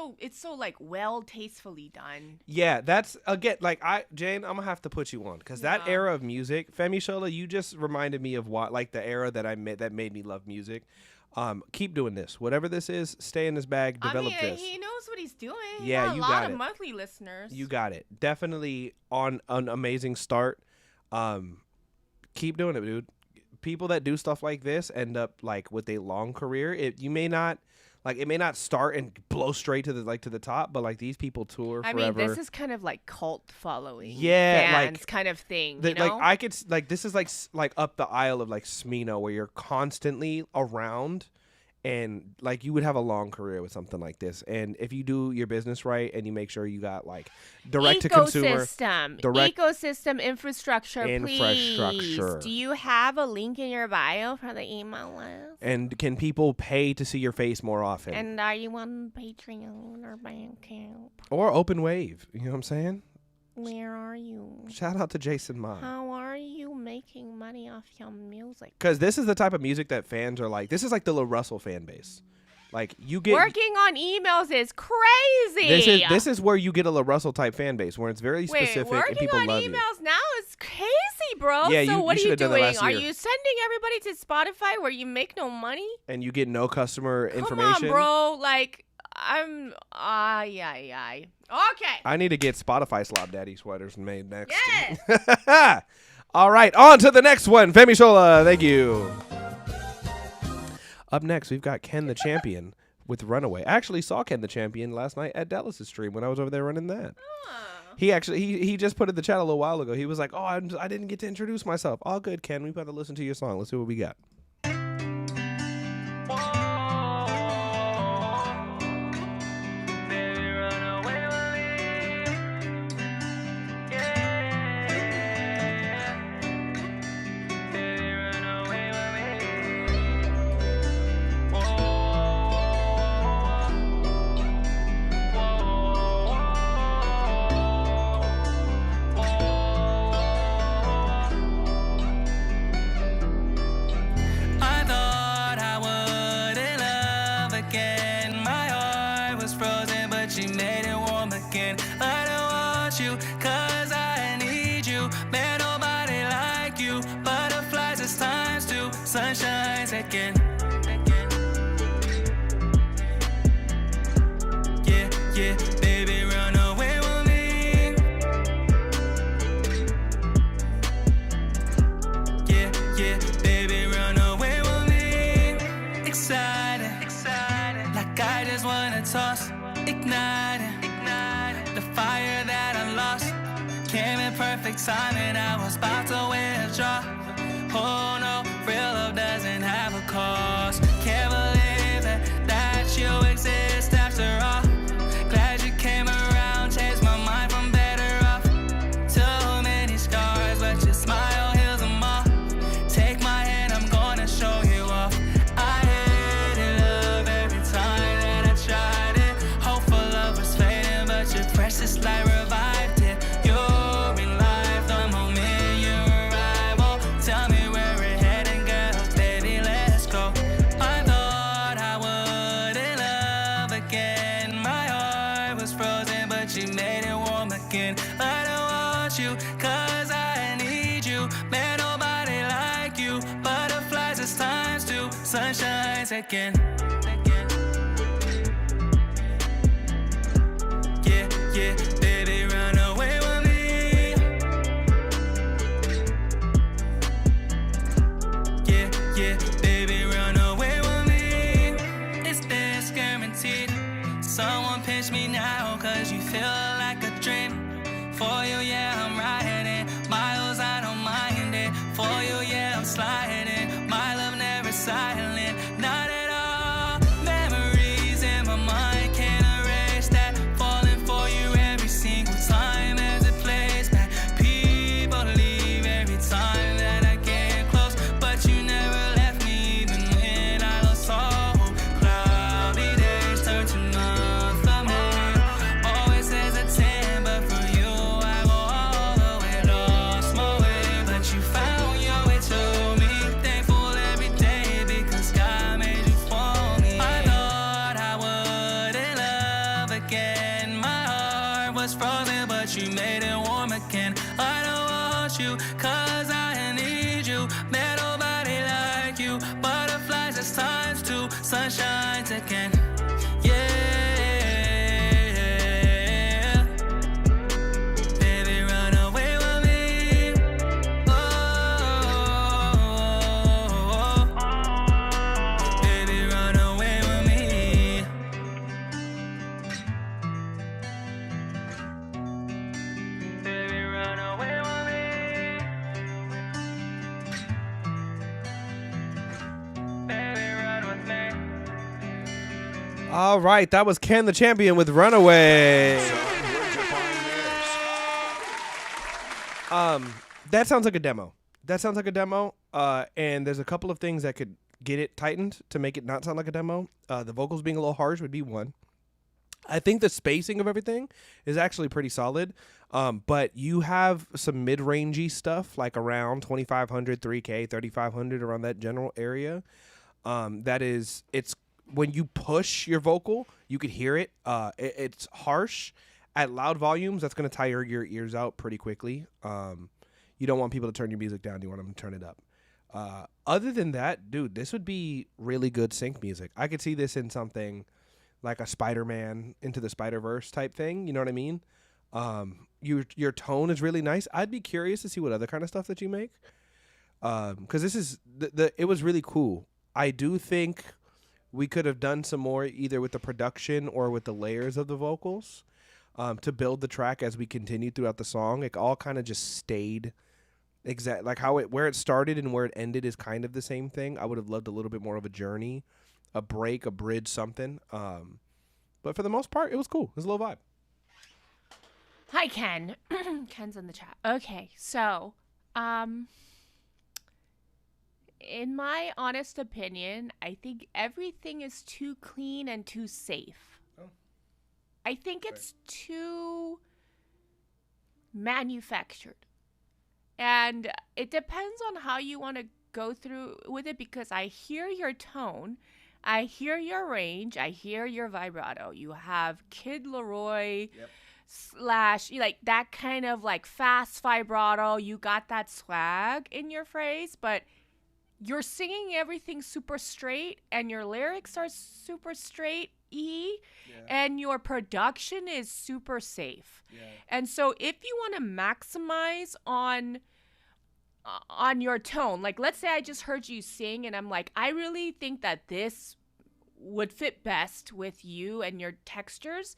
S15: so like well tastefully done.
S1: Yeah, that's again like Jane, I'm gonna have to put you on because that era of music, Femi Shola, you just reminded me of what like the era that that made me love music. Keep doing this. Whatever this is, stay in this bag. Develop this.
S15: He knows what he's doing.
S1: Yeah,
S15: you got a lot of monthly listeners.
S1: You got it. Definitely on an amazing start. Keep doing it, dude. People that do stuff like this end up like with a long career. It may not start and blow straight to the top, but like these people tour forever.
S15: I mean, this is kind of like cult following.
S1: Yeah,
S15: fans
S1: like
S15: kind of thing.
S1: Like I could like this is like up the aisle of like Smino, where you're constantly around. And like you would have a long career with something like this, and if you do your business right and you make sure you got like direct to consumer,
S15: ecosystem infrastructure, please. Do you have a link in your bio for the email list?
S1: And can people pay to see your face more often?
S15: And are you on Patreon or Bandcamp
S1: or Open Wave? You know what I'm saying?
S15: Where are you?
S1: Shout out to Jason Ma.
S15: How are you making money off your music?
S1: Because this is the type of music that fans are like. This is like the Lil Russell fan base. Like you get
S15: working on emails is crazy.
S1: This is where you get a Lil Russell type fan base where it's very specific and people love you.
S15: Working on emails now is crazy, bro.
S1: Yeah,
S15: so what are you doing? Are
S1: year.
S15: you sending everybody to Spotify where you make no money?
S1: And you get no customer information?
S15: Come on, bro. Like I'm Okay.
S1: I need to get Spotify Slob Daddy sweaters made next.
S15: Yes.
S1: All right, on to the next one. Femi Shola, thank you. Up next, we've got Ken the Champion with Runaway. I actually saw Ken the Champion last night at Dallas' stream when I was over there running that. He actually he just put in the chat a little while ago. He was like, "Oh, I didn't get to introduce myself." All good, Ken. We better listen to your song. Let's see what we got.
S6: Sunshines again. Yeah, baby, run away with me. Yeah, baby, run away with me. Excited, like I just wanna toss. Igniting, the fire that I lost. Came in perfect timing, I was about to withdraw. Oh no, real love doesn't have a cost. Can't believe it, that you exist after all. Glad you came around, changed my mind from better off. Too many scars, but your smile heals them all. Take my hand, I'm gonna show you off. I hated love every time that I tried it. Hope for love was fading, but your precious light revived it. You're in life, the moment you arrive. Oh, tell me where we're heading, girl, baby, let's go. I thought I wouldn't love again. My heart was frozen, but you made it warm again. I don't want you, cause I need you. Man, nobody like you. Butterflies is times two, sunshines again. Yeah, baby, run away with me. Yeah, baby, run away with me. It's this guaranteed. Someone pinch me now, cause you feel like a dream. For you, yeah, I'm riding. Miles, I don't mind it. For you, yeah, I'm sliding. My love never silent, not at all. Memories in my mind can't erase that. Falling for you every single time as it plays back. People leave every time that I get close, but you never left me even when I lost all hope. Cloudy days turn to months of May. Always hesitant, but for you I go all the way. Lost my way, but you found your way to me. Thankful every day because God made you for me. I thought I wouldn't love again. My heart was frozen, but you made it warm again. I don't want you, cause I need you. Man, nobody like you. Butterflies it's times two, sunshines again. Yeah. Baby, run away with me. Oh, baby, run away with me. Baby, run away with me. Baby, run with me.
S1: All right, that was Ken the Champion with Runaway. That sounds like a demo. And there's a couple of things that could get it tightened to make it not sound like a demo. The vocals being a little harsh would be one. I think the spacing of everything is actually pretty solid. But you have some mid-rangey stuff like around 2,500, 3K, 3,500 around that general area. It's when you push your vocal, you could hear it. It's harsh at loud volumes. That's going to tire your ears out pretty quickly. You don't want people to turn your music down. You want them to turn it up. Other than that, dude, this would be really good sync music. I could see this in something like a Spider-Man Into the Spider-Verse type thing. You know what I mean? Your tone is really nice. I'd be curious to see what other kind of stuff that you make. Because this is it was really cool. I do think we could have done some more either with the production or with the layers of the vocals to build the track as we continued throughout the song. It all kind of just stayed exact, like where it started and where it ended is kind of the same thing. I would have loved a little bit more of a journey, a break, a bridge, something. But for the most part, it was cool. It was a little vibe.
S15: Hi, Ken. Ken's in the chat. Okay, so, in my honest opinion, I think everything is too clean and too safe.
S1: Oh.
S15: I think it's too manufactured. And it depends on how you want to go through with it, because I hear your tone, I hear your range, I hear your vibrato. You have Kid Leroy slash like that kind of like fast vibrato. You got that swag in your phrase, but you're singing everything super straight and your lyrics are super straight and your production is super safe. And so if you want to maximize on your tone, like let's say I just heard you sing and I'm like, I really think that this would fit best with you and your textures,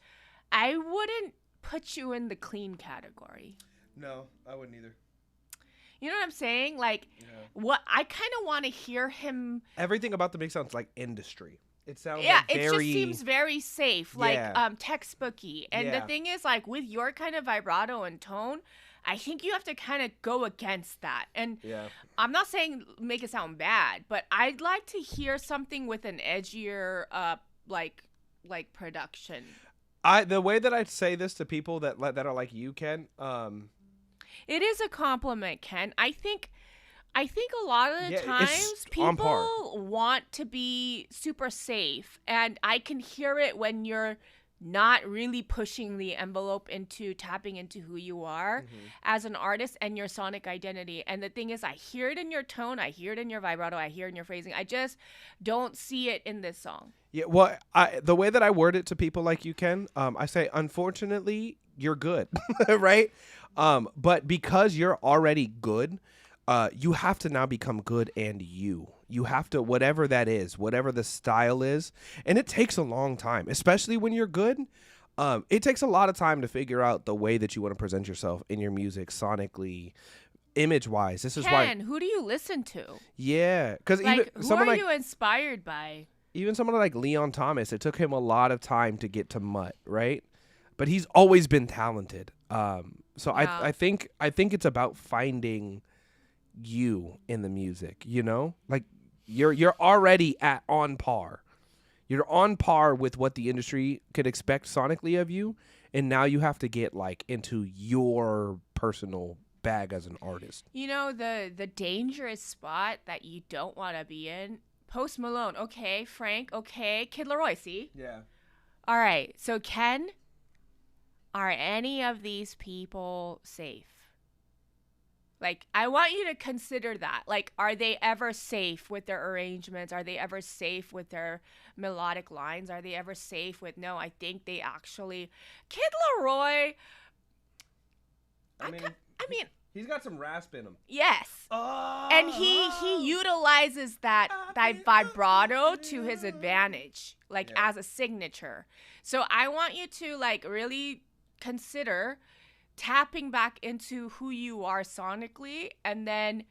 S15: I wouldn't put you in the clean category.
S1: No, I wouldn't either.
S15: You know what I'm saying? Like, what I kind of want to hear him.
S1: Everything about the mix sounds like industry. It sounds
S15: yeah,
S1: like
S15: it just seems very safe, like textbooky. And the thing is, like with your kind of vibrato and tone, I think you have to kind of go against that. And I'm not saying make it sound bad, but I'd like to hear something with an edgier, like production.
S1: The way that I'd say this to people that are like you, Ken,
S15: it is a compliment, Ken. I think a lot of the times people want to be super safe, and I can hear it when you're not really pushing the envelope into tapping into who you are as an artist and your sonic identity. And the thing is, I hear it in your tone, I hear it in your vibrato, I hear it in your phrasing. I just don't see it in this song.
S1: Yeah, well, the way that I word it to people like you, Ken, I say, unfortunately, you're good, right? But because you're already good, you have to now become good, and you have to, whatever that is, whatever the style is, and it takes a long time, especially when you're good. It takes a lot of time to figure out the way that you want to present yourself in your music, sonically, image-wise. This is
S15: Ken, who do you listen to?
S1: Yeah, because
S15: like,
S1: even
S15: who
S1: someone
S15: are
S1: like
S15: you inspired by?
S1: Even someone like Leon Thomas, it took him a lot of time to get to Mutt, right? But he's always been talented. So I think it's about finding you in the music, you know? Like you're already on par. You're on par with what the industry could expect sonically of you, and now you have to get like into your personal bag as an artist.
S15: You know, the dangerous spot that you don't want to be in. Post Malone, okay. Frank, okay. Kid Leroy, see?
S1: Yeah.
S15: All right. So Ken, are any of these people safe? Like, I want you to consider that. Like, are they ever safe with their arrangements? Are they ever safe with their melodic lines? Are they ever safe with, no, I think they actually... Kid Laroi... I mean...
S1: He's got some rasp in him.
S15: Yes. And he utilizes that vibrato to his advantage, like as a signature. So I want you to like really consider tapping back into who you are sonically and then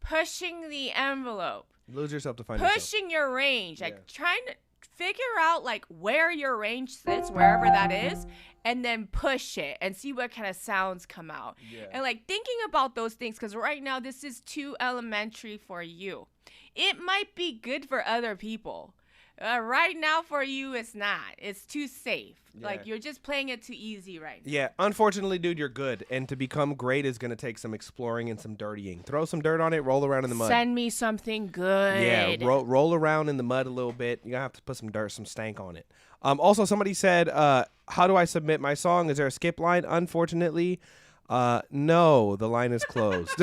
S15: pushing the envelope.
S1: Lose yourself to find yourself.
S15: Pushing your range, like trying to figure out like where your range sits, wherever that is, and then push it and see what kind of sounds come out. And like thinking about those things, because right now this is too elementary for you. It might be good for other people. Right now for you, it's not. It's too safe. Like you're just playing it too easy right now.
S1: Yeah, unfortunately, dude, you're good. And to become great is going to take some exploring and some dirtying. Throw some dirt on it, roll around in the mud.
S15: Send me something good.
S1: Yeah, roll around in the mud a little bit. You're going to have to put some dirt, some stank on it. Also, somebody said, how do I submit my song? Is there a skip line? Unfortunately, no, the line is closed.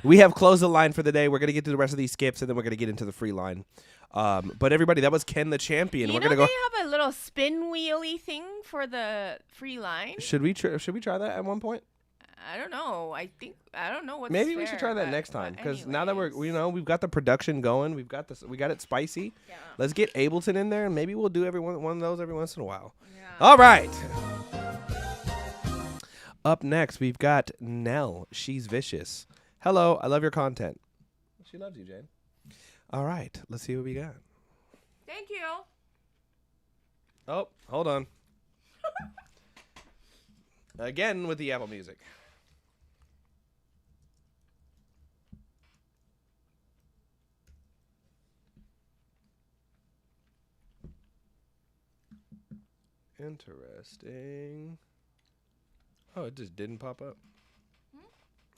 S1: We have closed the line for the day. We're going to get to the rest of these skips, and then we're going to get into the free line. But everybody, that was Ken the Champion. We're gonna go.
S15: They have a little spin wheelie thing for the free line.
S1: Should we try that at one point?
S15: I don't know. I don't know what's
S1: Maybe
S15: fair,
S1: we should try that next time because now that we've got the production going, we got it spicy. Yeah. Let's get Ableton in there, and maybe we'll do one of those every once in a while. Yeah. All right. Up next, we've got Nell. She's vicious. Hello, I love your content. She loves you, Jane. All right, let's see what we got.
S15: Thank you.
S1: Oh, hold on. Again with the Apple Music. Interesting. Oh, it just didn't pop up.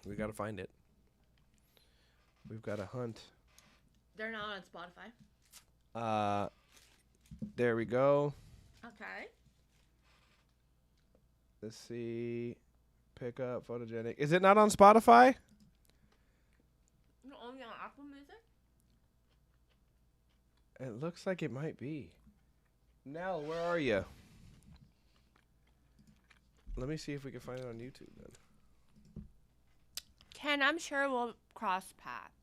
S1: We got to find it. We've got to hunt.
S15: They're not on Spotify.
S1: There we go.
S15: Okay.
S1: Let's see. Pick up photogenic. Is it not on Spotify?
S15: Only on Apple Music?
S1: It looks like it might be. Nell, where are you? Let me see if we can find it on YouTube then.
S15: Ken, I'm sure we'll cross paths.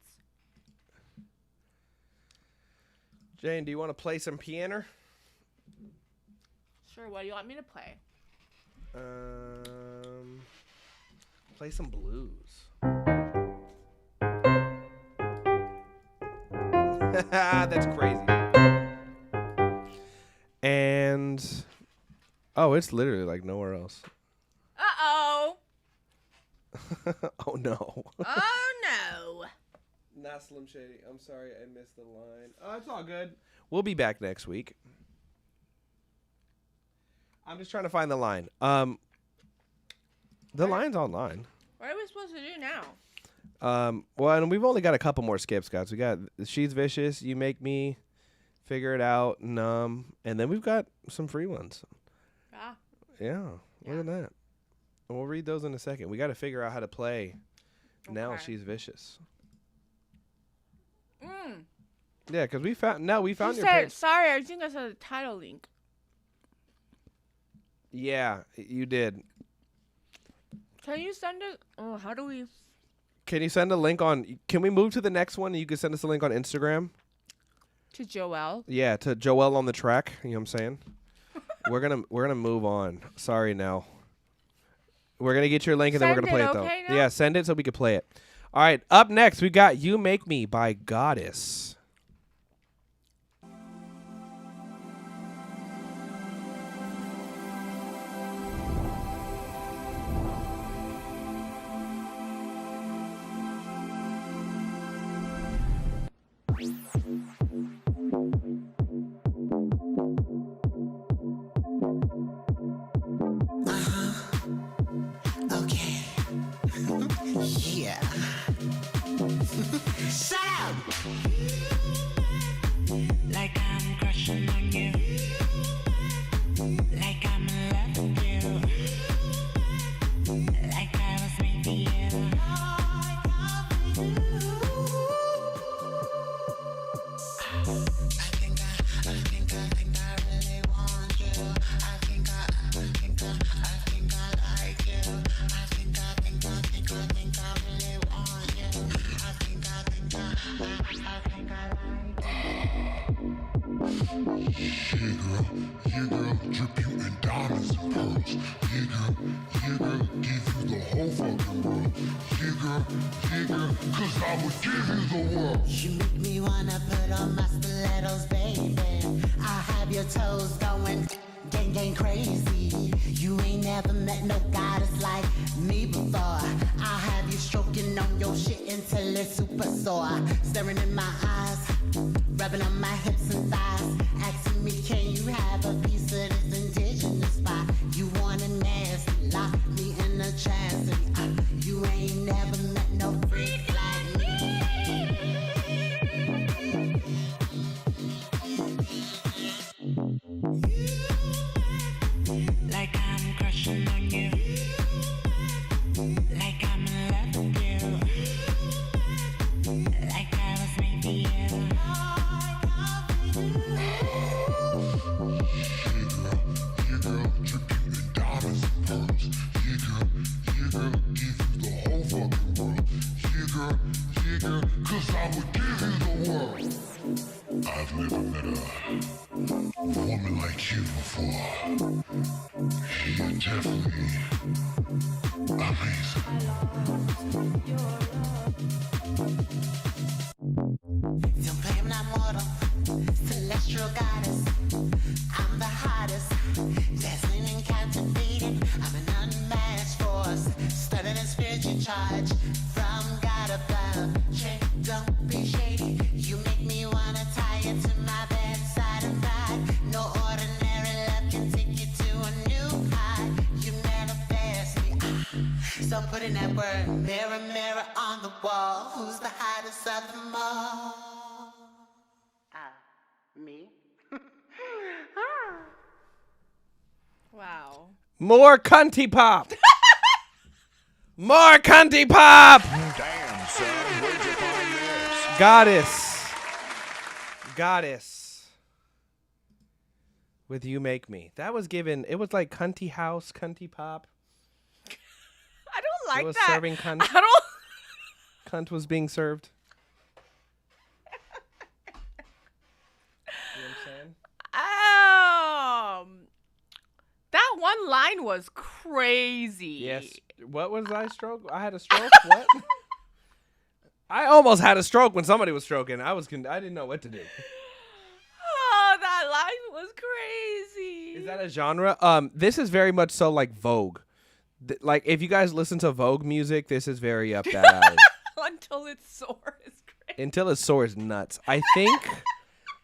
S1: Jane, do you want to play some piano?
S15: Sure, what do you want me to play?
S1: Play some blues. That's crazy. And oh, it's literally like nowhere else.
S15: Uh-oh.
S1: Oh no.
S15: Oh no.
S1: Not Slim Shady. I'm sorry, I missed the line. Oh, it's all good. We'll be back next week. I'm just trying to find the line. The line's online.
S15: What are we supposed to do now?
S1: Well, and we've only got a couple more skips, guys. We got She's Vicious, You Make Me, Figure It Out, Numb, and then we've got some free ones. Yeah, look at that. And we'll read those in a second. We got to figure out how to play Now She's Vicious. Yeah, because we found your page.
S15: Sorry, I think I saw the title link.
S1: Yeah, you did.
S15: Can you send it? Oh, how do we?
S1: Can you send a link on? Can we move to the next one? You can send us a link on Instagram.
S15: To Joelle.
S1: Yeah, to Joelle on the track. You know what I'm saying? we're gonna move on. Sorry, now. We're gonna get your link and then we're gonna play it though.
S15: Okay,
S1: yeah, send it so we can play it. All right, up next we got "You Make Me" by Goddess.
S7: Yeah. Shut up!
S4: Like I'm crushing on you. Like I'm in love with you. Like I was made for you.
S17: Yeah, girl, drip you in diamonds and pearls. Yeah, girl, give you the whole fucking world. Yeah, girl, cause I would give you the world.
S7: You make me wanna put on my stilettos, baby. I'll have your toes going gang crazy. You ain't never met no goddess like me before. I'll have you stroking on your shit until it's super sore. Staring in my eyes, rubbing on my hips and thighs, asking me, can you have a piece of this indigenous spot? You want a nasty, lock me in a chassis. You ain't never met no freak like me. Like I'm crushing on you. Like I'm in love with you. Like I was made for you.
S17: Yeah, girl, drip you in diamonds and pearls. Yeah, girl, give you the whole fucking world. Yeah, girl, cause I would give you the world. I've never met a woman like you before. You're definitely amazing.
S7: Don't play, I'm not mortal. Celestial goddess. I'm the hottest. Dazzling and captivating. I'm an unmatched force. Stunning and spiritual charge. From God above. Chick, don't be shady. You make me wanna tie you to my bedside and ride. No ordinary love can take you to a new high. You manifest me. So put in that word. Mirror, mirror on the wall. Who's the hottest of them all? Me?
S2: Wow.
S1: More cunty pop. More cunty pop.
S3: Damn, son, where'd you find this?
S1: Goddess. With You Make Me. That was given, it was like cunty house, cunty pop.
S15: I don't like
S1: it was
S15: that.
S1: serving cunt.
S15: I don't.
S1: Cunt was being served. You know what I'm saying?
S15: That one line was crazy.
S1: Yes. What was I stroke? I had a stroke? What? I almost had a stroke when somebody was stroking. I didn't know what to do.
S15: Oh, that line was crazy.
S1: Is that a genre? This is very much so like Vogue. Like if you guys listen to Vogue music, this is very up that alley.
S15: Until it's sore is great.
S1: Until it's sore is nuts. I think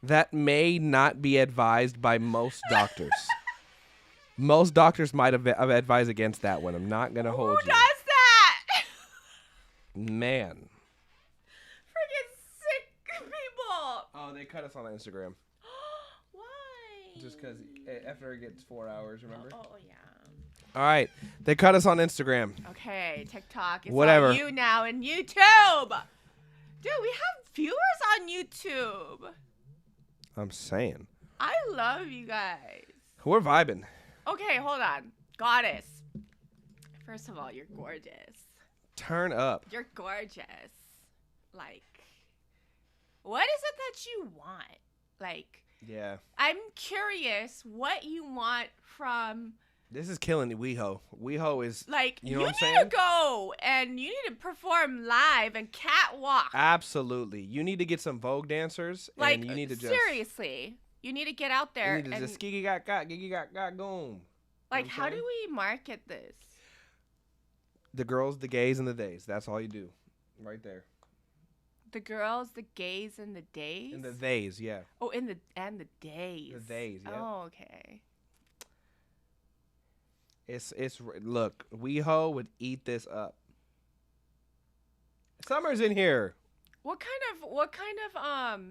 S1: that may not be advised by most doctors. Most doctors might have advised against that one. I'm not gonna hold you.
S15: Who does that?
S1: Man.
S15: Freaking sick people.
S1: Oh, they cut us on Instagram.
S15: Why?
S1: Just because after it gets 4 hours, remember?
S15: Oh, yeah.
S1: All right. They cut us on Instagram.
S15: Okay, TikTok is
S1: Whatever.
S15: on you now and YouTube. Dude, we have viewers on YouTube.
S1: I'm saying.
S15: I love you guys.
S1: We're vibing.
S15: Okay, hold on. Goddess. First of all, you're gorgeous.
S1: Turn up.
S15: You're gorgeous. Like, what is it that you want? Like,
S1: Yeah.
S15: I'm curious what you want from,
S1: This is killing WeHo. WeHo is,
S15: like,
S1: you know what I'm
S15: need
S1: saying?
S15: to go and you need to perform live and catwalk.
S1: Absolutely. You need to get some Vogue dancers,
S15: Like,
S1: and you need to just
S15: seriously, you need to get out there
S1: you need to
S15: and,
S1: just giggy got goom.
S15: like, how do we market this?
S1: The girls, the gays, and the days. That's all you do, right there.
S15: The girls, the gays, and the days.
S1: And the theys, yeah.
S15: Oh, and the days.
S1: The days, yeah.
S15: Oh, okay.
S1: It's look, WeHo would eat this up. Summer's in here.
S15: What kind of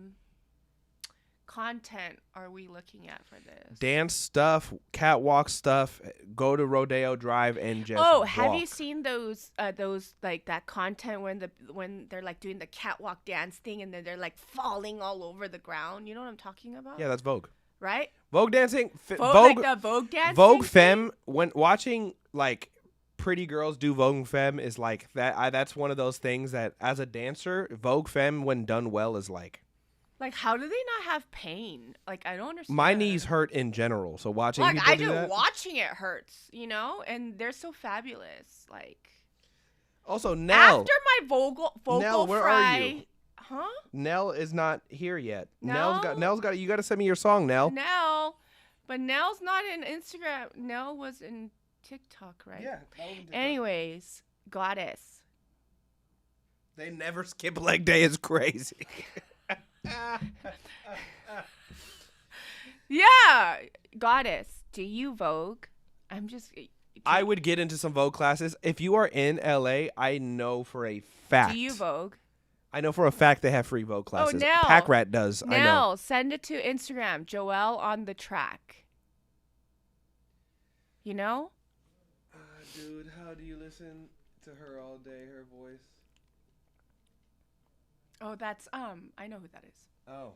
S15: content are we looking at for this?
S1: Dance stuff, catwalk stuff. Go to Rodeo Drive and just
S15: have you
S1: walk.
S15: seen those like that content when they're like doing the catwalk dance thing and then they're like falling all over the ground? You know what I'm talking about?
S1: Yeah, that's Vogue.
S15: Right?
S1: Vogue dancing.
S15: Like the Vogue dancing.
S1: Vogue Femme. When watching like pretty girls do Vogue Femme is like that. That's one of those things that as a dancer, Vogue Femme when done well is like
S15: Like, how do they not have pain? Like, I don't understand.
S1: My knees hurt in general, so watching
S15: Like,
S1: people
S15: I
S1: do
S15: do
S1: that.
S15: watching it hurts, you know, and they're so fabulous. Like,
S1: Also, Nell.
S15: after my vocal
S1: Nell, where
S15: fry,
S1: are you?
S15: huh?
S1: Nell is not here yet.
S15: No?
S1: Nell's got. You got to send me your song, Nell.
S15: Nell, but Nell's not in Instagram. Nell was in TikTok, right?
S1: Yeah. Nell was in TikTok.
S15: Anyways, Goddess.
S1: They never skip leg day. Is crazy.
S15: Yeah, Goddess. Do you Vogue? I'm just.
S1: I would get into some Vogue classes. If you are in LA, I know for a fact.
S15: Do you Vogue?
S1: I know for a fact they have free Vogue classes.
S15: Nell.
S1: Pack Rat does. I know.
S15: Nell, send it to Instagram. Joelle on the track. You know?
S1: Dude, how do you listen to her all day? Her voice.
S15: Oh, that's I know who that is.
S1: Oh.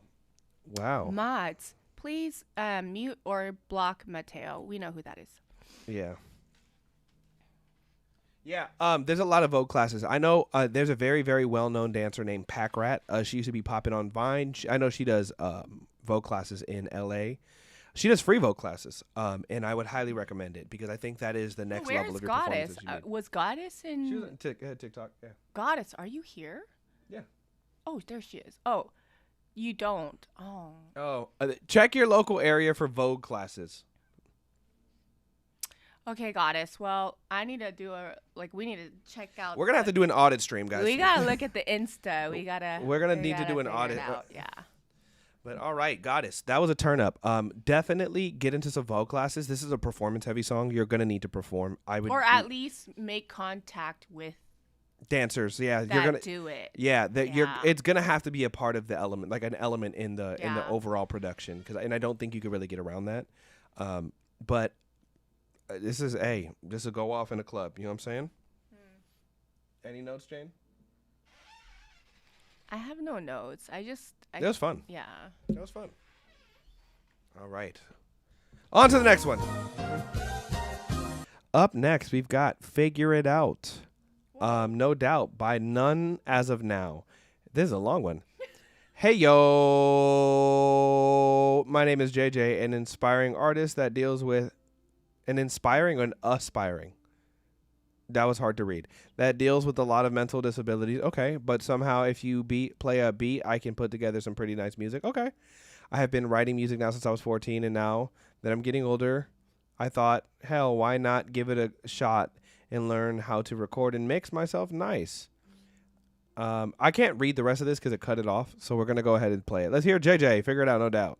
S1: Wow.
S15: Mods, please mute or block Mateo. We know who that is.
S1: Yeah. Yeah, there's a lot of Vogue classes. I know there's a very, very well-known dancer named Pack Rat. She used to be popping on Vine. I know she does Vogue classes in L.A. She does free Vogue classes, and I would highly recommend it because I think that is the next level of your
S15: Goddess?
S1: performance. That you need.
S15: Was Goddess in...
S1: She was on TikTok, yeah.
S15: Goddess, are you here?
S1: Yeah.
S15: Oh, there she is. Oh, you don't. Oh.
S1: Oh, check your local area for Vogue classes.
S15: Okay, Goddess. Well, I need to do we need to check out.
S1: We're going to have to do an audit stream, guys.
S15: We got to look at the Insta.
S1: We're going to need to do an audit.
S15: Yeah.
S1: But all right, Goddess, that was a turn up. Definitely get into some Vogue classes. This is a performance heavy song. You're going to need to perform.
S15: Or at least make contact with
S1: dancers. Yeah,
S15: that
S1: you're going to
S15: do it.
S1: Yeah, it's going to have to be a part of the element, like an element in the overall production and I don't think you could really get around that. But this is a go off in a club, you know what I'm saying? Any notes, Jane?
S15: I have no notes. It
S1: was fun.
S15: Yeah.
S1: That was fun. All right. On to the next one. Up next, we've got Figure It Out. No Doubt by None As of Now. This is a long one. Hey, yo. My name is JJ, an inspiring artist that deals with an inspiring and aspiring. That was hard to read. That deals with a lot of mental disabilities. Okay, but somehow if you play a beat, I can put together some pretty nice music. Okay. I have been writing music now since I was 14, and now that I'm getting older, I thought, hell, why not give it a shot and learn how to record and mix myself nice? I can't read the rest of this because it cut it off, so we're going to go ahead and play it. Let's hear JJ. Figure It Out, No Doubt.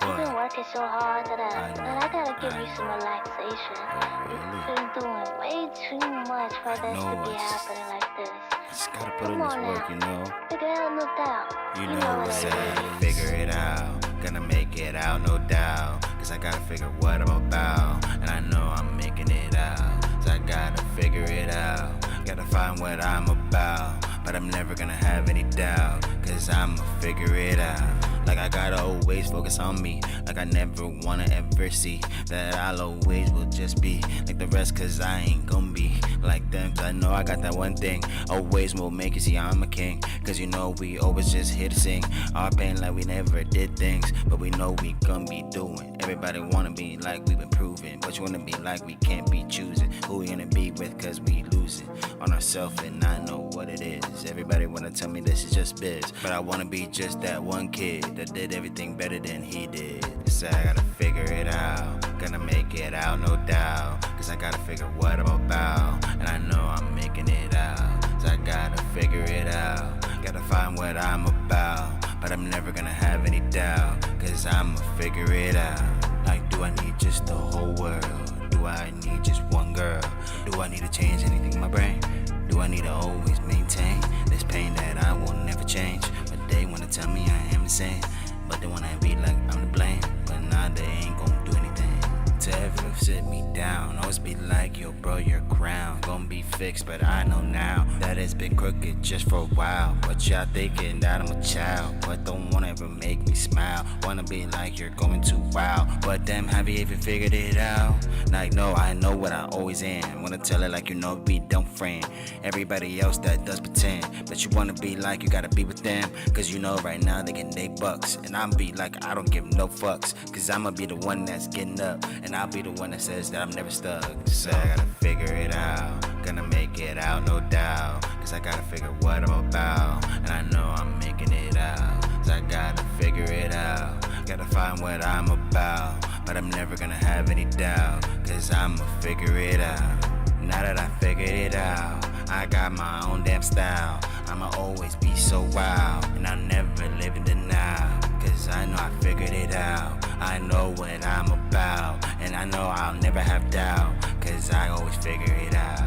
S18: You've been working so hard that I gotta give you some relaxation. You've been doing way too much for this to be happening like this.
S19: Just gotta put in this work, you know.
S18: Figure it out, no doubt.
S19: You know what I mean? Figure it out. Gonna make it out, no doubt. Cause I gotta figure what I'm about. And I know I'm making it out. So I gotta figure it out. Gotta find what I'm about. But I'm never gonna have any doubt. Cause I'ma figure it out. Like I gotta always focus on me. Like I never wanna ever see that I'll always will just be like the rest. Cause I ain't gonna be like them. Cause I know I got that one thing. Always will make you see I'm a king. Cause you know we always just here to sing our pain like we never did things. But we know we gonna be doing. Everybody wanna be like we've been proving. But you wanna be like we can't be choosing who we gonna be with. Cause we losing on ourselves and I know what it is. Everybody wanna tell me this is just biz. But I wanna be just that one kid that did everything better than he did. So I gotta figure it out. Gonna make it out, no doubt. Cause I gotta figure what I'm about. And I know I'm making it out. So I gotta figure it out. Gotta find what I'm about. But I'm never gonna have any doubt. Cause I'ma figure it out. Like, do I need just the whole world? Do I need just one girl? Do I need to change anything in my brain? Do I need to always maintain this pain that I will never change? But they wanna tell me I am insane. But they wanna be like I'm to blame. But nah, they ain't gonna do anything to ever sit me down. Always be like, yo bro, your crown gonna be fixed. But I know now that it's been crooked just for a while. But y'all thinking that I'm a child, but don't wanna ever make me smile. Wanna be like you're going too wild. But damn, have you even figured it out? Like no, I know what I always am. Wanna tell it like you know we don't friend. Everybody else that does pretend, but you wanna be like you gotta be with them. Cause you know right now they getting they bucks. And I'm be like I don't give no fucks. Cause I'ma be the one that's getting up. And I'll be the one that says that I'm never stuck. So I gotta figure it out. Gonna make it out, no doubt. Cause I gotta figure what I'm about. And I know I'm making it out. So I gotta figure it out. Gotta find what I'm about. But I'm never gonna have any doubt. Cause I'ma figure it out. Now that I figured it out, I got my own damn style. I'ma always be so wild. And I'll never live in denial. Cause I know I figured it out. I know what I'm about. And I know I'll never have doubt. Cause I always figure it out.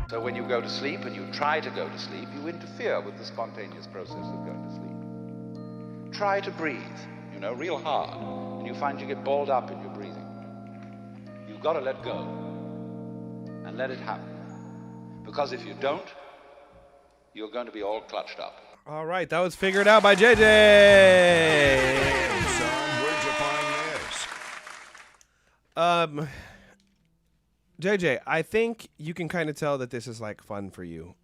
S20: So when you go to sleep and you try to go to sleep, you interfere with the spontaneous process of going to sleep. Try to breathe, real hard, and you find you get balled up in your breathing. You've got to let go and let it happen. Because if you don't, you're going to be all clutched up.
S1: All right, that was Figured Out by JJ.
S3: Son, where'd you find this?
S1: JJ, I think you can kind of tell that this is like fun for you.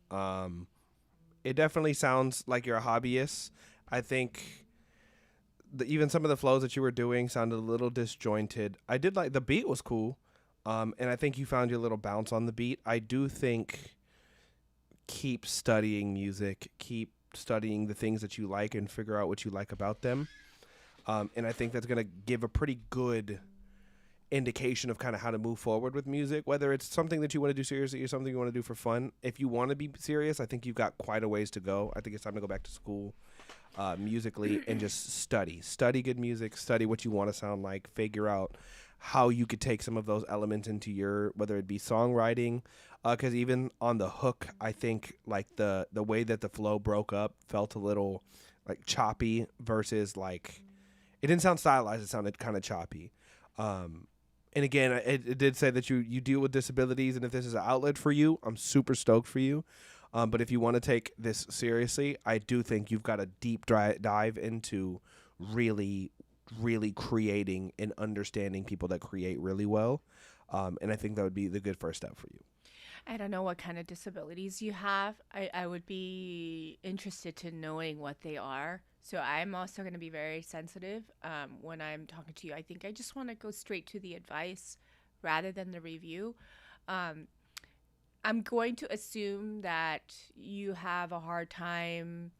S1: It definitely sounds like you're a hobbyist. I think even some of the flows that you were doing sounded a little disjointed. I did like the beat was cool, and I think you found your little bounce on the beat. I do think keep studying music, keep studying the things that you like, and figure out what you like about them. And I think that's gonna give a pretty good indication of kind of how to move forward with music, whether it's something that you want to do seriously or something you want to do for fun. If you want to be serious, I think you've got quite a ways to go. I think it's time to go back to school musically and just study good music, study what you want to sound like, figure out how you could take some of those elements into your, whether it be songwriting, because even on the hook, I think like the way that the flow broke up felt a little like choppy versus like, it didn't sound stylized, it sounded kind of choppy. And again, it did say that you deal with disabilities, and if this is an outlet for you, I'm super stoked for you. But if you want to take this seriously, I do think you've got a deep dive into really, really creating and understanding people that create really well. And I think that would be the good first step for you.
S15: I don't know what kind of disabilities you have. I would be interested to knowing what they are. So I'm also going to be very sensitive when I'm talking to you. I think I just want to go straight to the advice rather than the review. I'm going to assume that you have a hard time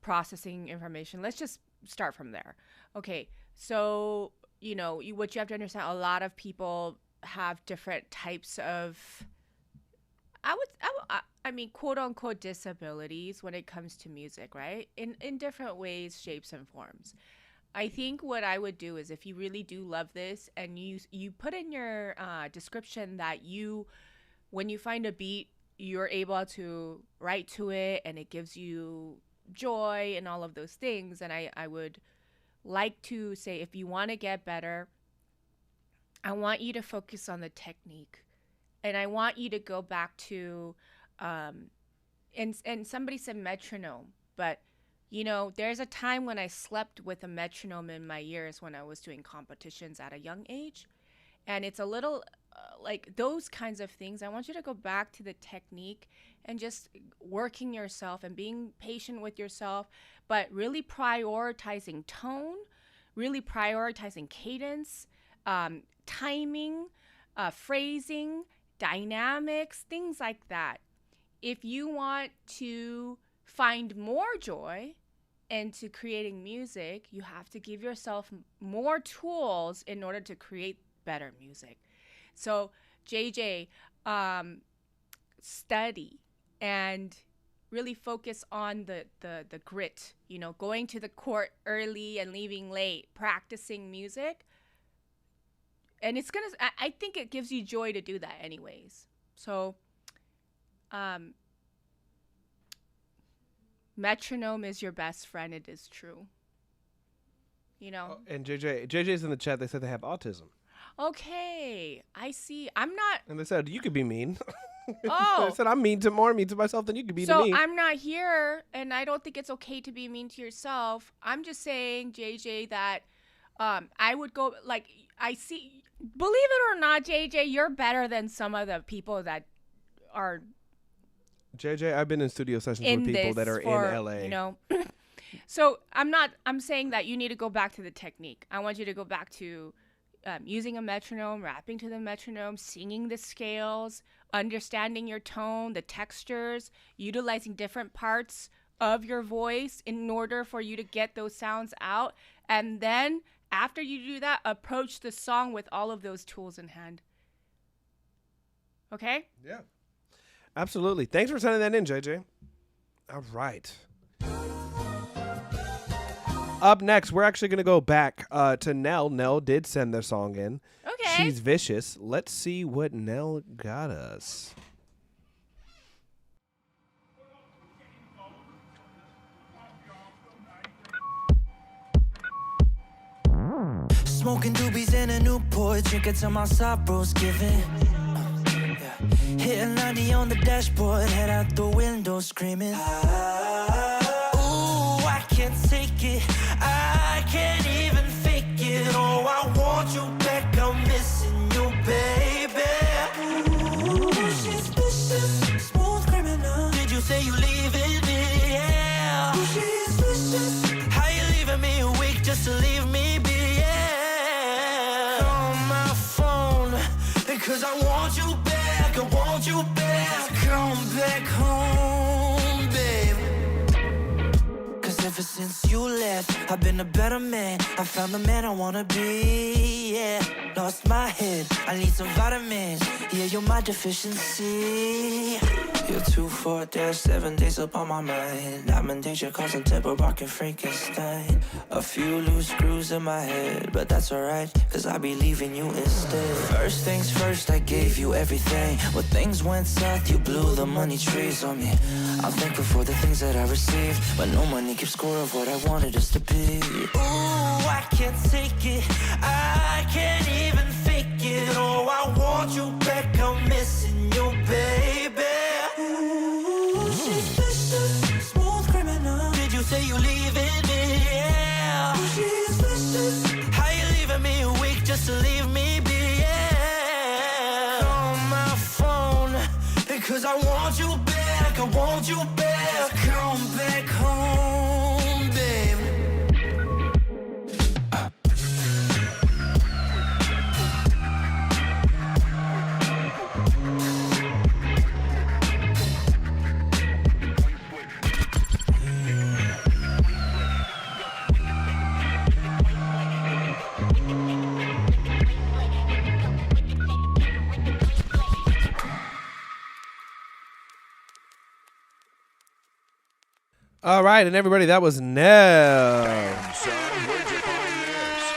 S15: processing information. Let's just start from there. Okay, so, what you have to understand, a lot of people have different types of, I mean, quote unquote disabilities when it comes to music, right? In different ways, shapes, and forms. I think what I would do is if you really do love this and you put in your description that when you find a beat, you're able to write to it and it gives you joy and all of those things. And I would like to say, if you want to get better, I want you to focus on the technique. And I want you to go back to, and somebody said metronome, but there's a time when I slept with a metronome in my ears when I was doing competitions at a young age. And it's a little like those kinds of things. I want you to go back to the technique and just working yourself and being patient with yourself, but really prioritizing tone, really prioritizing cadence, timing, phrasing, dynamics, things like that. If you want to find more joy into creating music, you have to give yourself more tools in order to create better music. So JJ, study and really focus on the grit, going to the court early and leaving late, practicing music. And I think it gives you joy to do that anyways. So, metronome is your best friend. It is true.
S1: And JJ's in the chat. They said they have autism.
S15: Okay, I see. I'm not.
S1: And they said you could be mean.
S15: Oh.
S1: They said I'm mean to myself than you could be to me.
S15: So I'm not here, and I don't think it's okay to be mean to yourself. I'm just saying, JJ, that I would go, like, I see Believe it or not, JJ, you're better than some of the people that are
S1: JJ, I've been in studio sessions
S15: in
S1: with people
S15: this
S1: that are
S15: for,
S1: in LA.
S15: You know, so I'm saying that you need to go back to the technique. I want you to go back to using a metronome, rapping to the metronome, singing the scales, understanding your tone, the textures, utilizing different parts of your voice in order for you to get those sounds out. And then after you do that, approach the song with all of those tools in hand. Okay?
S1: Yeah. Absolutely. Thanks for sending that in, JJ. All right. Up next, we're actually going to go back to Nell. Nell did send their song in.
S15: Okay.
S1: She's vicious. Let's see what Nell got us.
S21: Smoking doobies in a Newport, drinking till my sorrow's giving. Hitting 90 on the dashboard, head out the window screaming. Ooh, I can't take it, I can't even fake it. Oh, I want you back, I'm missing you, baby. Ooh, she's vicious, smooth criminal. Did you say you leaving me? Yeah. Ooh, she's vicious. How you leaving me weak just to leave me be? Yeah. Call my phone, because I want you back, I want you back. Come back home, babe. Cause ever since you left, I've been a better man. I found the man I wanna be, yeah. Lost my head, I need some vitamins. Yeah, you're my deficiency. You're 2-4-7 days up on my mind. I'm in danger causing temper, rocking Frankenstein. A few loose screws in my head, but that's alright, cause I be leaving you instead. First things first, I gave you everything. When things went south, you blew the money trees on me. I'm thankful for the things that I received, but no money keeps score of what I wanted us to be. Ooh, I can't take it, I can't even fake it. Oh, I want you back, I'm missing you, baby. Ooh, she's vicious, smooth criminal. Did you say you leaving me? Yeah. Ooh, she's vicious. How you leaving me weak just to leave me be? Yeah. Call my phone, because I want you back, I want you back. Come back home, babe.
S1: All right, and everybody, that was Nell.
S3: Damn, son, where'd you find this?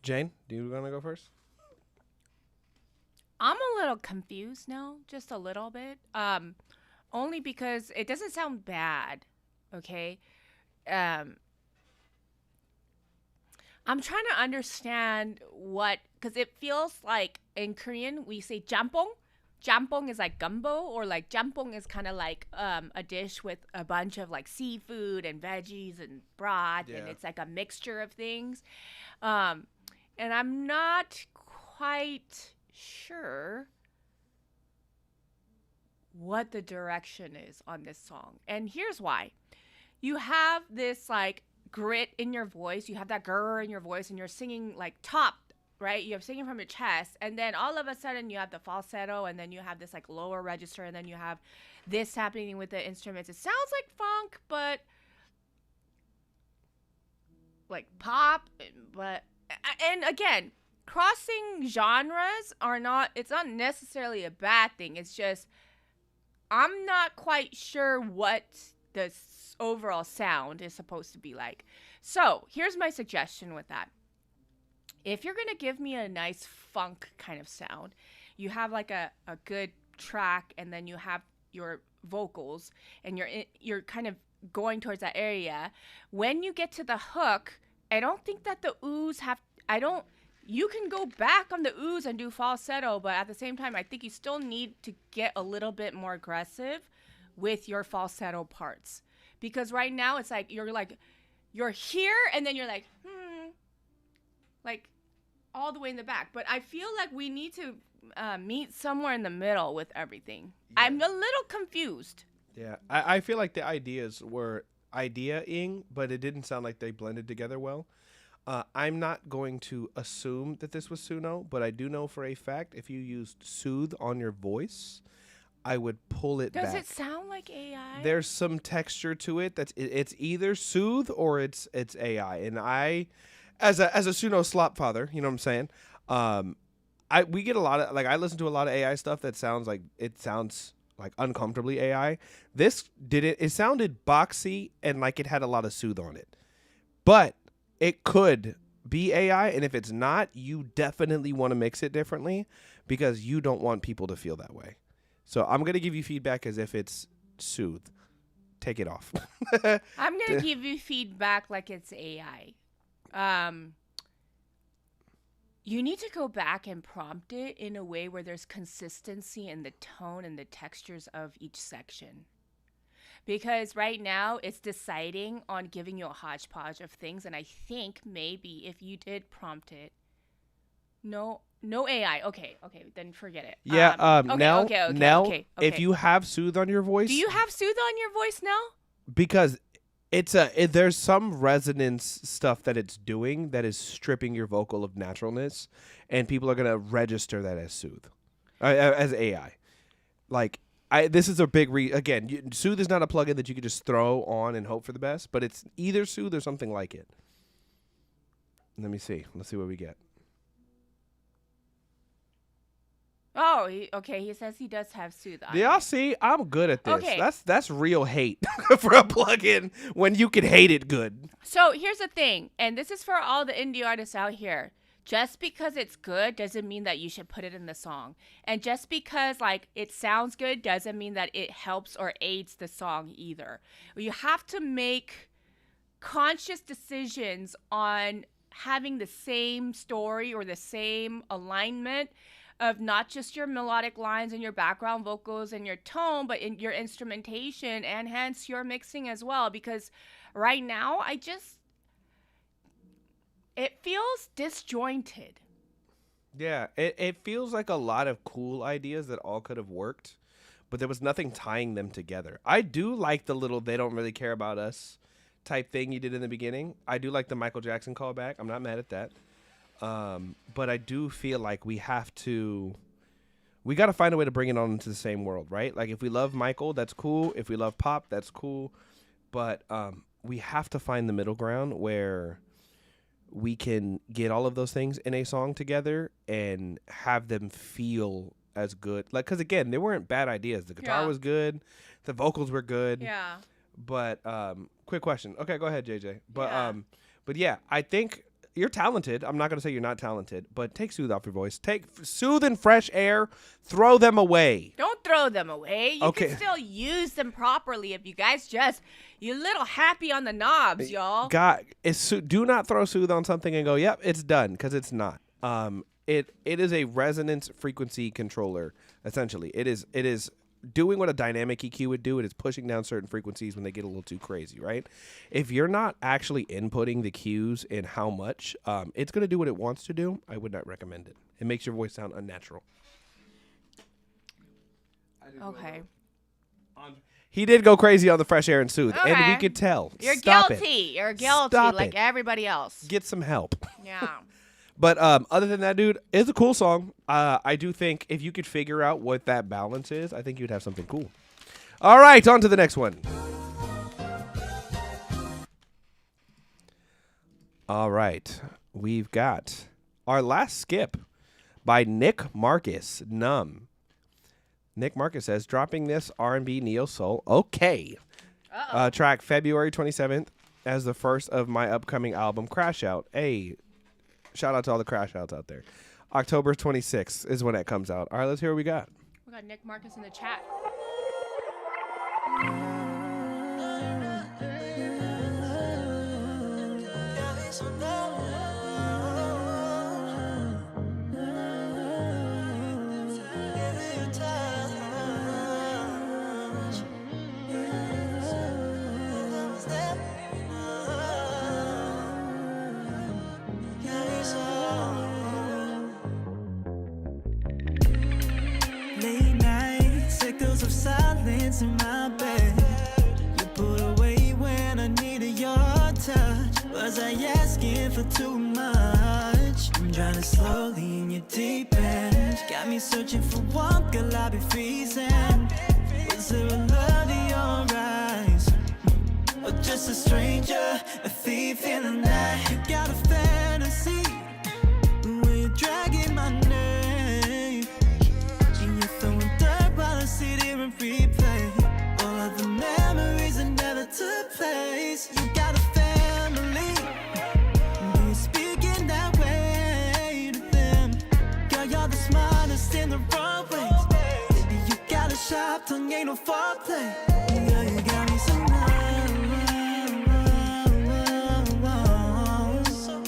S1: Jane, do you want to go first?
S15: I'm a little confused now, just a little bit. Only because it doesn't sound bad, okay? I'm trying to understand because it feels like in Korean we say jampong. Jampong is like gumbo, or like jampong is kind of like a dish with a bunch of like seafood and veggies and broth, and it's like a mixture of things. And I'm not quite sure what the direction is on this song. And here's why. You have this like grit in your voice, you have that grr in your voice, and you're singing like top, right? You're singing from your chest, and then all of a sudden you have the falsetto, and then you have this like lower register, and then you have this happening with the instruments. It sounds like funk, but like pop, but and again, crossing genres it's not necessarily a bad thing. It's just I'm not quite sure what the overall sound is supposed to be like. So here's my suggestion with that. If you're going to give me a nice funk kind of sound, you have like a good track, and then you have your vocals, and you're kind of going towards that area. When you get to the hook, I don't think that the oohs you can go back on the oohs and do falsetto, but at the same time, I think you still need to get a little bit more aggressive with your falsetto parts. Because right now it's like you're here, and then you're like,
S2: like all the way in the back. But I feel like we need to meet somewhere in the middle with everything. I'm a little confused.
S1: Yeah, I feel like the ideas were ideaing, but it didn't sound like they blended together well. I'm not going to assume that this was Suno, but I do know for a fact if you used soothe on your voice, I would pull it back.
S2: Does it sound like AI?
S1: There's some texture to it it's either soothe or it's AI. And I, as a Suno slop father, you know what I'm saying? We get a lot of, like, I listen to a lot of AI stuff that sounds like uncomfortably AI. This it sounded boxy and like it had a lot of soothe on it. But it could be AI, and if it's not, you definitely want to mix it differently because you don't want people to feel that way. So I'm going to give you feedback as if it's soothe. Take it off.
S2: I'm going to give you feedback like it's AI. You need to go back and prompt it in a way where there's consistency in the tone and the textures of each section. Because right now it's deciding on giving you a hodgepodge of things. And I think maybe if you did prompt it, no AI. Okay, then forget it.
S1: Yeah, Nell,
S2: okay.
S1: if you have soothe on your voice.
S2: Do you have soothe on your voice now?
S1: Because there's some resonance stuff that it's doing that is stripping your vocal of naturalness, and people are going to register that as soothe, as AI. Like, this is a big again, soothe is not a plugin that you can just throw on and hope for the best, but it's either soothe or something like it. Let me see. Let's see what we get.
S2: Oh, he says he does have soothe on.
S1: Y'all see, I'm good at this.
S2: Okay.
S1: That's real hate for a plugin when you can hate it good.
S2: So here's the thing, and this is for all the indie artists out here. Just because it's good doesn't mean that you should put it in the song. And just because like it sounds good doesn't mean that it helps or aids the song either. You have to make conscious decisions on having the same story or the same alignment of not just your melodic lines and your background vocals and your tone, but in your instrumentation and hence your mixing as well. Because right now, it feels disjointed.
S1: Yeah, it feels like a lot of cool ideas that all could have worked, but there was nothing tying them together. I do like the little "they don't really care about us" type thing you did in the beginning. I do like the Michael Jackson callback. I'm not mad at that. But I do feel like we got to find a way to bring it on into the same world, right? Like if we love Michael, that's cool. If we love pop, that's cool. But we have to find the middle ground where we can get all of those things in a song together and have them feel as good. Like, because again, they weren't bad ideas. The guitar was good. The vocals were good.
S2: Yeah.
S1: But quick question. Okay, go ahead, JJ. But yeah, I think you're talented. I'm not going to say you're not talented, but take soothe off your voice. Take soothe and fresh air. Throw them away.
S2: Don't throw them away. You
S1: Okay.
S2: can still use them properly if you guys you're a little happy on the knobs, y'all.
S1: God, do not throw soothe on something and go, yep, it's done, because it's not. It is a resonance frequency controller, essentially. It is doing what a dynamic EQ would do. It is pushing down certain frequencies when they get a little too crazy, right? If you're not actually inputting the cues in how much, it's going to do what it wants to do. I would not recommend it. It makes your voice sound unnatural.
S2: Okay.
S1: He did go crazy on the fresh air and soothe, and we
S2: Okay.
S1: could tell.
S2: You're
S1: Stop
S2: guilty.
S1: It.
S2: You're guilty
S1: Stop
S2: like
S1: it.
S2: everybody else.
S1: Get some help.
S2: Yeah.
S1: But other than that, dude, it's a cool song. I do think if you could figure out what that balance is, I think you'd have something cool. All right, on to the next one. All right, we've got our last skip by Nick Marcus, Numb. Nick Marcus says, dropping this R&B neo soul. Okay. Track February 27th as the first of my upcoming album, Crash Out. Hey, shout out to all the crash outs out there. October 26th is when that comes out. All right, let's hear what we got.
S2: We got Nick Marcus in the chat.
S21: Yeah, Was I asking for too much? I'm drowning slowly in your deep end. Got me searching for warmth, girl, I'll be freezing. Was there a love in your eyes? Or just a stranger, a thief in the night? You got a fantasy when you're dragging my name, and you're throwing dirt while I sit here and replay all of the memories that never took place. You got a family, do you speak in that way to them? Girl, you're the smartest in the wrong ways. Baby, you got a sharp tongue, ain't no foreplay. Girl, you got me so you got me so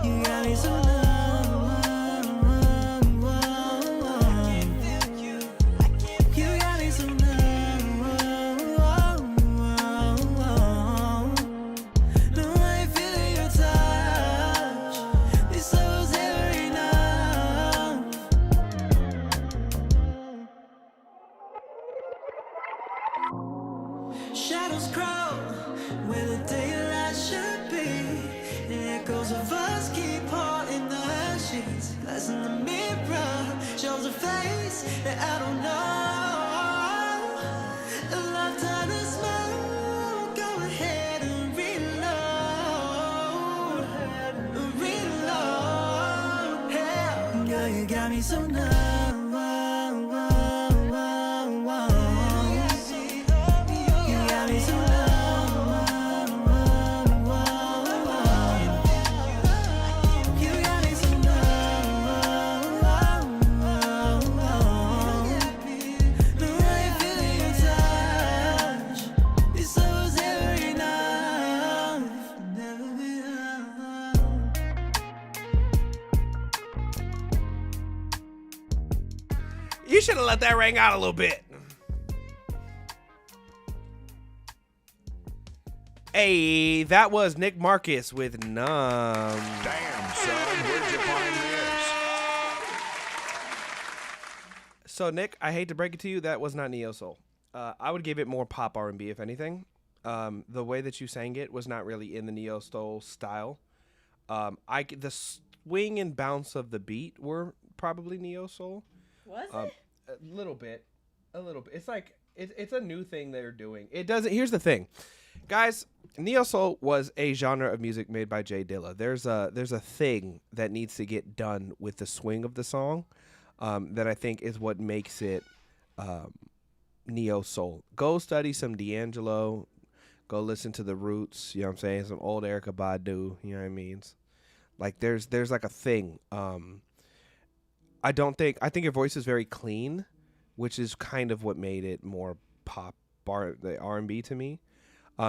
S21: you got me so no, I ain't feeling your touch. This love's never enough. Shadows crawl where the daylight should be. The echoes of us keep haunting the sheets. Glass in the mirror shows a face that I don't know. A lifetime to smoke. Go ahead and reload. Hell, girl, you got me so numb. You got me so
S1: You should have let that ring out a little bit. Hey, that was Nick Marcus with Numb.
S3: Damn, son, where'd you find this?
S1: So, Nick, I hate to break it to you, that was not neo soul. I would give it more pop R&B, if anything. The way that you sang it was not really in the neo soul style. The swing and bounce of the beat were probably neo soul.
S2: Was it?
S1: A little bit. It's like it's a new thing they're doing. It doesn't. Here's the thing, guys. Neo soul was a genre of music made by Jay Dilla. There's a thing that needs to get done with the swing of the song, that I think is what makes it neo soul. Go study some D'Angelo. Go listen to the Roots. You know what I'm saying? Some old Erykah Badu. You know what I mean? Like there's like a thing. I think your voice is very clean, which is kind of what made it more pop the R&B to me.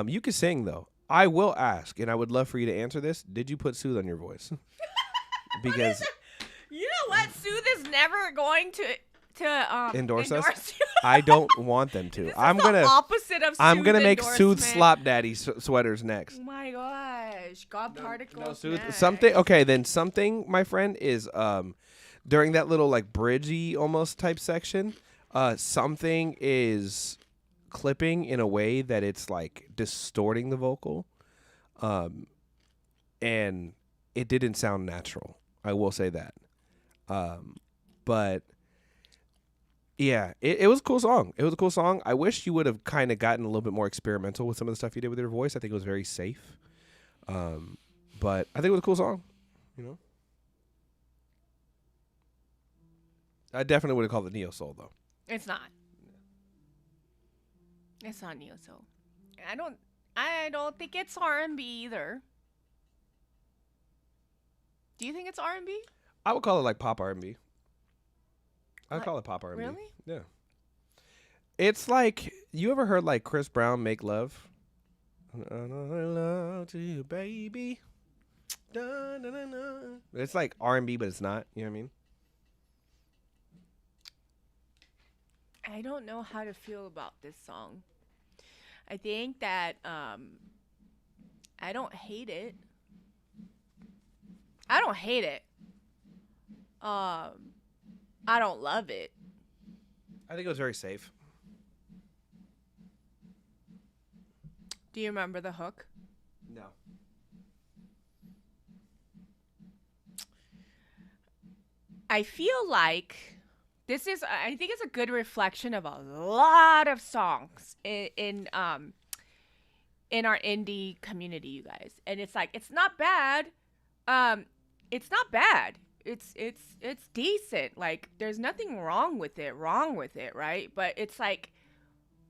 S1: You can sing though. I will ask, and I would love for you to answer this. Did you put Soothe on your voice? Because
S2: you know what? Soothe is never going to
S1: endorse us.
S2: you.
S1: I don't want them to.
S2: I'm gonna
S1: opposite
S2: of
S1: I'm gonna make
S2: endorsement.
S1: Soothe Slop Daddy sweaters next.
S2: Oh my gosh, God particles.
S1: Soothe
S2: next.
S1: something. Okay, then something, my friend, is during that little like bridgey almost type section, something is clipping in a way that it's like distorting the vocal, and it didn't sound natural. I will say that, but yeah, it was a cool song. It was a cool song. I wish you would have kind of gotten a little bit more experimental with some of the stuff you did with your voice. I think it was very safe, but I think it was a cool song. You know. I definitely would have called it neo soul though.
S2: It's not. It's not neo soul. I don't think it's R&B either. Do you think it's R&B?
S1: I would call it like pop R&B. I'd call it pop R&B.
S2: Really?
S1: Yeah. It's like, you ever heard like Chris Brown Make Love? Love to you, baby. Da, da, da, da. It's like R&B, but it's not. You know what I mean?
S2: I don't know how to feel about this song. I think that I don't hate it. I don't hate it. I don't love it.
S1: I think it was very safe.
S2: Do you remember the hook?
S1: No.
S15: I feel like I think it's a good reflection of a lot of songs in our indie community, you guys. And it's like, it's not bad. It's not bad. It's decent. Like, there's nothing wrong with it, right? But it's like,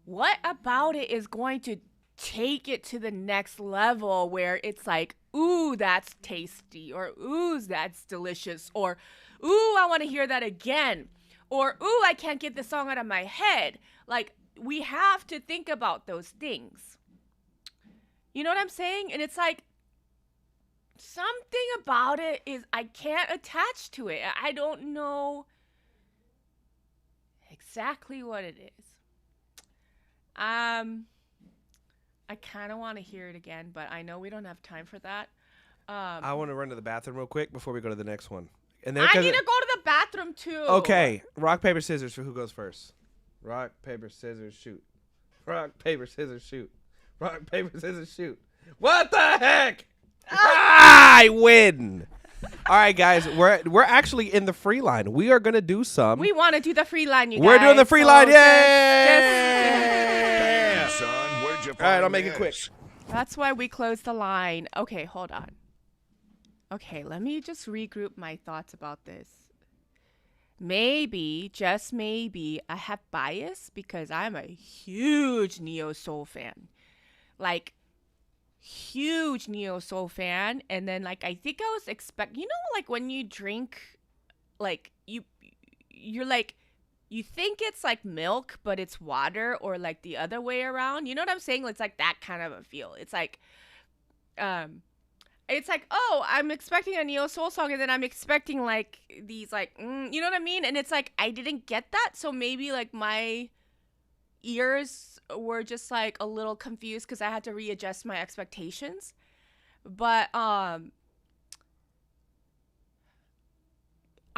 S15: what about it is going to take it to the next level where it's like, ooh, that's tasty, or ooh, that's delicious, or ooh, I want to hear that again, or ooh, I can't get the song out of my head. Like, we have to think about those things. You know what I'm saying? And it's like, something about it is I can't attach to it. I don't know exactly what it is. I kind of want to hear it again, but I know we don't have time for that.
S1: I want to run to the bathroom real quick before we go to the next one. And then
S15: I need to go to the bathroom too.
S1: Okay, rock, paper, scissors for who goes first. Rock, paper, scissors, shoot. Rock, paper, scissors, shoot. Rock, paper, scissors, shoot. What the heck? I win. All right, guys, we're actually in the free line. We are gonna do some.
S15: We want to do the free line, you guys.
S1: We're doing the free line, yay!
S3: Damn, son, where'd you
S1: All right,
S3: find
S1: I'll make it quick.
S3: this?
S15: That's why we closed the line. Okay, hold on. Okay, let me just regroup my thoughts about this. Maybe, just maybe, I have bias because I'm a huge neo soul fan. Like, huge neo soul fan. And then, like, I think I was you know, like when you drink, like, you're like, you think it's like milk, but it's water, or like the other way around. You know what I'm saying? It's like that kind of a feel. It's like, oh, I'm expecting a neo soul song, and then I'm expecting like these like, you know what I mean? And it's like, I didn't get that. So maybe like my ears were just like a little confused because I had to readjust my expectations. But I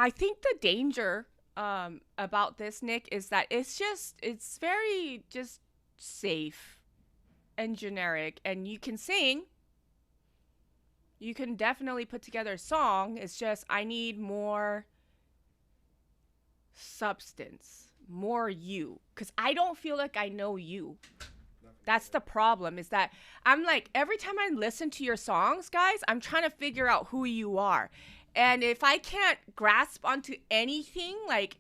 S15: think the danger about this, Nick, is that it's very just safe and generic, and you can sing. You can definitely put together a song. It's just, I need more substance, more you, because I don't feel like I know you. That's the problem, is that I'm like, every time I listen to your songs, guys, I'm trying to figure out who you are. And if I can't grasp onto anything, like,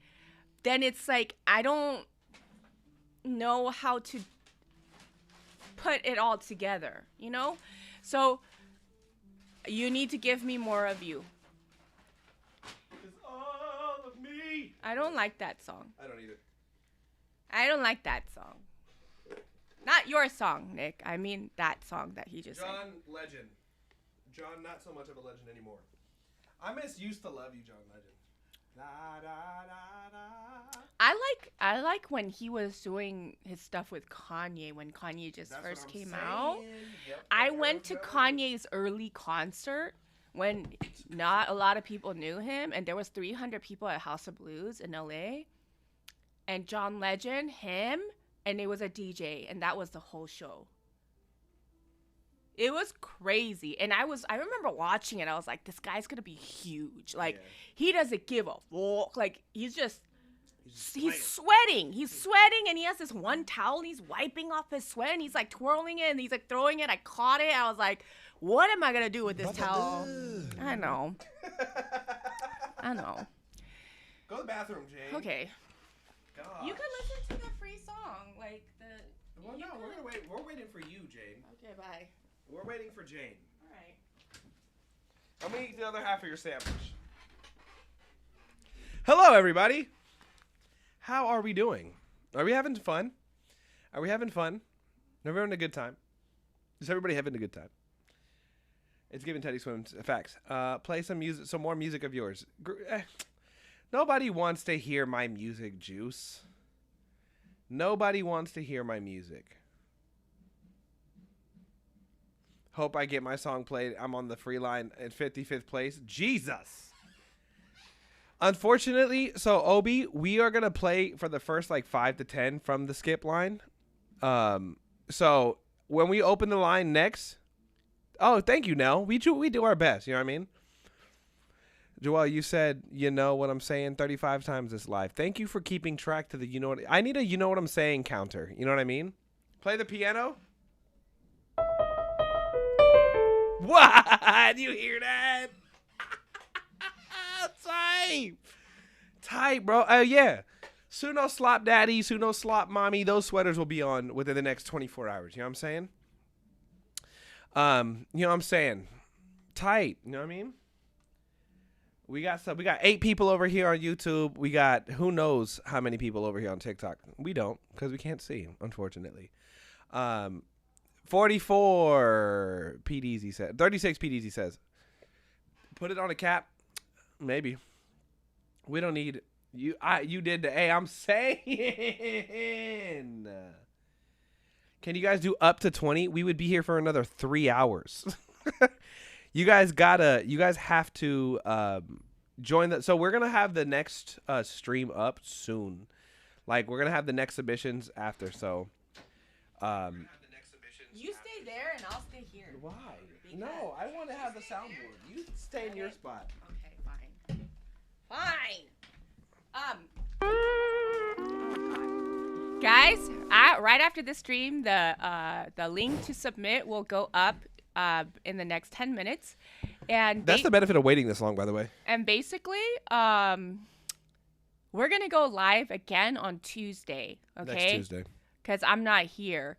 S15: then it's like, I don't know how to put it all together, you know? So you need to give me more of you.
S1: It's all of me.
S15: I don't like that song.
S1: I don't either.
S15: I don't like that song. Not your song, Nick. I mean that song that he just sang.
S1: John Legend. John, not so much of a legend anymore. I used to love you, John Legend. Da, da, da, da.
S15: I like when he was doing his stuff with Kanye, when Kanye just first came out.
S1: Yep,
S15: I went to Kanye's early concert when not a lot of people knew him, and there was 300 people at House of Blues in LA. And John Legend, him, and it was a DJ, and that was the whole show. It was crazy. And I remember watching it. I was like, this guy's going to be huge. Like, he doesn't give a fuck. Like, he's sweating. He's sweating, and he has this one towel. And he's wiping off his sweat, and he's like twirling it, and he's like throwing it. I caught it. I was like, what am I going to do with this towel? I know.
S1: Go to the bathroom, Jane.
S15: Okay.
S1: Gosh.
S15: You can listen to the free song. Like,
S1: Well, no, we're gonna wait. We're waiting for you, Jane.
S15: Okay, bye.
S1: We're waiting for Jane.
S15: All right.
S1: I'm gonna eat the other half of your sandwich. Hello, everybody. How are we doing? Are we having fun? Are we having fun? Are we having a good time? Is everybody having a good time? It's giving Teddy Swims facts. Play some music, some more music of yours. Nobody wants to hear my music, Juice. Nobody wants to hear my music. Hope I get my song played. I'm on the free line at 55th place. Jesus. Unfortunately, so Obi, we are going to play for the first like 5 to 10 from the skip line. So when we open the line next, oh, thank you, Nell. We do our best. You know what I mean? Joelle, you said you know what I'm saying 35 times this live. Thank you for keeping track to the you know what I need a you know what I'm saying counter. You know what I mean? Play the piano. What? You hear that? Tight. Tight, bro. Yeah. Suno Slop Daddy, Suno Slop Mommy, those sweaters will be on within the next 24 hours. You know what I'm saying? You know what I'm saying? Tight. You know what I mean? We got 8 people over here on YouTube. We got who knows how many people over here on TikTok. We don't, because we can't see, unfortunately. 44 PDZ said. 36 PDZ says. Put it on a cap. Maybe. We don't need you. You did the A. I'm saying. Can you guys do up to 20? We would be here for another 3 hours. You guys have to join the. So we're gonna have the next stream up soon. Like we're gonna have the next submissions after. So.
S15: You stay there and I'll stay here.
S1: Why? No, I want to have the soundboard. You stay in your spot.
S15: Okay, fine. Fine. Guys, right after the stream, the link to submit will go up in the next 10 minutes. And
S1: that's the benefit of waiting this long, by the way.
S15: And basically, we're gonna go live again on Tuesday. Okay.
S1: Next Tuesday.
S15: Because I'm not here.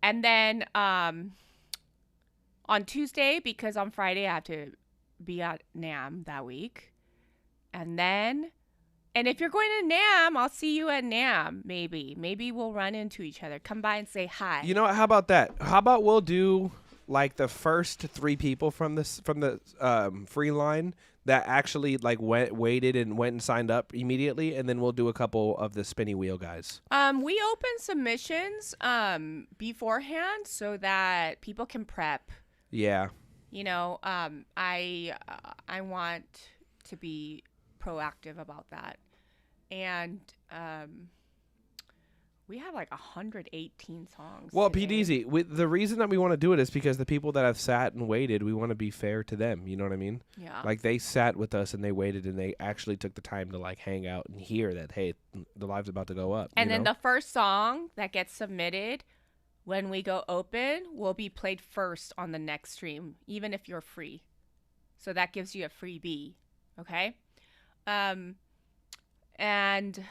S15: And then on Tuesday, because on Friday I have to be at NAM that week. And if you're going to NAM, I'll see you at NAM, maybe. Maybe we'll run into each other. Come by and say hi.
S1: You know what? How about that? How about we'll do like the first 3 people from the free line that actually like waited and went and signed up immediately, and then we'll do a couple of the spinny wheel guys.
S15: We open submissions beforehand so that people can prep.
S1: Yeah.
S15: You know, I want to be proactive about that, and we have like 118 songs.
S1: Well,
S15: today.
S1: PDZ, the reason that we want to do it is because the people that have sat and waited, we want to be fair to them. You know what I mean?
S15: Yeah.
S1: Like they sat with us and they waited and they actually took the time to like hang out and hear that, hey, the live's about to go up.
S15: And then the first song that gets submitted when we go open will be played first on the next stream, even if you're free. So that gives you a freebie. Okay? And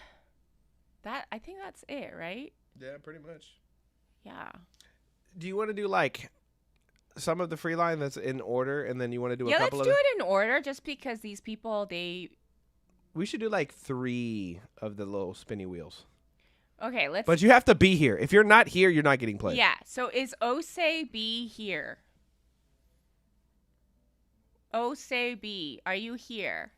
S15: that, I think that's it, right?
S1: Yeah, pretty much.
S15: Yeah.
S1: Do you want to do like some of the free line that's in order, and then you want to do a couple of?
S15: Yeah, let's do it in order, just because these people
S1: We should do like 3 of the little spinny wheels.
S15: Okay, let's.
S1: But you have to be here. If you're not here, you're not getting played.
S15: Yeah. So is Osei B here? Osei B, are you here?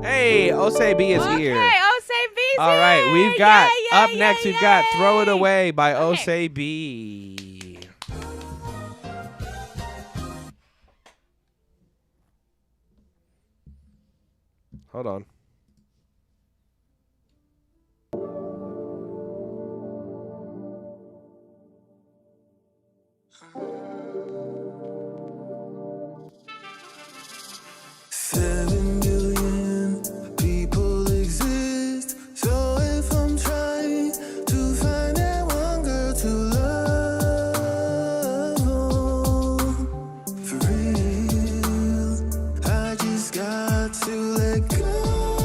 S1: Hey, Osei B is here.
S15: Okay, Osei B's
S1: All right,
S15: here.
S1: we've got
S15: Yeah,
S1: up next. We've got "Throw It Away" by Osei B. Hold on.
S11: Seven billion people exist. So if I'm trying to find that one girl to love, oh, for real, I just got to let go.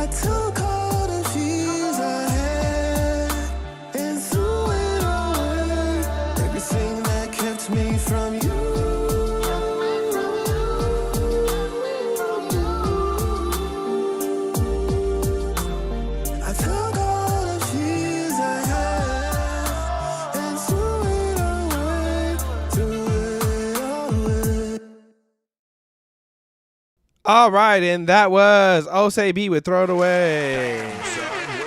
S6: I took all the fears I had and threw it away. Everything that kept me from you. I took all the fears I had and threw it away, threw it away.
S1: All right, and that was Osei B with Throw It Away.
S3: Where'd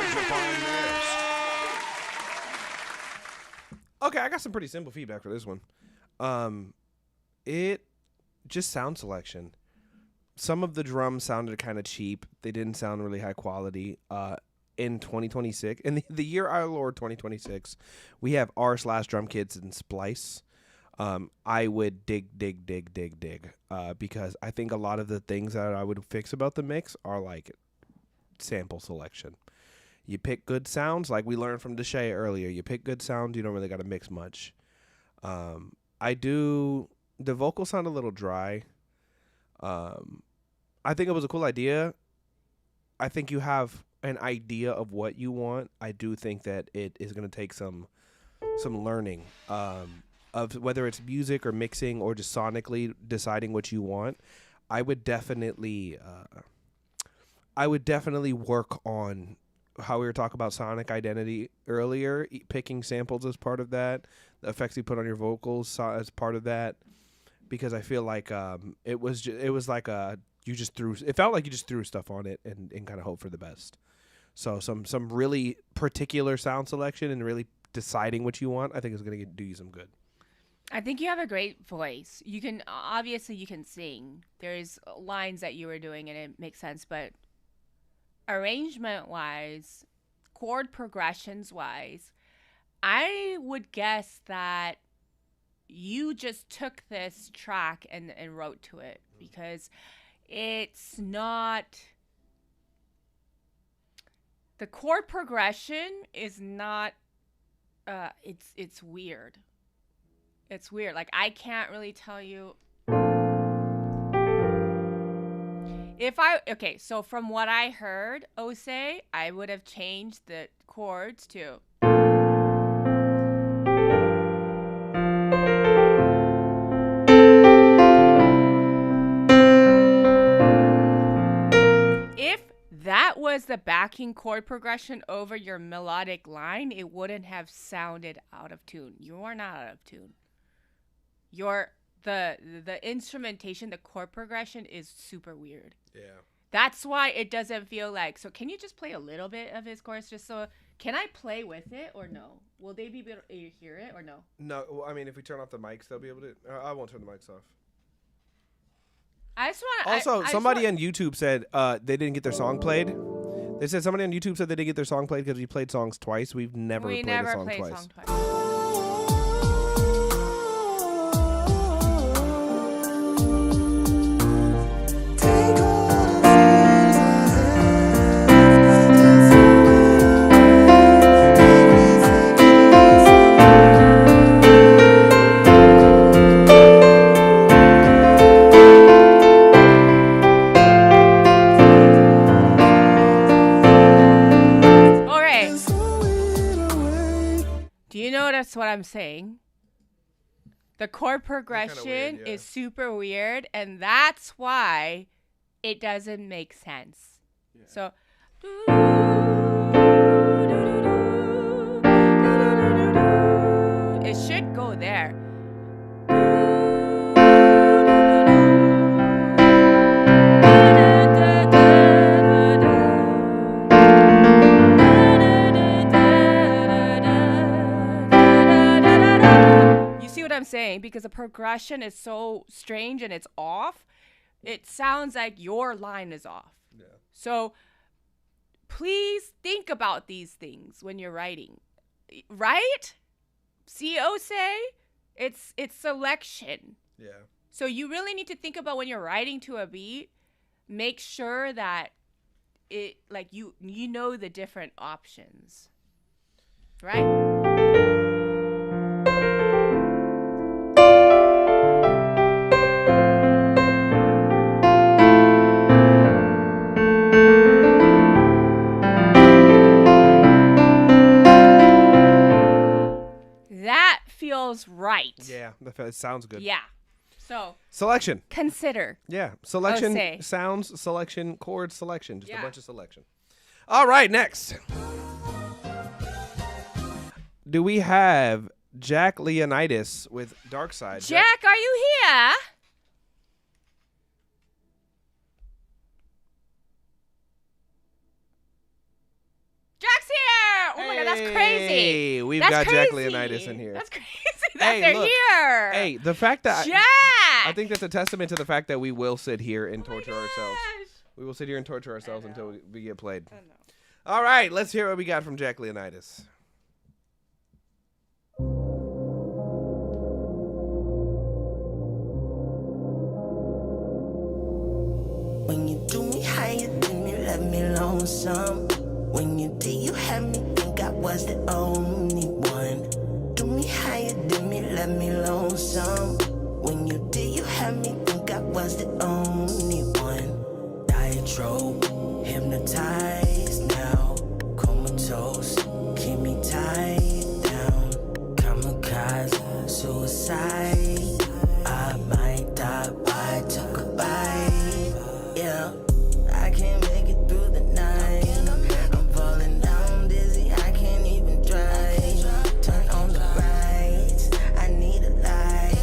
S3: you find this?
S1: Okay, I got some pretty simple feedback for this one. It just sound selection. Some of the drums sounded kind of cheap. They didn't sound really high quality. In 2026, in the year our Lord 2026, we have r/drum kits and splice. I would dig, because I think a lot of the things that I would fix about the mix are like sample selection. You pick good sounds, like we learned from Deshay earlier. You pick good sounds, you don't really got to mix much. The vocals sound a little dry. I think it was a cool idea. I think you have an idea of what you want. I do think that it is going to take some learning of whether it's music or mixing or just sonically deciding what you want. I would definitely work on how we were talking about sonic identity earlier, picking samples as part of that, the effects you put on your vocals as part of that, because I feel like it felt like you just threw stuff on it and kind of hope for the best. So some really particular sound selection and really deciding what you want, I think is going to do you some good.
S15: I think you have a great voice. You can sing. There's lines that you were doing and it makes sense, but arrangement wise, chord progressions wise, I would guess that you just took this track and wrote to it, because it's not, the chord progression is not, it's weird. It's weird. Like, I can't really tell you. So from what I heard, Osei, I would have changed the chords to. If that was the backing chord progression over your melodic line, it wouldn't have sounded out of tune. You are not out of tune. The instrumentation, the chord progression is super weird.
S1: Yeah.
S15: That's why it doesn't feel like. So can you just play a little bit of his chorus just so? Can I play with it or no? Will they be able to hear it or no?
S1: No, well, I mean, if we turn off the mics, they'll be able to. I won't turn the mics off.
S15: I just want.
S1: Also, somebody on YouTube said they didn't get their song played. They said somebody on YouTube said they didn't get their song played because we played songs twice. We've never played a song twice.
S15: That's what I'm saying. The chord progression weird, is super weird, and that's why it doesn't make sense. Yeah. So it should go there. I'm saying, because the progression is so strange and it's off, it sounds like your line is off. Yeah. So please think about these things when you're writing, right? See, Osei, it's selection. Yeah. So you really need to think about when you're writing to a beat, make sure that it, like, you know the different options, right? feels right.
S1: Yeah, it sounds good.
S15: Yeah. So
S1: Selection.
S15: consider.
S1: Yeah, selection,
S15: say.
S1: sounds, selection, chords, selection. Just a bunch of selection. All right, next. Do we have Jack Leonidas with Dark Side?
S15: Jack, are you here? Jack's here! Oh my god, that's crazy.
S1: Hey, we've
S15: That's
S1: got
S15: crazy.
S1: Jack Leonidas in here.
S15: That's crazy that they're
S1: look.
S15: here.
S1: Hey, the fact that
S15: Jack!
S1: I think that's a testament to the fact that we will sit here and torture ourselves. We will sit here and torture ourselves until we get played. All right, let's hear what we got from Jack Leonidas.
S21: When you do me how you do me, left me lonesome. When you did, you had me think I was the only one. Do me how you do me, left me lonesome. When you did, you had me think I was the only one. Diatrobe, hypnotized now. Comatose, keep me tied down. Kamikaze, suicide. I might die, I took a bite. Yeah, I can't make it through the night. I'm falling down dizzy, I can't even drive. Turn on the brights, I need a light.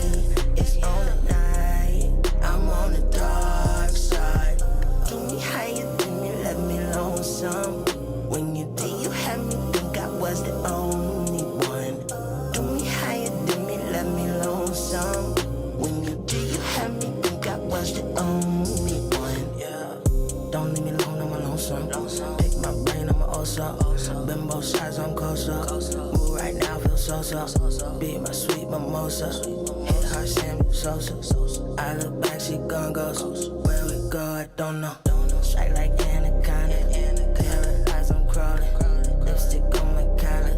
S21: It's on the night, I'm on the dark side. Do me how you do me, left me lonesome. When you did, you had me think I was the only one. Do me how you do me, left me lonesome. When you did, you had me think I was the only one. Yeah. Don't leave me alone, I'm lonesome. Pick my brain, I'm also. Been both sides, I'm closer. Move right now, feel so. Be my sweet mimosa. Hit her, Sammy Sosa. I look back, she gone goes. Where we go, I don't know. Strike like anaconda. Paralyzed, I'm crawling. Lipstick on my collar.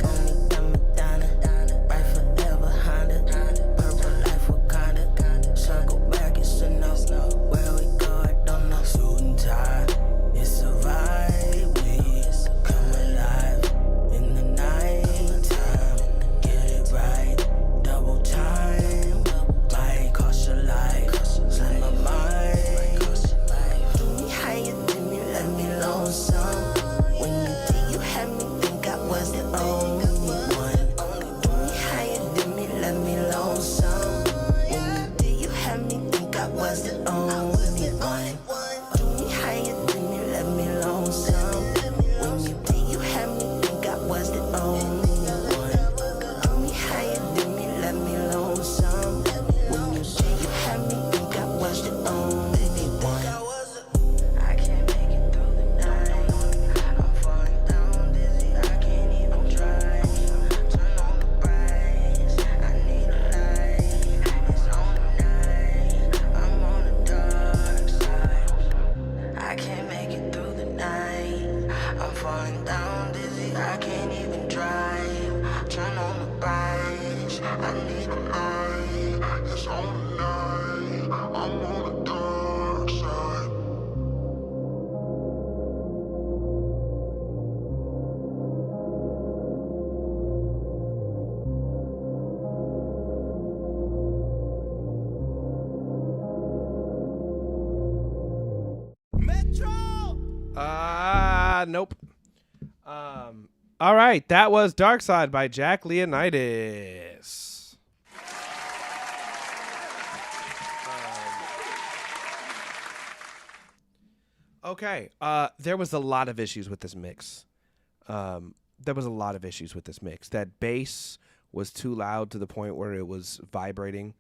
S21: Only got Madonna. Right forever, Honda. Purple life, Wakanda. Circle back, it's a no. Where we go, I don't know. Suit and tie, it's a vibe. We come alive in the night time. Get it right, double time. Might cost your life, in my mind. Do me how you do me, let me lonesome. When you did, you had me think I was the only one. Do me how you do me, let me lonesome. When you did, you had me think I was the only one. Do me how you do me, let me lonesome. When you did, you had me think I was the only one. Do me how you do me, let me lonesome. When you did, you had me think I was the only one. I can't make it through the night. I'm falling down dizzy, I can't even drive. Turn on the brights, I need a light. It's on the night, I'm on the dark side. I can't make it through the night. I'm falling down dizzy, I can't even drive. Turn on the brights, I need a light. It's on the night, I'm on the dark side.
S1: Nope. All right, that was Dark Side by Jack Leonidas. Okay, there was a lot of issues with this mix. That bass was too loud to the point where it was vibrating.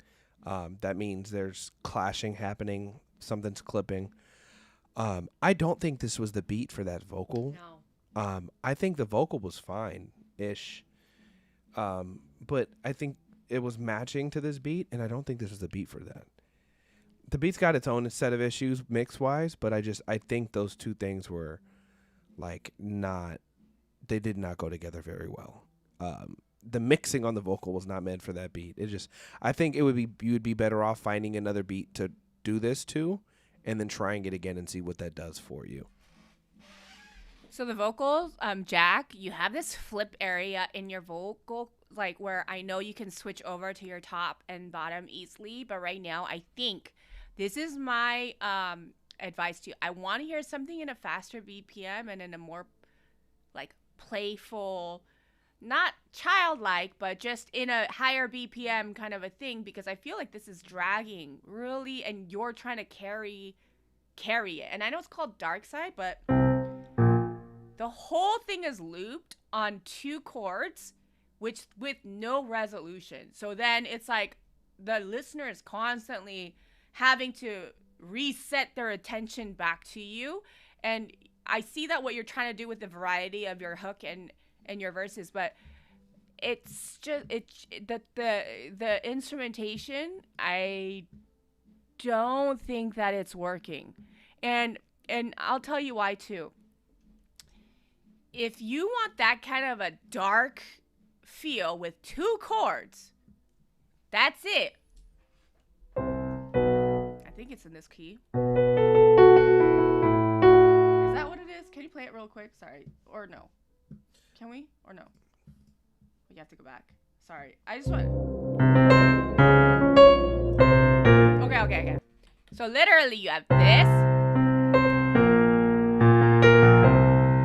S1: That means there's clashing happening. Something's clipping. I don't think this was the beat for that vocal.
S15: No.
S1: I think the vocal was fine-ish. But I think it was matching to this beat, and I don't think this was the beat for that. The beat's got its own set of issues mix-wise, but I think those two things were, like, they did not go together very well. The mixing on the vocal was not meant for that beat. I think you would be better off finding another beat to do this to, and then trying it again and see what that does for you.
S15: So the vocals, Jack, you have this flip area in your vocal like where I know you can switch over to your top and bottom easily, but right now I think this is my advice to you. I want to hear something in a faster BPM and in a more like playful, not childlike, but just in a higher BPM kind of a thing, because I feel like this is dragging really, and you're trying to carry it. And I know it's called Dark Side, but the whole thing is looped on 2 chords, which with no resolution. So then it's like the listener is constantly having to reset their attention back to you. And I see that what you're trying to do with the variety of your hook and your verses, but it's just the instrumentation, I don't think that it's working. And I'll tell you why too. If you want that kind of a dark feel with 2 chords, that's it. I think it's in this key. Is that what it is? Can you play it real quick? Sorry. Or no? Can we? Or no? We have to go back. Sorry. I just want... Okay. So literally you have this.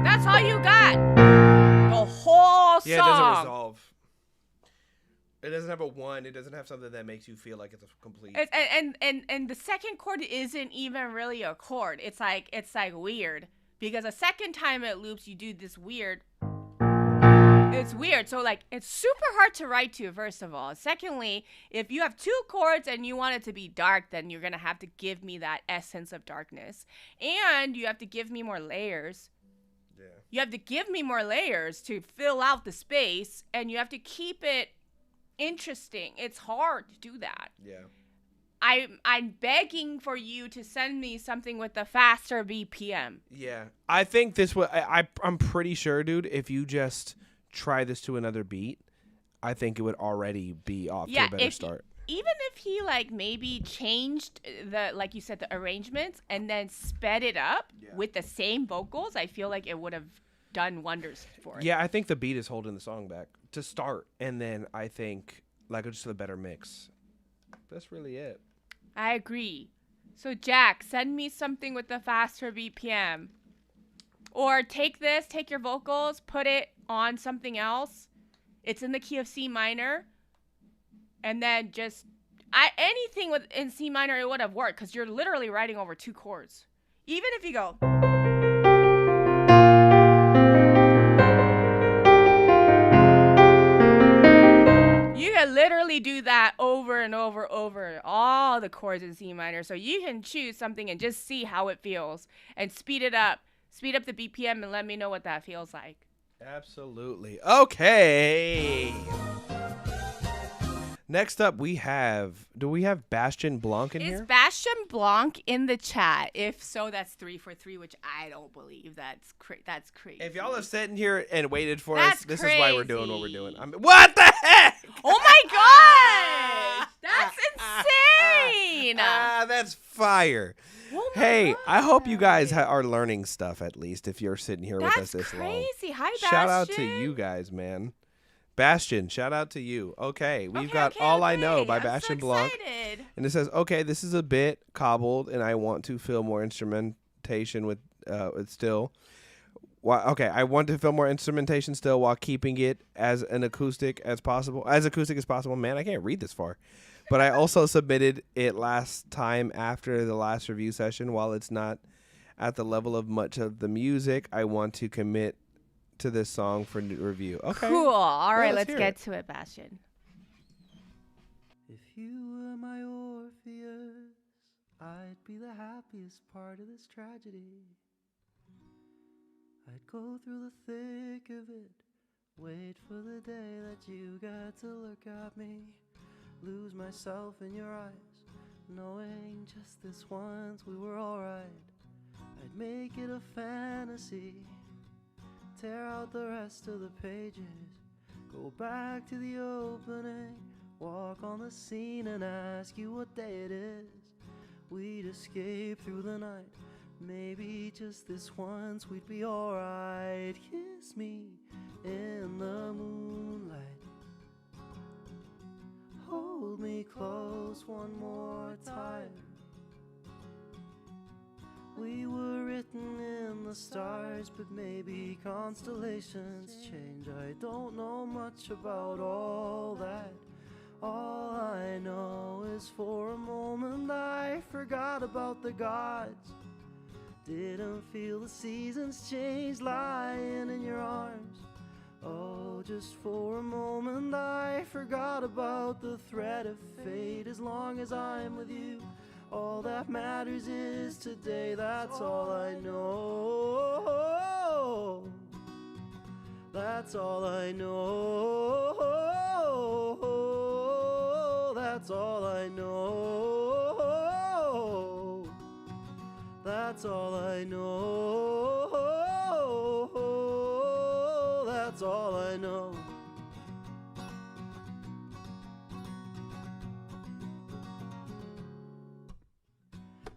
S15: That's all you got. The whole song.
S1: Yeah, it doesn't resolve. It doesn't have a 1. It doesn't have something that makes you feel like it's a complete.
S15: And the second chord isn't even really a chord. It's like weird, because a second time it loops, you do this weird. It's weird. So like it's super hard to write to, first of all. Secondly, if you have 2 chords and you want it to be dark, then you're gonna have to give me that essence of darkness, and you have to give me more layers.
S1: Yeah. You
S15: have to give me more layers to fill out the space, and you have to keep it interesting. It's hard to do that.
S1: Yeah.
S15: I'm begging for you to send me something with a faster BPM.
S1: Yeah. I think this would. I'm pretty sure, dude. If you just try this to another beat, I think it would already be off to a better start.
S15: Even if he like maybe changed the, like you said, the arrangements and then sped it up with the same vocals, I feel like it would have done wonders for it.
S1: Yeah, I think the beat is holding the song back to start, and then I think like just a better mix. That's really it.
S15: I agree. So Jack, send me something with the faster BPM. Or take your vocals, put it on something else. It's in the key of C minor. And then just anything in C minor, it would have worked, because you're literally writing over 2 chords. Even if you go. You can literally do that over and over all the chords in C minor. So you can choose something and just see how it feels and speed it up. Speed up the BPM and let me know what that feels like.
S1: Absolutely. Okay. Next up, do we have Bastion Blanc in here?
S15: Is Bastion Blanc in the chat? If so, that's 3 for 3, which I don't believe. That's crazy.
S1: If y'all are sitting here and waited for
S15: That's
S1: us, this is why we're doing
S15: crazy.
S1: what we're doing. What the heck?
S15: Oh my gosh! That's insane!
S1: That's fire.
S15: Oh my
S1: Hey, I hope you guys are learning stuff, at least, if you're sitting here with us
S15: That's
S1: this long.
S15: crazy. Hi, Bastion.
S1: Shout out to you guys, man. Bastion, shout out to you. Okay, we've got All I Know by Bastion Blanc.
S15: Excited.
S1: And it says, okay, this is a bit cobbled, and I want to feel more instrumentation with still. Okay, I want to feel more instrumentation still while keeping it as acoustic as possible. Man, I can't read this far. But I also submitted it last time after the last review session. While it's not at the level of much of the music, I want to commit to this song for review. Okay.
S15: Cool. All right,
S1: let's
S15: let's get to it, Bastion.
S8: If you were my Orpheus, I'd be the happiest part of this tragedy. I'd go through the thick of it, wait for the day that you got to look at me, lose myself in your eyes, knowing just this once we were alright. I'd make it a fantasy, tear out the rest of the pages, go back to the opening, walk on the scene and ask you what day it is. We'd escape through the night, maybe just this once we'd be alright. Kiss me in the moonlight, Hold me close one more time. We were written in the stars, but maybe constellations change. I don't know much about all that. All I know is for a moment I forgot about the gods. Didn't feel the seasons change lying in your arms. Oh, just for a moment I forgot about the threat of fate. As long as I'm with you, all that matters is today. That's all I know. That's all I know. That's all I know. That's all I know. That's all I know.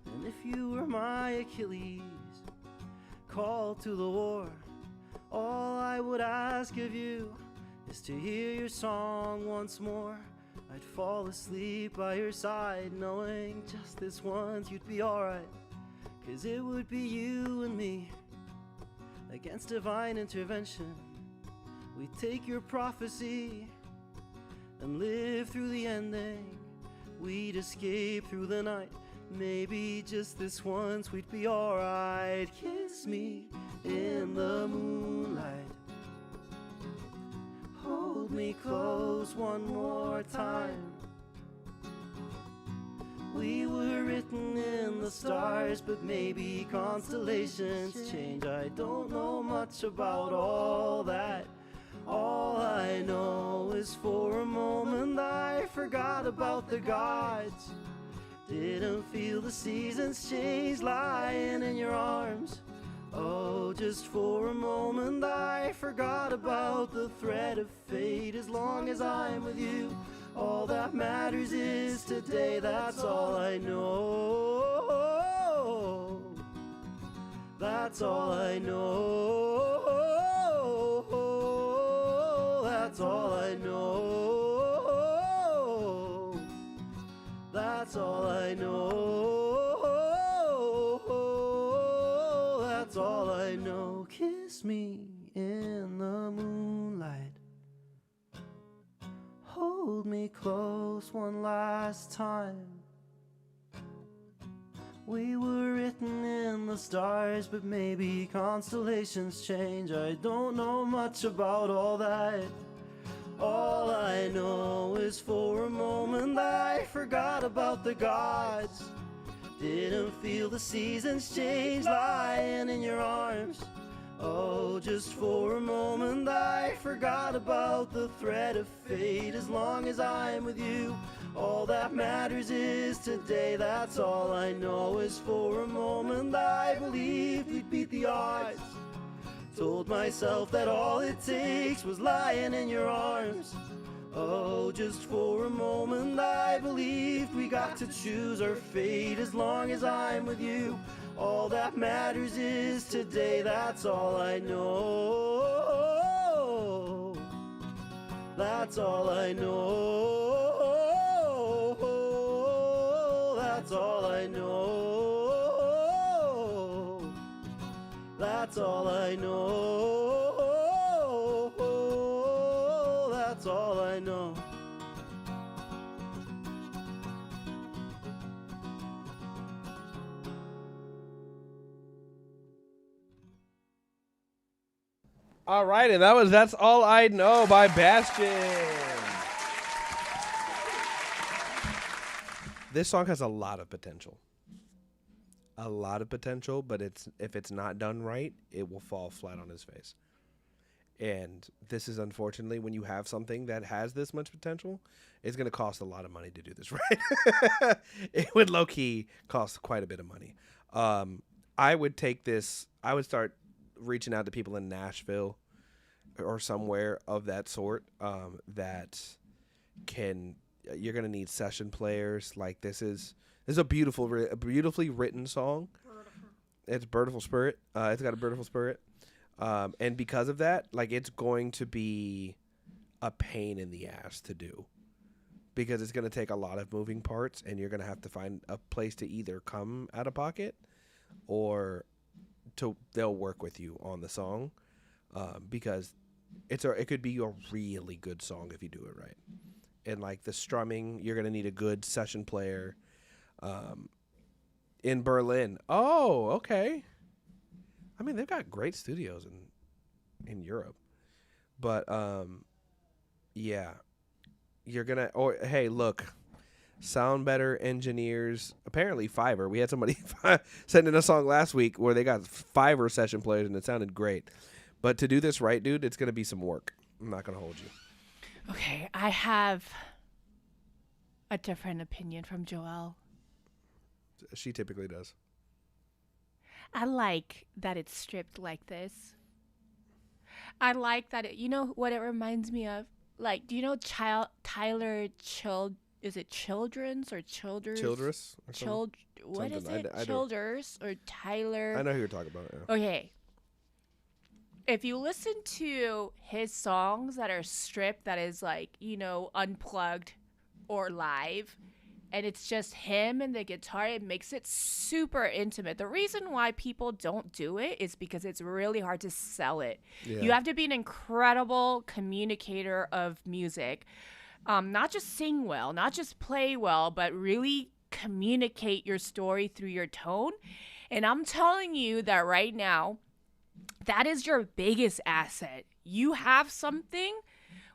S8: And if you were my Achilles, called to the war, all I would ask of you is to hear your song once more. I'd fall asleep by your side, knowing just this once you'd be alright. 'Cause it would be you and me against divine intervention. We'd take your prophecy and live through the ending. We'd escape through the night. Maybe just this once we'd be alright. Kiss me in the moonlight. Hold me close one more time. We were written in the stars, but maybe constellations change. I don't know much about all that. All I know is for a moment I forgot about the gods. Didn't feel the seasons change lying in your arms. Oh, just for a moment I forgot about the threat of fate. As long as I'm with you, all that matters is today. That's all I know. That's all I know. That's all I know. That's all I know. That's all I know. Kiss me in the moonlight. Hold me close one last time. We were written in the stars, but maybe constellations change. I don't know much about all that. All I know is for a moment I forgot about the gods. Didn't feel the seasons change lying in your arms. Oh, just for a moment I forgot about the threat of fate. As long as I'm with you, all that matters is today. That's all I know is for a moment I believed we'd beat the odds. Told myself that all it takes was lying in your arms. Oh, just for a moment I believed we got to choose our fate. As long as I'm with you, all that matters is today. That's all I know. That's all I know. That's all I know. That's all I know. That's all I know.
S1: All right, and that was That's All I Know by Bastion. This song has a lot of potential. A lot of potential, but if it's not done right, it will fall flat on his face. And this is unfortunately when you have something that has this much potential, it's going to cost a lot of money to do this right. It would low-key cost quite a bit of money. I would start reaching out to people in Nashville or somewhere of that sort that can. You're going to need session players. Like this is a beautifully written song. It's beautiful spirit. It's got a beautiful spirit. And because of that, like it's going to be a pain in the ass to do because it's going to take a lot of moving parts, and you're going to have to find a place to either come out of pocket or they'll work with you on the song, because it could be a really good song if you do it right. And like the strumming, you're going to need a good session player. In Berlin. Oh, okay. I mean, they've got great studios in Europe. But yeah. You're going to hey, look. Sound Better engineers, apparently Fiverr. We had somebody send in a song last week where they got Fiverr session players and it sounded great. But to do this right, dude, it's going to be some work. I'm not going to hold you.
S15: Okay, I have a different opinion from Joelle.
S1: She typically does.
S15: I like that it's stripped like this. I like that you know what it reminds me of? Like, do you know Tyler is it Childress or Childers?
S1: Childress?
S15: What is
S1: Something.
S15: it? Childers or Tyler?
S1: I know who you're talking about. Yeah.
S15: Okay. If you listen to his songs that are stripped, that is like, you know, unplugged or live, and it's just him and the guitar, it makes it super intimate. The reason why people don't do it is because it's really hard to sell it.
S1: Yeah.
S15: You have to be an incredible communicator of music. Not just sing well, not just play well, but really communicate your story through your tone. And I'm telling you that right now, that is your biggest asset. You have something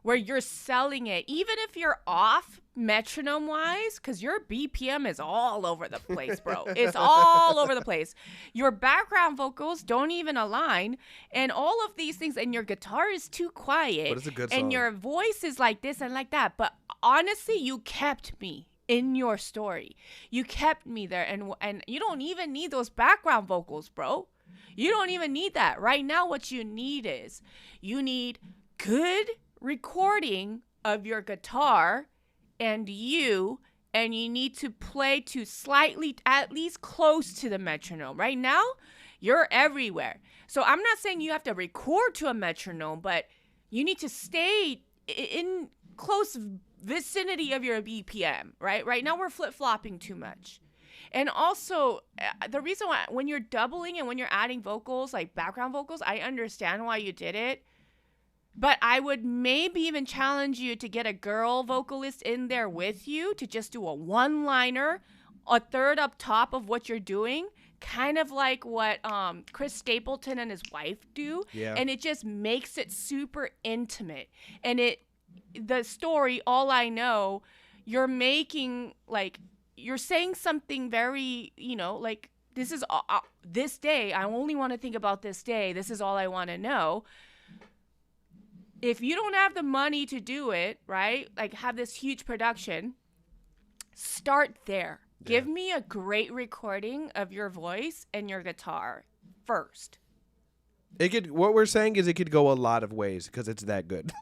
S15: where you're selling it, even if you're off metronome wise, because your BPM is all over the place, bro. It's all over the place. Your background vocals don't even align, and all of these things, and your guitar is too quiet.
S1: But it's a good
S15: and
S1: song.
S15: your voice is like this and like that. But honestly, you kept me in your story. You kept me there, and you don't even need those background vocals, bro. You don't even need that. Right now, what you need is you need good recording of your guitar and you need to play to slightly, at least close to the metronome. Right now, you're everywhere. So I'm not saying you have to record to a metronome, but you need to stay in close vicinity of your BPM, right? Right now, we're flip-flopping too much. And also, the reason why, when you're doubling and when you're adding vocals, like background vocals, I understand why you did it. But I would maybe even challenge you to get a girl vocalist in there with you to just do a one-liner, a third up top of what you're doing, kind of like what Chris Stapleton and his wife do.
S1: Yeah.
S15: And it just makes it super intimate. And the story, All I Know, you're making, like, you're saying something very, you know, like, this is this day. I only want to think about this day. This is all I want to know. If you don't have the money to do it, right, like have this huge production, start there. Yeah. Give me a great recording of your voice and your guitar first.
S1: What we're saying is it could go a lot of ways because it's that good.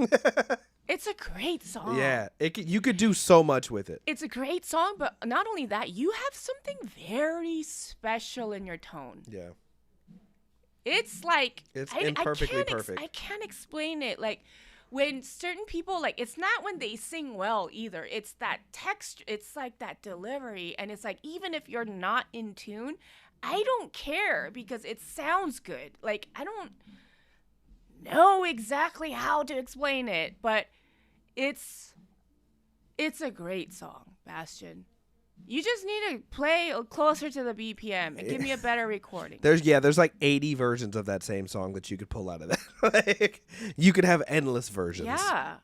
S15: It's a great song.
S1: Yeah, you could do so much with it.
S15: It's a great song, but not only that, you have something very special in your tone.
S1: Yeah.
S15: It's like
S1: it's imperfectly perfect.
S15: I can't explain it. Like when certain people, like, it's not when they sing well either. It's that text. It's like that delivery, and it's like even if you're not in tune, I don't care because it sounds good. Like I don't know exactly how to explain it, but it's a great song, Bastion. You just need to play closer to the BPM and give me a better recording.
S1: There's like 80 versions of that same song that you could pull out of that. Like, you could have endless versions.
S15: Yeah.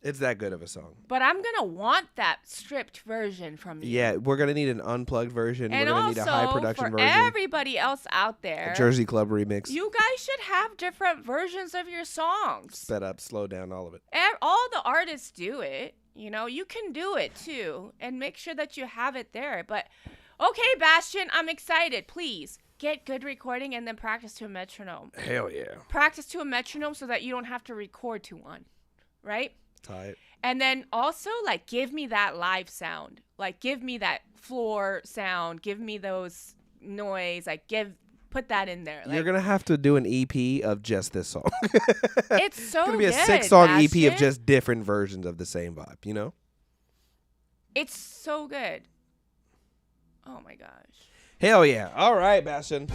S1: It's that good of a song.
S15: But I'm going to want that stripped version from you.
S1: Yeah, we're going to need an unplugged version.
S15: And
S1: we're going to need a high production version.
S15: And everybody else out there,
S1: a Jersey Club remix.
S15: You guys should have different versions of your songs.
S1: Sped up, slow down, all of it.
S15: All the artists do it. You know, you can do it too. And make sure that you have it there. But, okay, Bastion, I'm excited. Please, get good recording and then practice to a metronome.
S1: Hell yeah.
S15: Practice to a metronome so that you don't have to record to one. Right?
S1: Tight.
S15: And then also, like, give me that live sound. Like, give me that floor sound. Give me those noise. Like, put that in there. Like,
S1: you're going to have to do an EP of just this song.
S15: It's so
S1: It's going to be a
S15: good,
S1: 6-song
S15: Bastion.
S1: EP of just different versions of the same vibe, you know?
S2: It's so good. Oh my gosh.
S1: Hell yeah. All right, Bastion.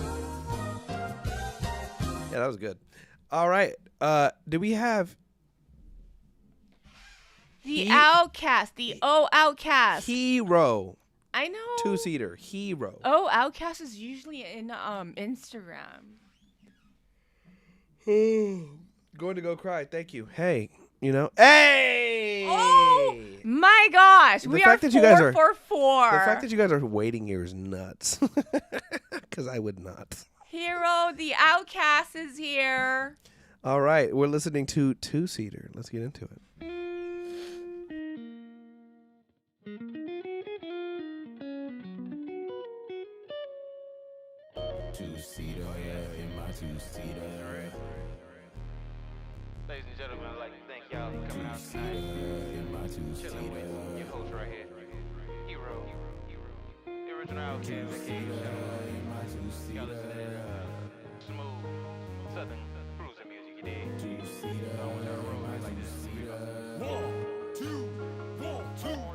S1: Yeah, that was good. All right. Do we have
S2: The Outcast, the O Outcast.
S1: Hero?
S2: I know.
S1: 2-seater Hero.
S2: Oh, Outcast is usually in Instagram.
S1: Going to go cry. Thank you. Hey, hey.
S2: Oh my gosh, we are 4 for 4.
S1: The fact that you guys are waiting here is nuts. Because I would not.
S2: Hero, the Outcast is here.
S1: All right, we're listening to 2-seater. Let's get into it.
S10: Two-seater, yeah, in my two-seater.
S22: Ladies and gentlemen, I'd like to thank y'all for coming out tonight.
S10: In my two-seater.
S22: Chilling with your host right here, Hero. The original Outcast, aka y'all listen to smooth, southern cruising music, you dig?
S10: Two-seater,
S22: I want y'all to roll like this.
S10: 1, 2, 1,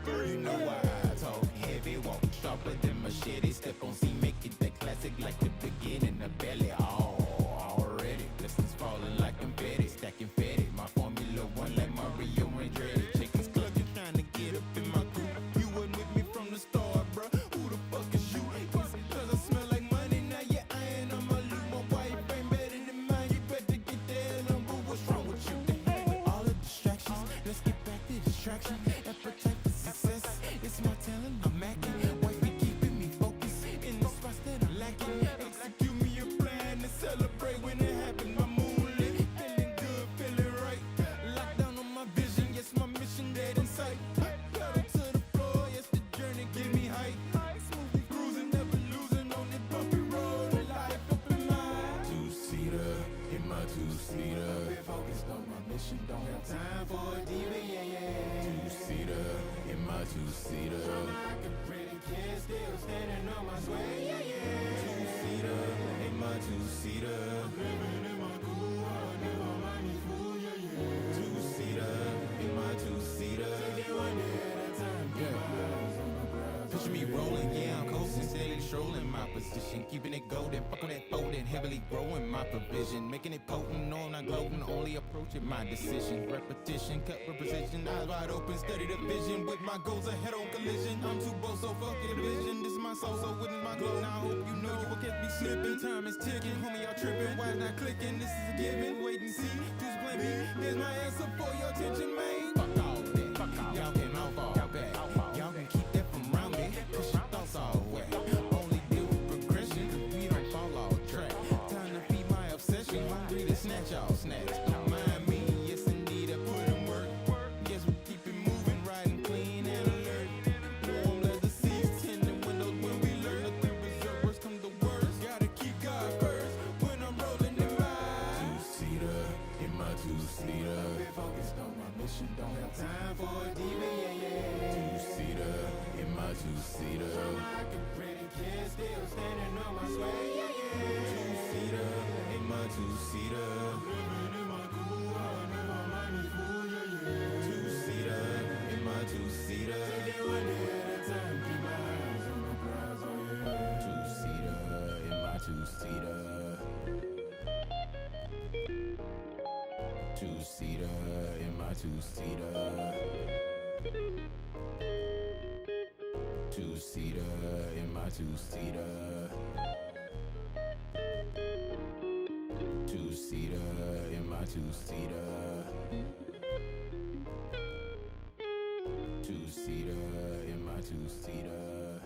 S10: 2, 3. You know why I talk heavy, walk sharper than machete, step on C, make it that classic like the beginning of belly. Already, lessons falling like confetti, stacking fatty. My Formula One like Mario Andretti. Chickens clucking, trying to get up in my group. You wasn't with me from the start, bruh. Who the fuck is you? Cause I smell like money, now you ain't on my loop. My wife ain't better than mine. You better get the hell on, boo. What's wrong with you? All the distractions, let's get back to distraction. Appetite for success, it's my talent, I'm macking. Wife be keeping me focused in the spots that I'm lacking. Execute me a plan to celebrate when it happens. My moonlit, feeling good, feeling right. Lockdown on my vision, yes, my mission dead in sight. Pedal to the floor, yes, the journey give me height. Smoothly cruising, never losing on the bumpy road. Life up in my two-seater, in my two-seater. Focused on my mission, don't have time for a diva, yeah. Two-seater, in my two-seater. Like a pretty kid, still standing on my sway, yeah. Two-seater, in my two-seater. Living in my cool, never mind me fool, yeah. Two-seater, in my two-seater. Take it one day at a time, yeah. Picture me rolling, yeah, I'm coasting, steady strolling my position, keeping it golden, fuck on that folding, heavily growing my provision, making it potent, no, I'm not gloating, only approaching my decision, repetition, cut with precision, eyes wide open, study the vision, with my goals ahead on collision, I'm too bold, so fuck the vision, this is my soul, so witness my glow, now I hope you know you will catch me slipping, time is ticking, homie, y'all tripping, why is not clicking, this is a given, wait and see, just blame me, here's my answer for your attention, man, fuck all that, y'all can all fall back, y'all can keep that from around me, push your thoughts all away. Only deal with progression, we don't fall off track. Time to feed my obsession, hungry to snatch all snacks. Don't mind me, yes indeed, I put in work. Yes, we keep it moving, riding clean and alert. Warm leather seats, tinted windows when we learn. Nothing reserved, worst come to worst. Gotta keep God first when I'm rolling in my two-seater, in my two-seater. Focused on my mission, don't have time for a diva, yeah. Two-seater, in my two-seater. Like a pretty kid, still standing on my sway, yeah. Two-seater, in my two-seater. Living in my cool, never mind me fool, yeah. Two-seater, in my two-seater. Take it one day at a time, keep my eyes on the prize, oh yeah. Two-seater, in my two-seater. Two-seater, in my two-seater. Two-seater, in my two-seater. Two-seater, in my two-seater. Two-seater, in my two-seater.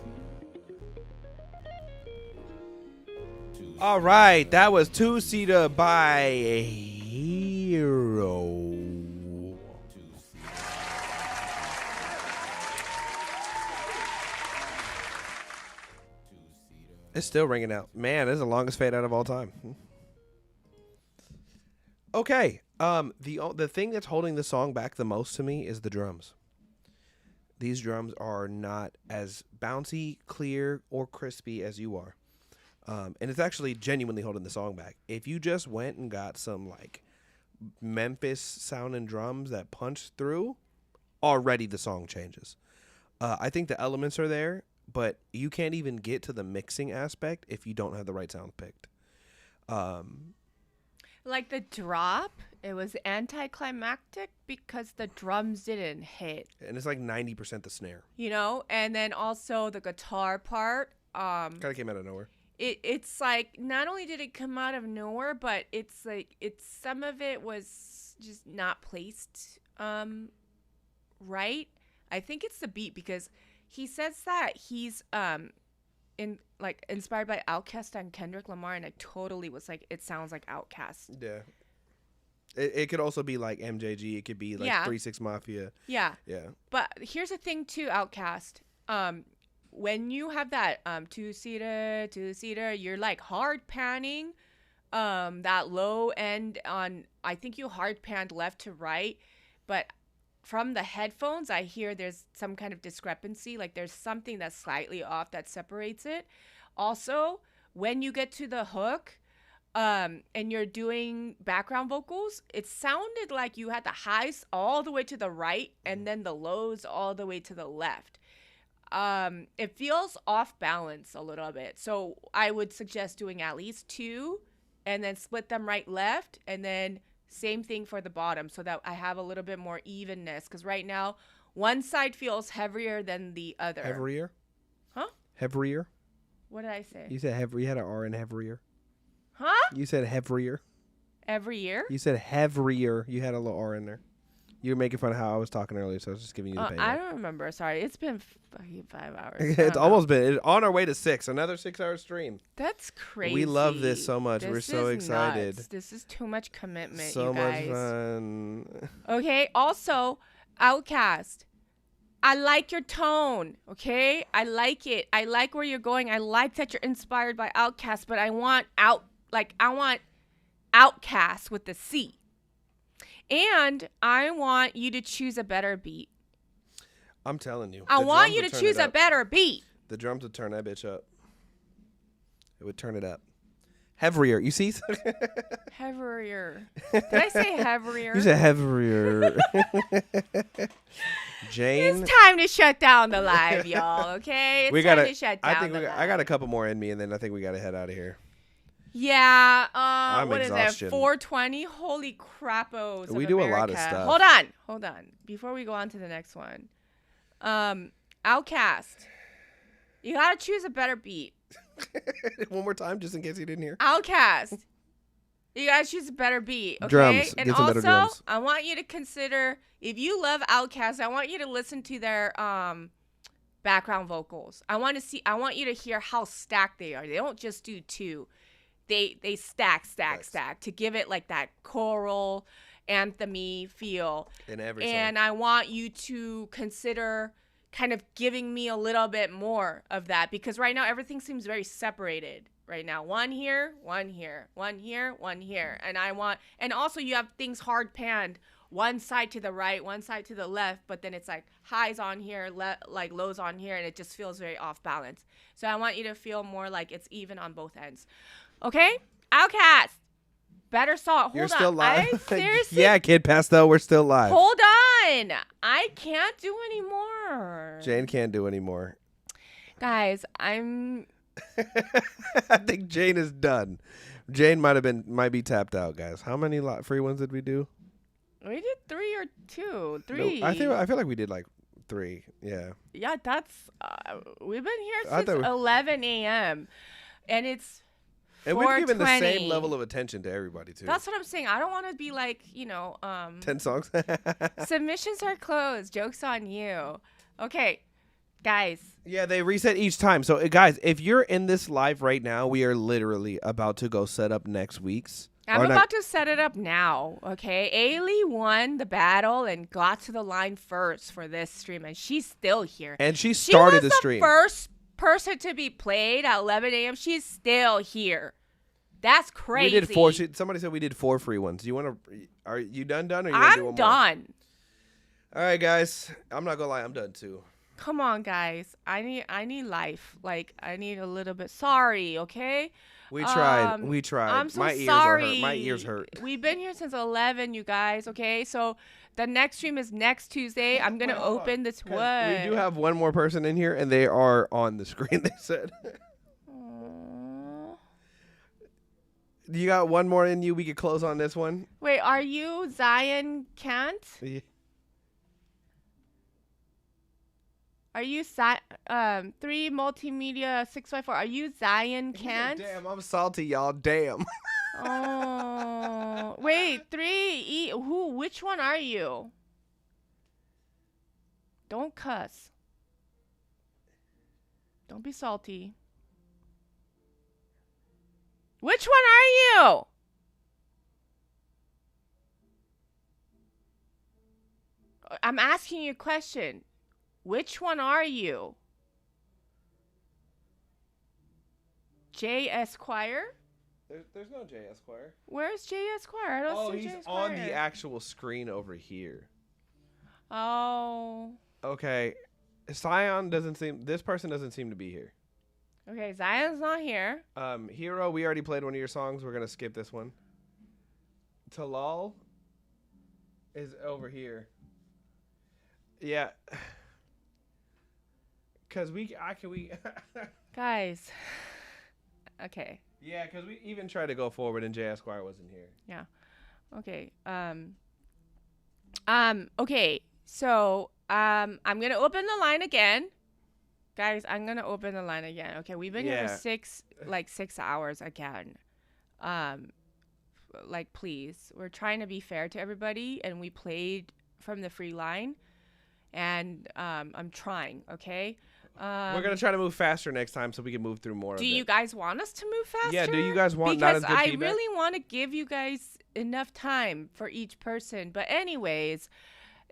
S1: All right, that was 2-seater by Hero. It's still ringing out. Man, this is the longest fade out of all time. Okay. The thing that's holding the song back the most to me is the drums. These drums are not as bouncy, clear, or crispy as you are. And it's actually genuinely holding the song back. If you just went and got some like Memphis sounding drums that punch through, already the song changes. I think the elements are there, but you can't even get to the mixing aspect if you don't have the right sound picked.
S15: Like the drop, it was anticlimactic because the drums didn't hit.
S1: And it's like 90% the snare.
S15: You know, and then also the guitar part.
S1: Kind of came out of nowhere.
S15: It's like not only did it come out of nowhere, but it's like some of it was just not placed right. I think it's the beat because he says that he's inspired by Outkast and Kendrick Lamar, and I totally was like, it sounds like Outkast.
S1: Yeah. It could also be like MJG. It could be like 3 6 Mafia.
S15: Yeah.
S1: Yeah.
S15: But here's the thing too, Outkast. When you have that two-seater, you're like hard panning that low end on, I think you hard panned left to right, but from the headphones, I hear there's some kind of discrepancy. Like there's something that's slightly off that separates it. Also, when you get to the hook and you're doing background vocals, it sounded like you had the highs all the way to the right and then the lows all the way to the left. It feels off balance a little bit. So I would suggest doing at least 2 and then split them right, left, and then same thing for the bottom so that I have a little bit more evenness. Because right now, one side feels heavier than the other.
S1: Heavier?
S15: Huh?
S1: Heavier?
S15: What did I say?
S1: You said heavy. You had an R in heavier.
S15: Huh?
S1: You said heavier.
S15: Every year?
S1: You said heavier. You had a little R in there. You were making fun of how I was talking earlier, so I was just giving you the payback.
S15: I don't remember. Sorry. It's been fucking 5 hours.
S1: It's almost been on our way to 6. Another 6-hour stream.
S15: That's crazy.
S1: We love this so much. We're so
S15: is
S1: excited.
S15: Nuts. This is too much commitment,
S1: So
S15: you guys.
S1: much fun.
S15: Okay. Also, Outkast. I like your tone. Okay. I like it. I like where you're going. I like that you're inspired by Outkast, but I want Outkast with the C. And I want you to choose a better beat.
S1: I'm telling you.
S15: I want you to choose a better beat.
S1: The drums would turn that bitch up. It would turn it up. Heavier. You see?
S15: Heavier. Did I say heavier?
S1: You said heavier. Jane.
S15: It's time to shut down the live, y'all. Okay? It's time to shut down the live.
S1: I got a couple more in me, and then I think we got to head out of here.
S15: Yeah. What
S1: exhaustion.
S15: is it? 420? Holy crappos.
S1: We do
S15: America.
S1: a lot of stuff.
S15: Hold on. Before we go on to the next one. Outkast. You got to choose a better beat.
S1: One more time, just in case you didn't hear.
S15: Outkast. You got to choose a better beat. Okay?
S1: Drums.
S15: And
S1: Get some better
S15: also,
S1: drums.
S15: I want you to consider, if you love Outkast, I want you to listen to their background vocals. I want you to hear how stacked they are. They don't just do 2. They stack to give it like that choral anthem-y feel.
S1: In every song.
S15: And I want you to consider kind of giving me a little bit more of that, because right now everything seems very separated. Right now, one here, one here, one here, one here. And also you have things hard panned, one side to the right, one side to the left, but then it's like highs on here, like lows on here, and it just feels very off balance. So I want you to feel more like it's even on both ends. Okay? Outkast. Better song.
S1: You're
S15: Hold
S1: still
S15: on.
S1: live?
S15: Seriously?
S1: Yeah, Kid Pastel, we're still live.
S15: Hold on. I can't do anymore.
S1: Jane can't do anymore.
S15: Guys,
S1: I think Jane is done. Jane might be tapped out, guys. How many free ones did we do?
S15: We did 3 or 2. 3.
S1: No, I feel like we did like 3. Yeah.
S15: Yeah, that's we've been here since 11 a.m. and it's
S1: and we've given the
S15: 4:20.
S1: same level of attention to everybody too.
S15: That's what I'm saying. I don't want to be like,
S1: 10 songs.
S15: Submissions are closed. Joke's on you. Okay, guys.
S1: Yeah, they reset each time. So, guys, if you're in this live right now, we are literally about to go set up next week's.
S15: I'm about to set it up now, okay? Ailey won the battle and got to the line first for this stream, and she's still here.
S1: And she started the stream.
S15: She was the first person to be played at 11 a.m. She's still here. That's crazy.
S1: We did 4. Somebody said we did 4 free ones. Are you done? Or you
S15: I'm
S1: do one
S15: done.
S1: More? All right, guys. I'm not gonna lie. I'm done too.
S15: Come on, guys. I need life. Like, I need a little bit. Sorry, okay?
S1: We tried. We tried.
S2: I'm so
S1: My ears
S2: sorry.
S1: are hurt. My ears hurt.
S2: We've been here since 11, you guys. Okay, so the next stream is next Tuesday. I'm gonna open this one.
S1: We do have one more person in here, and they are on the screen. They said. You got one more in you. We could close on this one.
S2: Wait, are you Zion Kant?
S1: Yeah.
S2: Are you 3 multimedia 654? Are you Zion Kant?
S1: Damn, I'm salty, y'all. Damn.
S2: Oh, wait, 3 who? Which one are you? Don't cuss. Don't be salty. Which one are you? I'm asking you a question. Which one are you? J. Esquire?
S1: There's no J. Esquire.
S2: Where's J. Esquire? I don't see J.
S1: He's
S2: Esquire.
S1: on the actual screen over here.
S2: Oh.
S1: Okay. Sion doesn't seem. This person doesn't seem to be here.
S2: Okay, Zion's not here.
S1: Hero, we already played one of your songs. We're gonna skip this one. Talal is over here. Yeah. Cause we
S2: Guys. Okay.
S1: Yeah, cause we even tried to go forward and J. Esquire wasn't here.
S2: Yeah. Okay. Okay. So I'm gonna open the line again. Guys, I'm gonna open the line again. Okay, we've been here for 6 hours again. Like, please, we're trying to be fair to everybody, and we played from the free line, and I'm trying. Okay.
S1: We're gonna try to move faster next time so we can move through more.
S2: Do you guys want us to move faster?
S1: Yeah. Do you guys want
S2: because
S1: not as good
S2: I
S1: feedback?
S2: really want to give you guys enough time for each person. But anyways,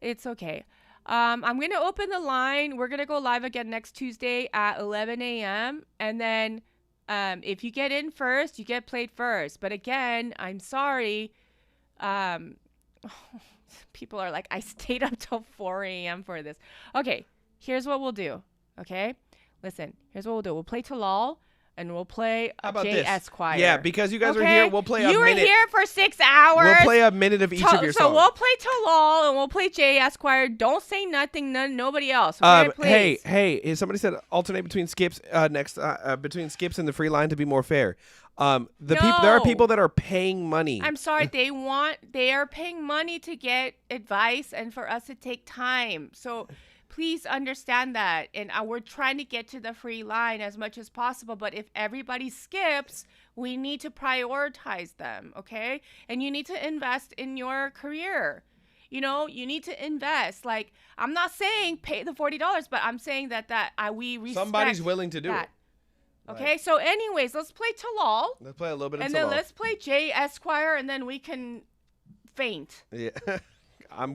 S2: it's okay. I'm going to open the line. We're going to go live again next Tuesday at 11 a.m. And then if you get in first, you get played first. But again, I'm sorry. People are like, I stayed up till 4 a.m. for this. Okay, here's what we'll do. Okay? Listen, here's what we'll do. We'll play Talal. And we'll play J. Esquire.
S1: Yeah, because you guys are here, we'll play a minute.
S2: You were here for 6 hours.
S1: We'll play a minute of each of your songs.
S2: So we'll play Talal and we'll play J. Esquire. Don't say nothing, nobody else. Okay, please.
S1: Hey, somebody said alternate between skips between skips and the free line to be more fair. There are people that are paying money.
S2: I'm sorry, they are paying money to get advice and for us to take time. So please understand that. And we're trying to get to the free line as much as possible. But if everybody skips, we need to prioritize them, okay? And you need to invest in your career. You know, you need to invest. Like, I'm not saying pay the $40, but I'm saying that we respect
S1: somebody's willing to do it.
S2: Okay, so anyways, let's play Talal.
S1: Let's play a little bit of Talal.
S2: And then let's play J. Esquire, and then we can faint.
S1: Yeah. I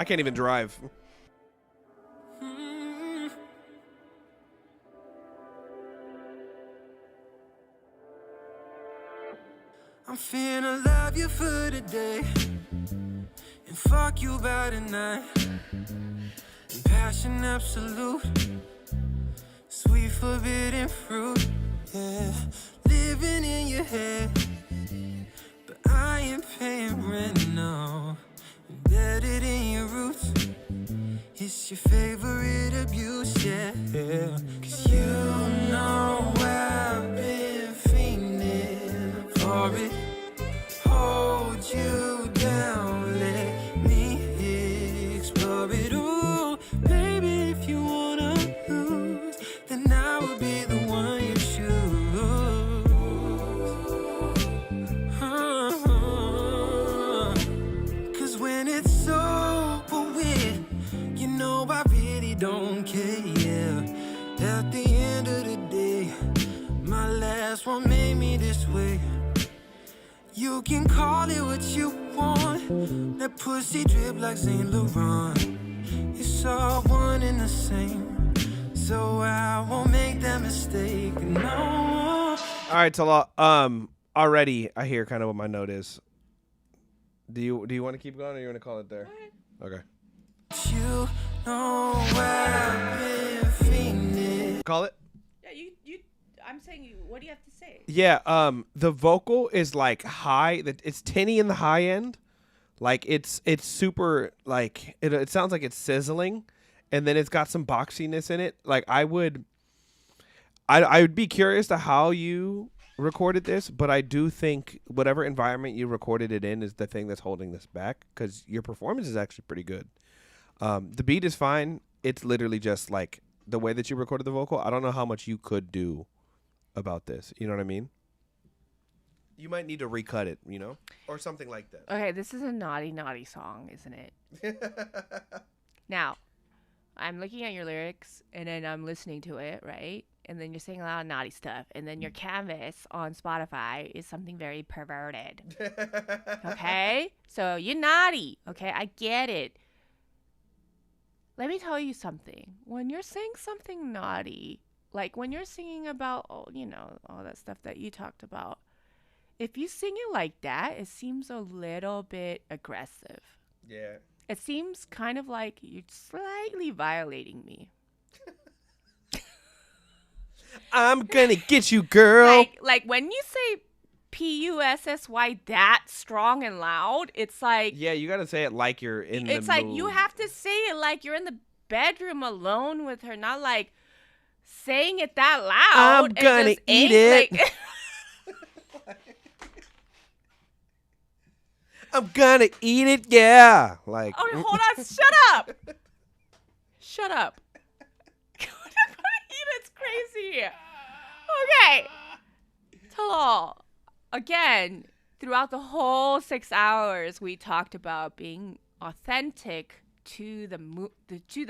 S1: can't even drive.
S11: I'm finna love you for today and fuck you by tonight. And passion absolute, sweet forbidden fruit. Yeah, living in your head, but I ain't paying rent, no. Embedded in your roots, it's your favorite abuse, yeah. Cause you know I've been fiending for it. Hold you down, let me explore it. Ooh, baby, if you wanna lose, then I will be the one you choose. Cause when it's over with, you know I really don't care, yeah. At the end of the day, my last one made me this way. You can call it what you want. That pussy drip like Saint Laurent. It's all one and the same, so I won't make that mistake, no.
S1: All right, Talal. Already I hear kind of what my note is. Do you want to keep going, or you want to call it there? Okay.
S11: You know I've been fiending.
S1: Call it.
S2: Yeah, I'm saying, what do you have to say?
S1: Yeah, the vocal is like high. It's tinny in the high end. Like it's super like it sounds like it's sizzling, and then it's got some boxiness in it. Like I would be curious to how you recorded this, but I do think whatever environment you recorded it in is the thing that's holding this back, because your performance is actually pretty good. The beat is fine. It's literally just like the way that you recorded the vocal. I don't know how much you could do about this. You know what I mean? You might need to recut it, you know, or something like that.
S15: Okay, this is a naughty, naughty song, isn't it? Now, I'm looking at your lyrics, and then I'm listening to it, right? And then you're saying a lot of naughty stuff. And then your canvas on Spotify is something very perverted. Okay? So you're naughty. Okay? I get it. Let me tell you something. When you're saying something naughty, like when you're singing about, all that stuff that you talked about, if you sing it like that, it seems a little bit aggressive.
S1: Yeah.
S15: It seems kind of like you're slightly violating me.
S1: I'm gonna get you, girl.
S15: Like when you say P-U-S-S-Y that strong and loud, it's like...
S1: Yeah, you gotta say it like you're in the
S15: It's like
S1: mood.
S15: you have to say it like you're in the bedroom alone with her, not like saying it that loud.
S1: I'm gonna
S15: just
S1: eat it.
S15: like-
S1: I'm gonna eat it, yeah. Like.
S15: Oh, hold on, shut up. Shut up. It's crazy. Okay. Talal. Again, throughout the whole 6 hours, we talked about being authentic to the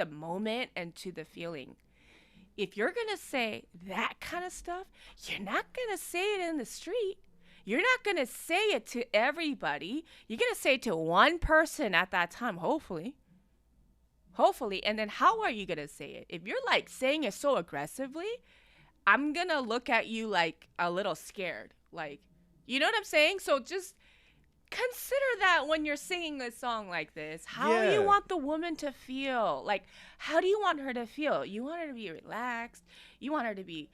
S15: moment and to the feeling. If you're gonna say that kind of stuff, you're not gonna say it in the street. You're not gonna say it to everybody. You're gonna say it to one person at that time, hopefully. And then how are you gonna say it? If you're like saying it so aggressively, I'm gonna look at you like a little scared. Like, you know what I'm saying? So just consider that when you're singing a song like this. How do you want the woman to feel? Like, how do you want her to feel? You want her to be relaxed. You want her to be,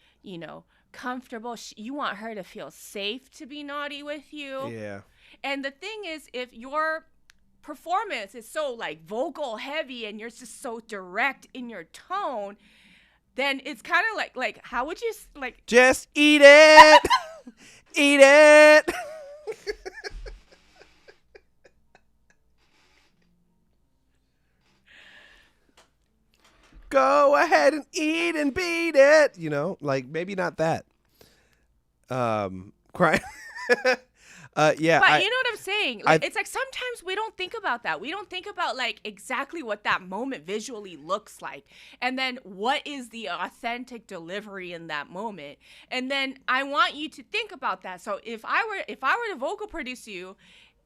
S15: comfortable. You want her to feel safe to be naughty with you.
S1: Yeah.
S15: And the thing is, if your performance is so like vocal heavy and you're just so direct in your tone, then it's kind of like how would you like
S1: just eat it? Eat it. Go ahead and eat and beat it. Like maybe not that. Cry. Yeah.
S15: But you know what I'm saying? Like, it's like sometimes we don't think about that. We don't think about like exactly what that moment visually looks like. And then what is the authentic delivery in that moment? And then I want you to think about that. So if I were to vocal produce you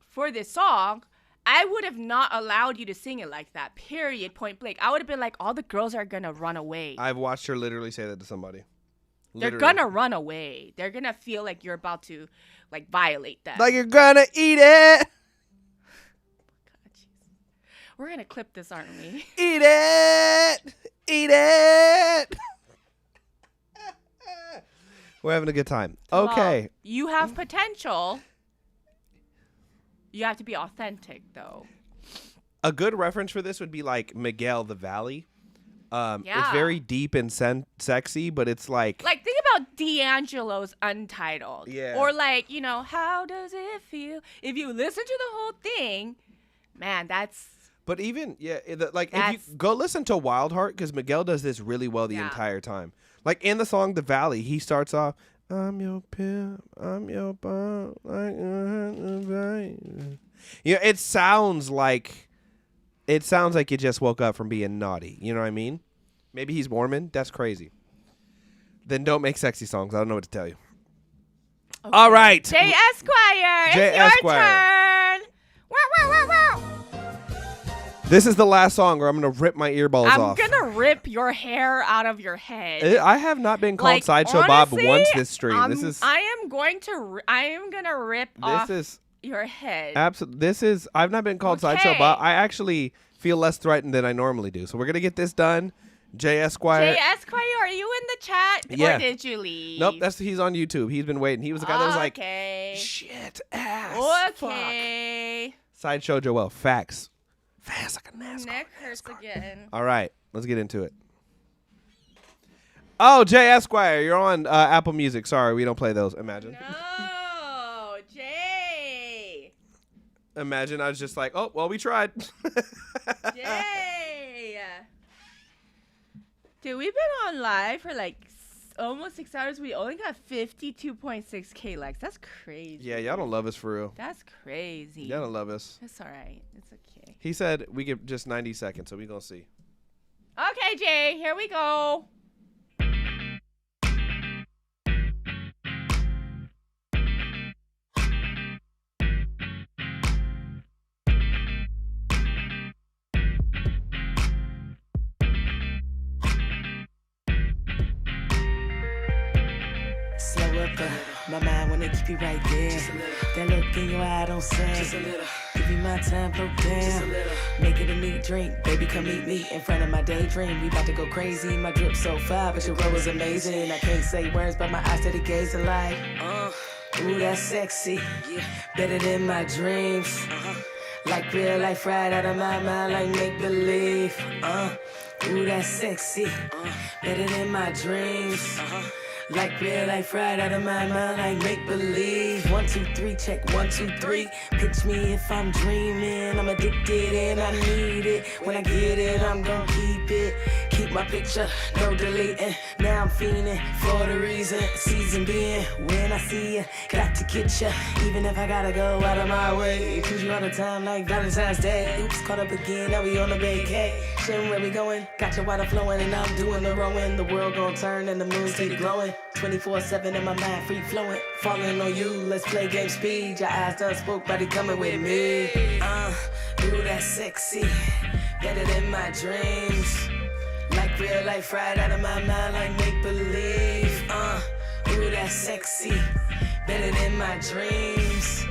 S15: for this song, I would have not allowed you to sing it like that. Period. Point blank. I would have been like, all the girls are gonna run away.
S1: I've watched her literally say that to somebody.
S15: They're gonna run away. They're gonna feel like you're about to like violate that.
S1: Like you're gonna eat it.
S15: We're gonna clip this, aren't we?
S1: Eat it. Eat it. We're having a good time. Okay.
S15: Well, you have potential. You have to be authentic, though.
S1: A good reference for this would be like Miguel the Valley. It's
S15: Yeah.
S1: very deep and sexy, but it's like
S15: think about D'Angelo's Untitled.
S1: Yeah.
S15: Or like, how does it feel? If you listen to the whole thing, man, that's...
S1: But even, if you go listen to Wild Heart, because Miguel does this really well the
S15: Yeah.
S1: entire time. Like in the song The Valley, he starts off, I'm your pimp, I'm your bum, like it sounds like you just woke up from being naughty. You know what I mean? Maybe he's Mormon. That's crazy. Then don't make sexy songs. I don't know what to tell you.
S15: Okay.
S1: All right.
S15: J. Esquire,
S1: J.
S15: it's your
S1: Esquire.
S15: turn. Wow, wow, wow, wow.
S1: This is the last song where I'm going to rip my earballs off.
S15: I'm going to rip your hair out of your head.
S1: I have not been called Sideshow
S15: honestly,
S1: Bob once this stream.
S15: I am going to rip off your head.
S1: Absolutely. I've not been called Sideshow Bob. I actually feel less threatened than I normally do. So we're going to get this done. J. Esquire.
S15: J. Esquire, are you in the
S2: chat,
S1: Yeah.
S2: or did you leave?
S1: Nope, he's on YouTube. He's been waiting. He was the guy that was like,
S2: okay.
S1: shit, ass,
S2: Okay.
S1: Sideshow Joel, facts. Fast like a
S2: My
S1: NASCAR.
S2: neck hurts again.
S1: All right, let's get into it. Oh, Jay Esquire, you're on Apple Music. Sorry, we don't play those. Imagine.
S2: No, Jay.
S1: Imagine I was just like, oh, well, we tried.
S2: Jay. Dude, we've been on live for like almost 6 hours. We only got 52.6K likes. That's crazy.
S1: Yeah, y'all don't love us for real.
S2: That's crazy.
S1: Y'all don't love us.
S2: That's all right. It's okay.
S1: He said we get just 90 seconds, so we gonna see.
S2: Okay, Jay, here we go.
S5: Slow up my mind when they keep you right there. That look in your eye don't say. Give you my time, blow down. Make it a neat drink, baby, come meet me in front of my daydream. We about to go crazy, my drip so fire, but your roll is amazing. I can't say words, but my eyes steady gazing like, ooh, that's sexy, better than my dreams. Like real life right out of my mind, like make believe. Ooh, that's sexy, better than my dreams. Like real life right out of my mind, like make believe. 1, 2, 3, check 1, 2, 3. Pitch me if I'm dreaming. I'm addicted and I need it. When I get it, I'm gon' keep it. Keep my picture, no deleting. Now I'm fiending for the reason. Season being when I see you, got to get you. Even if I gotta go out of my way, choose you all the time like Valentine's Day. Oops, caught up again, now we on the vacation. Where we going? Got your water flowing and I'm doing the rowing. The world gon' turn and the moon keep glowing. 24/7 in my mind, free flowing. Falling on you, let's play game speed. Your eyes done spoke, buddy, coming with me. Ooh, that's sexy, better than my dreams. Like real life right out of my mind, like make believe. Ooh, that's sexy, better than my dreams.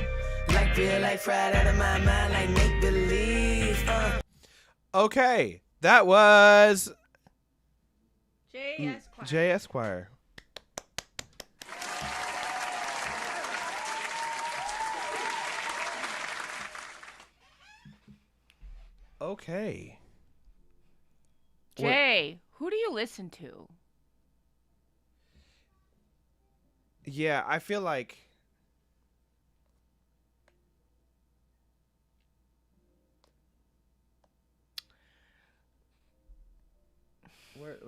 S5: Like real life right out of my mind, like make believe.
S1: Okay, that was
S2: Jay Esquire.
S1: Jay Esquire. Okay.
S2: Jay, who do you listen to?
S1: Yeah, I feel like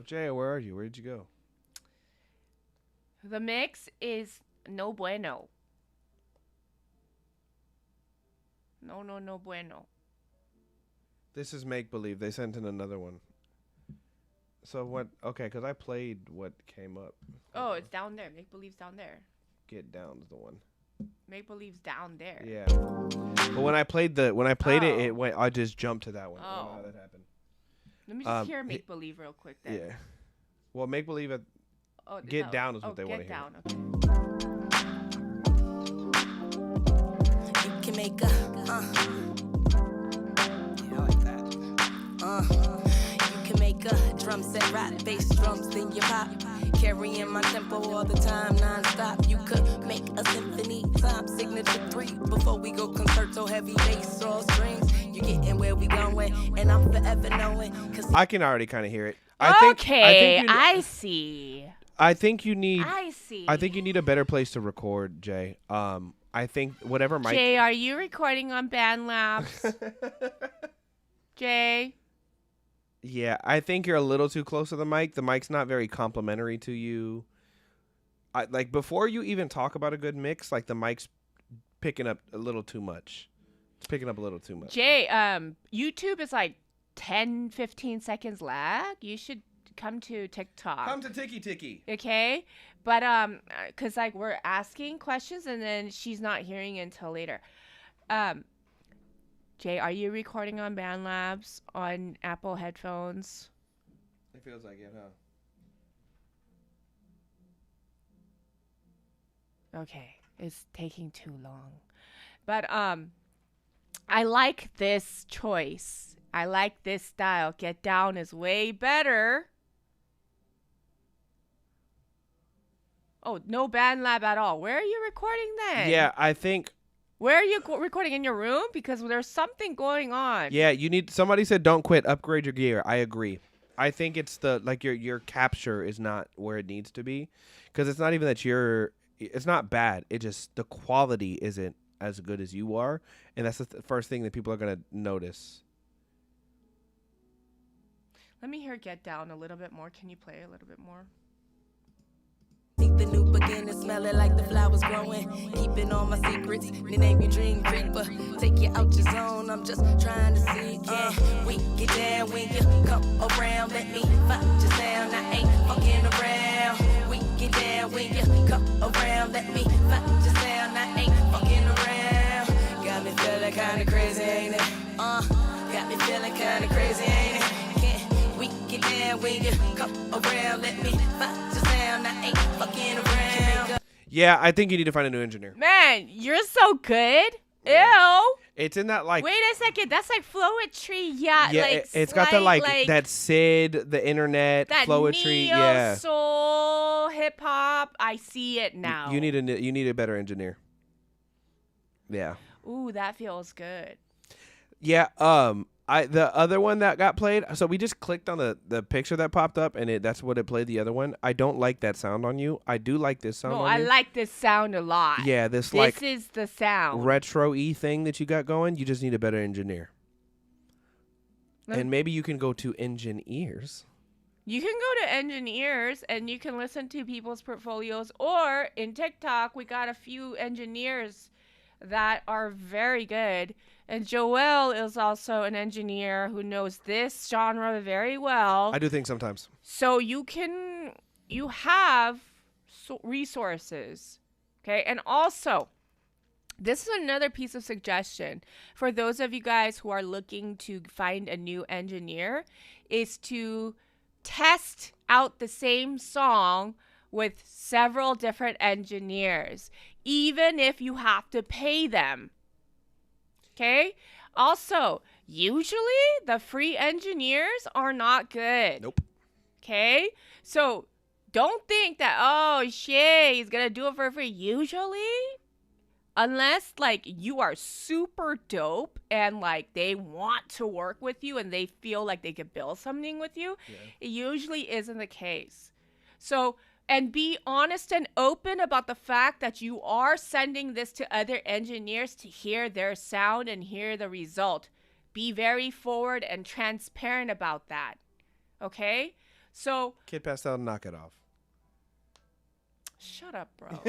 S1: Jay, where are you? Where did you go?
S2: The mix is no bueno. No bueno.
S1: This is make believe. They sent in another one. So what? Okay, because I played what came up.
S2: Oh, it's down there. Make believe's down there.
S1: Get down's the one.
S2: Make believe's down there.
S1: Yeah. But when I played it, it went. I just jumped to that one. I don't know how that happened.
S2: Let me just hear make believe real quick then.
S1: Yeah. Well, make believe it. Get down is what they want to hear.
S2: Get down. Okay.
S5: You can make a, yeah, I like that. You can make a drum set, rock, bass, drums, then you pop. Carrying my tempo all the time, non-stop. You could make a symphony, time signature 3. Before we go concerto, heavy bass, all strings. You getting where we going, and I'm forever knowing.
S1: I can already kind of hear it.
S2: I see.
S1: I think you need.
S2: I see.
S1: I think you need a better place to record, Jay. I think whatever mic.
S2: Jay, are you recording on BandLabs? Jay.
S1: Yeah, I think you're a little too close to the mic. The mic's not very complimentary to you. Like before you even talk about a good mix, like the mic's picking up a little too much. It's picking up a little too much.
S2: Jay, YouTube is like 10, 15 seconds lag. You should come to TikTok.
S1: Come to Tiki.
S2: Okay? But cuz like we're asking questions and then she's not hearing until later. Jay, are you recording on BandLabs on Apple headphones?
S1: It feels like it, huh?
S2: Okay, it's taking too long. But I like this choice. I like this style. Get down is way better. Oh, no band lab at all. Where are you recording then?
S1: Yeah, I think.
S2: Where are you recording? In your room? Because there's something going on.
S1: Yeah, you need. Somebody said don't quit. Upgrade your gear. I agree. I think it's your capture is not where it needs to be, because it's not even that it's not bad. It just the quality isn't as good as you are, and that's the first thing that people are gonna notice.
S2: Let me hear Get Down a little bit more. Can you play a little bit more?
S5: Think the new beginning, smelling like the flowers growing. Keeping all my secrets, they name you Dream Creeper. Take you out your zone, I'm just trying to see. Can we get down when you come around? Let me find your sound, I ain't fucking around. We get down when you come around. Let me find your sound, I ain't fucking around. Got me feeling kinda crazy, ain't it? Got me feeling kinda crazy, ain't it? Can we get down when you come around? Let me find your sound, I ain't fucking around.
S1: Yeah, I think you need to find a new engineer.
S2: Man, you're so good. Ew.
S1: It's in that like.
S2: Wait a second. That's like Flowetry. Yeah.
S1: Yeah,
S2: like
S1: it's got that like that Sid, the internet,
S2: that
S1: Flowetry.
S2: neo
S1: Yeah.
S2: soul hip hop. I see it now.
S1: You need a better engineer. Yeah.
S2: Ooh, that feels good.
S1: Yeah. The other one that got played. So we just clicked on the picture that popped up, and that's what it played. The other one. I don't like that sound on you. I do like this sound.
S2: No,
S1: on
S2: I
S1: you.
S2: like this sound a lot.
S1: Yeah, this
S2: is the sound.
S1: retro-y thing that you got going. You just need a better engineer. And maybe you can go to engineers.
S2: You can go to engineers and you can listen to people's portfolios, or in TikTok we got a few engineers that are very good. And Joel is also an engineer who knows this genre very well.
S1: I do think sometimes.
S2: So you have resources, okay? And also, this is another piece of suggestion for those of you guys who are looking to find a new engineer, is to test out the same song with several different engineers, even if you have to pay them. Okay? Also, usually the free engineers are not good.
S1: Nope.
S2: Okay? So don't think that, oh shit, he's gonna do it for free. Usually, unless like you are super dope and like they want to work with you and they feel like they could build something with you, it usually isn't the case. So, and be honest and open about the fact that you are sending this to other engineers to hear their sound and hear the result. Be very forward and transparent about that. Okay? So,
S1: Kid Pastel, knock it off.
S2: Shut up, bro.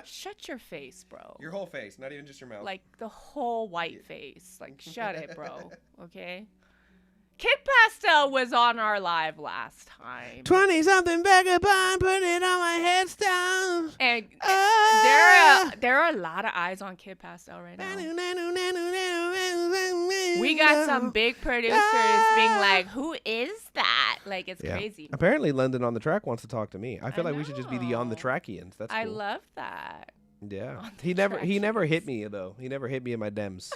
S2: Shut your face, bro.
S1: Your whole face, not even just your mouth.
S2: Like the whole white face. Like, shut it, bro. Okay? Kid Pastel was on our live last time.
S1: 20-something vagabond, put it on my headstone.
S2: And there are a lot of eyes on Kid Pastel right now. We got some big producers being like, who is that? Like, it's crazy.
S1: Apparently, London on the Track wants to talk to me. I feel like we should just be the on the trackians. That's cool.
S2: I love that.
S1: Yeah. He never hit me though. He never hit me in my DMs.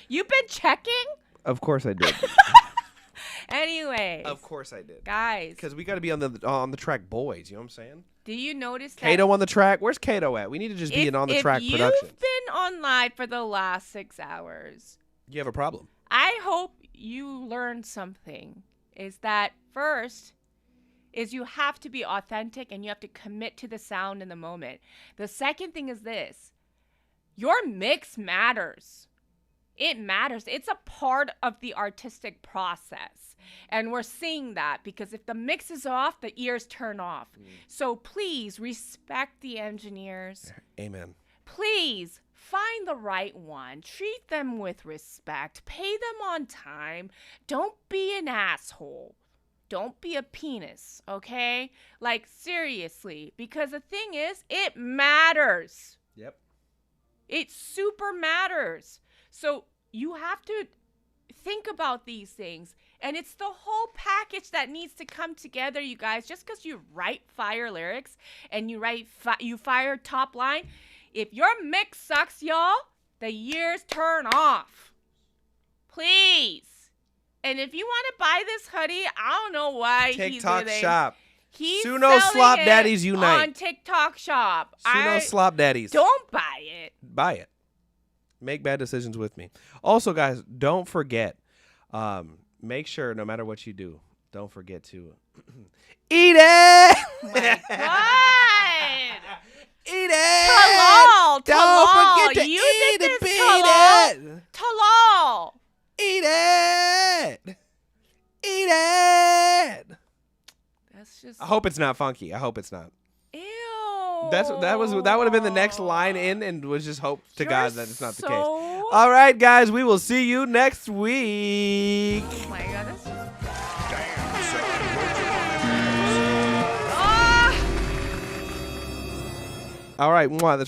S2: You've been checking?
S1: Of course I did.
S2: Anyway.
S1: Of course I did.
S2: Guys.
S1: Because we got to be on the track boys. You know what I'm saying?
S2: Do you notice that?
S1: Kato on the track. Where's Kato at? We need to just be an on the track production.
S2: If you've been on live for the last 6 hours,
S1: you have a problem.
S2: I hope you learned something. Is that first is you have to be authentic and you have to commit to the sound in the moment. The second thing is this. Your mix matters. It matters. It's a part of the artistic process. And we're seeing that because if the mix is off, the ears turn off. So please respect the engineers.
S1: Amen.
S2: Please find the right one. Treat them with respect. Pay them on time. Don't be an asshole. Don't be a penis, okay? Like, seriously. Because the thing is, it matters.
S1: Yep.
S2: It super matters. So you have to think about these things. And it's the whole package that needs to come together, you guys. Just because you write fire lyrics and you you fire top line, if your mix sucks, y'all, the ears turn off. Please. And if you want to buy this hoodie, I don't know why
S1: TikTok shop.
S2: He's
S1: Suno
S2: selling
S1: Slop
S2: it
S1: Daddies Unite.
S2: on TikTok Shop.
S1: Suno Slop Daddies.
S2: Don't buy it.
S1: Buy it. Make bad decisions with me. Also, guys, don't forget. Make sure, no matter what you do, don't forget to eat it.
S2: God.
S1: Eat it.
S2: Talal.
S1: Don't
S2: Talal.
S1: forget to
S2: You
S1: eat
S2: did
S1: it.
S2: this,
S1: Beat
S2: Talal.
S1: it.
S2: Talal.
S1: Eat it. Eat it.
S2: That's just.
S1: I hope it's not funky. I hope it's not.
S2: Ew.
S1: That would have been the next line in, and was just hope to God that it's not the case.
S2: so-
S1: All right, guys, we will see you next week.
S2: Oh my God, that's just.
S3: Damn, son. Where'd you find this?
S2: Ah!
S1: All right, that's for your